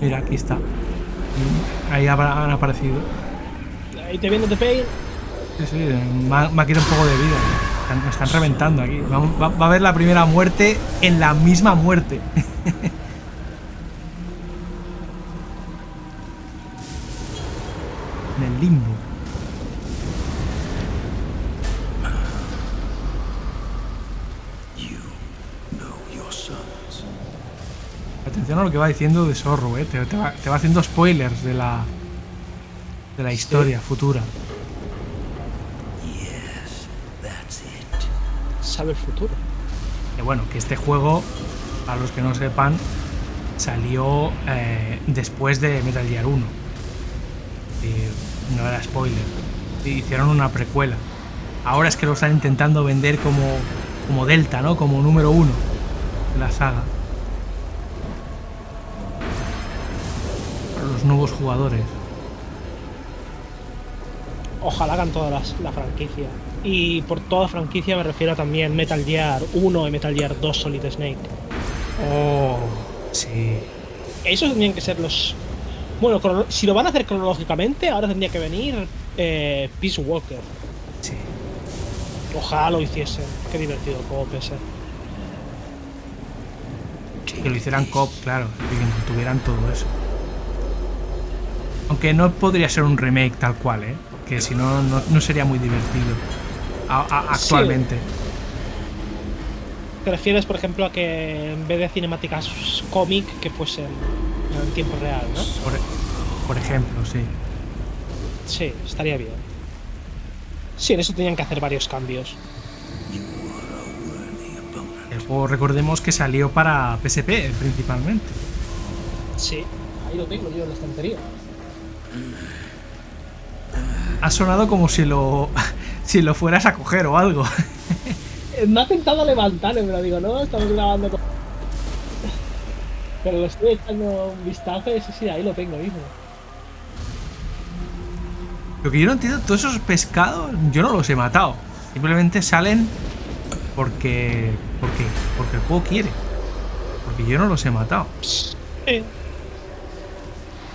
Mira, aquí está. Ahí han aparecido. Ahí te viene The Pain. Sí, me ha quitado un poco de vida. Me están reventando aquí. Va a haber la primera muerte en la misma muerte. En el limbo. Atención a lo que va diciendo de Zorro, te va haciendo spoilers de la historia futura. Sabe el futuro. Que bueno, que este juego, para los que no sepan, salió después de Metal Gear 1. No era spoiler. Hicieron una precuela. Ahora es que lo están intentando vender como Delta, ¿no? Como número 1 de la saga. Para los nuevos jugadores. Ojalá hagan toda la franquicia. Y por toda franquicia me refiero a también Metal Gear 1 y Metal Gear 2 Solid Snake. Oh, sí. Esos tendrían que ser los... Bueno, si lo van a hacer cronológicamente, ahora tendría que venir Peace Walker. Sí. Ojalá lo hiciesen. Qué divertido co-op ese. Que lo hicieran co-op, claro. Que tuvieran todo eso. Aunque no podría ser un remake tal cual, que si no, no sería muy divertido actualmente. Sí. ¿Te refieres, por ejemplo, a que en vez de cinemáticas cómic que fuesen en tiempo real, ¿no? Por ejemplo, sí. Sí, estaría bien. Sí, en eso tenían que hacer varios cambios. El juego, recordemos que salió para PSP principalmente. Sí, ahí lo tengo yo en la estantería. Ha sonado como si lo fueras a coger o algo. Me ha tentado levantarme, pero digo, no, estamos grabando con... Pero lo estoy echando un vistazo y sí, ahí lo tengo mismo. Lo que yo no entiendo, todos esos pescados, yo no los he matado. Simplemente salen porque el juego quiere. Porque yo no los he matado.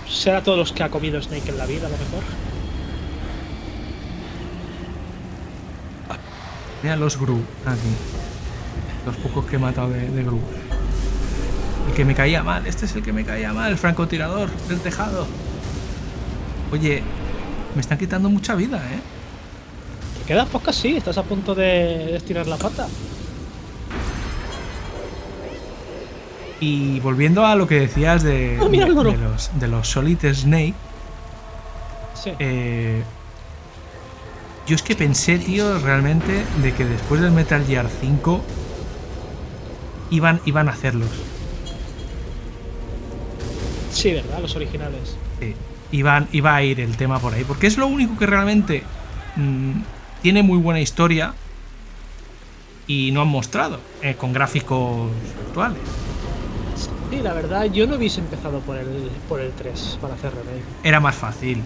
Será todos los que ha comido Snake en la vida, a lo mejor. Mira los Gru aquí. Los pocos que he matado de Gru. El que me caía mal, este es el que me caía mal, el francotirador del tejado. Oye, me están quitando mucha vida, ¿eh? Te quedas pocas, sí, estás a punto de estirar la pata. Y volviendo a lo que decías de los Solid Snake. Sí. Yo es que pensé, tío, realmente de que después del Metal Gear 5 iban a hacerlos. Sí, ¿verdad? Los originales. Sí. Iba a ir el tema por ahí. Porque es lo único que realmente tiene muy buena historia y no han mostrado con gráficos actuales. Sí, la verdad, yo no hubiese empezado por el 3 para hacer remake. Era más fácil.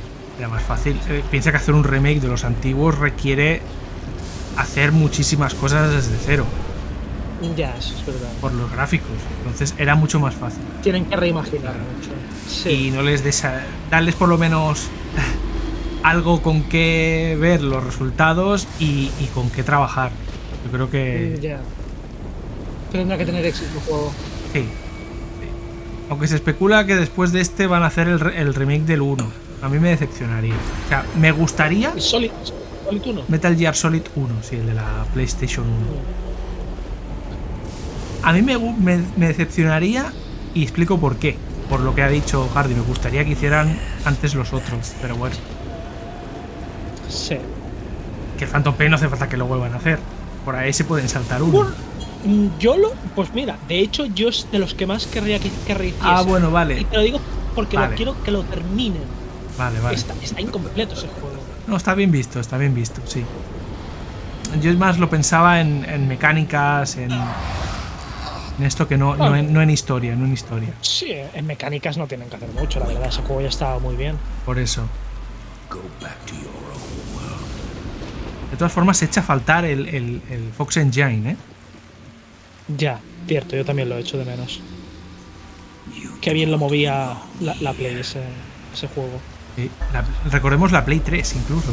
Piensa que hacer un remake de los antiguos requiere hacer muchísimas cosas desde cero. Ya, eso es verdad. Por los gráficos. Entonces era mucho más fácil. Tienen que reimaginar mucho. Sí. Y no les darles por lo menos algo con qué ver los resultados y con qué trabajar. Yo creo que... Ya. Tendrá que tener éxito el juego. Sí. Aunque se especula que después de este van a hacer el remake del 1. A mí me decepcionaría. O sea, me gustaría... Solid 1. Metal Gear Solid 1, sí, el de la PlayStation 1. A mí me decepcionaría y explico por qué. Por lo que ha dicho Hardy, me gustaría que hicieran antes los otros, pero bueno. Sí. Que el Phantom Pain no hace falta que lo vuelvan a hacer. Por ahí se pueden saltar uno. Pues mira, de hecho yo es de los que más querría que rehiciesen. Ah, bueno, vale. Y te lo digo porque Vale. quiero que lo terminen. Vale. Está incompleto ese juego. No, está bien visto, sí. Yo más lo pensaba en mecánicas, en esto que no en historia, Sí, en mecánicas no tienen que hacer mucho, la verdad. Ese juego ya estaba muy bien. Por eso. De todas formas, se echa a faltar el Fox Engine, ¿eh? Ya, cierto, yo también lo he hecho de menos. Qué bien lo movía la Play ese juego. Sí, recordemos la Play 3 incluso.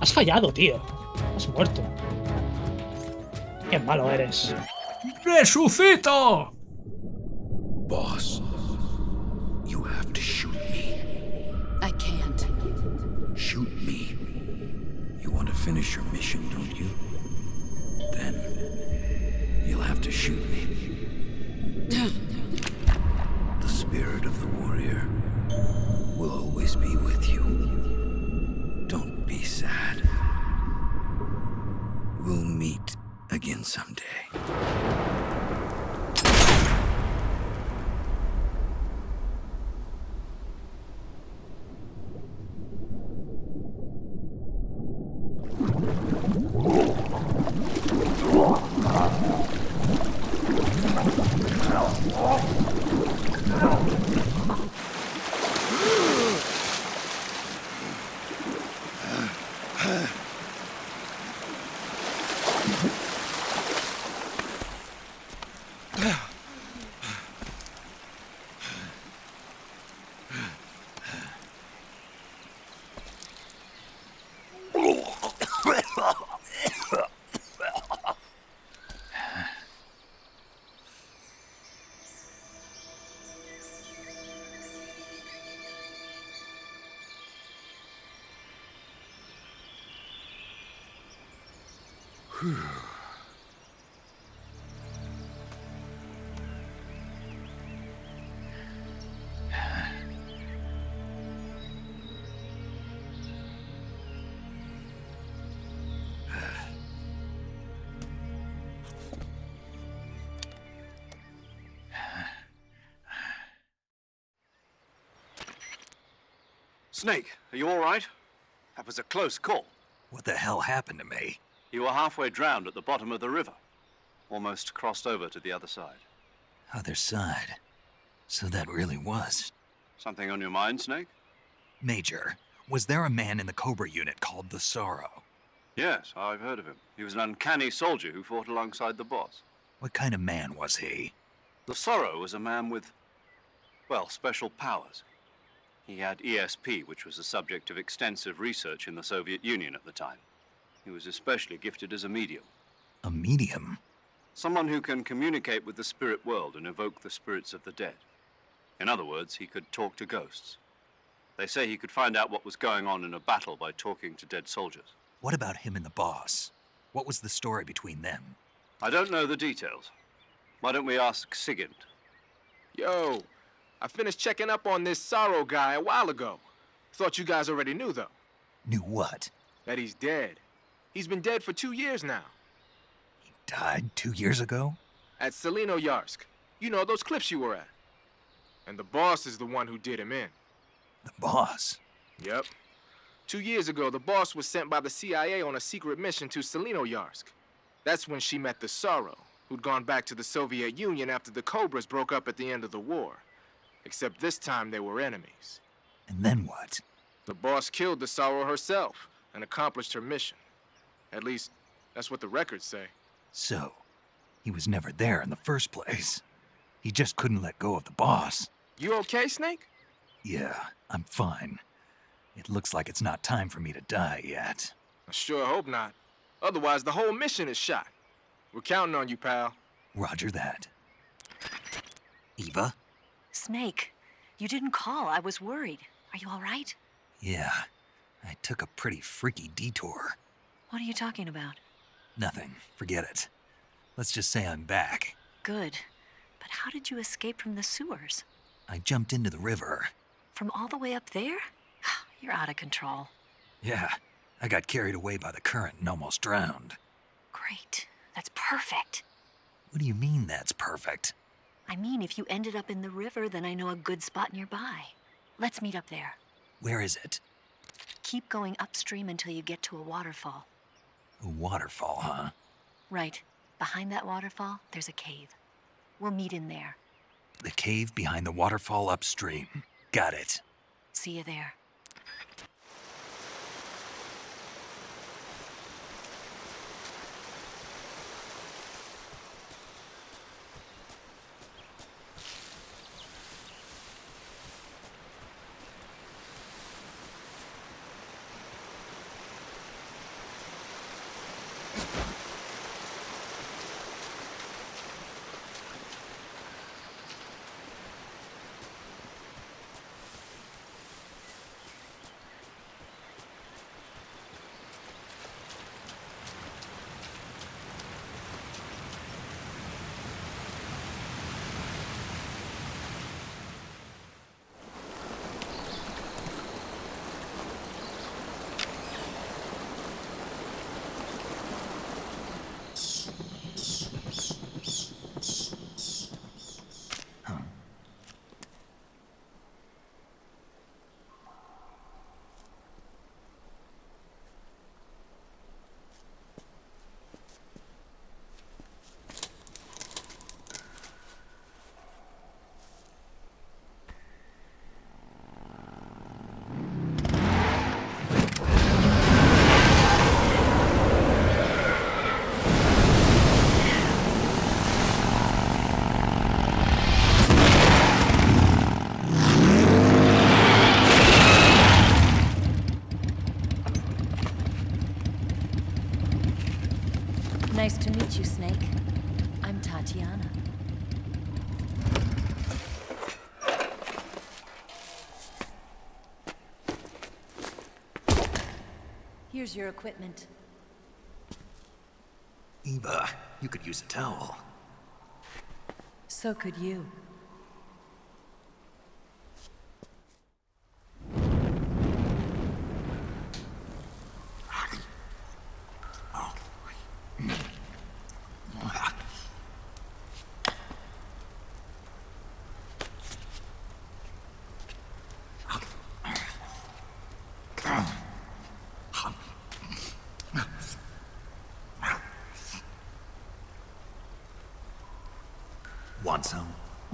Has fallado, tío. Has muerto. Qué malo eres. ¡Resucito! Boss, you have to shoot me. I can't. Shoot me. You want to finish your mission, don't you? Then you'll have to shoot me. The spirit of the warrior will always be with you. Don't be sad. We'll meet again someday. Snake, are you all right? That was a close call. What the hell happened to me? You were halfway drowned at the bottom of the river. Almost crossed over to the other side. Other side. So that really was. Something on your mind, Snake? Major, was there a man in the Cobra unit called the Sorrow? Yes, I've heard of him. He was an uncanny soldier who fought alongside the boss. What kind of man was he? The Sorrow was a man with, well, special powers. He had ESP, which was the subject of extensive research in the Soviet Union at the time. He was especially gifted as a medium. A medium? Someone who can communicate with the spirit world and evoke the spirits of the dead. In other words, he could talk to ghosts. They say he could find out what was going on in a battle by talking to dead soldiers. What about him and the boss? What was the story between them? I don't know the details. Why don't we ask Sigint? Yo, I finished checking up on this Sorrow guy a while ago. Thought you guys already knew, though. Knew what? That he's dead. He's been dead for 2 years now. He died 2 years ago? At Selino-Yarsk. You know, those cliffs you were at. And the boss is the one who did him in. The boss? Yep. 2 years ago, the boss was sent by the CIA on a secret mission to Selino-Yarsk. That's when she met the Sorrow, who'd gone back to the Soviet Union after the Cobras broke up at the end of the war. Except this time they were enemies. And then what? The boss killed the Sorrow herself and accomplished her mission. At least, that's what the records say. So, he was never there in the first place. He just couldn't let go of the boss. You okay, Snake? Yeah, I'm fine. It looks like it's not time for me to die yet. I sure hope not. Otherwise, the whole mission is shot. We're counting on you, pal. Roger that. Eva? Snake, you didn't call. I was worried. Are you all right? Yeah, I took a pretty freaky detour. What are you talking about? Nothing. Forget it. Let's just say I'm back. Good. But how did you escape from the sewers? I jumped into the river. From all the way up there? You're out of control. Yeah, I got carried away by the current and almost drowned. Great. That's perfect. What do you mean that's perfect? I mean, if you ended up in the river, then I know a good spot nearby. Let's meet up there. Where is it? Keep going upstream until you get to a waterfall. A waterfall, huh? Right. Behind that waterfall, there's a cave. We'll meet in there. The cave behind the waterfall upstream. Got it. See you there. Nice to meet you, Snake. I'm Tatiana. Here's your equipment. Eva, you could use a towel. So could you.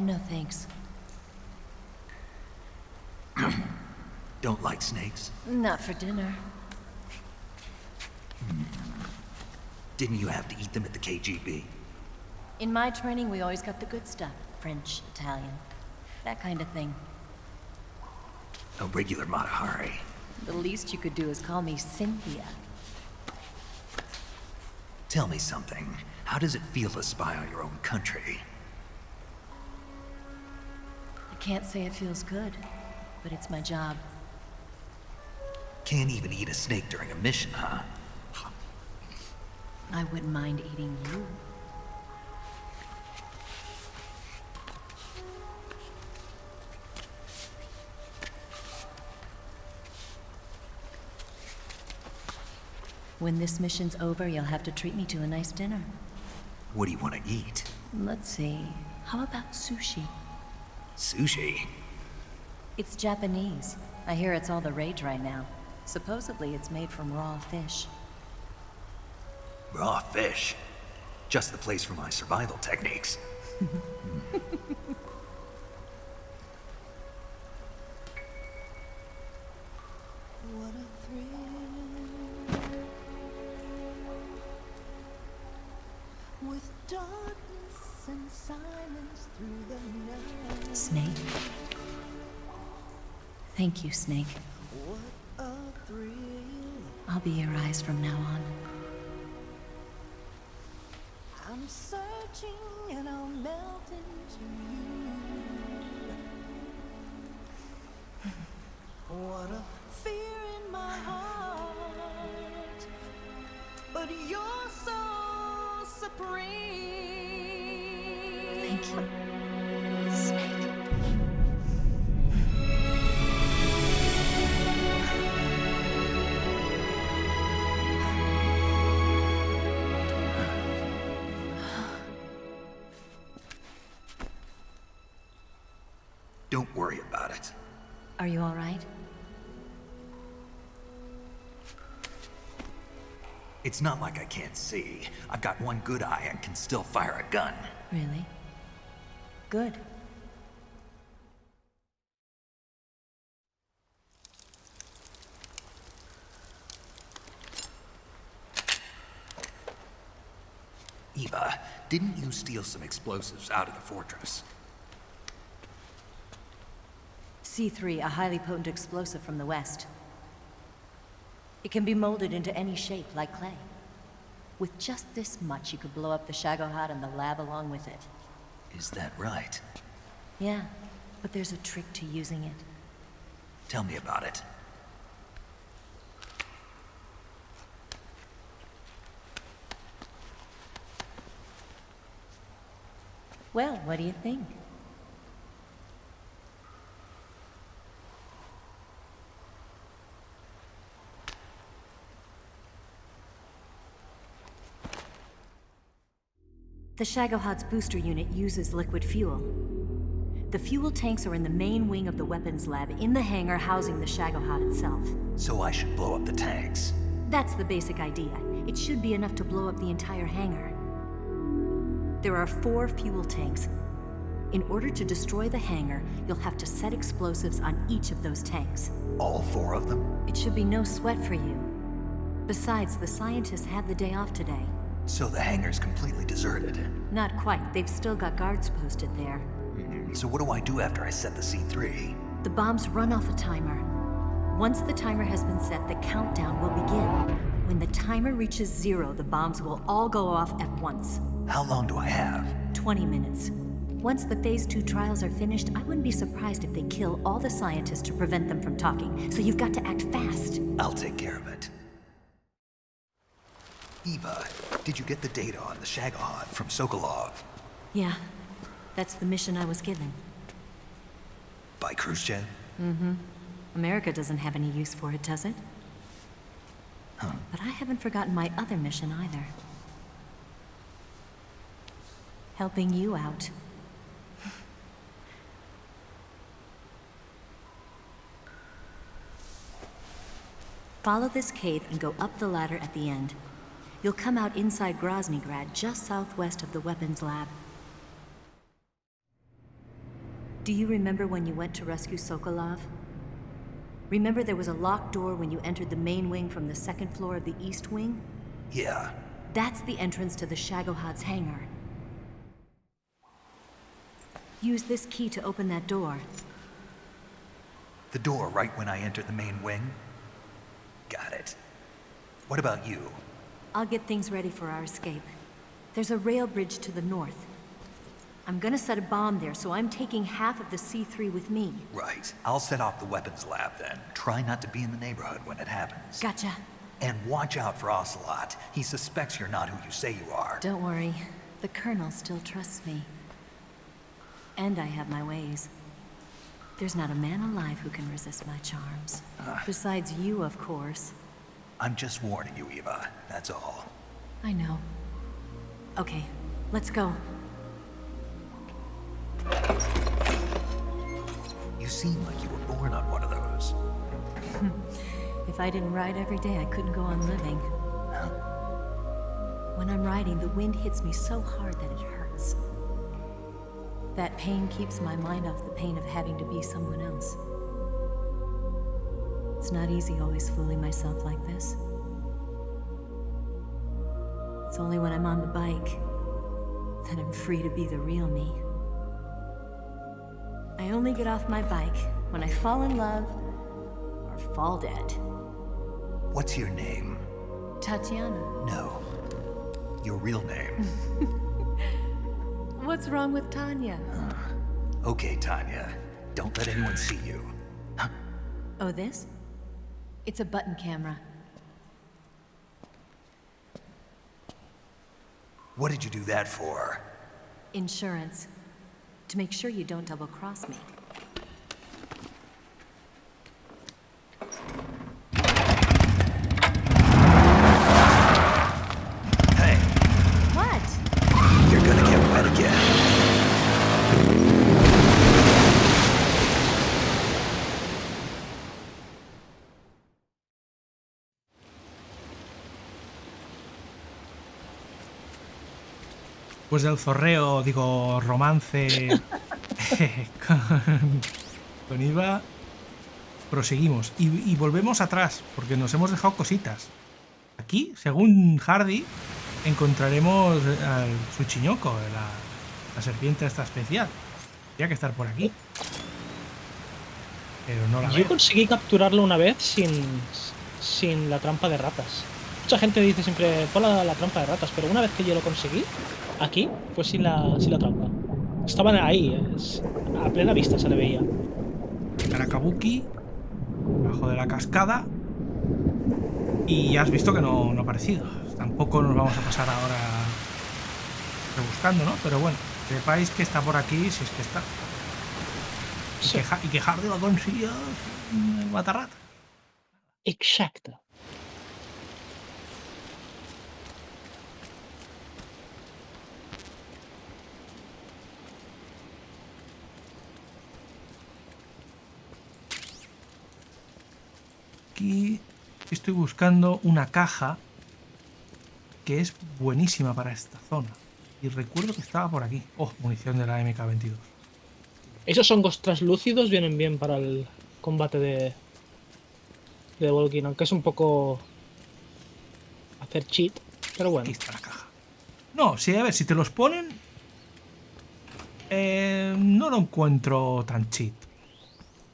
No thanks. Don't like snakes? Not for dinner. Didn't you have to eat them at the KGB? In my training, we always got the good stuff. French, Italian, that kind of thing. A regular Mata Hari. The least you could do is call me Cynthia. Tell me something. How does it feel to spy on your own country? I can't say it feels good, but it's my job. Can't even eat a snake during a mission, huh? I wouldn't mind eating you. When this mission's over, you'll have to treat me to a nice dinner. What do you want to eat? Let's see. How about sushi? Sushi? It's Japanese. I hear it's all the rage right now. Supposedly it's made from raw fish. Raw fish? Just the place for my survival techniques. With darkness and silence through the night. Snake. Thank you, Snake. What a thrill. I'll be your eyes from now on. I'm searching and I'll melt into you. What a fear in my heart. But you're so supreme. Thank you, Snake. Don't worry about it. Are you all right? It's not like I can't see. I've got one good eye and can still fire a gun. Really? Good. Eva, didn't you steal some explosives out of the fortress? C3, a highly potent explosive from the west. It can be molded into any shape, like clay. With just this much, you could blow up the Shagohod and the lab along with it. Is that right? Yeah, but there's a trick to using it. Tell me about it. Well, what do you think? The Shagohod's booster unit uses liquid fuel. The fuel tanks are in the main wing of the weapons lab in the hangar housing the Shagohod itself. So I should blow up the tanks. That's the basic idea. It should be enough to blow up the entire hangar. There are 4 fuel tanks. In order to destroy the hangar, you'll have to set explosives on each of those tanks. All 4 of them? It should be no sweat for you. Besides, the scientists had the day off today. So the hangar's completely deserted. Not quite. They've still got guards posted there. So what do I do after I set the C3? The bombs run off a timer. Once the timer has been set, the countdown will begin. When the timer reaches 0, the bombs will all go off at once. How long do I have? 20 minutes. Once the Phase 2 trials are finished, I wouldn't be surprised if they kill all the scientists to prevent them from talking. So you've got to act fast. I'll take care of it. Eva, did you get the data on the Shagohod from Sokolov? Yeah, that's the mission I was given. By Khrushchev? Mm-hmm. America doesn't have any use for it, does it? Huh. But I haven't forgotten my other mission either. Helping you out. Follow this cave and go up the ladder at the end. You'll come out inside Groznygrad, just southwest of the weapons lab. Do you remember when you went to rescue Sokolov? Remember there was a locked door when you entered the main wing from the second floor of the east wing? Yeah. That's the entrance to the Shagohod's hangar. Use this key to open that door. The door right when I entered the main wing? Got it. What about you? I'll get things ready for our escape. There's a rail bridge to the north. I'm gonna set a bomb there, so I'm taking half of the C3 with me. Right. I'll set off the weapons lab then. Try not to be in the neighborhood when it happens. Gotcha. And watch out for Ocelot. He suspects you're not who you say you are. Don't worry. The Colonel still trusts me. And I have my ways. There's not a man alive who can resist my charms. Besides you, of course. I'm just warning you, Eva. That's all. I know. Okay, let's go. You seem like you were born on one of those. If I didn't ride every day, I couldn't go on living. When I'm riding, the wind hits me so hard that it hurts. That pain keeps my mind off the pain of having to be someone else. It's not easy always fooling myself like this. It's only when I'm on the bike that I'm free to be the real me. I only get off my bike when I fall in love or fall dead. What's your name? Tatiana. No. Your real name. What's wrong with Tanya? Okay, Tanya. Don't let anyone see you. Oh, this? It's a button camera. What did you do that for? Insurance. To make sure you don't double-cross me. Hey. What? You're gonna get wet again. Pues del zorreo, digo, romance con Eva, proseguimos y volvemos atrás porque nos hemos dejado cositas. Aquí, según Hardy, encontraremos al Tsuchiñoko, la serpiente esta especial. Tendría que estar por aquí, pero no la veo. Yo conseguí capturarlo una vez sin la trampa de ratas. Mucha gente dice siempre, pon la trampa de ratas, pero una vez que yo lo conseguí, aquí fue sin la trampa. Estaban ahí, a plena vista se le veía. Karakabuki, bajo de la cascada. Y ya has visto que no ha aparecido. Tampoco nos vamos a pasar ahora rebuscando, ¿no? Pero bueno, sepáis que está por aquí si es que está. Sí. Y que Hardy lo consiguió en Matarrat. Exacto. Aquí estoy buscando una caja que es buenísima para esta zona. Y recuerdo que estaba por aquí. Oh, munición de la MK22. Esos hongos translúcidos vienen bien para el combate de Volkin, aunque es un poco hacer cheat, pero bueno. Aquí está la caja. No, sí, a ver, si te los ponen, no lo encuentro tan cheat.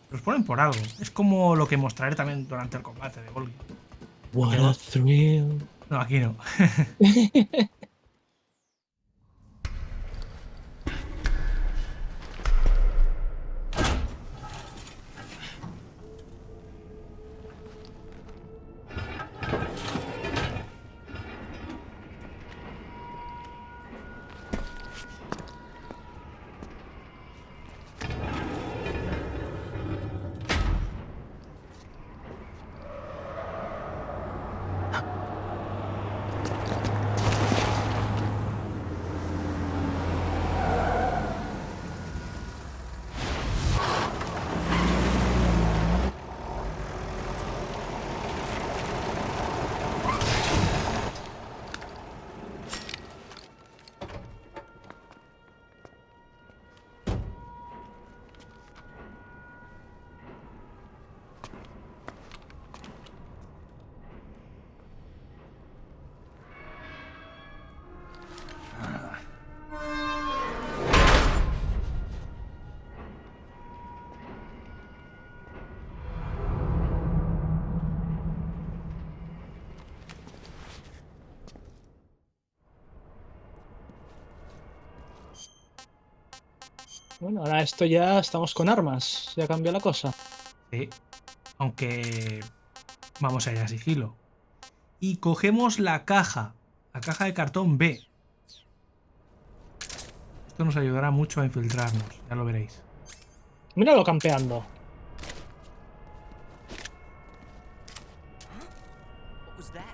Los ponen por algo. Es como lo que mostraré también durante el combate de Volkin. What a thrill. No, aquí no. Bueno, ahora esto ya estamos con armas. Ya cambió la cosa. Sí. Aunque vamos allá a sigilo. Y cogemos la caja de cartón B. Esto nos ayudará mucho a infiltrarnos, ya lo veréis. Míralo campeando. What was that?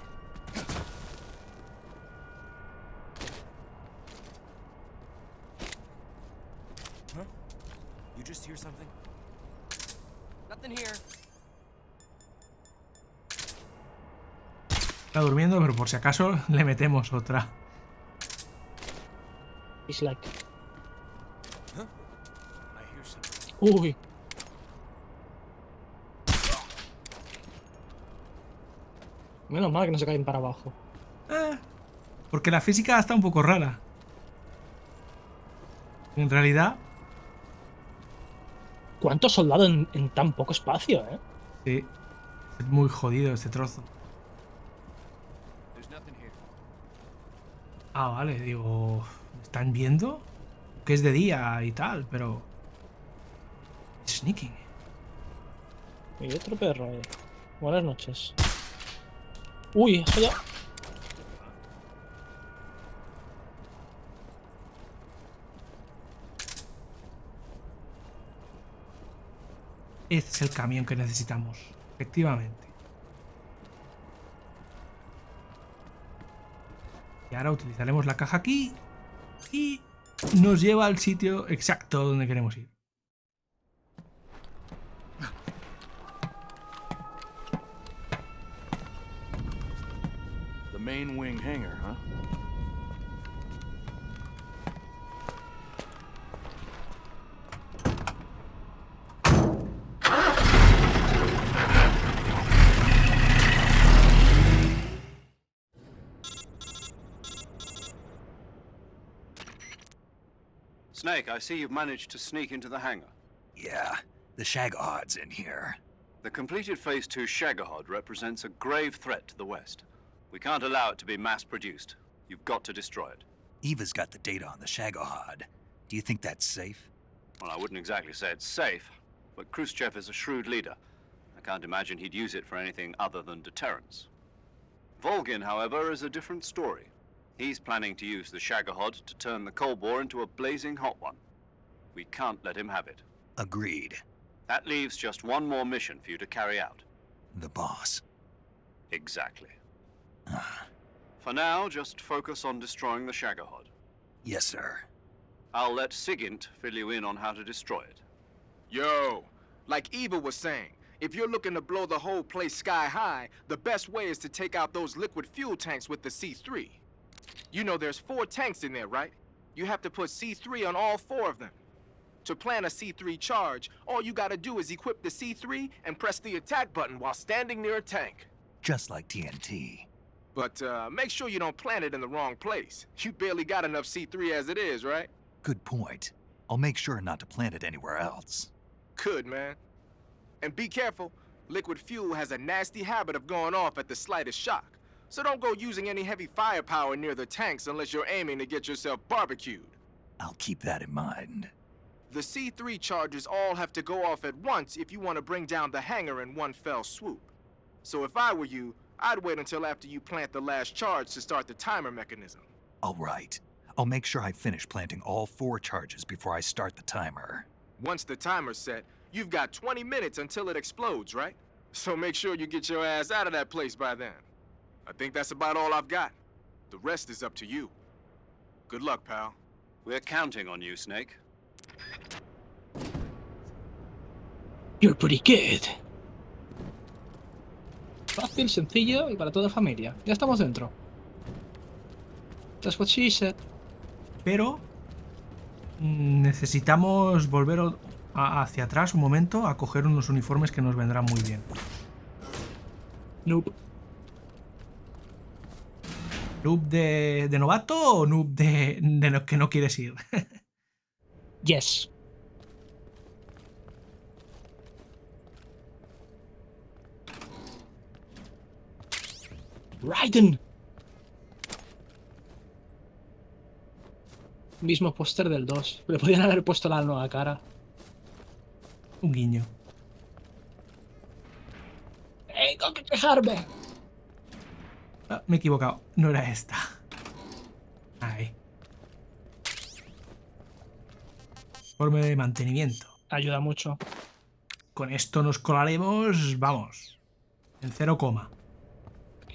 Huh? You just hear something? Nothing here. Está durmiendo, pero por si acaso le metemos otra. It's like. Huh? I hear something. Uy. Menos mal que no se caen para abajo. Porque la física está un poco rara. En realidad... ¿Cuántos soldados en tan poco espacio, eh? Sí. Es muy jodido este trozo. There's nothing here. Ah, vale, digo... ¿Están viendo? Que es de día y tal, pero... Sneaking. Y otro perro ahí. Buenas noches. Uy, eso ya... Este es el camión que necesitamos. Efectivamente. Y ahora utilizaremos la caja aquí. Y nos lleva al sitio exacto donde queremos ir. The main wing hangar, huh? Snake, I see you've managed to sneak into the hangar. Yeah, the Shagohod's in here. The completed Phase 2 Shagohod represents a grave threat to the West. We can't allow it to be mass-produced. You've got to destroy it. Eva's got the data on the Shagohod. Do you think that's safe? Well, I wouldn't exactly say it's safe, but Khrushchev is a shrewd leader. I can't imagine he'd use it for anything other than deterrence. Volgin, however, is a different story. He's planning to use the Shagohod to turn the Cold War into a blazing hot one. We can't let him have it. Agreed. That leaves just one more mission for you to carry out. The boss. Exactly. For now, just focus on destroying the Shagohod. Yes, sir. I'll let Sigint fill you in on how to destroy it. Yo, like Eva was saying, if you're looking to blow the whole place sky high, the best way is to take out those liquid fuel tanks with the C3. You know there's 4 tanks in there, right? You have to put C3 on all 4 of them. To plant a C3 charge, all you gotta do is equip the C3 and press the attack button while standing near a tank. Just like TNT. But make sure you don't plant it in the wrong place. You barely got enough C3 as it is, right? Good point. I'll make sure not to plant it anywhere else. Good, man. And be careful. Liquid fuel has a nasty habit of going off at the slightest shock. So don't go using any heavy firepower near the tanks unless you're aiming to get yourself barbecued. I'll keep that in mind. The C3 charges all have to go off at once if you want to bring down the hangar in one fell swoop. So if I were you, I'd wait until after you plant the last charge to start the timer mechanism. All right. I'll make sure I finish planting all 4 charges before I start the timer. Once the timer's set, you've got 20 minutes until it explodes, right? So make sure you get your ass out of that place by then. I think that's about all I've got. The rest is up to you. Good luck, pal. We're counting on you, Snake. You're pretty good. Fácil, sencillo y para toda familia. Ya estamos dentro. That's what she said. Pero necesitamos volver hacia atrás un momento a coger unos uniformes que nos vendrán muy bien. Noob. ¿Noob de novato o noob de que no quieres ir? Yes. Raiden. Mismo póster del 2. Le podían haber puesto la nueva cara. Un guiño. ¡Tengo que quejarme! Ah, me he equivocado. No era esta. Ahí. Informe de mantenimiento. Ayuda mucho. Con esto nos colaremos, vamos, en 0,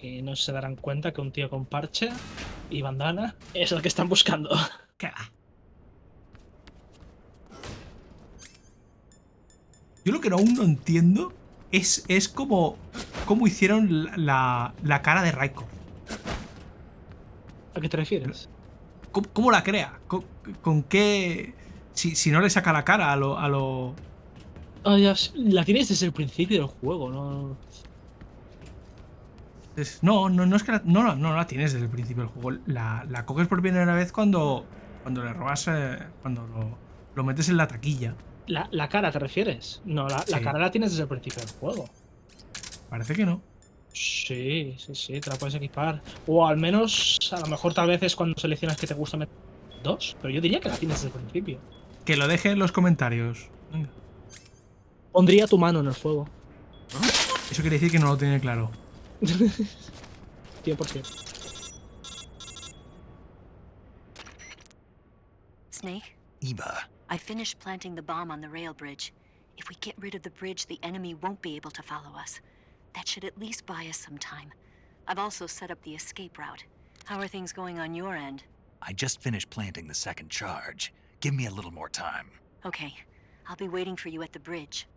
Y no se darán cuenta que un tío con parche y bandana es el que están buscando. ¿Qué va? Yo lo que aún no entiendo es cómo hicieron la cara de Raikkonen. ¿A qué te refieres? ¿Cómo la crea? ¿Con qué...? Si no le saca la cara a lo... Ah, ya, la tienes desde el principio del juego, ¿no? No es que no la tienes desde el principio del juego. La coges por primera vez cuando le robas... cuando lo metes en la taquilla. ¿La cara te refieres? No, la Sí. cara la tienes desde el principio del juego. Parece que no. Sí, te la puedes equipar. O al menos, a lo mejor tal vez es cuando seleccionas que te gusta meter 2, pero yo diría que la tienes desde el principio. Que lo deje en los comentarios. Venga. Pondría tu mano en el fuego. Eso quiere decir que no lo tiene claro. 100%. Snake? Eva, I finished planting the bomb on the rail bridge. If we get rid of the bridge, the enemy won't be able to follow us. That should at least buy us some time. I've also set up the escape route. How are things going on your end? I just finished planting the second charge. Give me a little more time. Okay, I'll be waiting for you at the bridge.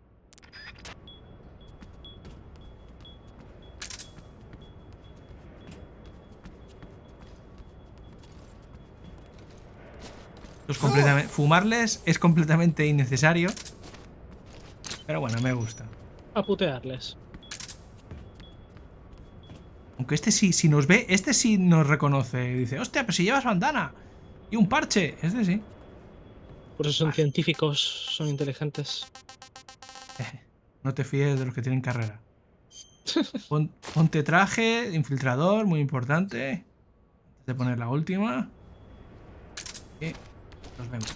Fumarles es completamente innecesario. Pero bueno, me gusta. A putearles. Aunque este sí, si nos ve, este sí nos reconoce. Dice, hostia, pero si llevas bandana y un parche. Este sí. Por eso son científicos, son inteligentes. No te fíes de los que tienen carrera. Ponte traje, infiltrador, muy importante. Antes de poner la última. Y nos vemos.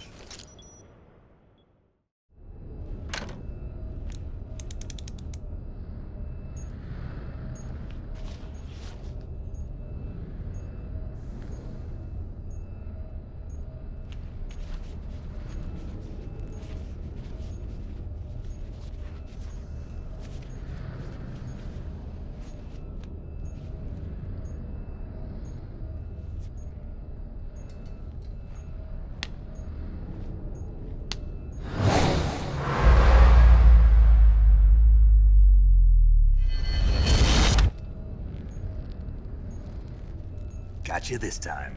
Gotcha this time.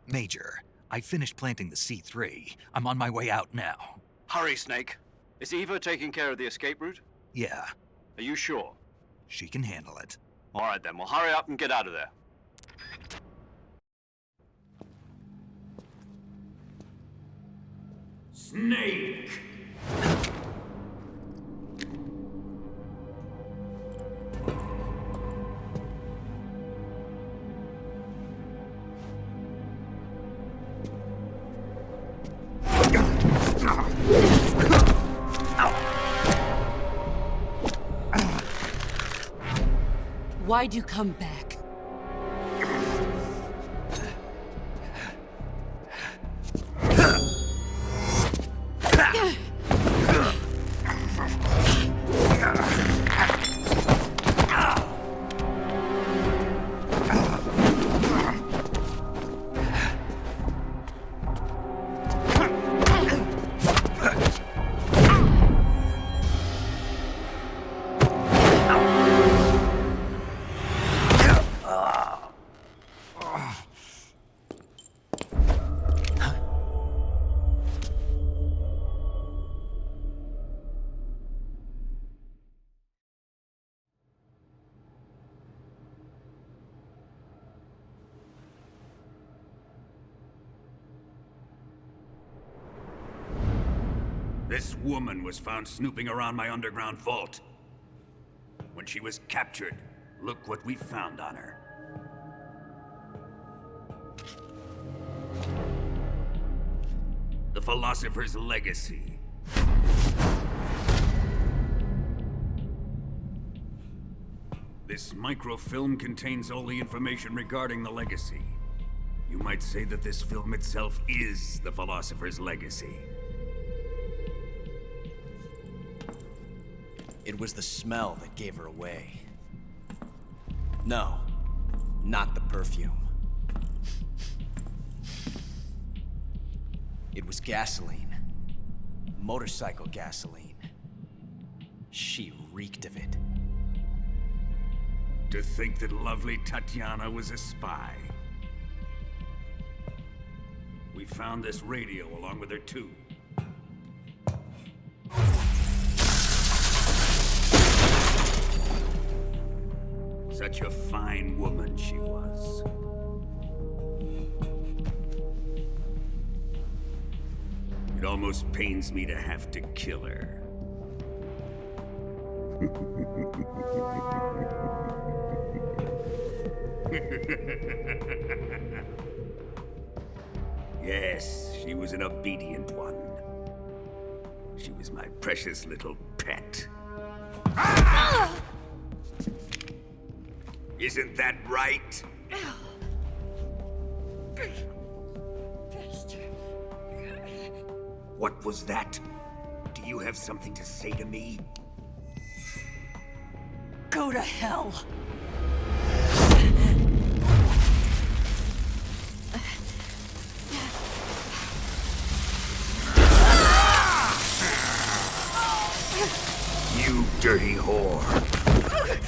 Major, I finished planting the C3. I'm on my way out now. Hurry, Snake. Is Eva taking care of the escape route? Yeah, Are you sure? she can handle it. All right then, well hurry up and get out of there. Snake! Why'd you come back? This woman was found snooping around my underground vault. When she was captured, look what we found on her. The Philosopher's Legacy. This microfilm contains all the information regarding the Legacy. You might say that this film itself is the Philosopher's Legacy. It was the smell that gave her away. No, not the perfume. It was gasoline. Motorcycle gasoline. She reeked of it. To think that lovely Tatiana was a spy. We found this radio along with her too. Such a fine woman she was. It almost pains me to have to kill her. Yes, she was an obedient one. She was my precious little pet. Ah! Isn't that right? What was that? Do you have something to say to me? Go to hell. You dirty whore.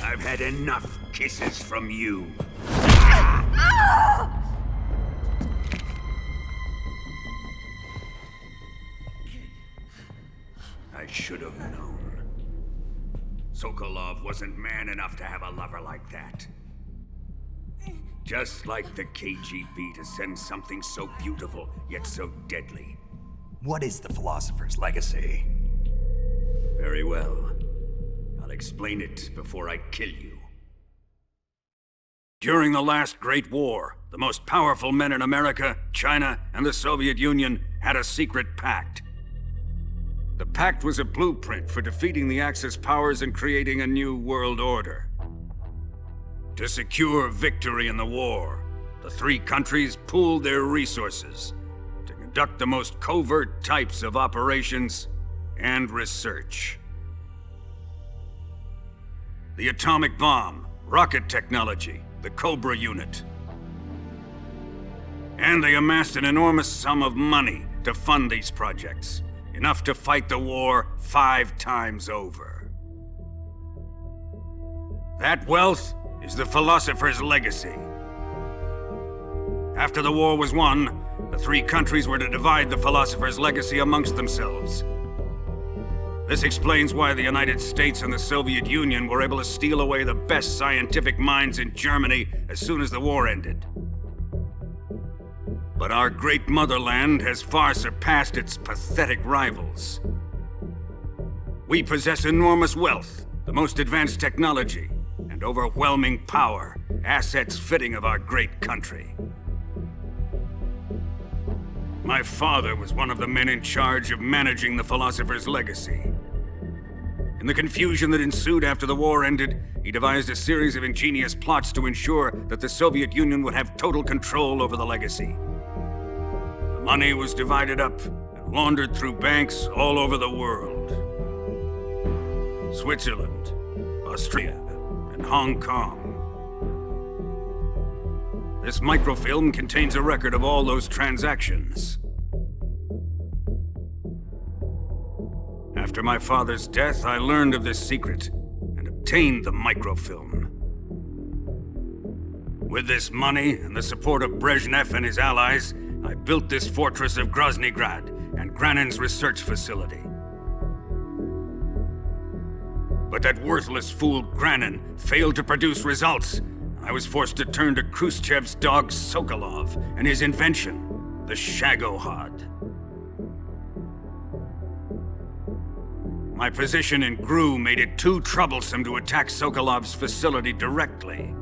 I've had enough kisses from you. I should have known. Sokolov wasn't man enough to have a lover like that. Just like the KGB to send something so beautiful, yet so deadly. What is the Philosopher's Legacy? Very well. I'll explain it before I kill you. During the last Great War, the most powerful men in America, China, and the Soviet Union had a secret pact. The pact was a blueprint for defeating the Axis powers and creating a new world order. To secure victory in the war, the three countries pooled their resources to conduct the most covert types of operations and research. The atomic bomb, rocket technology, the Cobra unit. And they amassed an enormous sum of money to fund these projects, enough to fight the war 5 times over. That wealth is the Philosopher's Legacy. After the war was won, the three countries were to divide the Philosopher's Legacy amongst themselves. This explains why the United States and the Soviet Union were able to steal away the best scientific minds in Germany as soon as the war ended. But our great motherland has far surpassed its pathetic rivals. We possess enormous wealth, the most advanced technology, and overwhelming power, assets fitting of our great country. My father was one of the men in charge of managing the Philosopher's Legacy. In the confusion that ensued after the war ended, he devised a series of ingenious plots to ensure that the Soviet Union would have total control over the Legacy. The money was divided up and laundered through banks all over the world. Switzerland, Austria, and Hong Kong. This microfilm contains a record of all those transactions. After my father's death, I learned of this secret and obtained the microfilm. With this money and the support of Brezhnev and his allies, I built this fortress of Groznygrad and Granin's research facility. But that worthless fool Granin failed to produce results. I was forced to turn to Khrushchev's dog Sokolov and his invention, the Shagohod. My position in Gru made it too troublesome to attack Sokolov's facility directly.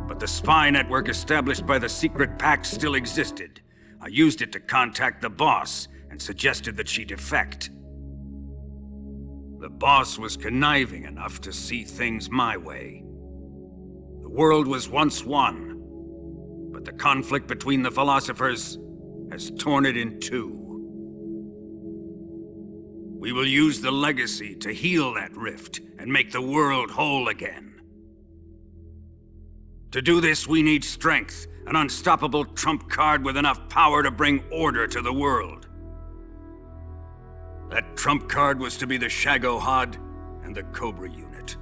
But the spy network established by the secret pact still existed. I used it to contact the boss and suggested that she defect. The boss was conniving enough to see things my way. The world was once one, but the conflict between the philosophers has torn it in two. We will use the legacy to heal that rift and make the world whole again. To do this, we need strength, an unstoppable trump card with enough power to bring order to the world. That trump card was to be the Shagohod and the Cobra unit.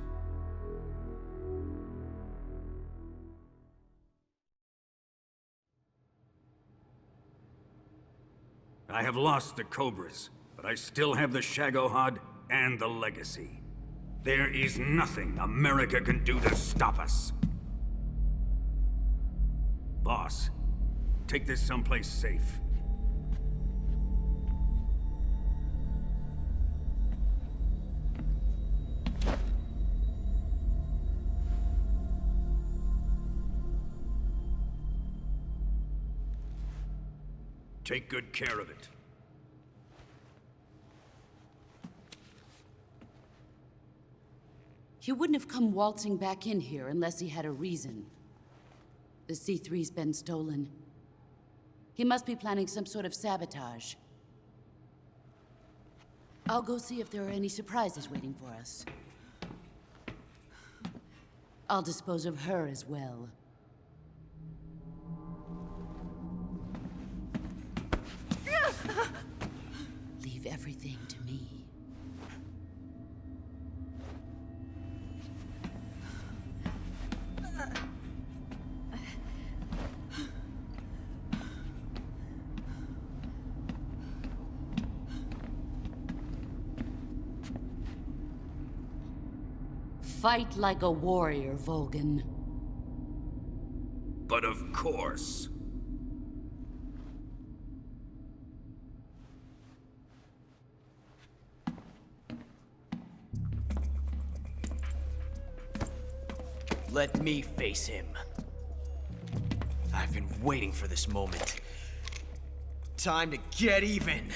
I have lost the Cobras, but I still have the Shagohod and the legacy. There is nothing America can do to stop us. Boss, take this someplace safe. Take good care of it. He wouldn't have come waltzing back in here unless he had a reason. The C3's been stolen. He must be planning some sort of sabotage. I'll go see if there are any surprises waiting for us. I'll dispose of her as well. Leave everything to me. Fight like a warrior, Volgin. But of course. Let me face him. I've been waiting for this moment. Time to get even.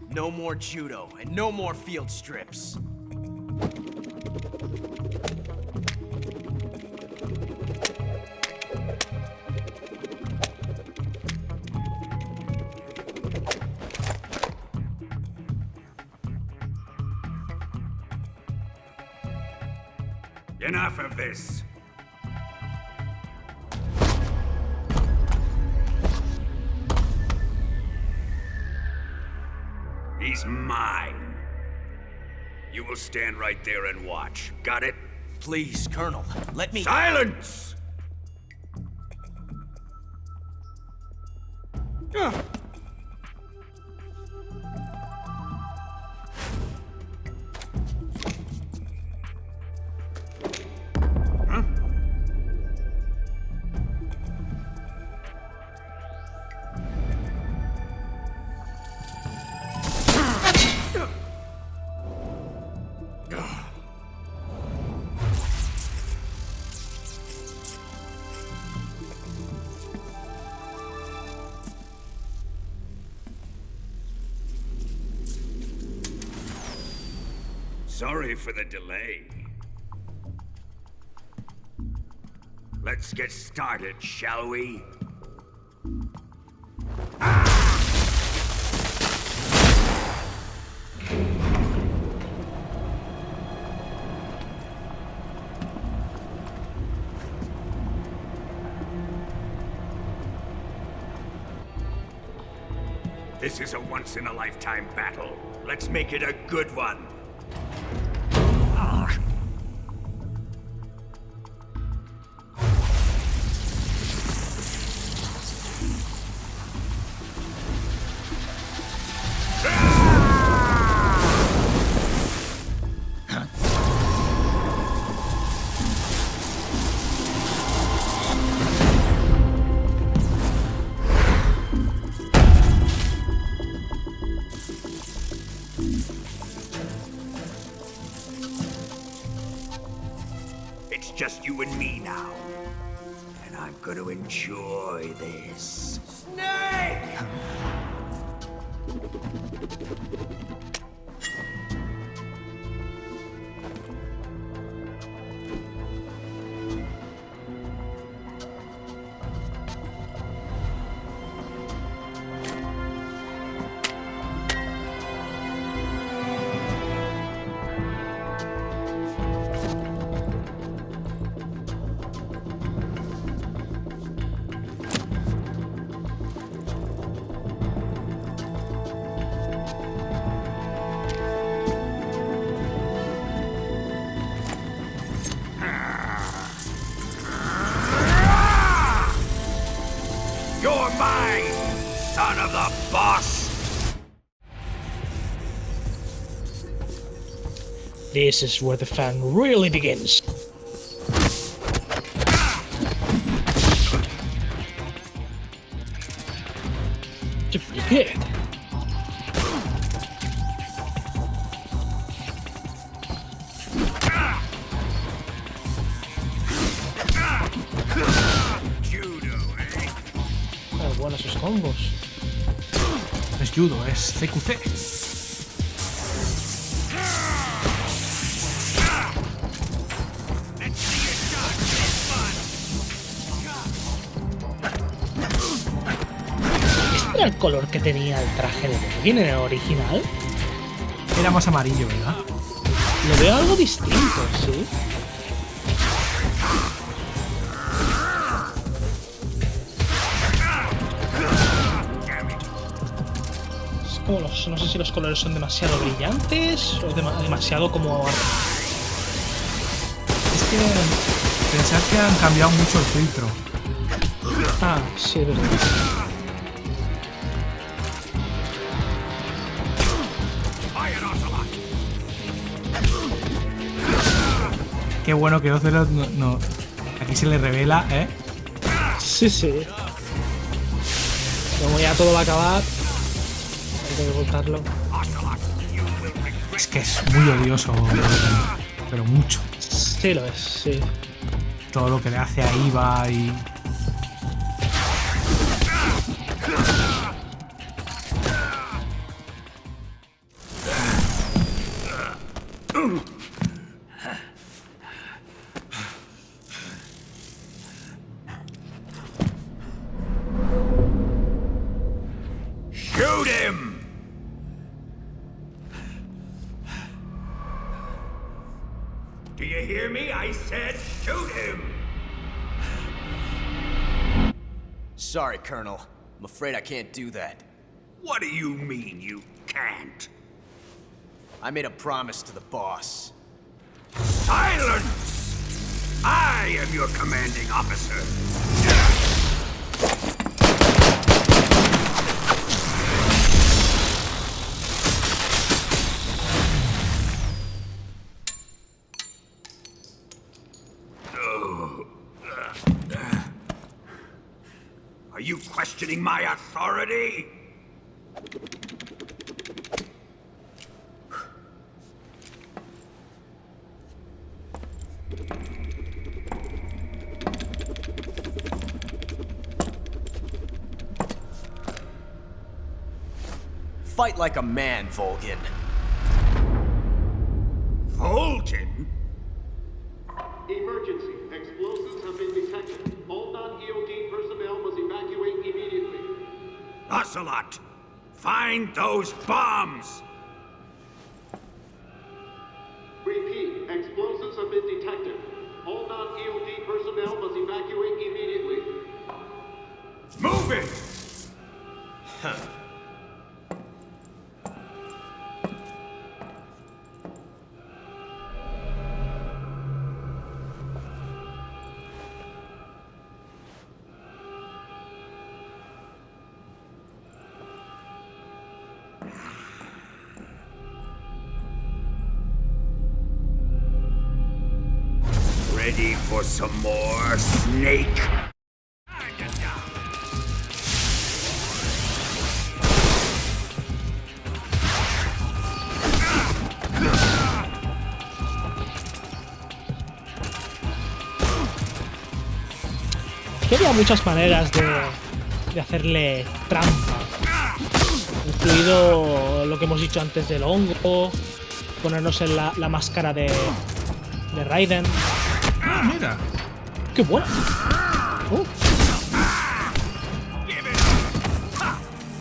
No more judo, and no more field strips. Enough of this. He's mine. You will stand right there and watch. Got it? Please, Colonel, let me— Silence! Sorry for the delay. Let's get started, shall we? This is a once-in-a-lifetime battle. Let's make it a good one. It's just you and me now. And I'm gonna enjoy this. Snake! You're mine, son of the boss! This is where the fun really begins. Pretty good. Buenos sus combos. Es judo, es CQC. ¿Este era el color que tenía el traje de Merlin en el original? Era más amarillo, ¿verdad? Lo veo algo distinto, sí. Como no sé si los colores son demasiado brillantes o demasiado como... Es que pensar que han cambiado mucho el filtro. Ah, sí, es verdad. Qué bueno que Ocelot no... Aquí se le revela, ¿eh? Sí, sí. Como ya todo va a acabar... Hay que ocultarlo. Es que es muy odioso, pero mucho. Sí lo es, sí. Todo lo que le hace a Iva y... Shoot him! Do you hear me? I said shoot him! Sorry, Colonel. I'm afraid I can't do that. What do you mean you can't? I made a promise to the boss. Silence! I am your commanding officer. Are you questioning my authority? Fight like a man, Volgin. Volgin? Emergency. Explosives have been detected. All non-EOD personnel must evacuate immediately. Ocelot, find those bombs! Repeat. Explosives have been detected. All non-EOD personnel must evacuate immediately. Move it! Huh. Ready for some more, Snake? Aquí había muchas maneras de hacerle trampa. Incluido lo que hemos dicho antes del hongo, ponernos en la máscara de Raiden. Ah, mira. ¡Qué bueno!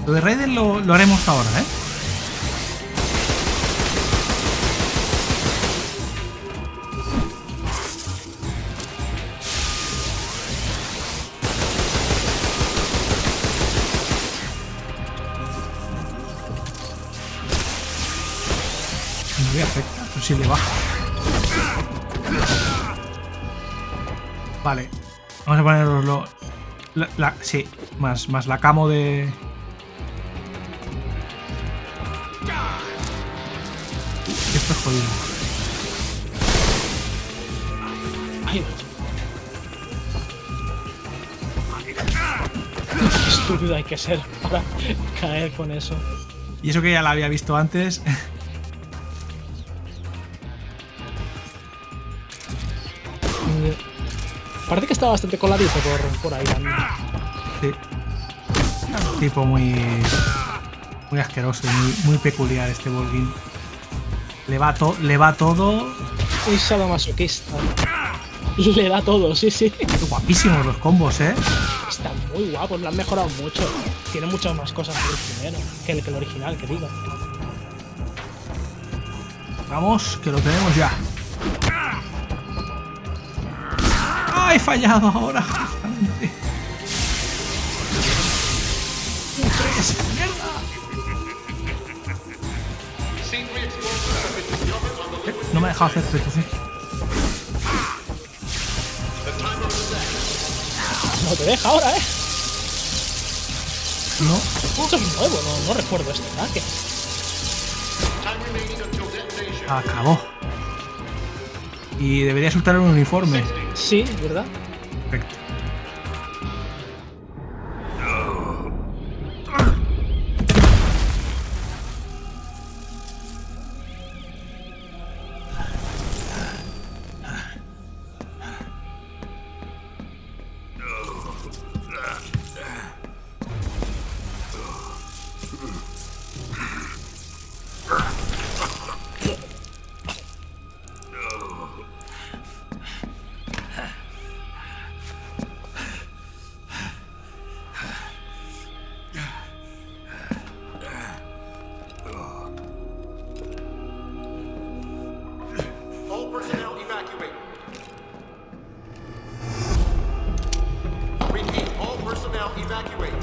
Lo de Raiden lo haremos ahora, ¿eh? No le afecta, pero sí le baja. Vale. Vamos a ponerlo... sí, más la camo de... Esto es jodido. Ay, qué estúpido hay que ser para caer con eso. Y eso que ya la había visto antes. Parece que está bastante coladito por ahí también. Sí. Un tipo muy asqueroso y muy peculiar este Volgin. Le va todo. Un sadomasoquista. Le da todo, sí. Guapísimos los combos, ¿eh? Están muy guapos, lo han mejorado mucho. Tiene muchas más cosas que el primero, que el original, que digo. Vamos, que lo tenemos ya. ¡Ay, he fallado ahora! No me ha dejado hacer ejecución. No te deja ahora, ¿eh? No. Esto es nuevo, no recuerdo este ataque. Acabó. Y debería soltar un uniforme. Sí, ¿verdad? Perfecto.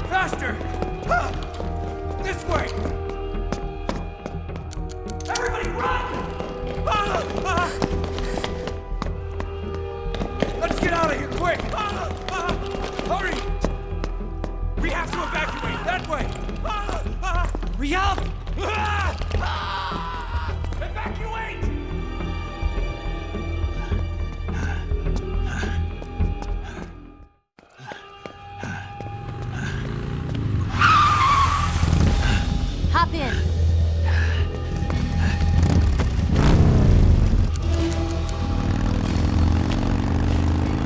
Faster! This way! Everybody run! Let's get out of here, quick! Hurry! We have to evacuate, that way! Hurry up! Evacuate! Hop in.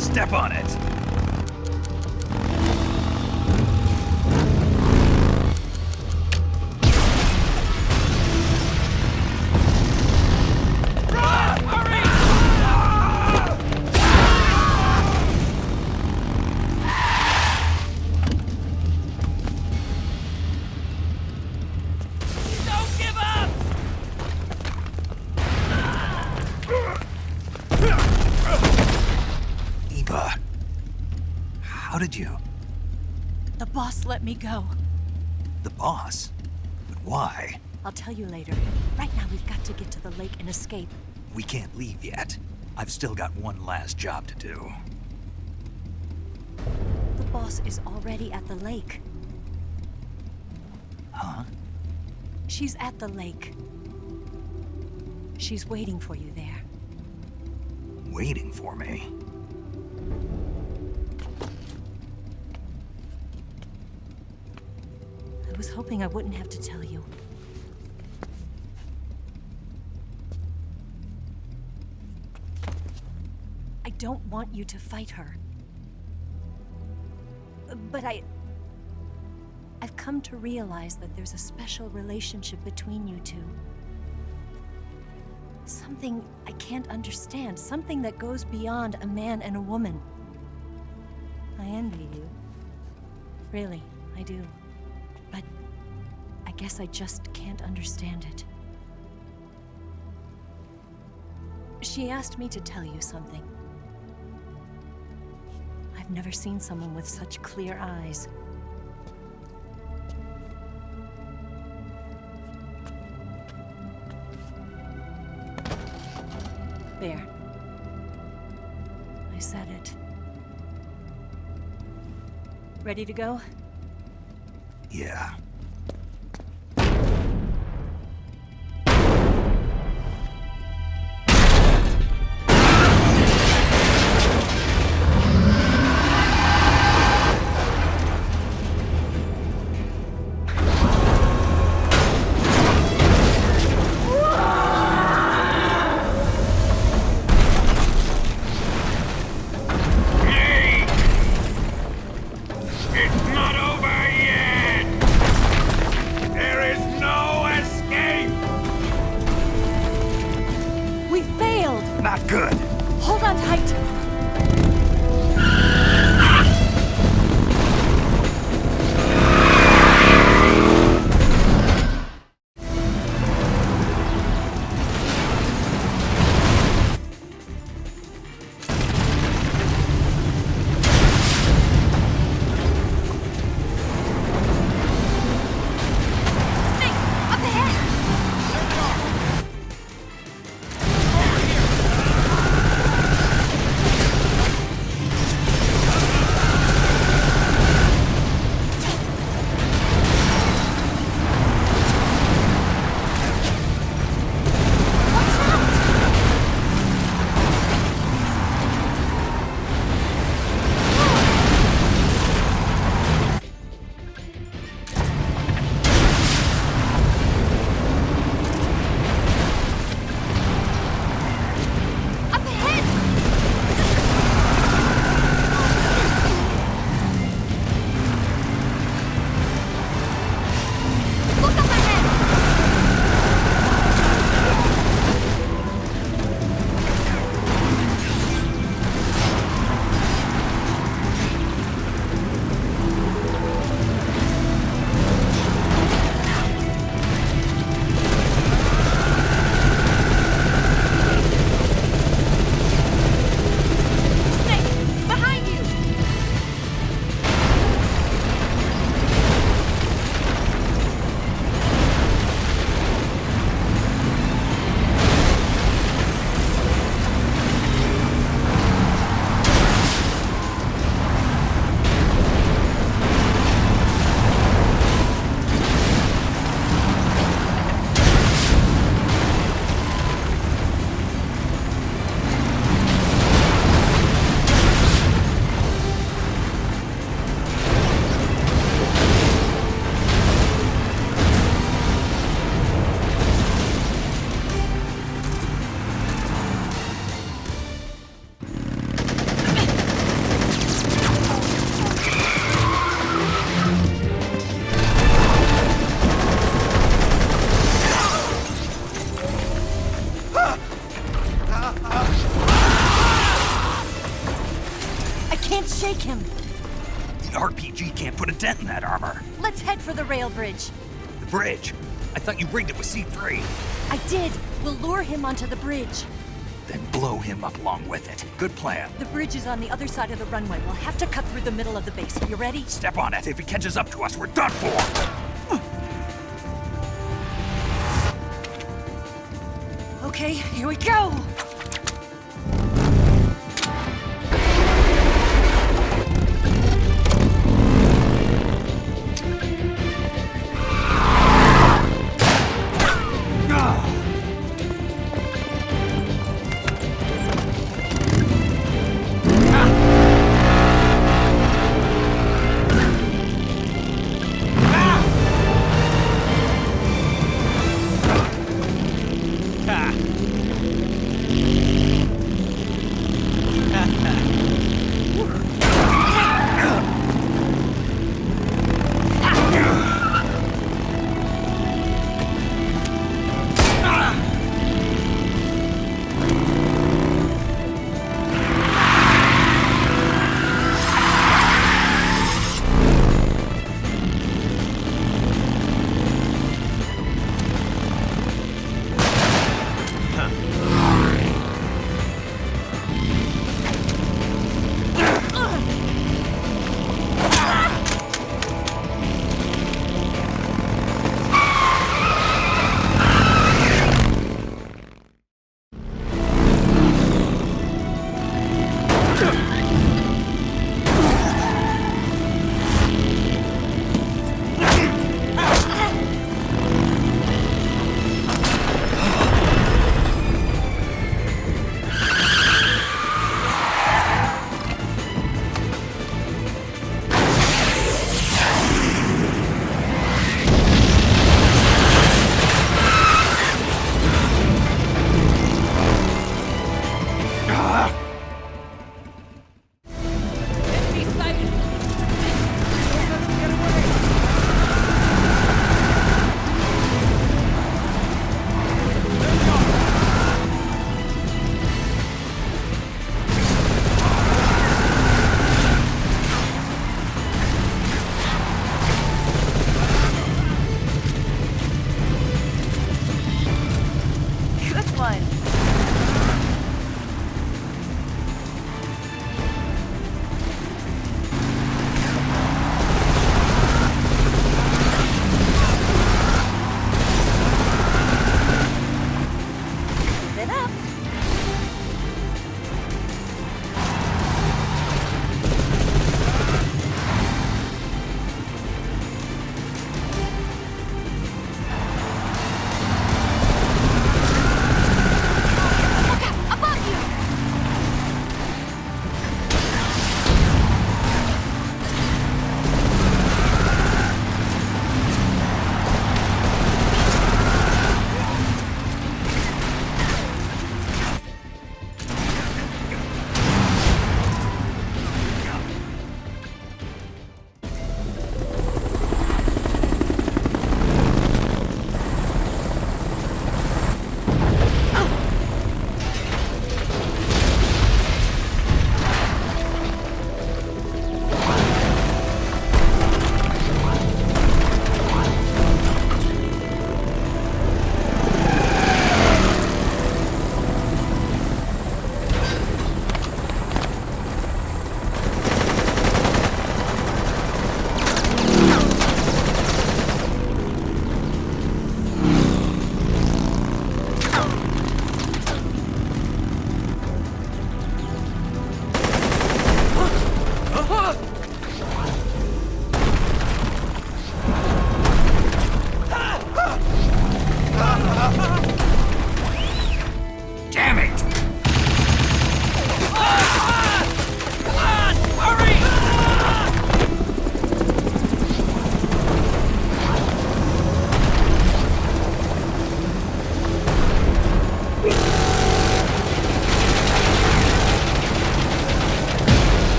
Step on it. How did you? The boss let me go. The boss? But why? I'll tell you later. Right now, we've got to get to the lake and escape. We can't leave yet. I've still got one last job to do. The boss is already at the lake. Huh? She's at the lake. She's waiting for you there. Waiting for me? I was hoping I wouldn't have to tell you. I don't want you to fight her. but I've come to realize that there's a special relationship between you two. Something I can't understand, something that goes beyond a man and a woman. I envy you. Really, I do. But I guess I just can't understand it. She asked me to tell you something. I've never seen someone with such clear eyes. There. I said it. Ready to go? Yeah. Shake him. The RPG can't put a dent in that armor. Let's head for the rail bridge. The bridge? I thought you rigged it with C3. I did. We'll lure him onto the bridge. Then blow him up along with it. Good plan. The bridge is on the other side of the runway. We'll have to cut through the middle of the base. You ready? Step on it. If he catches up to us, we're done for. Okay, here we go.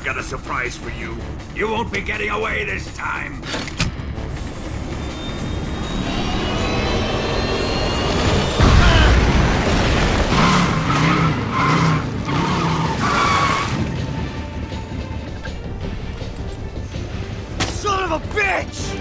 I've got a surprise for you. You won't be getting away this time. Son of a bitch!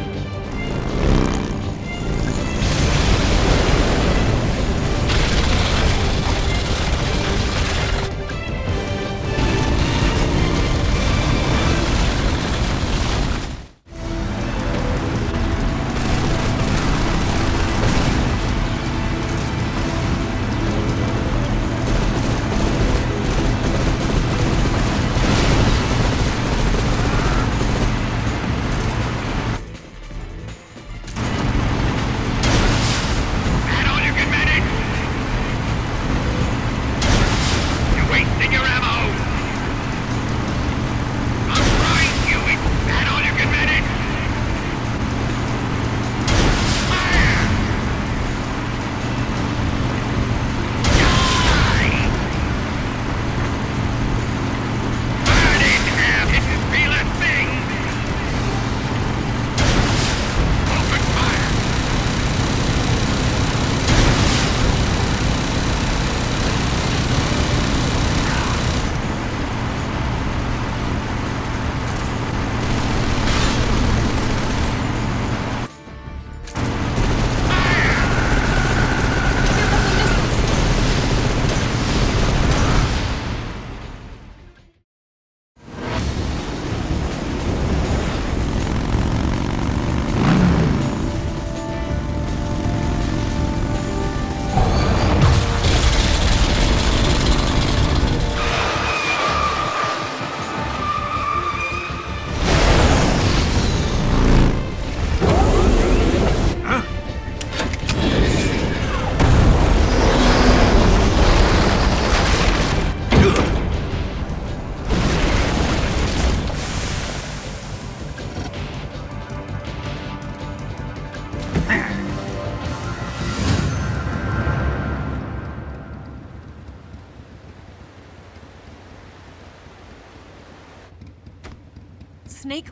Snake,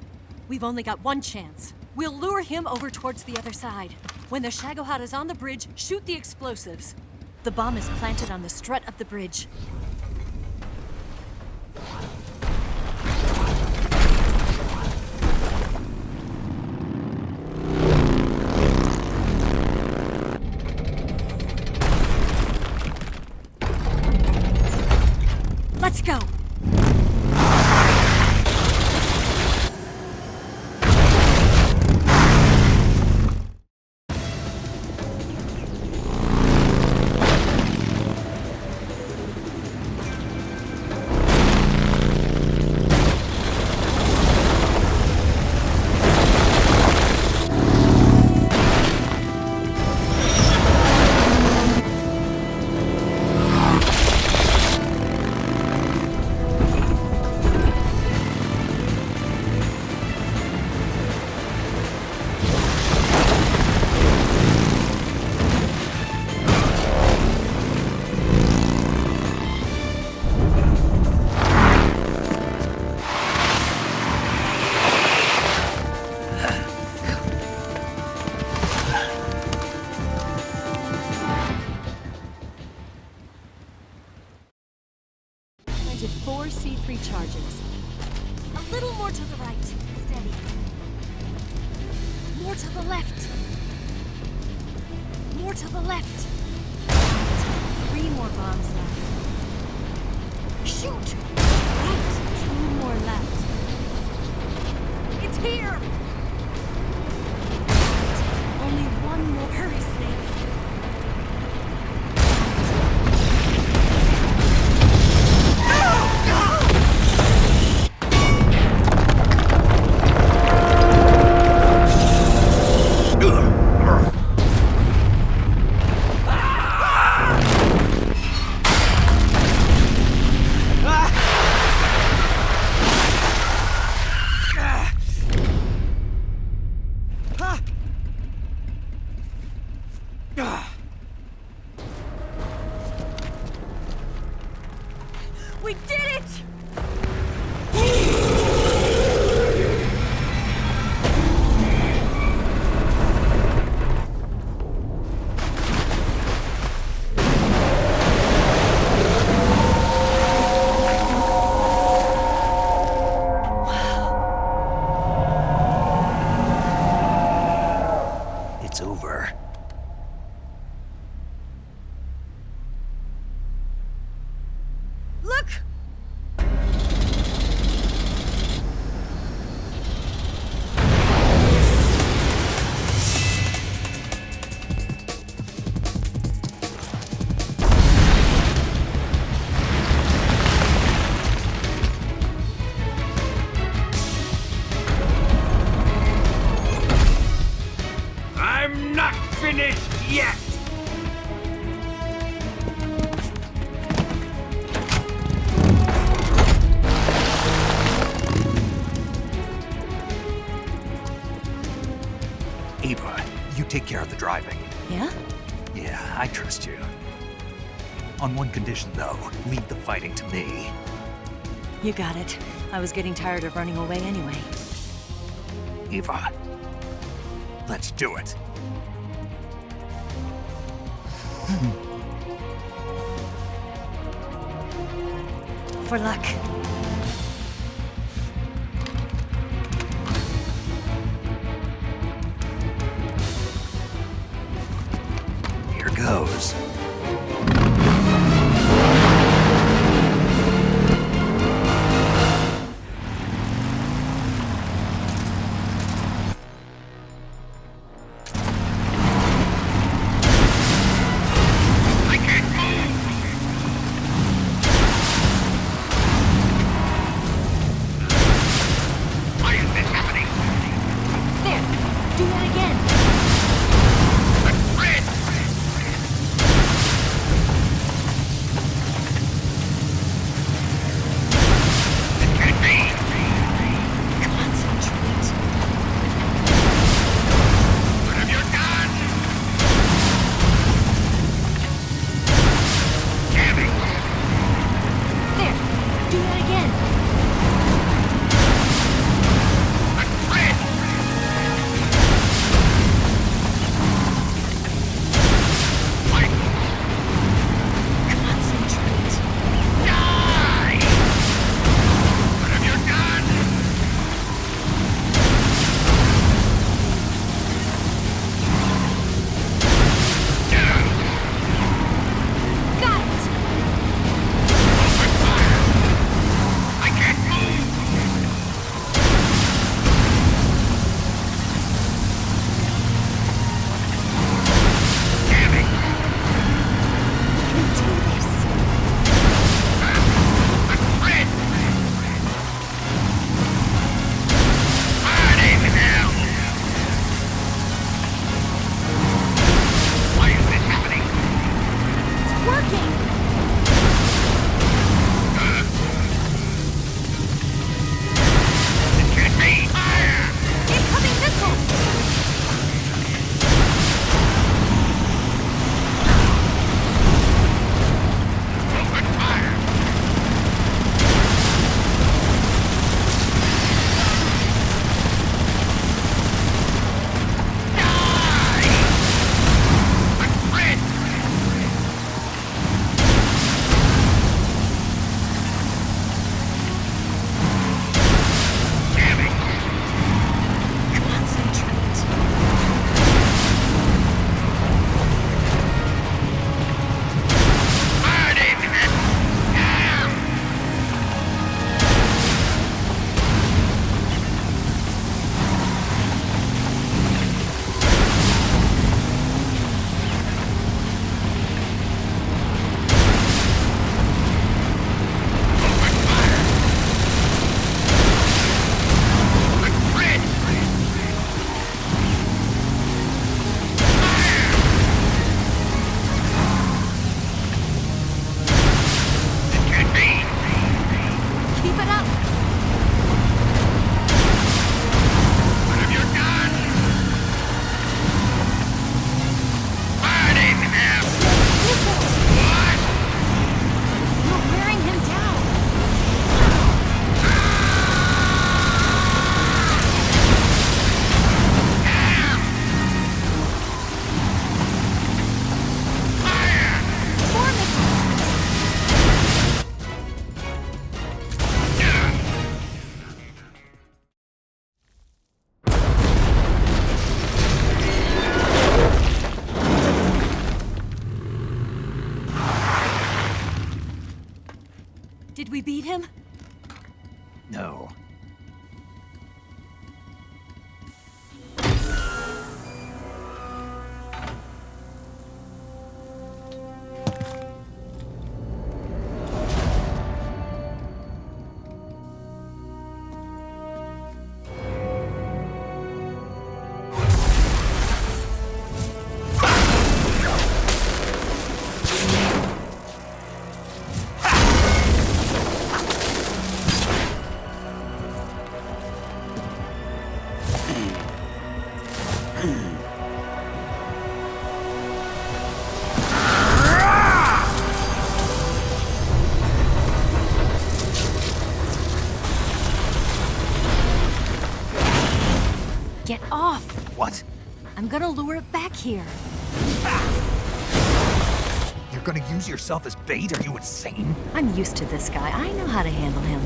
we've only got one chance. We'll lure him over towards the other side. When the Shagohod is on the bridge, shoot the explosives. The bomb is planted on the strut of the bridge. Let's go! Planted 4 C3 charges. A little more to the right. Steady. More to the left. More to the left. 3 more bombs left. Shoot! Right. 2 more left. It's here! Only 1 more. Hurry, Snake. We did it! take care of the driving. Yeah? Yeah, I trust you. On one condition, though. Leave the fighting to me. You got it. I was getting tired of running away anyway. Eva, let's do it. For luck. Here goes. Did we beat him? No. Get off! What? I'm gonna lure it back here. You're gonna use yourself as bait? Are you insane? I'm used to this guy. I know how to handle him.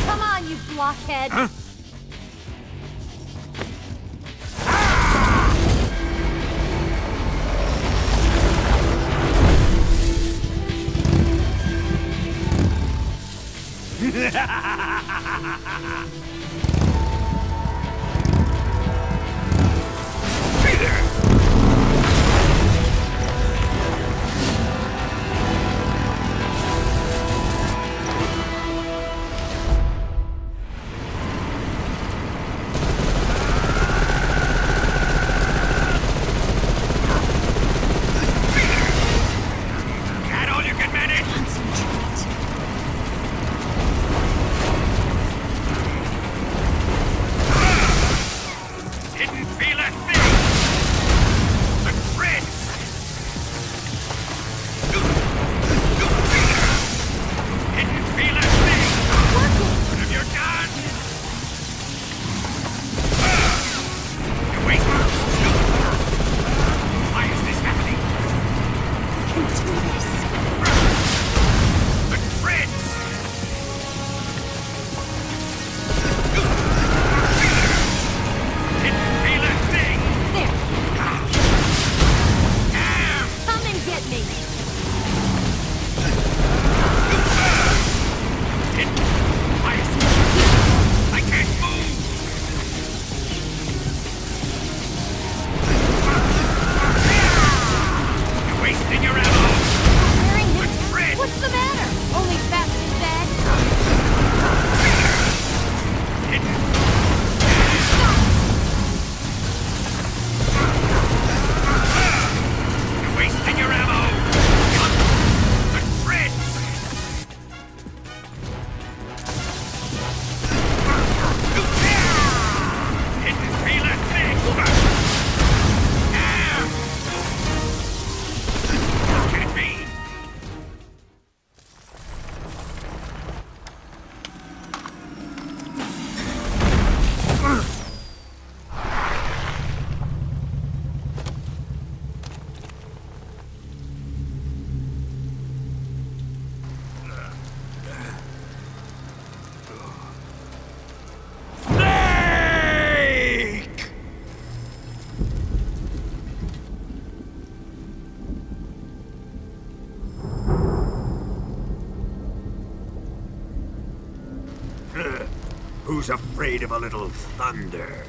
Come on, you blockhead! Huh? Who's afraid of a little thunder?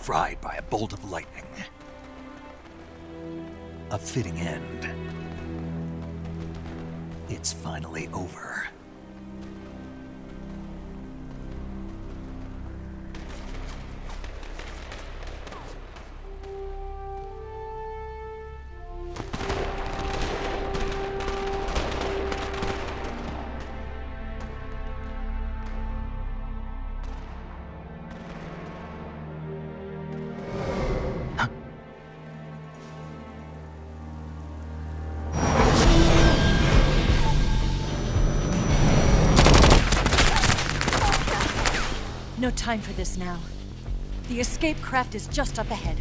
Fried by a bolt of lightning. A fitting end. It's finally over. No time for this now. The escape craft is just up ahead.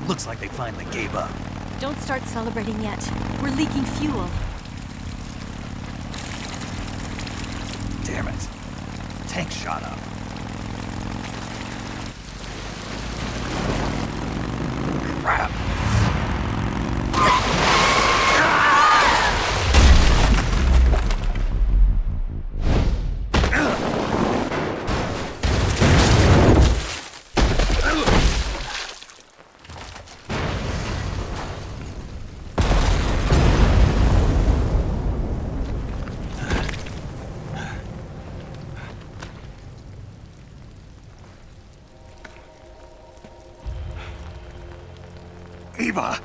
Looks like they finally gave up. Don't start celebrating yet. We're leaking fuel. Damn it. Tank shot up. Crap. Eva!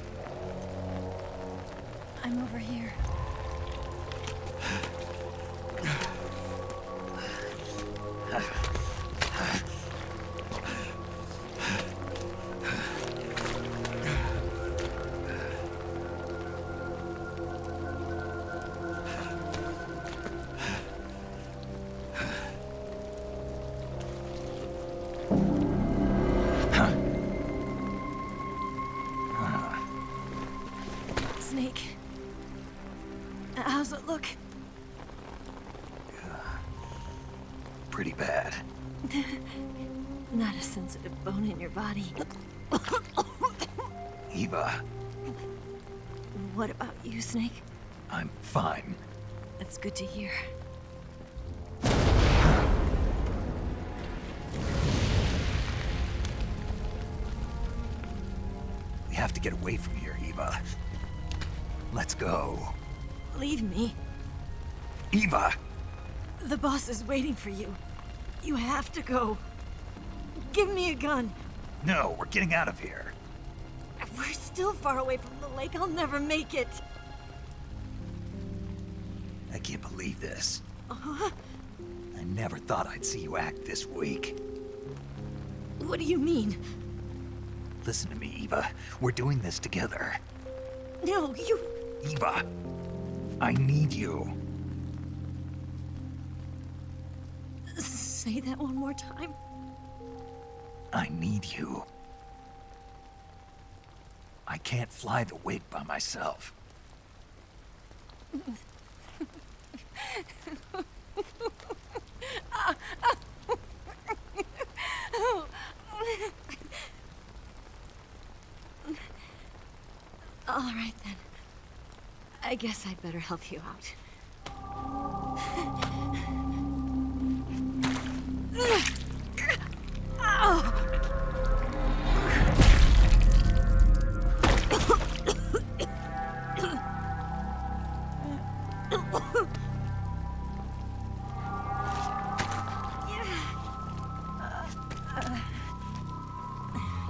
I'm over here. Snake. How's it look? Pretty bad. Not a sensitive bone in your body. Eva, What about you, Snake? I'm fine. That's good to hear. We have to get away from here, Eva. Let's go. Leave me. Eva! The boss is waiting for you. You have to go. Give me a gun. No, we're getting out of here. We're still far away from the lake. I'll never make it. I can't believe this. I never thought I'd see you act this weak. What do you mean? Listen to me, Eva. We're doing this together. No, you... Eva, I need you. Say that one more time. I need you. I can't fly the wig by myself. All right, then. I guess I'd better help you out.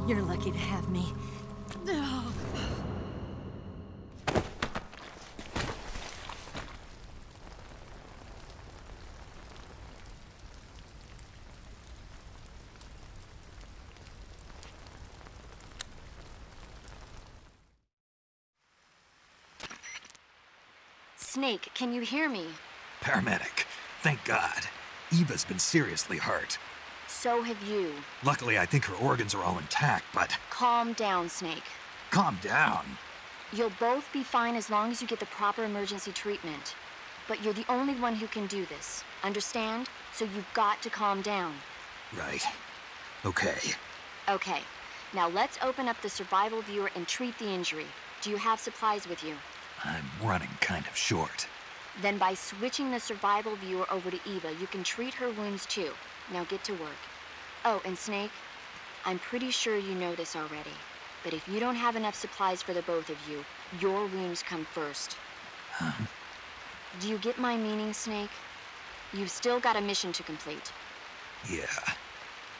You're lucky to have me. Snake, can you hear me? Paramedic. Thank God. Eva's been seriously hurt. So have you. Luckily, I think her organs are all intact, but... Calm down, Snake. Calm down. You'll both be fine as long as you get the proper emergency treatment. But you're the only one who can do this. Understand? So you've got to calm down. Right. Okay. Okay. Now let's open up the survival viewer and treat the injury. Do you have supplies with you? I'm running kind of short. Then by switching the survival viewer over to Eva, you can treat her wounds too. Now get to work. Oh, and Snake, I'm pretty sure you know this already, but if you don't have enough supplies for the both of you, your wounds come first. Do you get my meaning, Snake? You've still got a mission to complete. Yeah.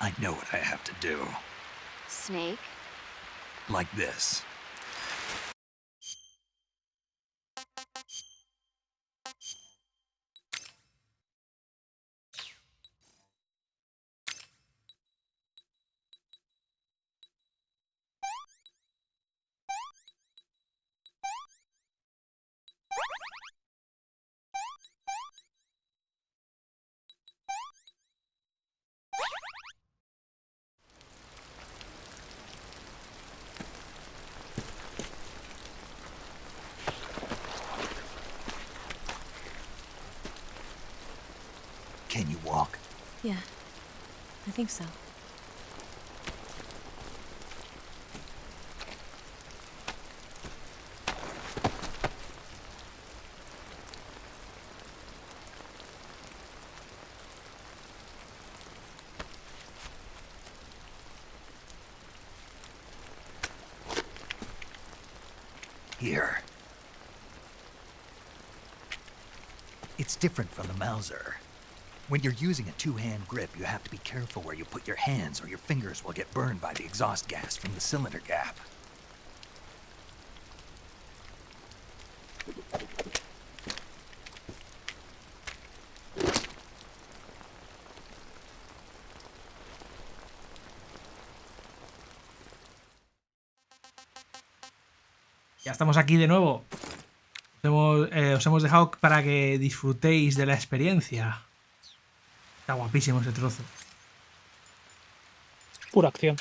I know what I have to do. Snake? Like this. Yeah, I think so. Here. It's different from the Mauser. When you're using a two-hand grip, you have to be careful where you put your hands or your fingers will get burned by the exhaust gas from the cylinder gap. Ya estamos aquí de nuevo. Os hemos dejado para que disfrutéis de la experiencia. Está guapísimo ese trozo. Pura acción.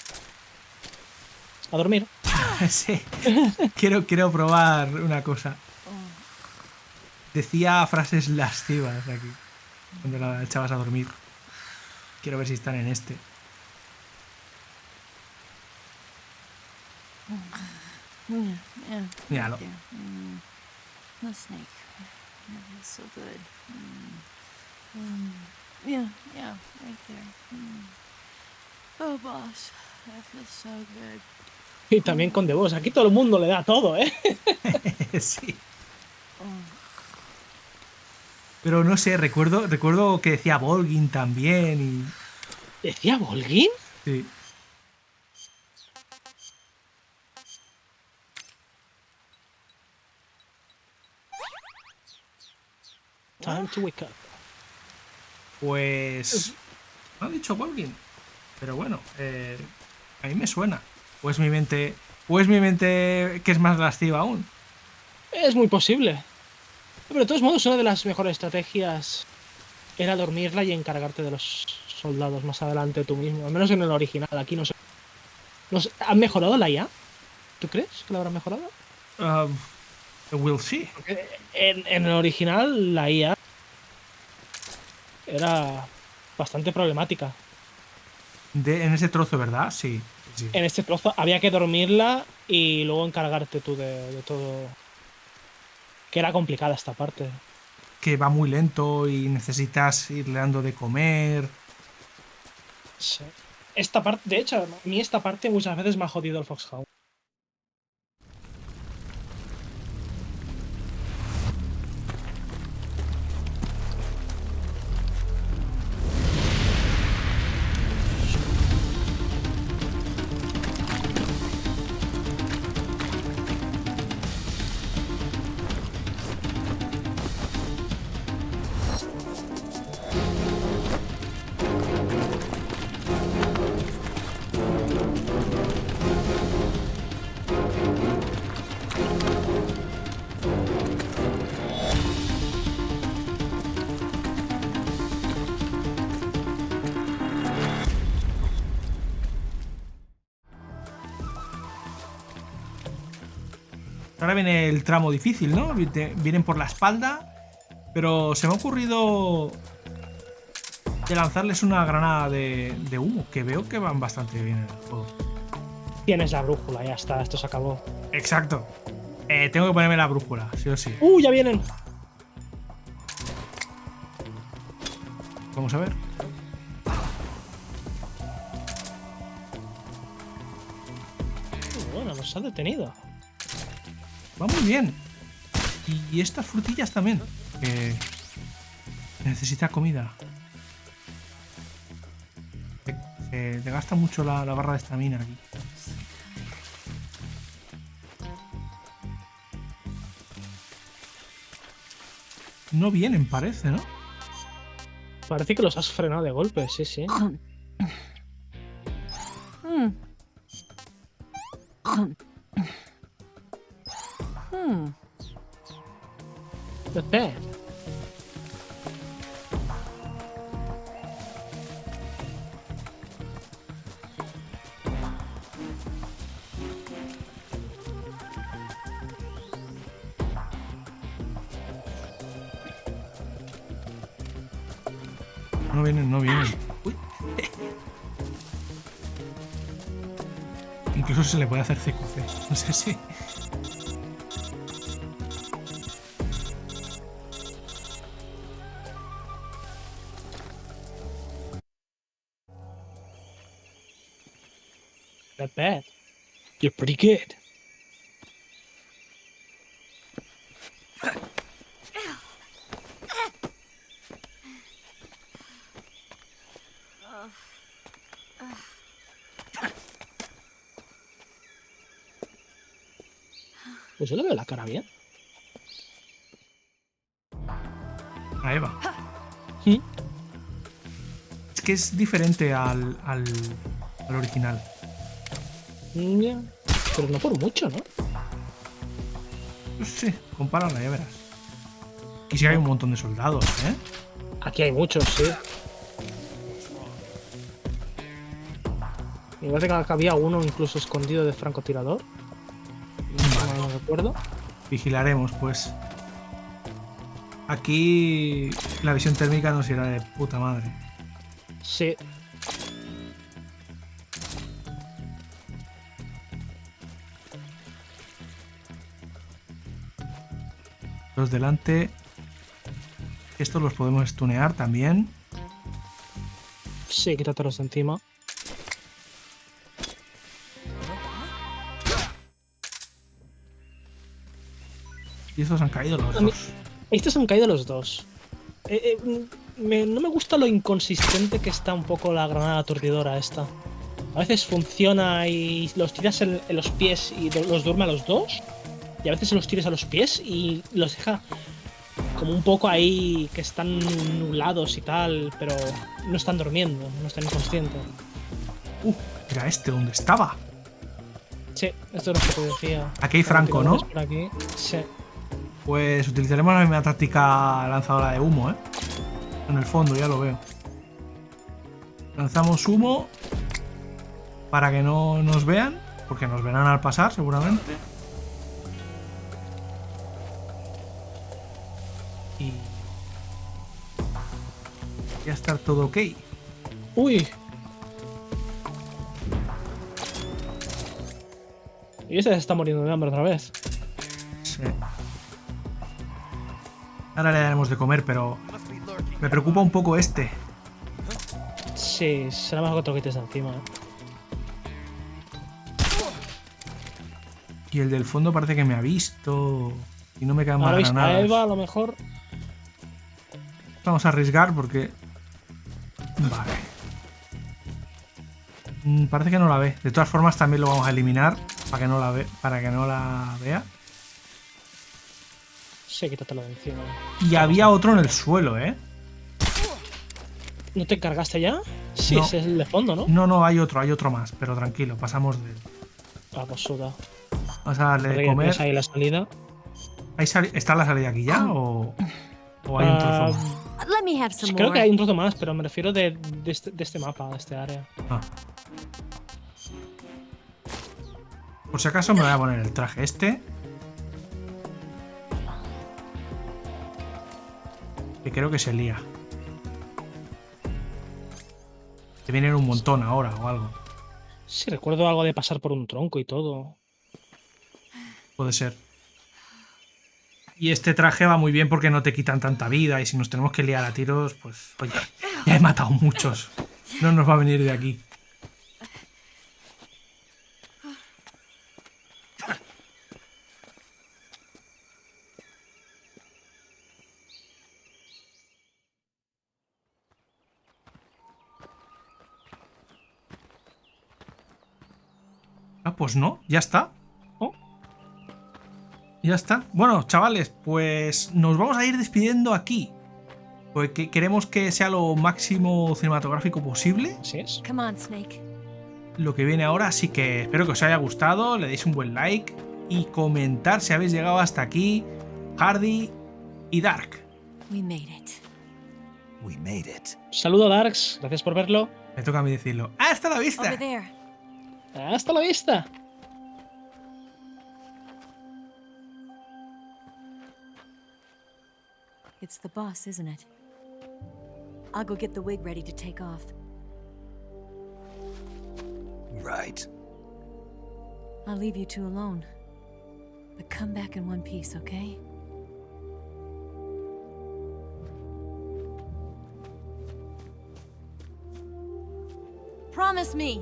A dormir. Sí. Quiero probar una cosa. Decía frases lascivas aquí cuando la echabas a dormir. Quiero ver si están en este. Yeah. Míralo. No snake. That feels so good. Yeah, right there. Oh, boss, that feels so good. Y también con The Boss. Aquí todo el mundo le da todo, ¿eh? Sí. Pero no sé, recuerdo que decía Volgin también y... ¿Decía Volgin? Sí. Time to wake up. Pues... No ha dicho Volgin. Pero bueno, a mí me suena. O es mi mente que es más lasciva aún. Es muy posible. Pero de todos modos, una de las mejores estrategias era dormirla y encargarte de los soldados más adelante tú mismo. Al menos en el original. Aquí no sé. ¿Han mejorado la IA? ¿Tú crees que la habrán mejorado? We'll see. En el original la IA era bastante problemática. En ese trozo, ¿verdad? Sí. En este trozo había que dormirla y luego encargarte tú de todo. Que era complicada esta parte. Que va muy lento y necesitas irle dando de comer. Sí. Esta parte, de hecho, a mí esta parte muchas veces me ha jodido el Foxhound. Ahora viene el tramo difícil, ¿no? Vienen por la espalda, pero se me ha ocurrido de lanzarles una granada de humo, que veo que van bastante bien en el juego. Tienes la brújula, ya está, esto se acabó. Exacto. Tengo que ponerme la brújula, sí o sí. Ya vienen. Vamos a ver. Bueno, nos ha detenido. Va muy bien. Y estas frutillas también. Necesita comida. Se gasta mucho la barra de estamina aquí. No vienen, parece, ¿no? Parece que los has frenado de golpe, sí, sí. Not bad. No vienen. Incluso se le puede hacer CQC. No sé si. Not bad. You're pretty good. Pues yo le veo la cara bien. Ahí va. Es que es diferente al original. Ya. Pero no por mucho, ¿no? Pues sí, compárala, ya verás. Aquí sí hay un montón de soldados, ¿eh? Aquí hay muchos, sí. Igual que había uno incluso escondido de francotirador. No recuerdo. Vigilaremos, pues. Aquí la visión térmica nos irá de puta madre. Sí. Los delante. Estos los podemos stunear también. Sí, quítatelos de encima. Y estos han caído los dos. Estos han caído los dos. No me gusta lo inconsistente que está un poco la granada aturdidora esta. A veces funciona y los tiras en los pies y los duerme a los dos. Y a veces los tiras a los pies y los deja como un poco ahí que están nublados y tal, pero no están durmiendo, no están inconscientes. Era este donde estaba. Sí, esto es lo que te decía. Aquí hay Franco, ¿no? Por aquí. Sí. Pues utilizaremos la misma táctica lanzadora de humo, ¿eh? En el fondo, ya lo veo. Lanzamos humo para que no nos vean, porque nos verán al pasar, seguramente. Y ya está todo ok. Uy. Y este se está muriendo de hambre otra vez. Sí. Ahora le daremos de comer, pero me preocupa un poco este. Sí, será mejor que te lo quites de encima. Y el del fondo parece que me ha visto. Y no me quedan más visto granadas. a Eva, a lo mejor. Vamos a arriesgar porque... Vale. Parece que no la ve. De todas formas también lo vamos a eliminar para que no la vea. Sí, quítatelo de encima. Y había otro en el suelo, ¿eh? ¿No te cargaste ya? Sí, No. ese es el de fondo, ¿no? No, hay otro más, pero tranquilo, pasamos de él. Ah, pues suda. Vamos a darle de Porque comer. tienes ahí la salida. ¿Está la salida aquí ya o hay un trozo más? Let me have some Creo more. que hay un trozo más, pero me refiero de este mapa, de este área. Ah. Por si acaso me voy a poner el traje este. Que creo que se lía. Que vienen un montón ahora o algo. Sí, recuerdo algo de pasar por un tronco y todo. Puede ser. Y este traje va muy bien porque no te quitan tanta vida. Y si nos tenemos que liar a tiros, pues oye, ya he matado muchos. No nos va a venir de aquí. Ah, pues no, ya está. Ya está. Bueno, chavales, pues nos vamos a ir despidiendo aquí. Porque queremos que sea lo máximo cinematográfico posible. Así es. Come on, Snake. Lo que viene ahora, así que espero que os haya gustado. Le deis un buen like y comentar si habéis llegado hasta aquí. Hardy y Dark. We made it. We made it. Saludo, Darks. Gracias por verlo. Me toca a mí decirlo. ¡Hasta la vista! Over there. Hasta la vista. It's the boss, isn't it? I'll go get the wig ready to take off. Right. I'll leave you two alone. But come back in one piece, okay? Promise me!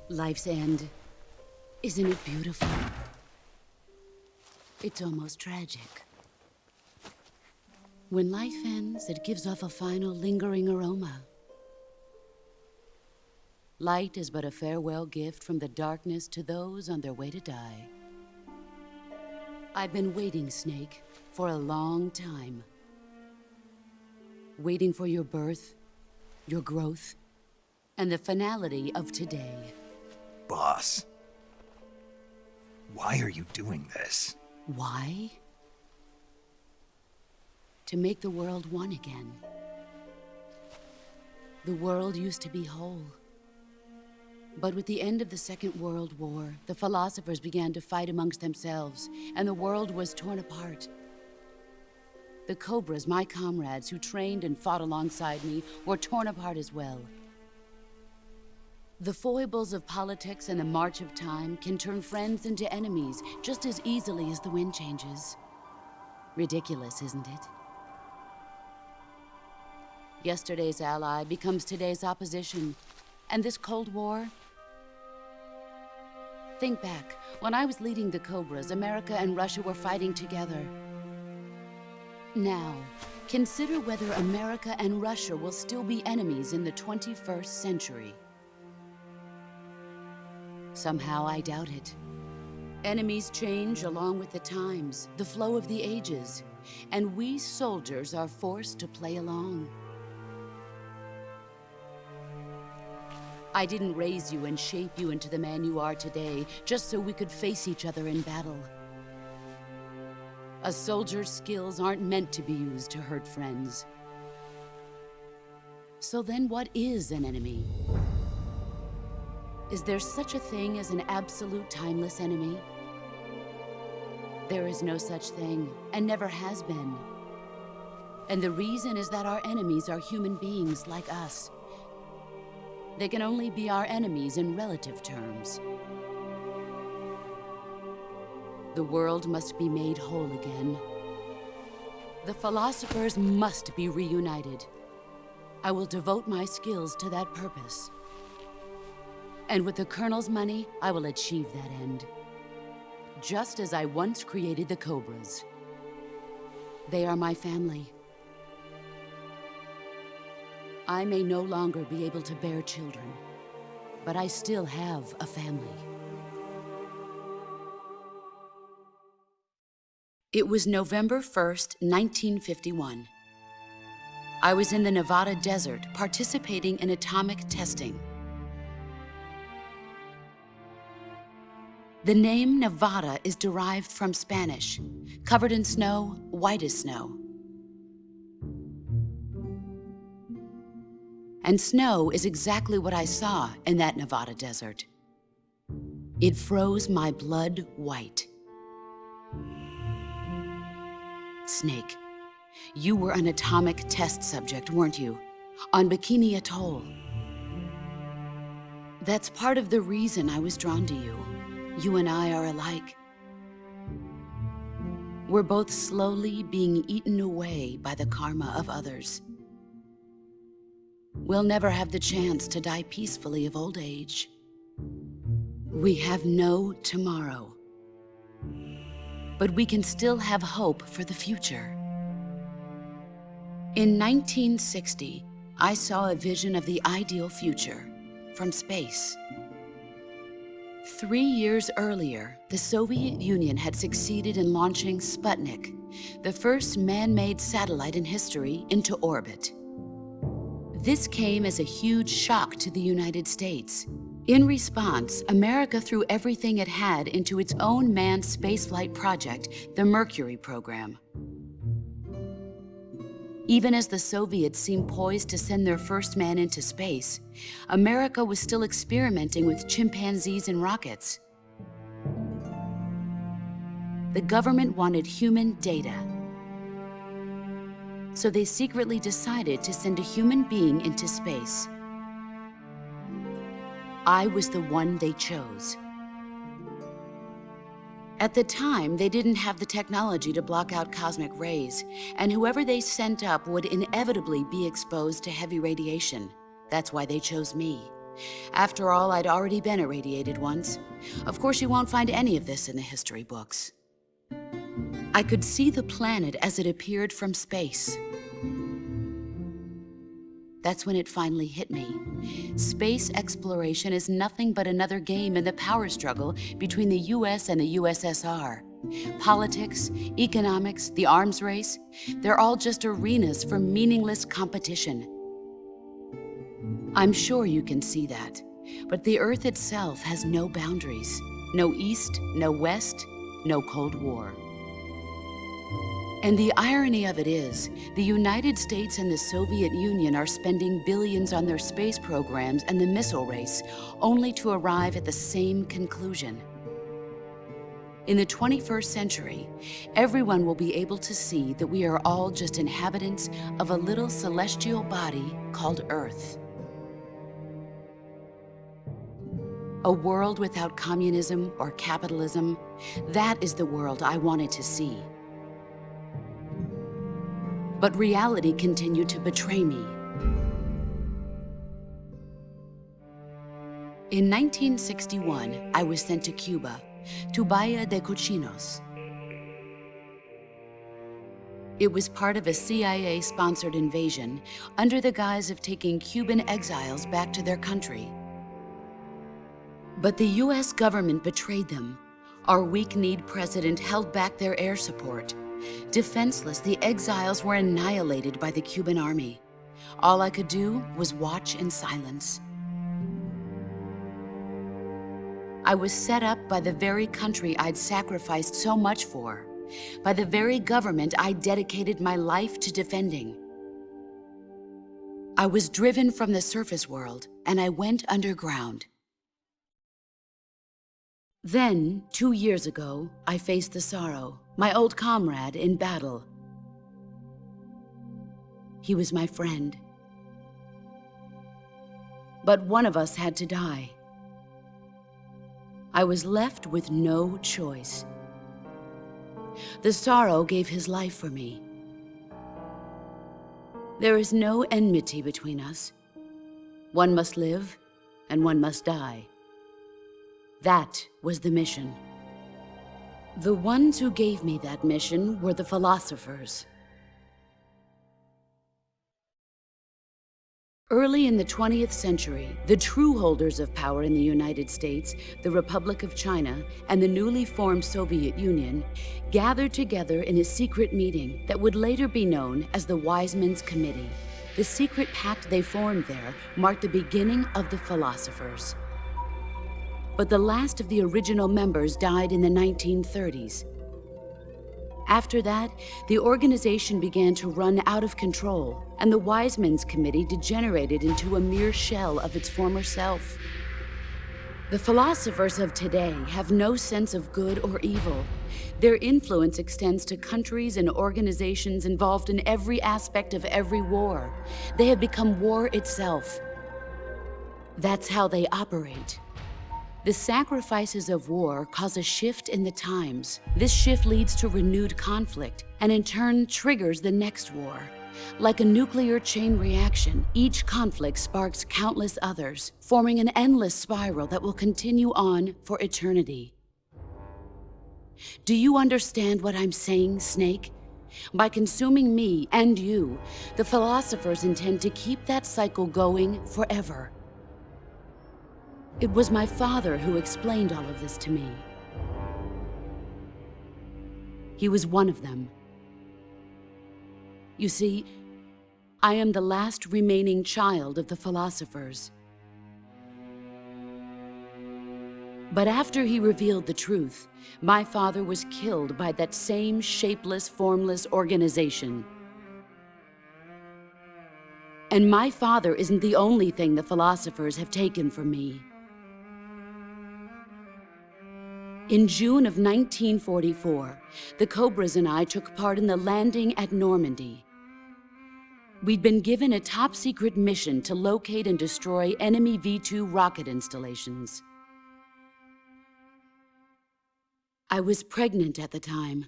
Life's end. Isn't it beautiful? It's almost tragic. When life ends, it gives off a final lingering aroma. Light is but a farewell gift from the darkness to those on their way to die. I've been waiting, Snake, for a long time. Waiting for your birth, your growth, and the finality of today. Boss, why are you doing this? Why? To make the world one again. The world used to be whole. But with the end of the Second World War, the philosophers began to fight amongst themselves, and the world was torn apart. The Cobras, my comrades who trained and fought alongside me, were torn apart as well. The foibles of politics and the march of time can turn friends into enemies just as easily as the wind changes. Ridiculous, isn't it? Yesterday's ally becomes today's opposition. And this Cold War? Think back. When I was leading the Cobras, America and Russia were fighting together. Now, consider whether America and Russia will still be enemies in the 21st century. Somehow I doubt it. Enemies change along with the times, the flow of the ages, and we soldiers are forced to play along. I didn't raise you and shape you into the man you are today just so we could face each other in battle. A soldier's skills aren't meant to be used to hurt friends. So then what is an enemy? Is there such a thing as an absolute timeless enemy? There is no such thing, and never has been. And the reason is that our enemies are human beings like us. They can only be our enemies in relative terms. The world must be made whole again. The philosophers must be reunited. I will devote my skills to that purpose. And with the Colonel's money, I will achieve that end. Just as I once created the Cobras. They are my family. I may no longer be able to bear children, but I still have a family. It was November 1st, 1951. I was in the Nevada desert participating in atomic testing. The name Nevada is derived from Spanish, covered in snow, white as snow. And snow is exactly what I saw in that Nevada desert. It froze my blood white. Snake, you were an atomic test subject, weren't you? On Bikini Atoll. That's part of the reason I was drawn to you. You and I are alike. We're both slowly being eaten away by the karma of others. We'll never have the chance to die peacefully of old age. We have no tomorrow. But we can still have hope for the future. In 1960, I saw a vision of the ideal future from space. 3 years earlier, the Soviet Union had succeeded in launching Sputnik, the first man-made satellite in history, into orbit. This came as a huge shock to the United States. In response, America threw everything it had into its own manned spaceflight project, the Mercury program. Even as the Soviets seemed poised to send their first man into space, America was still experimenting with chimpanzees and rockets. The government wanted human data. So they secretly decided to send a human being into space. I was the one they chose. At the time, they didn't have the technology to block out cosmic rays, and whoever they sent up would inevitably be exposed to heavy radiation. That's why they chose me. After all, I'd already been irradiated once. Of course, you won't find any of this in the history books. I could see the planet as it appeared from space. That's when it finally hit me. Space exploration is nothing but another game in the power struggle between the US and the USSR. Politics, economics, the arms race, they're all just arenas for meaningless competition. I'm sure you can see that, but the Earth itself has no boundaries. No East, no West, no Cold War. And the irony of it is, the United States and the Soviet Union are spending billions on their space programs and the missile race, only to arrive at the same conclusion. In the 21st century, everyone will be able to see that we are all just inhabitants of a little celestial body called Earth. A world without communism or capitalism, that is the world I wanted to see. But reality continued to betray me. In 1961, I was sent to Cuba, to Bahia de Cochinos. It was part of a CIA-sponsored invasion under the guise of taking Cuban exiles back to their country. But the US government betrayed them. Our weak-kneed president held back their air support. Defenseless, the exiles were annihilated by the Cuban army. All I could do was watch in silence. I was set up by the very country I'd sacrificed so much for, by the very government I dedicated my life to defending. I was driven from the surface world, and I went underground. Then, 2 years ago, I faced the Sorrow, my old comrade in battle. He was my friend. But one of us had to die. I was left with no choice. The Sorrow gave his life for me. There is no enmity between us. One must live, and one must die. That was the mission. The ones who gave me that mission were the philosophers. Early in the 20th century, the true holders of power in the United States, the Republic of China, and the newly formed Soviet Union gathered together in a secret meeting that would later be known as the Wiseman's Committee. The secret pact they formed there marked the beginning of the philosophers. But the last of the original members died in the 1930s. After that, the organization began to run out of control, and the Wiseman's Committee degenerated into a mere shell of its former self. The philosophers of today have no sense of good or evil. Their influence extends to countries and organizations involved in every aspect of every war. They have become war itself. That's how they operate. The sacrifices of war cause a shift in the times. This shift leads to renewed conflict, and in turn triggers the next war. Like a nuclear chain reaction, each conflict sparks countless others, forming an endless spiral that will continue on for eternity. Do you understand what I'm saying, Snake? By consuming me and you, the philosophers intend to keep that cycle going forever. It was my father who explained all of this to me. He was one of them. You see, I am the last remaining child of the philosophers. But after he revealed the truth, my father was killed by that same shapeless, formless organization. And my father isn't the only thing the philosophers have taken from me. In June of 1944, the Cobras and I took part in the landing at Normandy. We'd been given a top-secret mission to locate and destroy enemy V-2 rocket installations. I was pregnant at the time.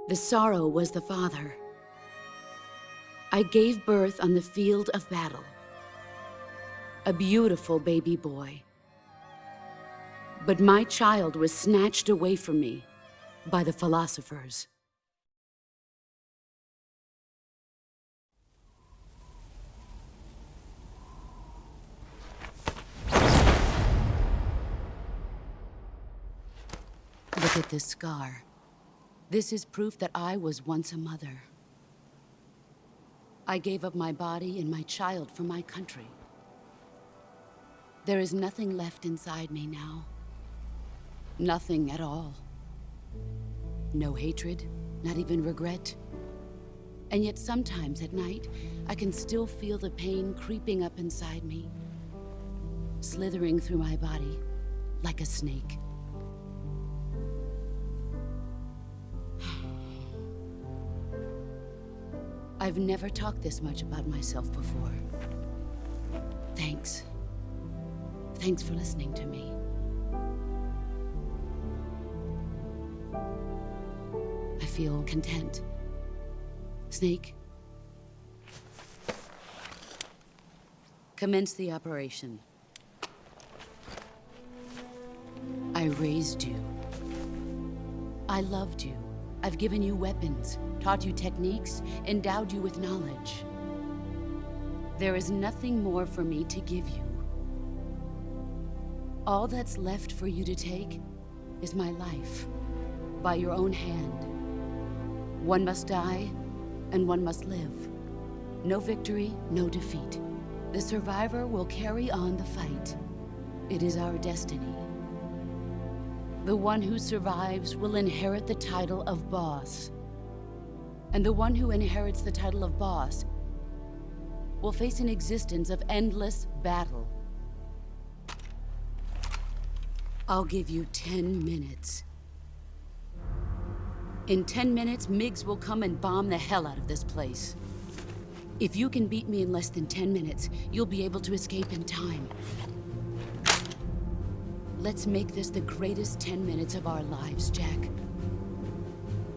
The sorrow was the father. I gave birth on the field of battle. A beautiful baby boy. But my child was snatched away from me by the philosophers. Look at this scar. This is proof that I was once a mother. I gave up my body and my child for my country. There is nothing left inside me now. Nothing at all. No hatred, not even regret. And yet sometimes at night, I can still feel the pain creeping up inside me, slithering through my body like a snake. I've never talked this much about myself before. Thanks. Thanks for listening to me. I feel content. Snake, commence the operation. I raised you. I loved you. I've given you weapons, taught you techniques, endowed you with knowledge. There is nothing more for me to give you. All that's left for you to take is my life, by your own hand. One must die, and one must live. No victory, no defeat. The survivor will carry on the fight. It is our destiny. The one who survives will inherit the title of boss. And the one who inherits the title of boss will face an existence of endless battle. I'll give you 10 minutes. In 10 minutes, MiGs will come and bomb the hell out of this place. If you can beat me in less than 10 minutes, you'll be able to escape in time. Let's make this the greatest 10 minutes of our lives, Jack.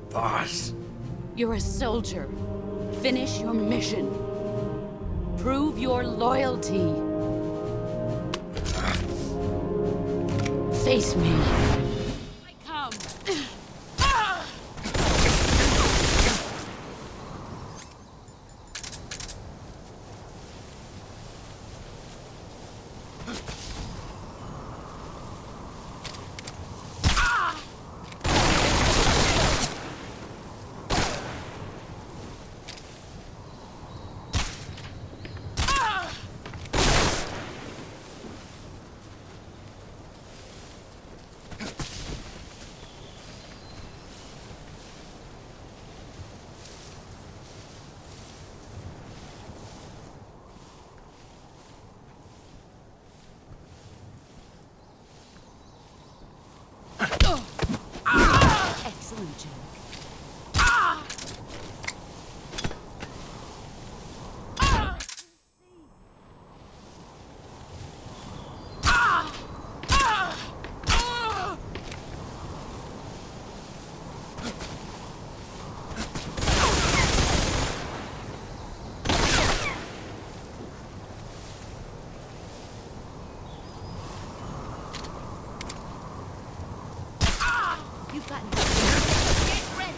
Boss. You're a soldier. Finish your mission. Prove your loyalty. Face me. I come. Excellent, Jack. You've gotten get ready.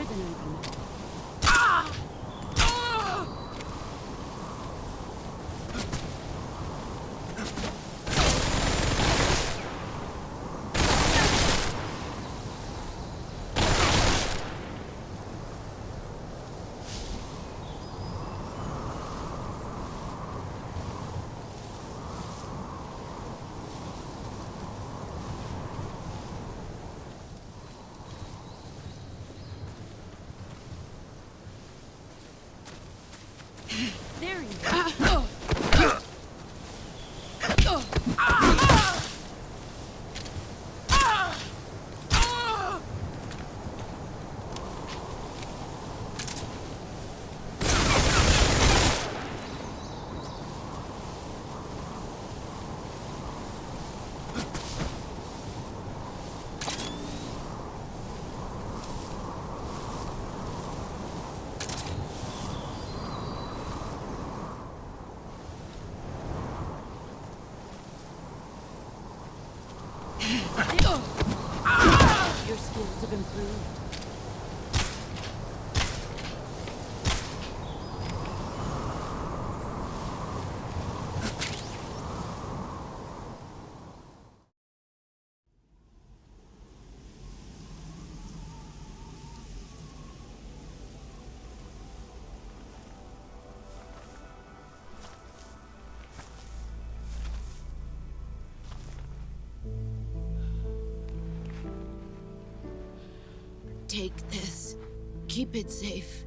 better than I remember. There you go. Your skills have improved. Take this. Keep it safe.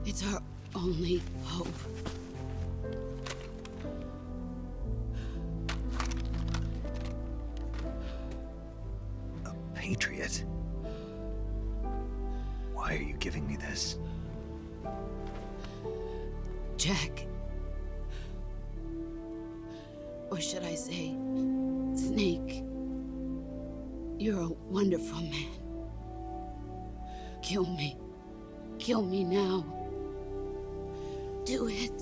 It's our only hope. A patriot? Why are you giving me this? Jack. Or should I say, Snake? You're a wonderful man. Kill me. Kill me now. Do it.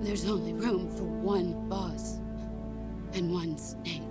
There's only room for one boss and one Snake.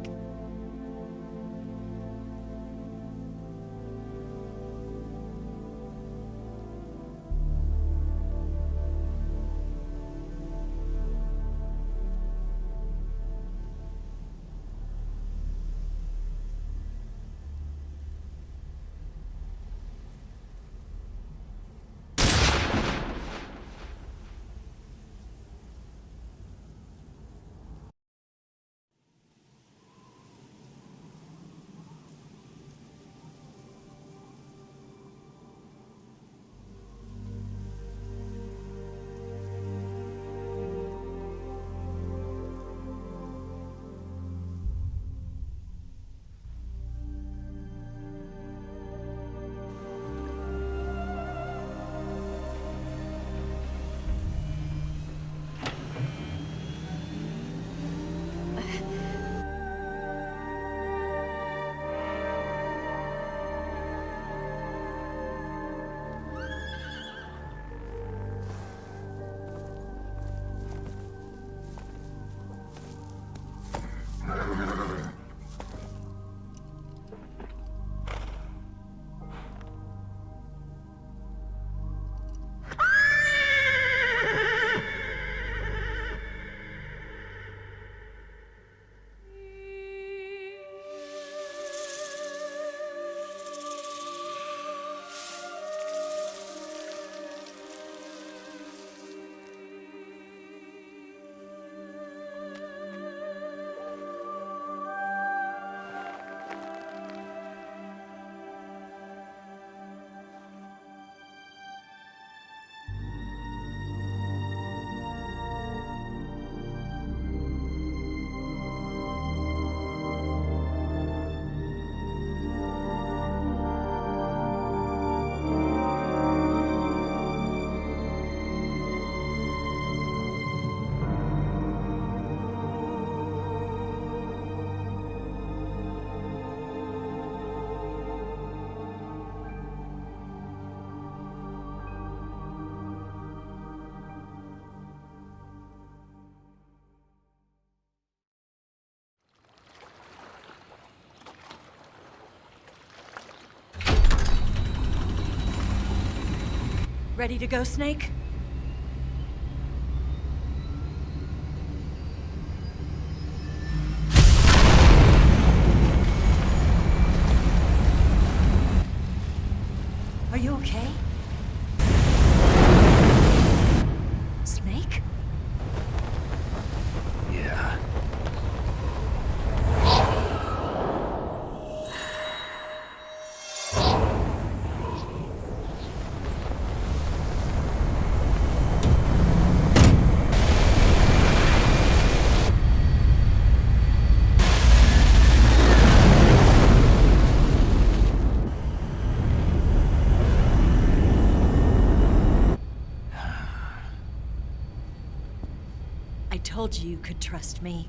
Ready to go, Snake? Are you okay? Snake? Yeah. I told you you could trust me.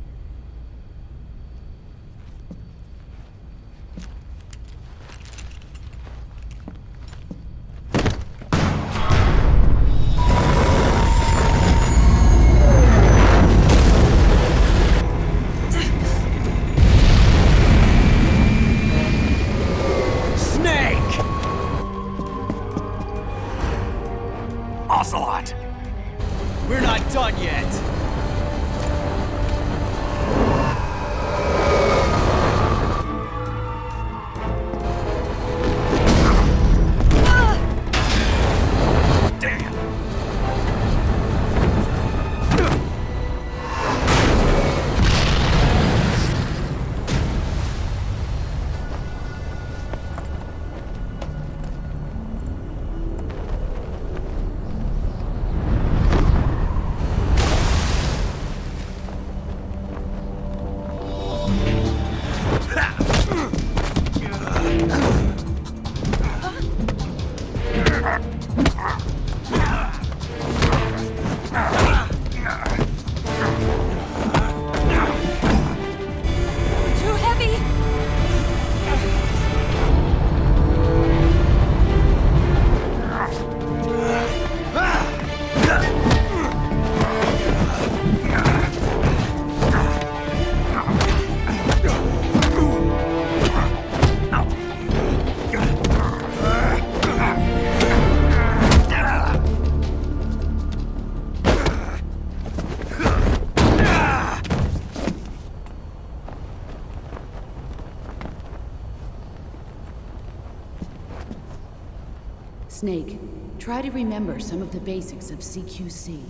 Snake! Ocelot! We're not done yet! Too heavy! Snake, try to remember some of the basics of CQC.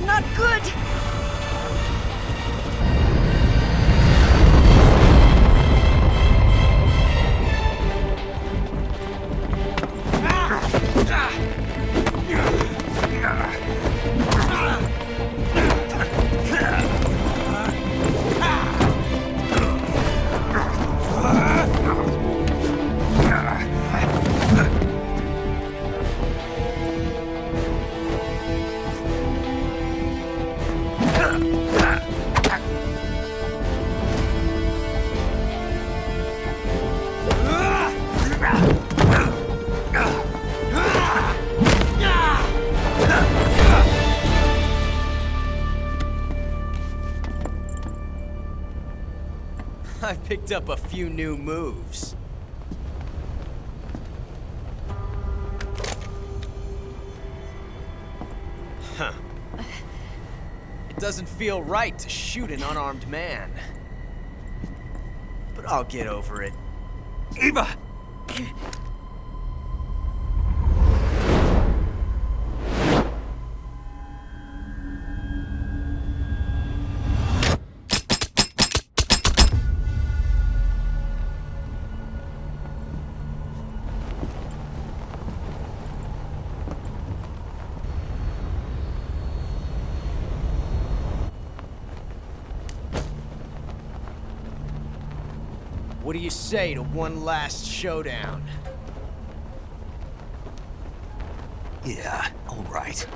Not good! I picked up a few new moves. Huh. It doesn't feel right to shoot an unarmed man. But I'll get over it. Eva! What do you say to one last showdown? Yeah, all right.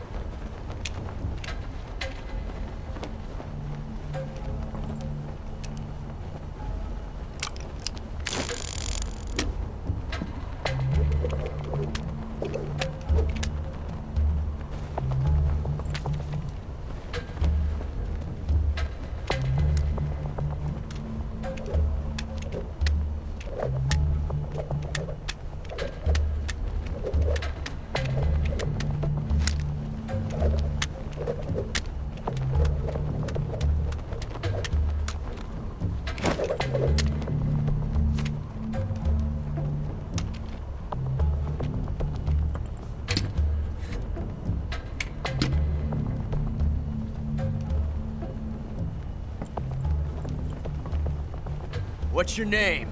What's your name?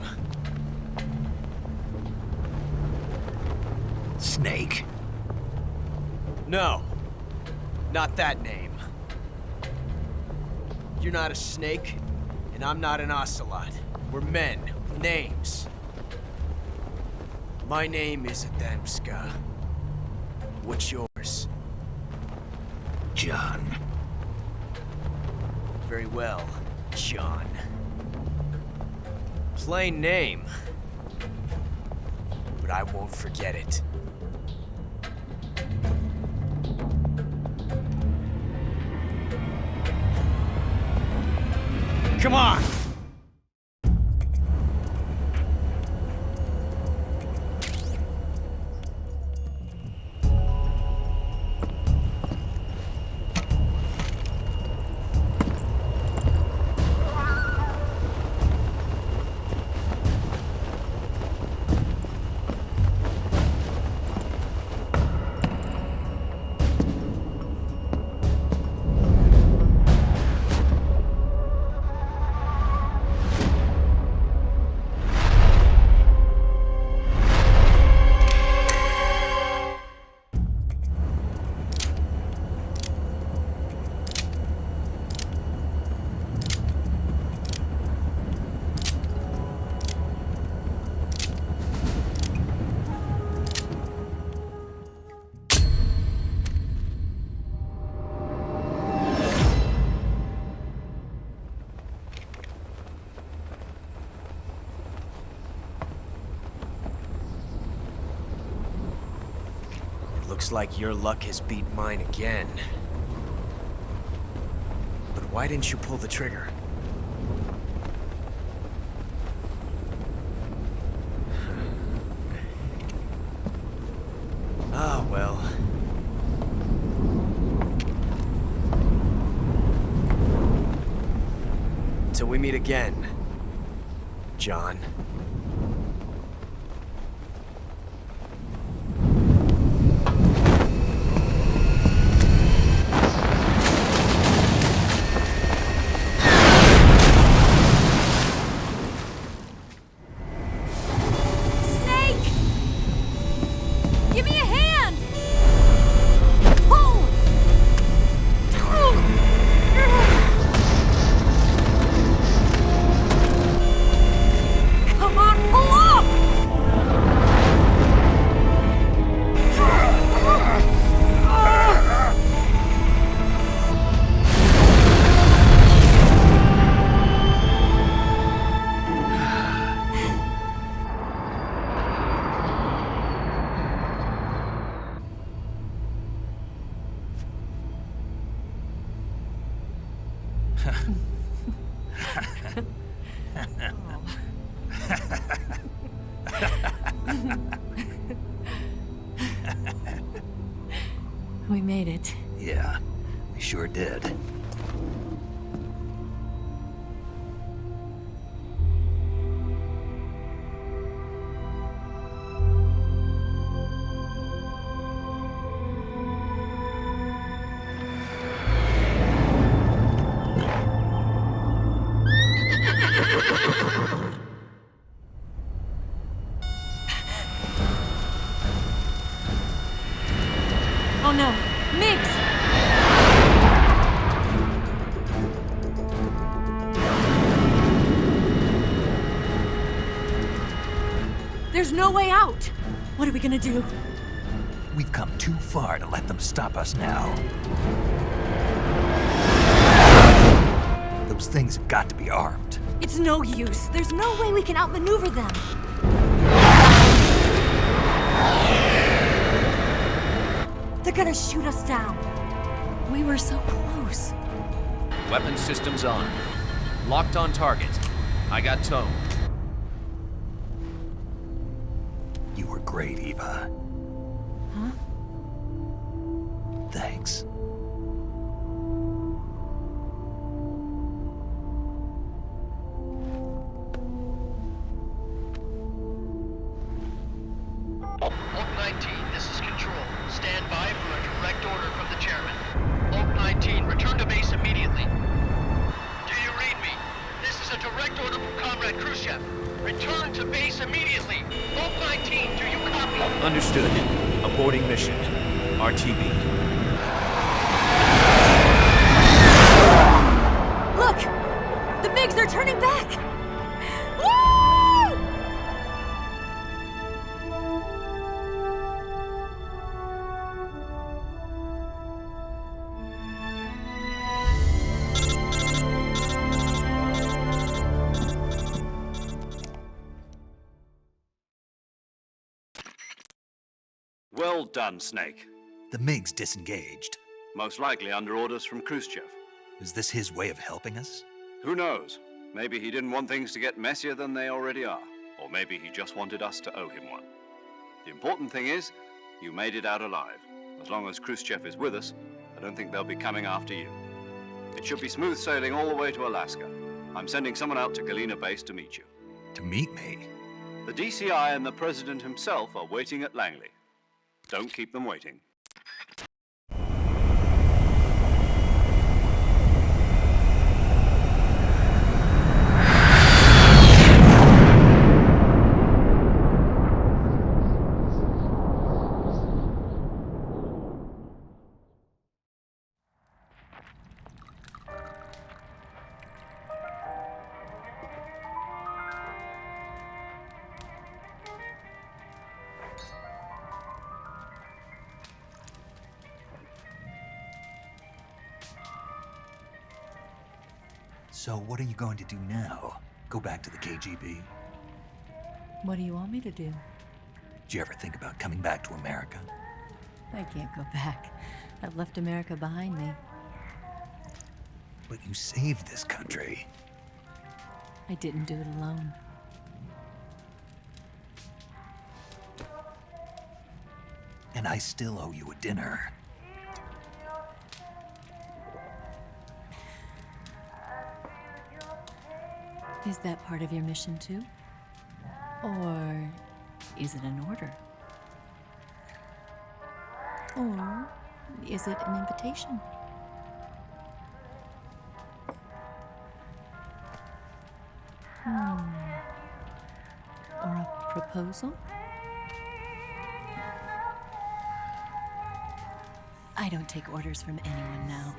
Snake. No. Not that name. You're not a snake, and I'm not an ocelot. We're men with names. My name is Adamska. What's yours? John. Very well, John. Plain name. But I won't forget it. Come on! Looks like your luck has beat mine again. But why didn't you pull the trigger? Ah, well. Till we meet again, John. We made it. Yeah, we sure did. Oh no, Mix! There's no way out! What are we gonna do? We've come too far to let them stop us now. Those things have got to be armed. It's no use. There's no way we can outmaneuver them. They're gonna shoot us down. We were so close. Weapons systems on. Locked on target. I got tone. You were great, Eva. Huh? Thanks. 19, this is Control. Stand by for a direct order from the chairman. Oak 19, return to base immediately. Do you read me? This is a direct order from Comrade Khrushchev. Return to base immediately. Oak 19, do you copy? Understood. Aborting mission. RTB. Look! The MiGs are turning back! Woo! Well done, Snake. The MiGs disengaged. Most likely under orders from Khrushchev. Is this his way of helping us? Who knows? Maybe he didn't want things to get messier than they already are. Or maybe he just wanted us to owe him one. The important thing is, you made it out alive. As long as Khrushchev is with us, I don't think they'll be coming after you. It should be smooth sailing all the way to Alaska. I'm sending someone out to Galena Base to meet you. To meet me? The DCI and the President himself are waiting at Langley. Don't keep them waiting. So what are you going to do now? Go back to the KGB? What do you want me to do? Did you ever think about coming back to America? I can't go back. I've left America behind me. But you saved this country. I didn't do it alone. And I still owe you a dinner. Is that part of your mission too? Or is it an order? Or is it an invitation? Or a proposal? I don't take orders from anyone now.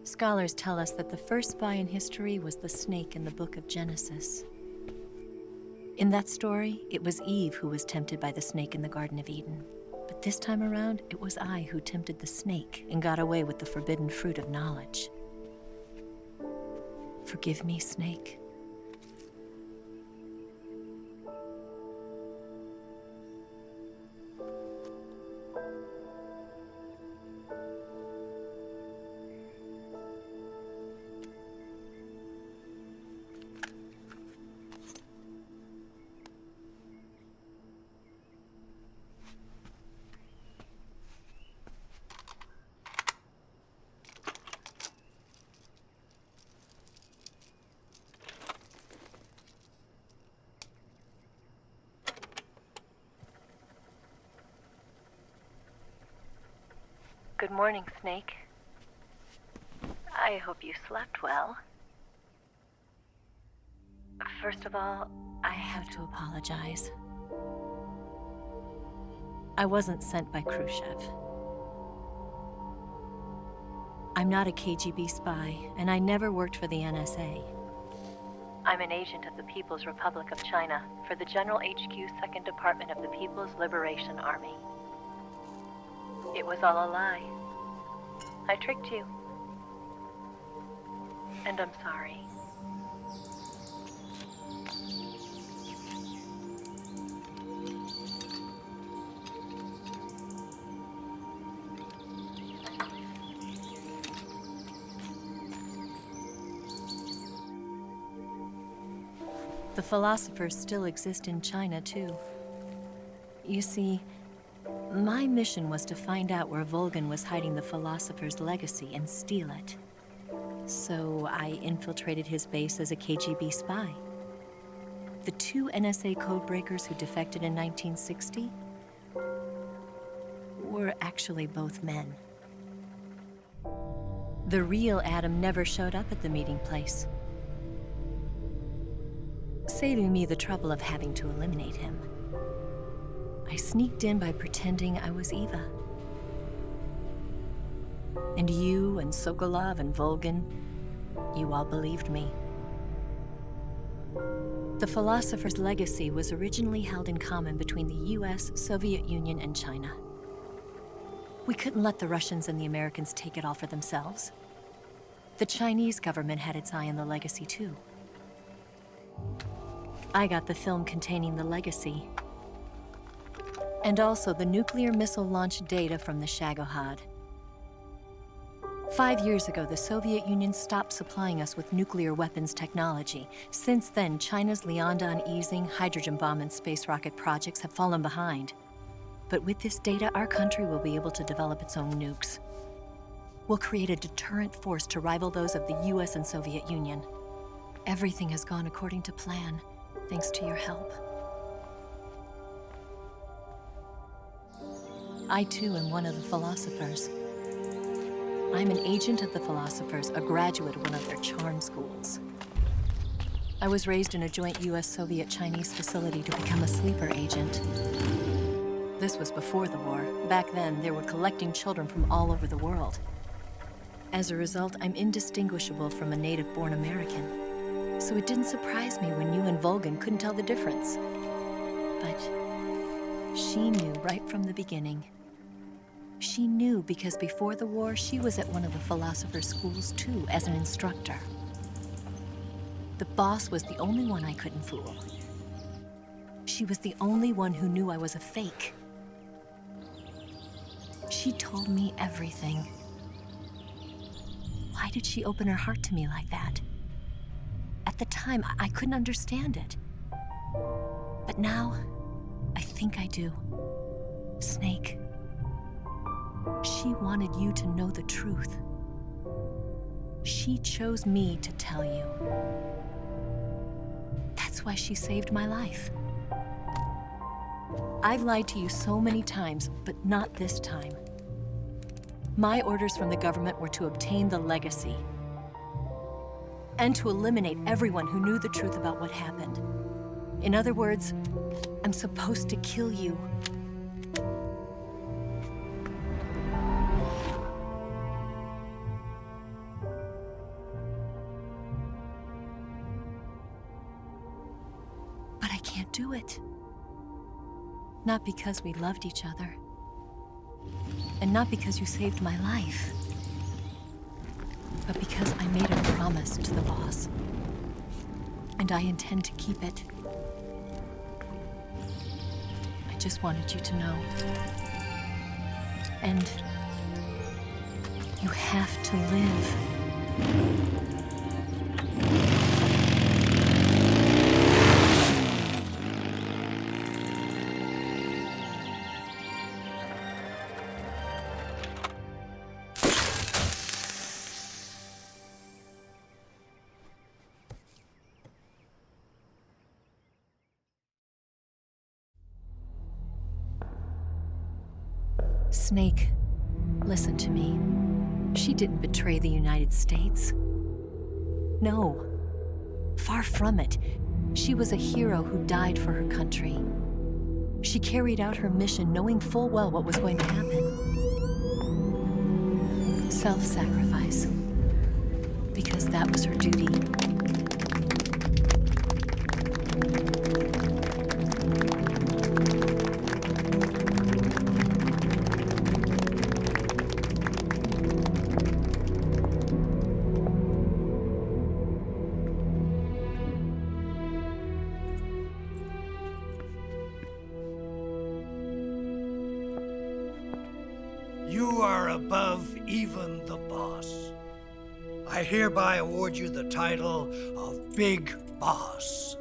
Scholars tell us that the first spy in history was the snake in the book of Genesis. In that story, it was Eve who was tempted by the snake in the Garden of Eden. But this time around, it was I who tempted the snake and got away with the forbidden fruit of knowledge. Forgive me, Snake. Good morning, Snake. I hope you slept well. First of all, I have to apologize. I wasn't sent by Khrushchev. I'm not a KGB spy, and I never worked for the NSA. I'm an agent of the People's Republic of China for the General HQ 2nd Department of the People's Liberation Army. It was all a lie. I tricked you. And I'm sorry. The philosophers still exist in China, too. You see, my mission was to find out where Volgin was hiding the philosopher's legacy and steal it. So I infiltrated his base as a KGB spy. The 2 NSA codebreakers who defected in 1960 were actually both men. The real Adam never showed up at the meeting place, saving me the trouble of having to eliminate him. I sneaked in by pretending I was Eva. And you and Sokolov and Volgin, you all believed me. The philosopher's legacy was originally held in common between the US, Soviet Union, and China. We couldn't let the Russians and the Americans take it all for themselves. The Chinese government had its eye on the legacy, too. I got the film containing the legacy, and also the nuclear missile launch data from the Shagohod. 5 years ago, the Soviet Union stopped supplying us with nuclear weapons technology. Since then, China's Liaodong easing, hydrogen bomb, and space rocket projects have fallen behind. But with this data, our country will be able to develop its own nukes. We'll create a deterrent force to rival those of the US and Soviet Union. Everything has gone according to plan, thanks to your help. I, too, am one of the philosophers. I'm an agent of the philosophers, a graduate of one of their charm schools. I was raised in a joint US-Soviet-Chinese facility to become a sleeper agent. This was before the war. Back then, they were collecting children from all over the world. As a result, I'm indistinguishable from a native-born American. So it didn't surprise me when you and Volgin couldn't tell the difference. But she knew right from the beginning. She knew because before the war, she was at one of the philosopher's schools too, as an instructor. The boss was the only one I couldn't fool. She was the only one who knew I was a fake. She told me everything. Why did she open her heart to me like that? At the time, I couldn't understand it. But now, I think I do. Snake. She wanted you to know the truth. She chose me to tell you. That's why she saved my life. I've lied to you so many times, but not this time. My orders from the government were to obtain the legacy and to eliminate everyone who knew the truth about what happened. In other words, I'm supposed to kill you. But I can't do it. Not because we loved each other. And not because you saved my life. But because I made a promise to the boss. And I intend to keep it. I just wanted you to know. And you have to live. Snake, Listen to me. She didn't betray the United States. No. Far from it. She was a hero who died for her country. She carried out her mission knowing full well what was going to happen. Self-sacrifice. Because that was her duty. You are above even the boss. I hereby award you the title of Big Boss.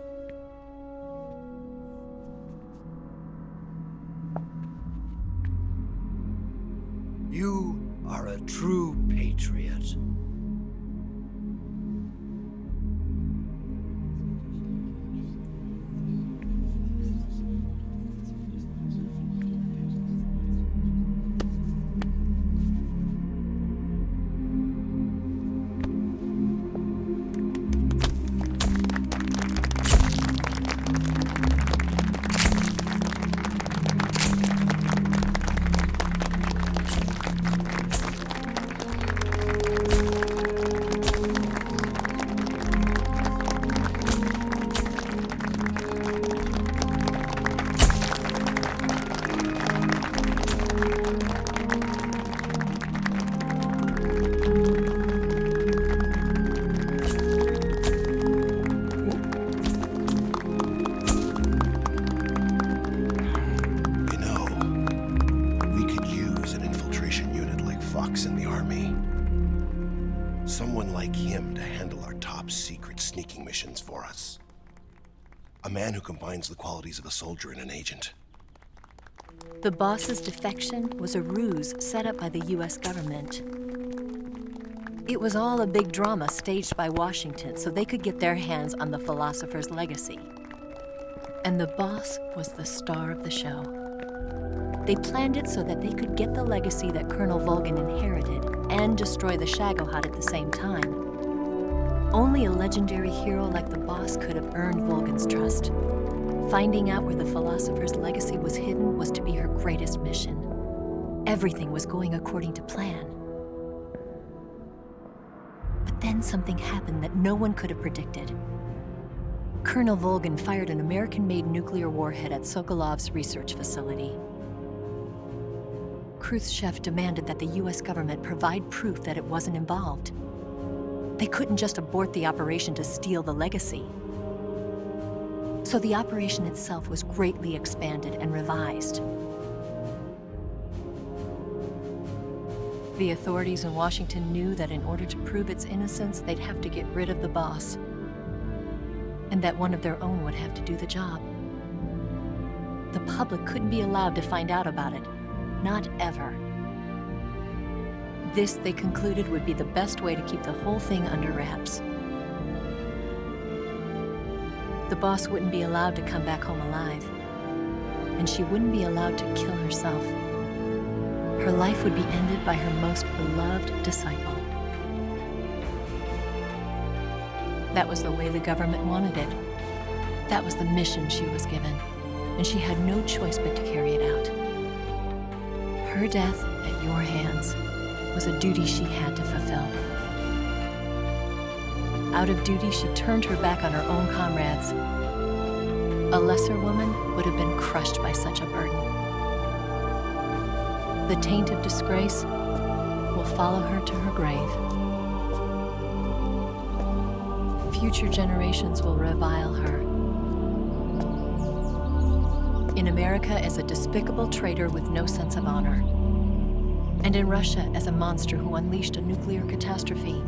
You are a true patriot. Someone like him to handle our top secret sneaking missions for us. A man who combines the qualities of a soldier and an agent. The boss's defection was a ruse set up by the US government. It was all a big drama staged by Washington so they could get their hands on the philosopher's legacy. And the boss was the star of the show. They planned it so that they could get the legacy that Colonel Volgin inherited and destroy the Shagohod at the same time. Only a legendary hero like the boss could have earned Volgin's trust. Finding out where the philosopher's legacy was hidden was to be her greatest mission. Everything was going according to plan. But then something happened that no one could have predicted. Colonel Volgin fired an American-made nuclear warhead at Sokolov's research facility. Khrushchev demanded that the US government provide proof that it wasn't involved. They couldn't just abort the operation to steal the legacy. So the operation itself was greatly expanded and revised. The authorities in Washington knew that in order to prove its innocence, they'd have to get rid of the boss, and that one of their own would have to do the job. The public couldn't be allowed to find out about it. Not ever. This, they concluded, would be the best way to keep the whole thing under wraps. The boss wouldn't be allowed to come back home alive, and she wouldn't be allowed to kill herself. Her life would be ended by her most beloved disciple. That was the way the government wanted it. That was the mission she was given, and she had no choice but to carry it out. Her death at your hands was a duty she had to fulfill. Out of duty, she turned her back on her own comrades. A lesser woman would have been crushed by such a burden. The taint of disgrace will follow her to her grave. Future generations will revile her. In America as a despicable traitor with no sense of honor. And in Russia as a monster who unleashed a nuclear catastrophe.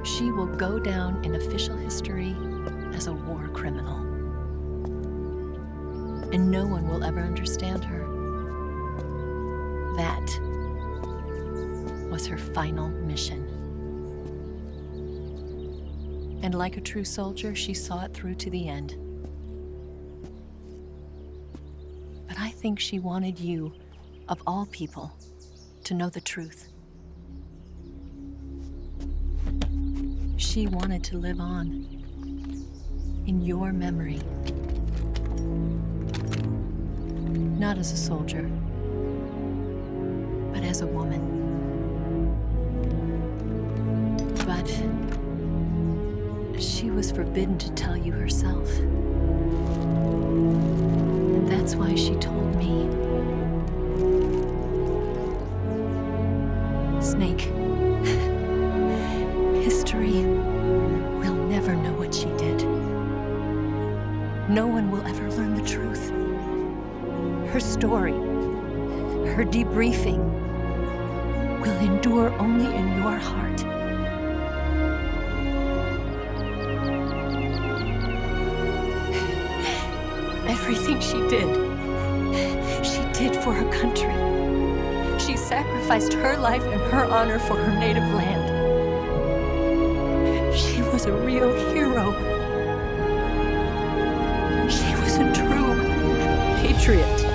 She will go down in official history as a war criminal. And no one will ever understand her. That was her final mission. And like a true soldier, she saw it through to the end. But I think she wanted you, of all people, to know the truth. She wanted to live on, in your memory. Not as a soldier, but as a woman. But she was forbidden to tell you herself. And that's why she told me. Snake, history will never know what she did. No one will ever learn the truth. Her story, her debriefing, will endure only in your heart. Everything she did for her country. She sacrificed her life and her honor for her native land. She was a real hero. She was a true patriot.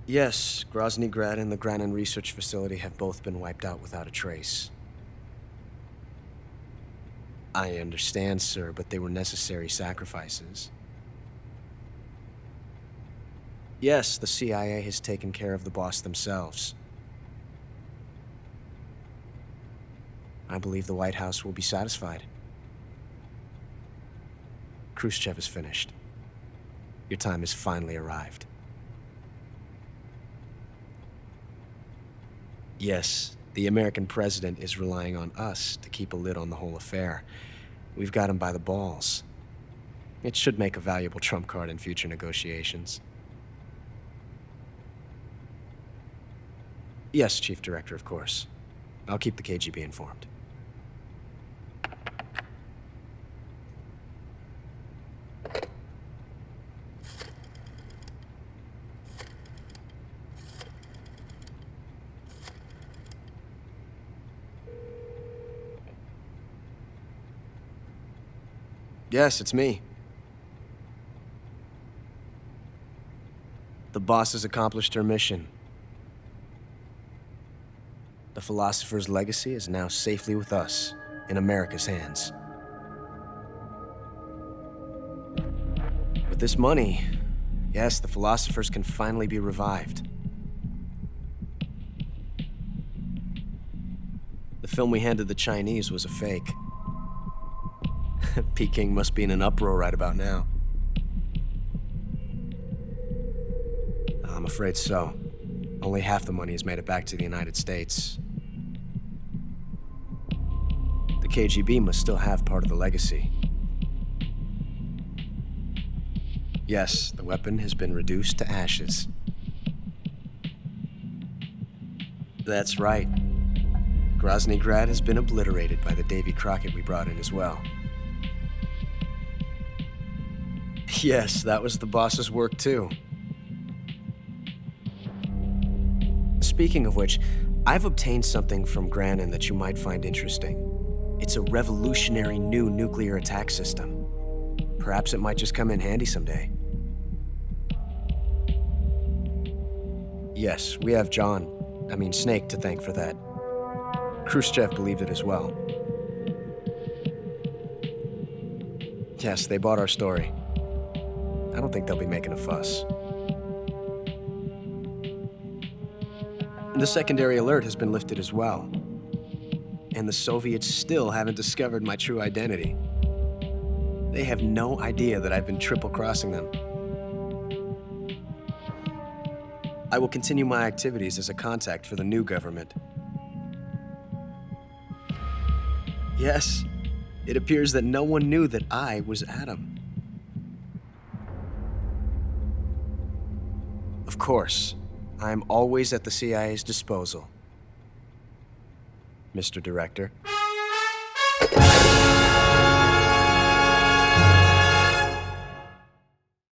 Yes, Grozny Grad and the Granin Research Facility have both been wiped out without a trace. I understand, sir, but they were necessary sacrifices. Yes, the CIA has taken care of the boss themselves. I believe the White House will be satisfied. Khrushchev is finished. Your time has finally arrived. Yes, the American president is relying on us to keep a lid on the whole affair. We've got him by the balls. It should make a valuable trump card in future negotiations. Yes, Chief Director, of course. I'll keep the KGB informed. Yes, it's me. The boss has accomplished her mission. The philosopher's legacy is now safely with us, in America's hands. With this money, yes, the philosophers can finally be revived. The film we handed the Chinese was a fake. Peking must be in an uproar right about now. I'm afraid so. Only half the money has made it back to the United States. The KGB must still have part of the legacy. Yes, the weapon has been reduced to ashes. That's right. Grozny Grad has been obliterated by the Davy Crockett we brought in as well. Yes, that was the boss's work too. Speaking of which, I've obtained something from Granin that you might find interesting. It's a revolutionary new nuclear attack system. Perhaps it might just come in handy someday. Yes, we have Snake to thank for that. Khrushchev believed it as well. Yes, they bought our story. I don't think they'll be making a fuss. The secondary alert has been lifted as well. And the Soviets still haven't discovered my true identity. They have no idea that I've been triple-crossing them. I will continue my activities as a contact for the new government. Yes, it appears that no one knew that I was Adam. Of course, I'm always at the CIA's disposal, Mr. Director.